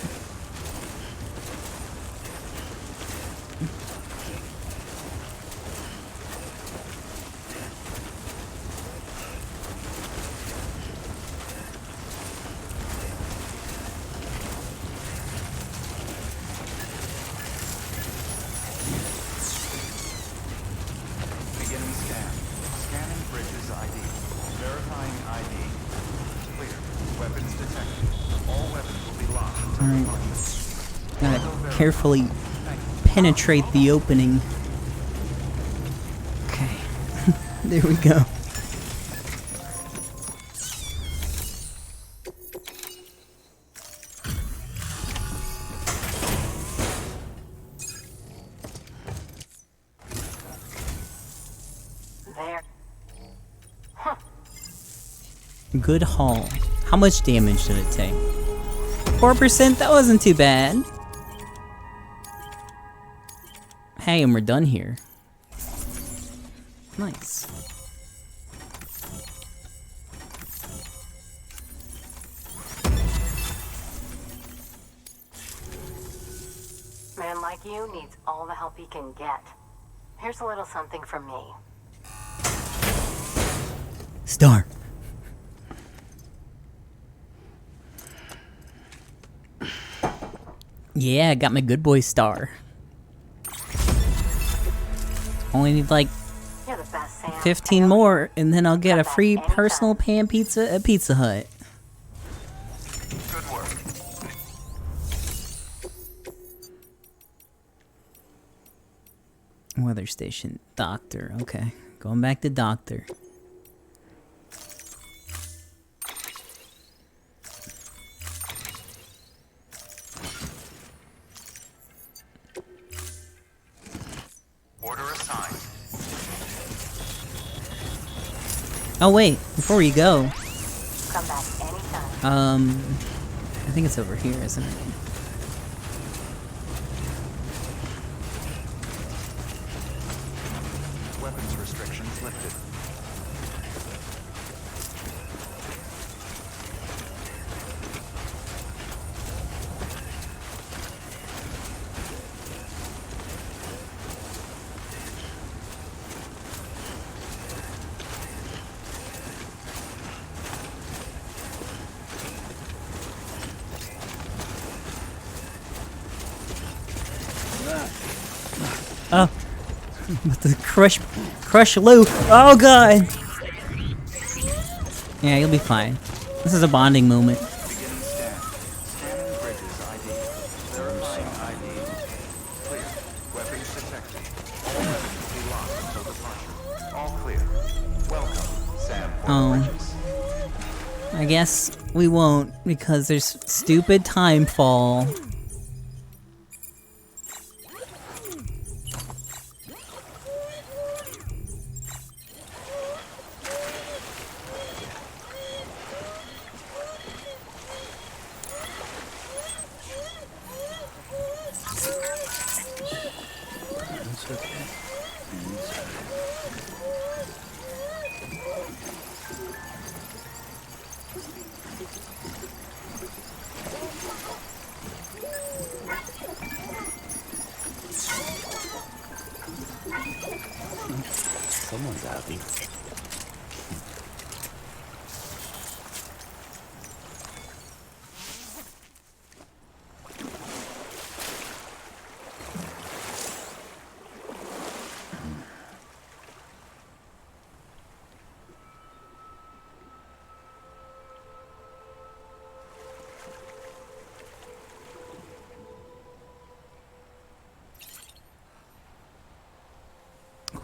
Beginning scan. Scanning bridges ID. Verifying ID. Clear. Weapons detected. All weapons will be locked until Gotta carefully penetrate the opening. Okay. There we go. Good haul. How much damage did it take? 4%? That wasn't too bad. Hey, and we're done here. Nice. Man like you needs all the help he can get. Here's a little something from me. Star. Yeah, I got my good boy star. Only need like You're the best, Sam. 15 more, and then I'll get a free personal pan pizza at Pizza Hut. Good work. Weather station. Doctor. Okay. Going back to doctor. Order assigned. Oh wait, before you go. Come back anytime. I think it's over here, isn't it? Weapons restrictions lifted. Oh. With the crush Lou. Oh god. Yeah, you'll be fine. This is a bonding moment. Beginning scan. Scanning bridges ID. Verifying ID. Clear. Weapons detected. All weapons will be locked until departure. All clear. Welcome, Sam. Bridges. I guess we won't because there's stupid time fall. Someone's happy.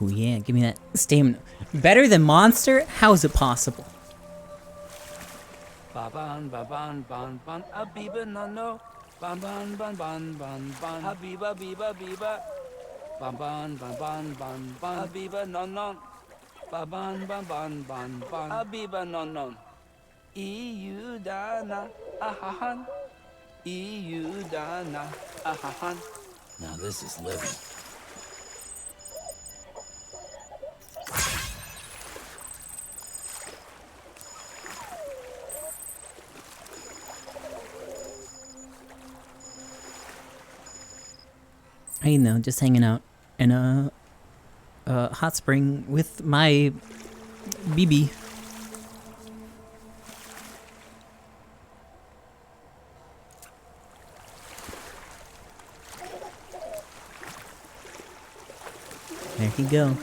Oh yeah, give me that stamina. Better than monster? How is it possible? Baban, baban, ban, ban, abiba, no, no. Ban, ban, ban, ban, ban, ban, habiba, biba, biba. Ban, ban, ban, ban, ban, ban, abiba, no, no. Baban, ban, ban, ban, ban, abiba, no, no. EU dana, ahahan. EU dana, ahahan. Now this is living. You know, just hanging out in a hot spring with my BB. There you go.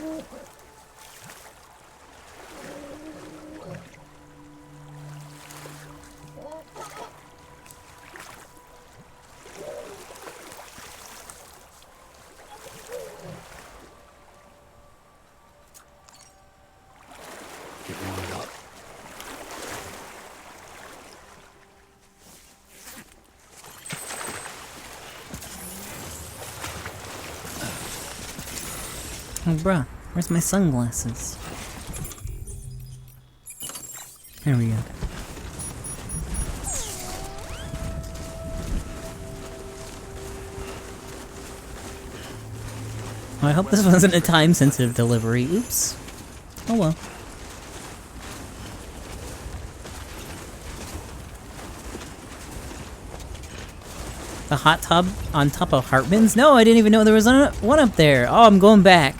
Get warmed up. Oh, bruh, where's my sunglasses? There we go. I hope this wasn't a time-sensitive delivery. Oops. Oh well. The hot tub on top of Hartman's? No, I didn't even know there was one up there. Oh, I'm going back.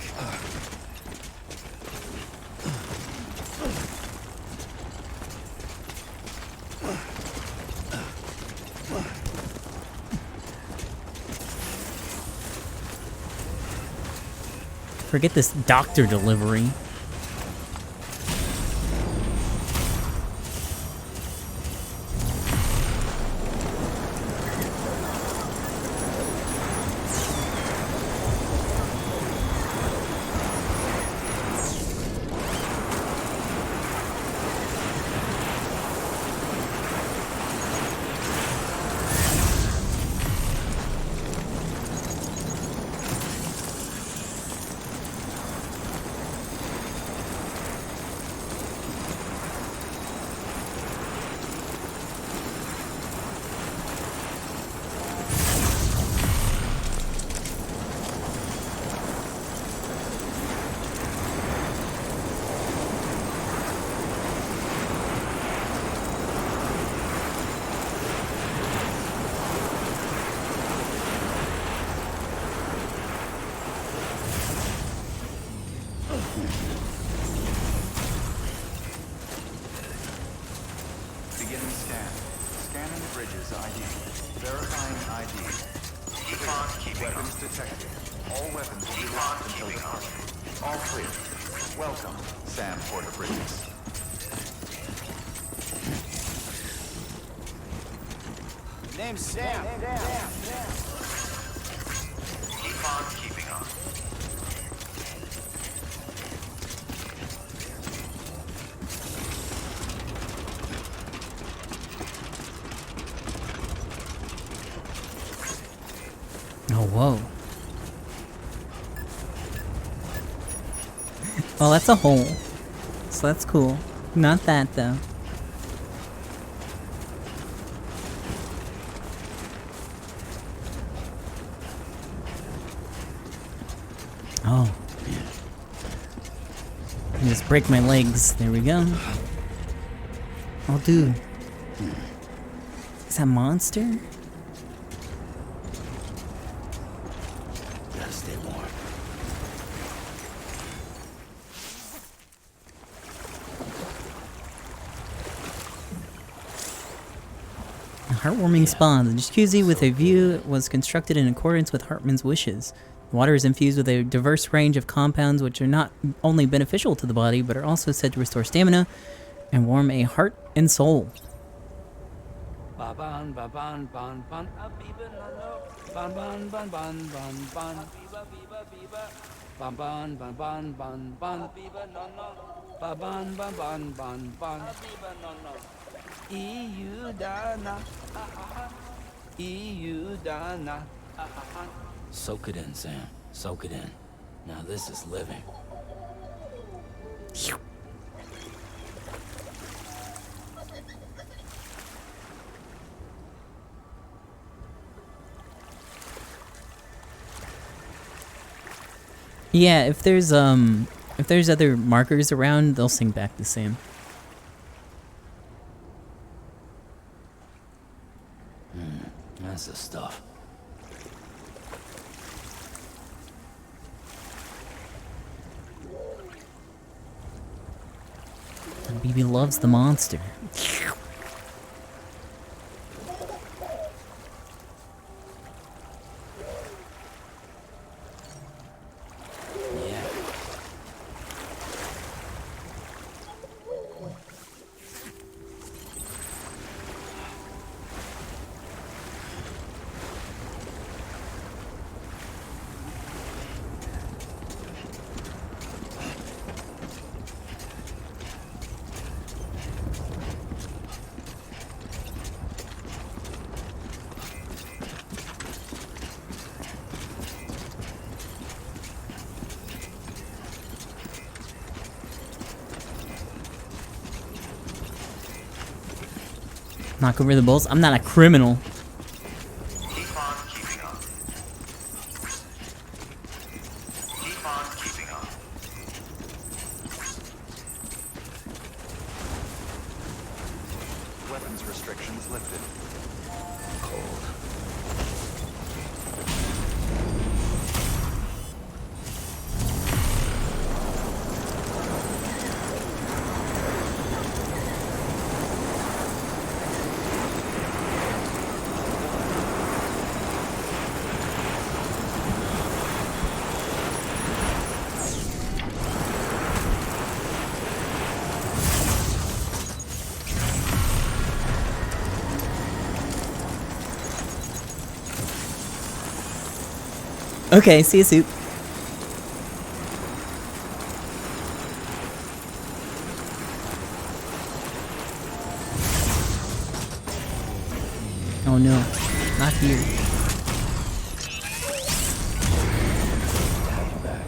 Forget this doctor delivery. Beginning scan. Scanning bridges ID. Verifying ID. Weapons detected. All weapons will be locked until the crossing. All clear. Welcome, Sam Porter Bridges. Name's Sam. Keep on keeping on. Oh, whoa. Well, that's a hole. So that's cool. Not that, though. Oh. I can just break my legs. There we go. Oh, dude. Is that monster? Gotta stay warm. A heartwarming spa. The jacuzzi with a view was constructed in accordance with Hartman's wishes. The water is infused with a diverse range of compounds which are not only beneficial to the body, but are also said to restore stamina and warm a heart and soul. Ba-ban, ba-ban, ban, ban, a-biba, no-no. Ban, ban, ban, ban, ban, ban, biba, biba, biba. Ban, ban, ban, ban, ban, ban, biba, no-no. Ba-ban, ban, ban, ban, ban, a-biba, no-no. Iudana, ah-ha-ha. Iudana, ah-ha-ha. Soak it in, Sam. Soak it in. Now this is living. Yeah, if there's other markers around, they'll sing back the same. That's the stuff. BB loves the monster. Knock over the bowls. I'm not a criminal. Keep on keeping on. Keep on keeping on. Weapons restrictions lifted. Cold. Okay, see you soon. Oh no, not here. To have you back.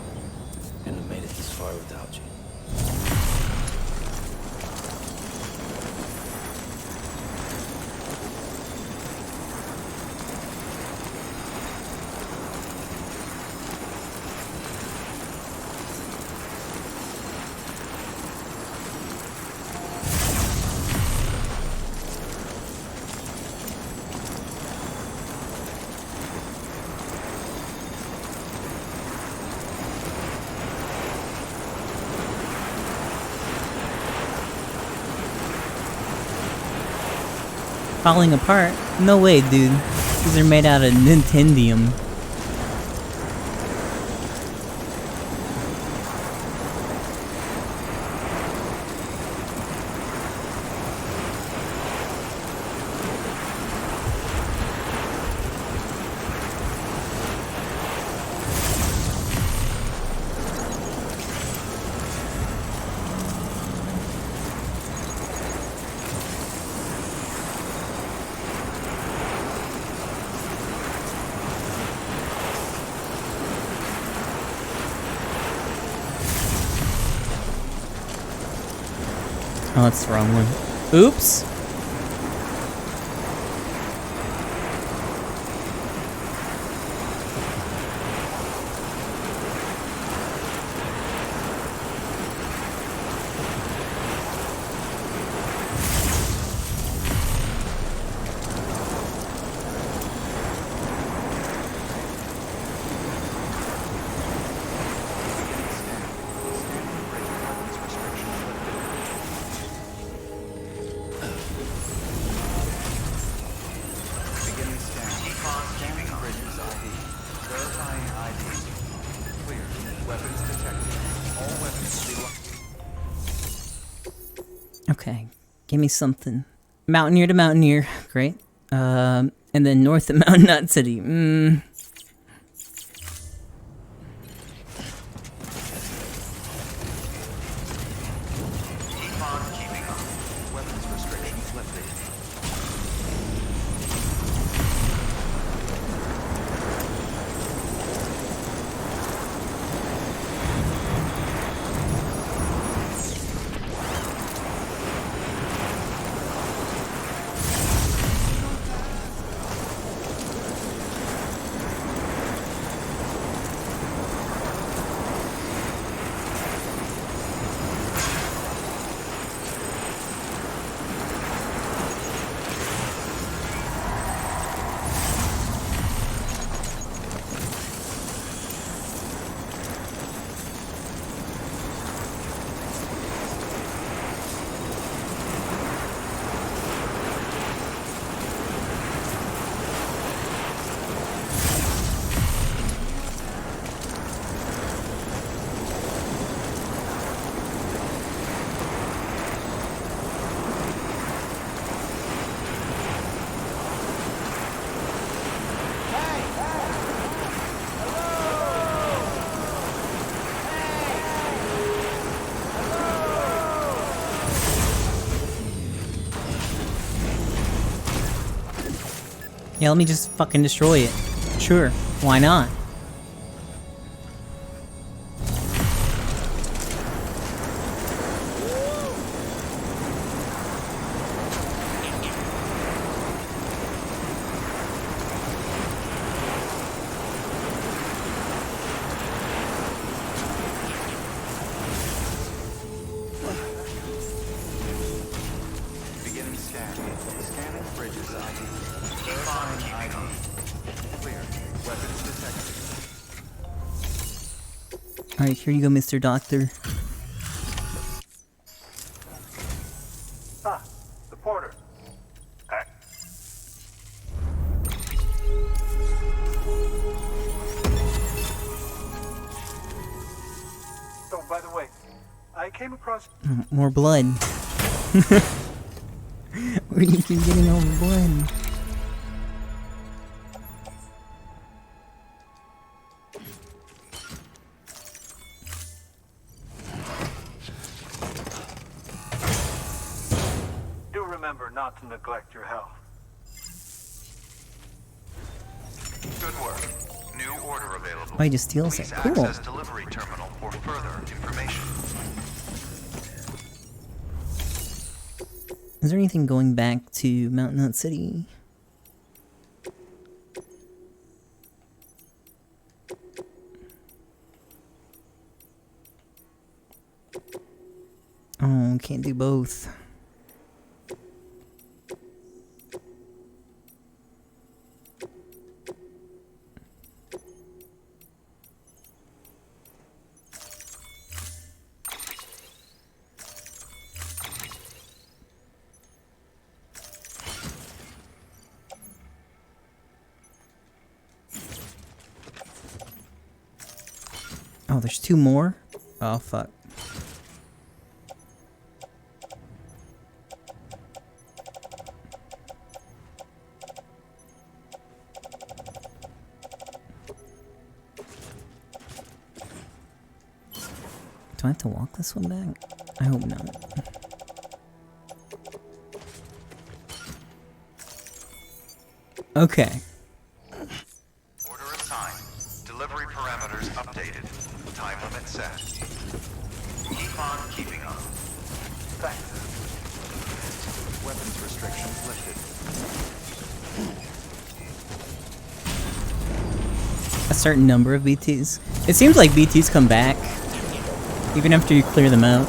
Couldn't have made it this far without you. Falling apart? No way, dude. These are made out of Nintendium. Oh, that's the wrong one. Oops. Okay, give me something. Mountaineer to Mountaineer, great. And then north of Mountain Nut City. Keep on keeping on. Weapons restrictions lifted. Yeah, let me just fucking destroy it. Sure, why not? scan. Scanning bridges ID. Verifying ID. Clear. Weapons detected. Alright, here you go, Mr. Doctor. Ah, the porter. Oh, by the way, I came across... More blood. Where do you keep getting all the blood? Do remember not to neglect your health. Good work. New order available. Oh, he just steals it. Please Cool. access delivery terminal for further information. Is there anything going back to Mountain Nut City? Oh, can't do both. Oh, there's two more? Oh, fuck. Do I have to walk this one back? I hope not. Okay. Order assigned. Delivery parameters updated. Time limit set. Keep on keeping on. Thanks. Weapons restrictions lifted. A certain number of BTs. It seems like BTs come back, even after you clear them out.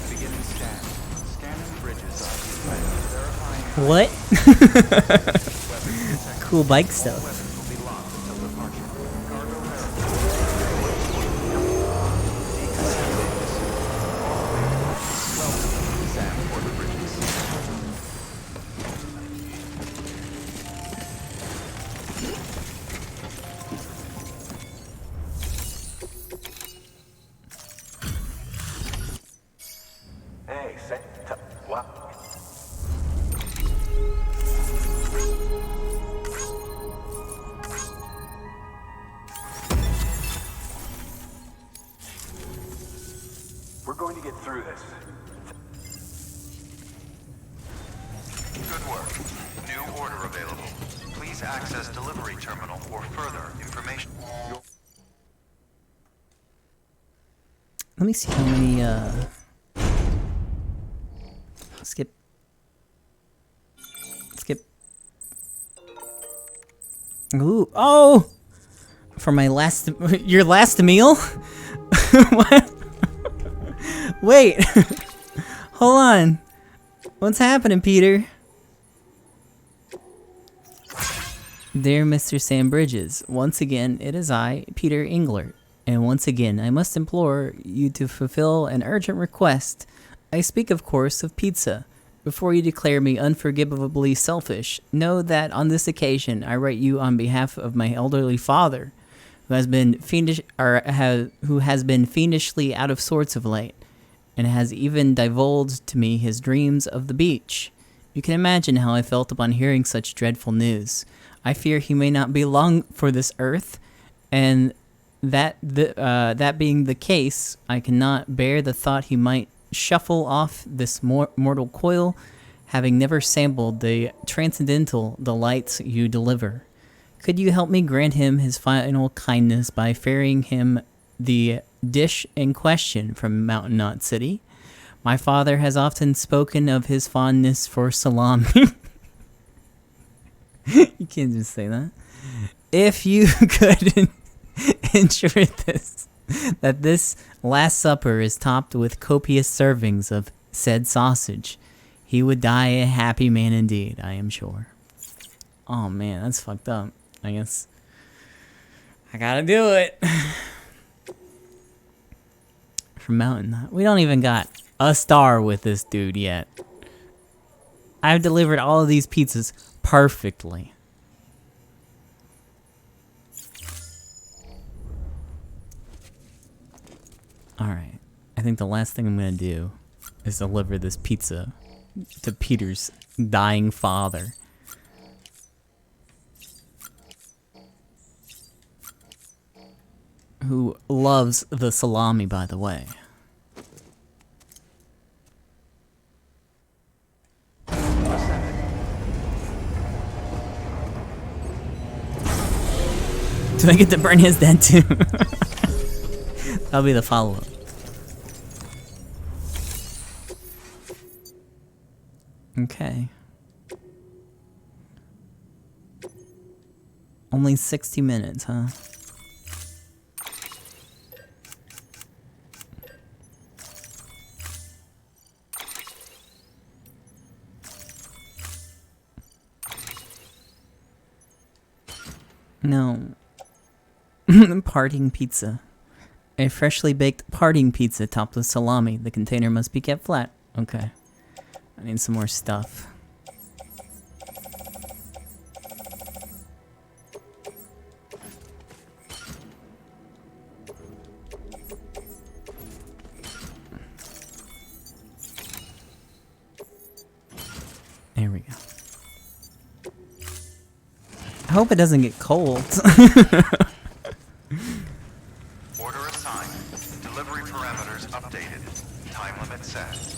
Beginning scan. Scanning bridges ID. Verifying What? Cool bike stuff. weapons will be locked until departure. Cargo Welcome, Sam Porter Bridges. Hey, what? We're going to get through this. Good work. New order available. Please access delivery terminal for further information. Let me see how many, skip. Skip. Ooh, oh! For my last, your last meal? What? Wait. Hold on. What's happening, Peter? Dear Mr. Sam Bridges, once again, it is I, Peter Englert. And once again, I must implore you to fulfill an urgent request. I speak, of course, of pizza. Before you declare me unforgivably selfish, know that on this occasion I write you on behalf of my elderly father, who has been fiendishly out of sorts of late, and has even divulged to me his dreams of the beach. You can imagine how I felt upon hearing such dreadful news. I fear he may not be long for this earth, and that being the case, I cannot bear the thought he might shuffle off this mortal coil, having never sampled the transcendental delights you deliver. Could you help me grant him his final kindness by ferrying him the dish in question from Mountain Knot City? My father has often spoken of his fondness for salami. You can't just say that. If you could ensure that this Last Supper is topped with copious servings of said sausage, he would die a happy man indeed, I am sure. Oh man, that's fucked up. I guess I gotta do it. From Mountain. We don't even got a star with this dude yet. I've delivered all of these pizzas perfectly. Alright. I think the last thing I'm gonna do is deliver this pizza to Peter's dying father. Who loves the salami, by the way. Do I get to burn his dead too? That'll be the follow-up. Okay. Only 60 minutes, huh? No. Parting pizza. A freshly baked parting pizza topped with salami. The container must be kept flat. Okay. I need some more stuff. There we go. I hope it doesn't get cold. Order assigned. Delivery parameters updated. Time limit set.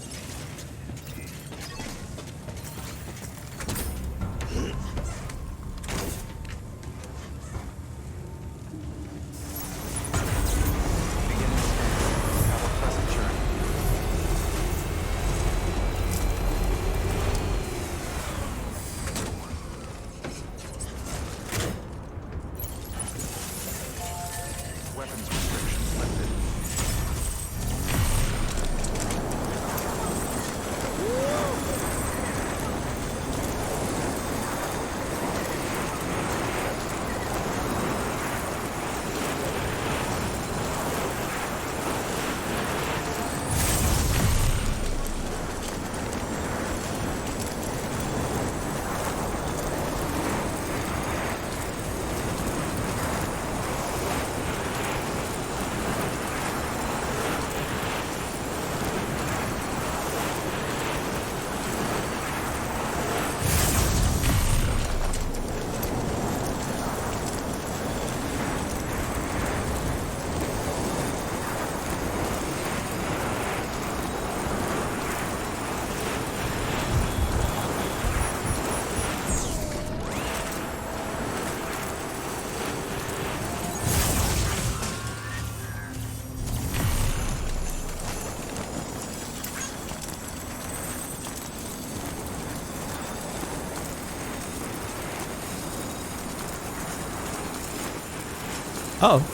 Oh.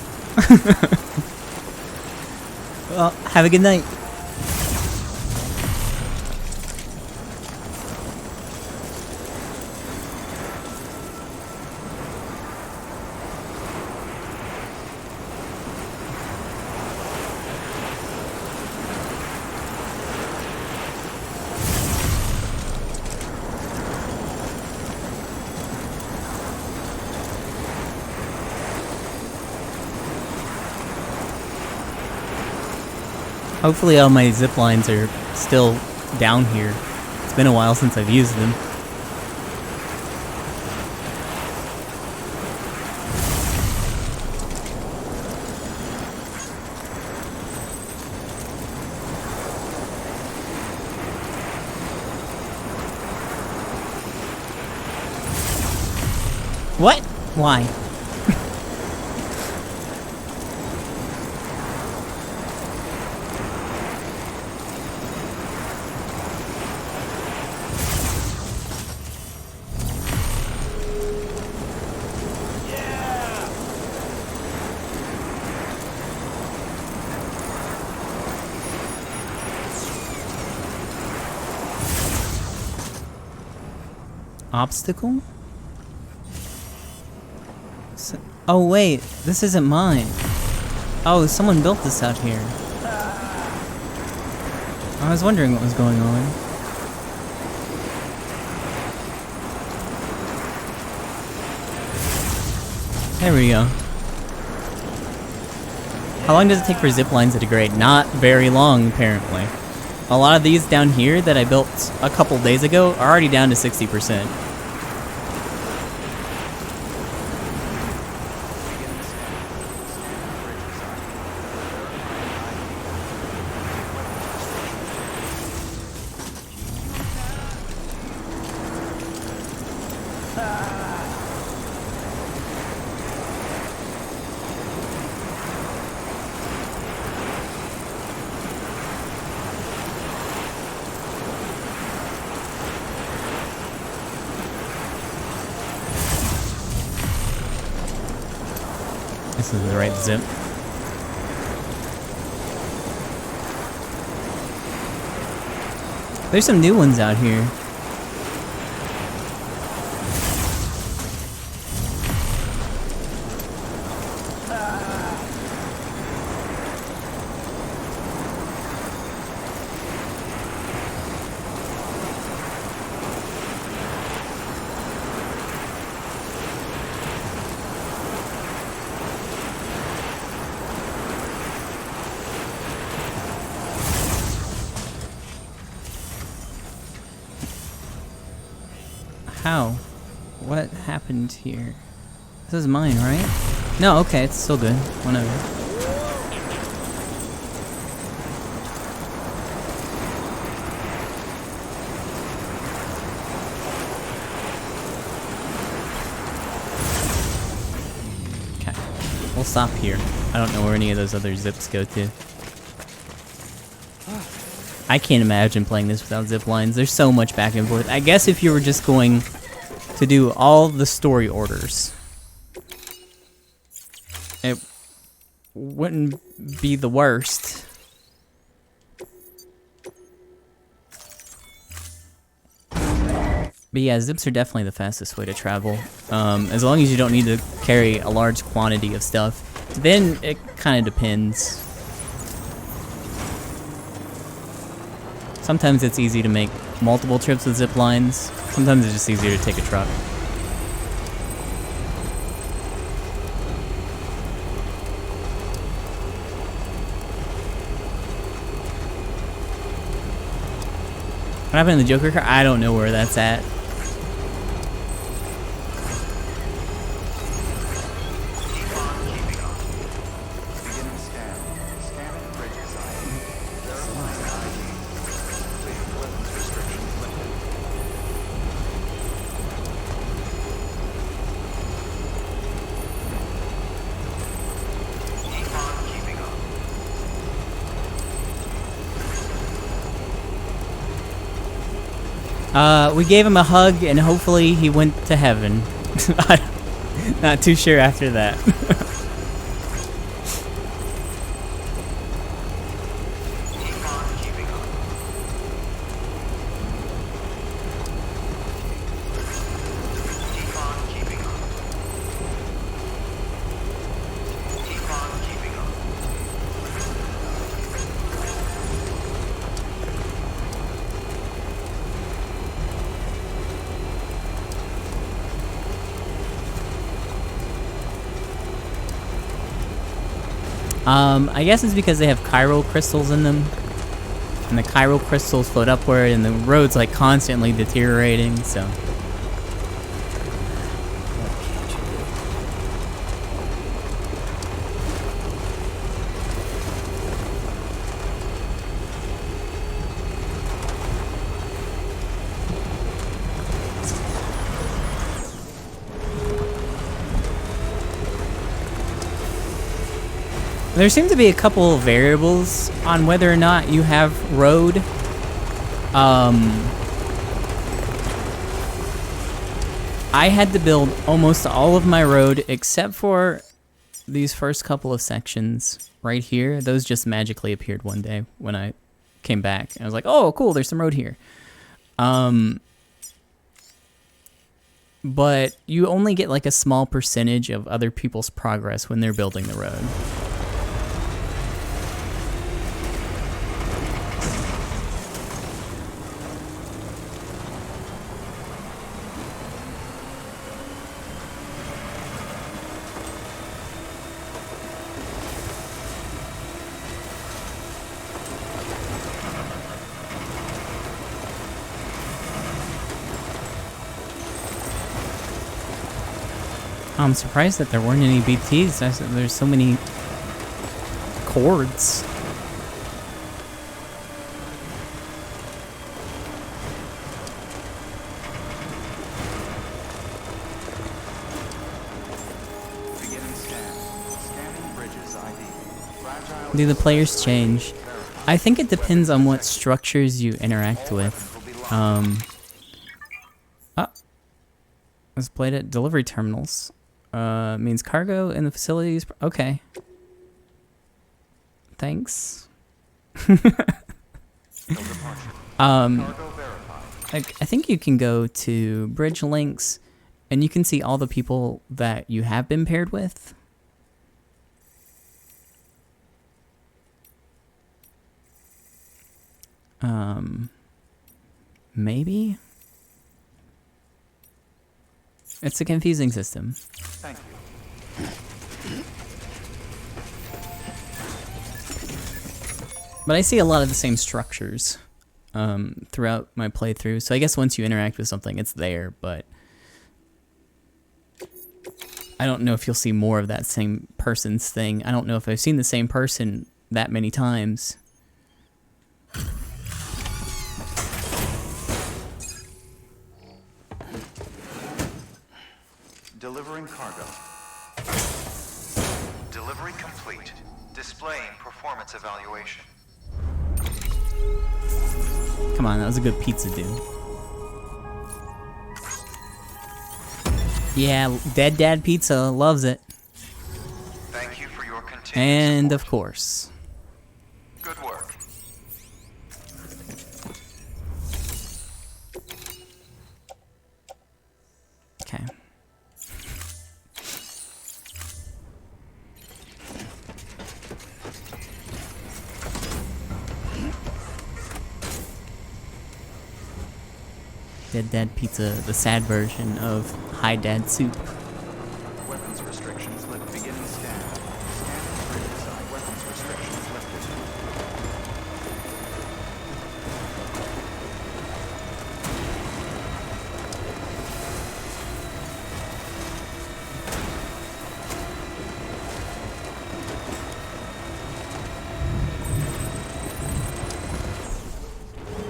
Well, have a good night. Hopefully all my zip lines are still down here. It's been a while since I've used them. What? Why? Obstacle? Oh wait, this isn't mine. Oh, someone built this out here. I was wondering what was going on. There we go. How long does it take for zip lines to degrade? Not very long, apparently. A lot of these down here that I built a couple days ago are already down to 60%. This is the right zip. There's some new ones out here. How? What happened here? This is mine, right? No, okay, it's still good. Whatever. Okay. We'll stop here. I don't know where any of those other zips go to. I can't imagine playing this without zip lines. There's so much back and forth. I guess if you were just going to do all the story orders, it wouldn't be the worst. But yeah, zips are definitely the fastest way to travel. As long as you don't need to carry a large quantity of stuff. Then it kind of depends. Sometimes it's easy to make multiple trips with zip lines. Sometimes it's just easier to take a truck. What happened in the Joker car? I don't know where that's at. We gave him a hug and hopefully he went to heaven. Not too sure after that. I guess it's because they have chiral crystals in them. And the chiral crystals float upward and the road's like constantly deteriorating, so. There seem to be a couple variables on whether or not you have road. I had to build almost all of my road except for these first couple of sections right here. Those just magically appeared one day when I came back. I was like, oh, cool, there's some road here. But you only get like a small percentage of other people's progress when they're building the road. I'm surprised that there weren't any BTs. There's so many chords. Do the players change? I think it depends on what structures you interact with. Let's play it at delivery terminals. Means cargo in the facilities. Okay. Thanks. I think you can go to bridge links, and you can see all the people that you have been paired with. Maybe? It's a confusing system. Thank you. But I see a lot of the same structures throughout my playthrough. So I guess once you interact with something, it's there, but I don't know if you'll see more of that same person's thing. I don't know if I've seen the same person that many times. Delivering cargo. Delivery complete. Displaying performance evaluation. Come on, that was a good pizza, dude. Yeah, Dead Dad Pizza loves it. Thank you for your continued And support. of course. Good work. Okay. Dead Dad Pizza, the sad version of Hi Dad Soup. Weapons restrictions lifted. Beginning scan. Scanning bridges. Weapons restrictions lifted.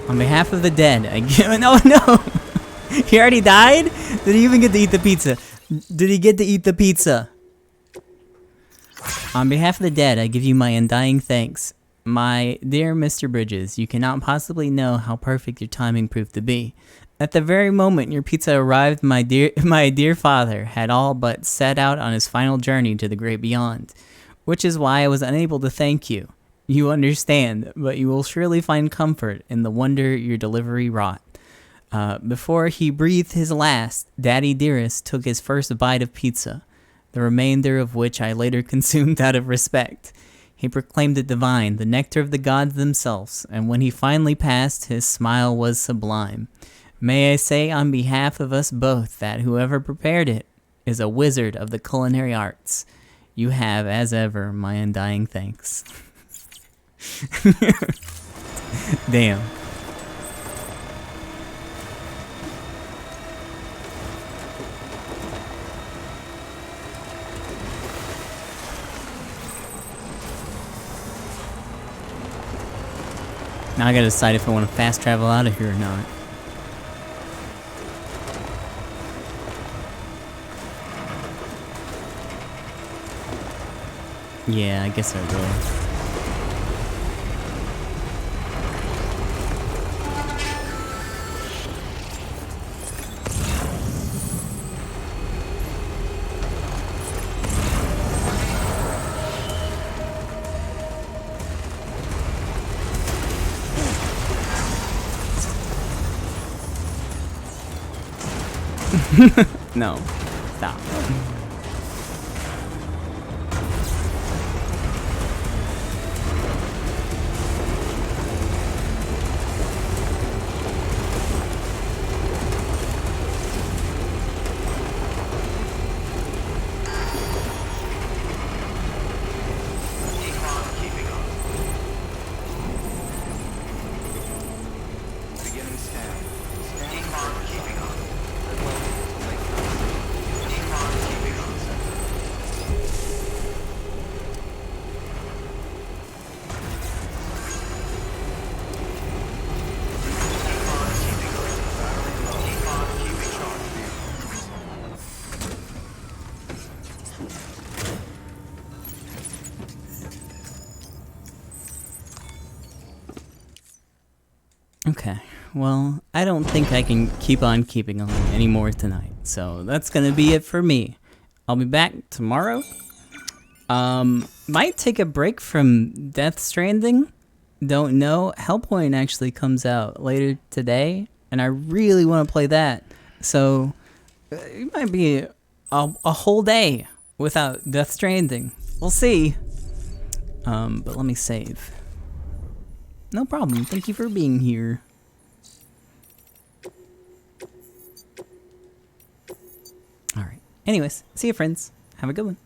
On behalf of the dead, I give it. Oh no! He already died? Did he even get to eat the pizza? Did he get to eat the pizza? On behalf of the dead, I give you my undying thanks. My dear Mr. Bridges, you cannot possibly know how perfect your timing proved to be. At the very moment your pizza arrived, my dear father had all but set out on his final journey to the great beyond, which is why I was unable to thank you. You understand, but you will surely find comfort in the wonder your delivery wrought. Before he breathed his last, Daddy Dearest took his first bite of pizza, the remainder of which I later consumed out of respect. He proclaimed it divine, the nectar of the gods themselves, and when he finally passed, his smile was sublime. May I say on behalf of us both that whoever prepared it is a wizard of the culinary arts. You have, as ever, my undying thanks. Damn. Now I gotta decide if I want to fast travel out of here or not. Yeah, I guess I will. No, stop. Beginning scan. Decon keeping on. Decon keeping on. Okay, well, I don't think I can keep on keeping on anymore tonight, so that's gonna be it for me. I'll be back tomorrow. Might take a break from Death Stranding. Don't know. Hellpoint actually comes out later today, and I really want to play that. So it might be a whole day without Death Stranding. We'll see. But let me save. No problem. Thank you for being here. Alright. Anyways, see you, friends. Have a good one.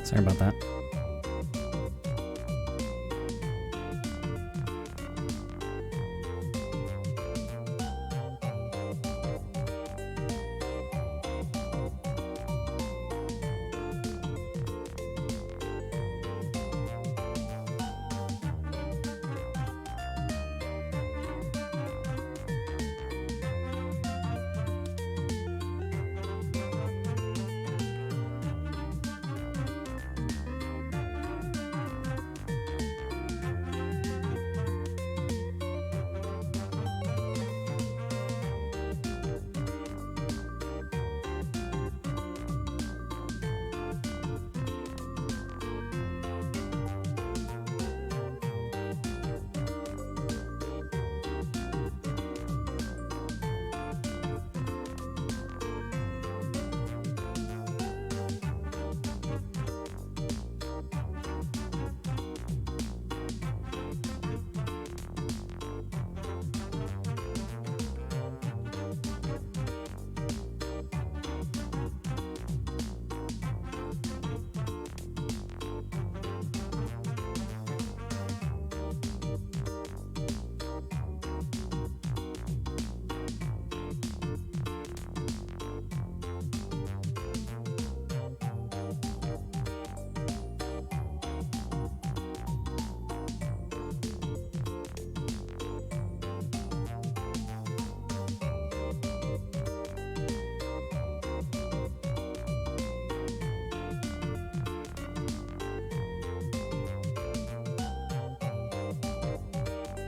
Sorry about that.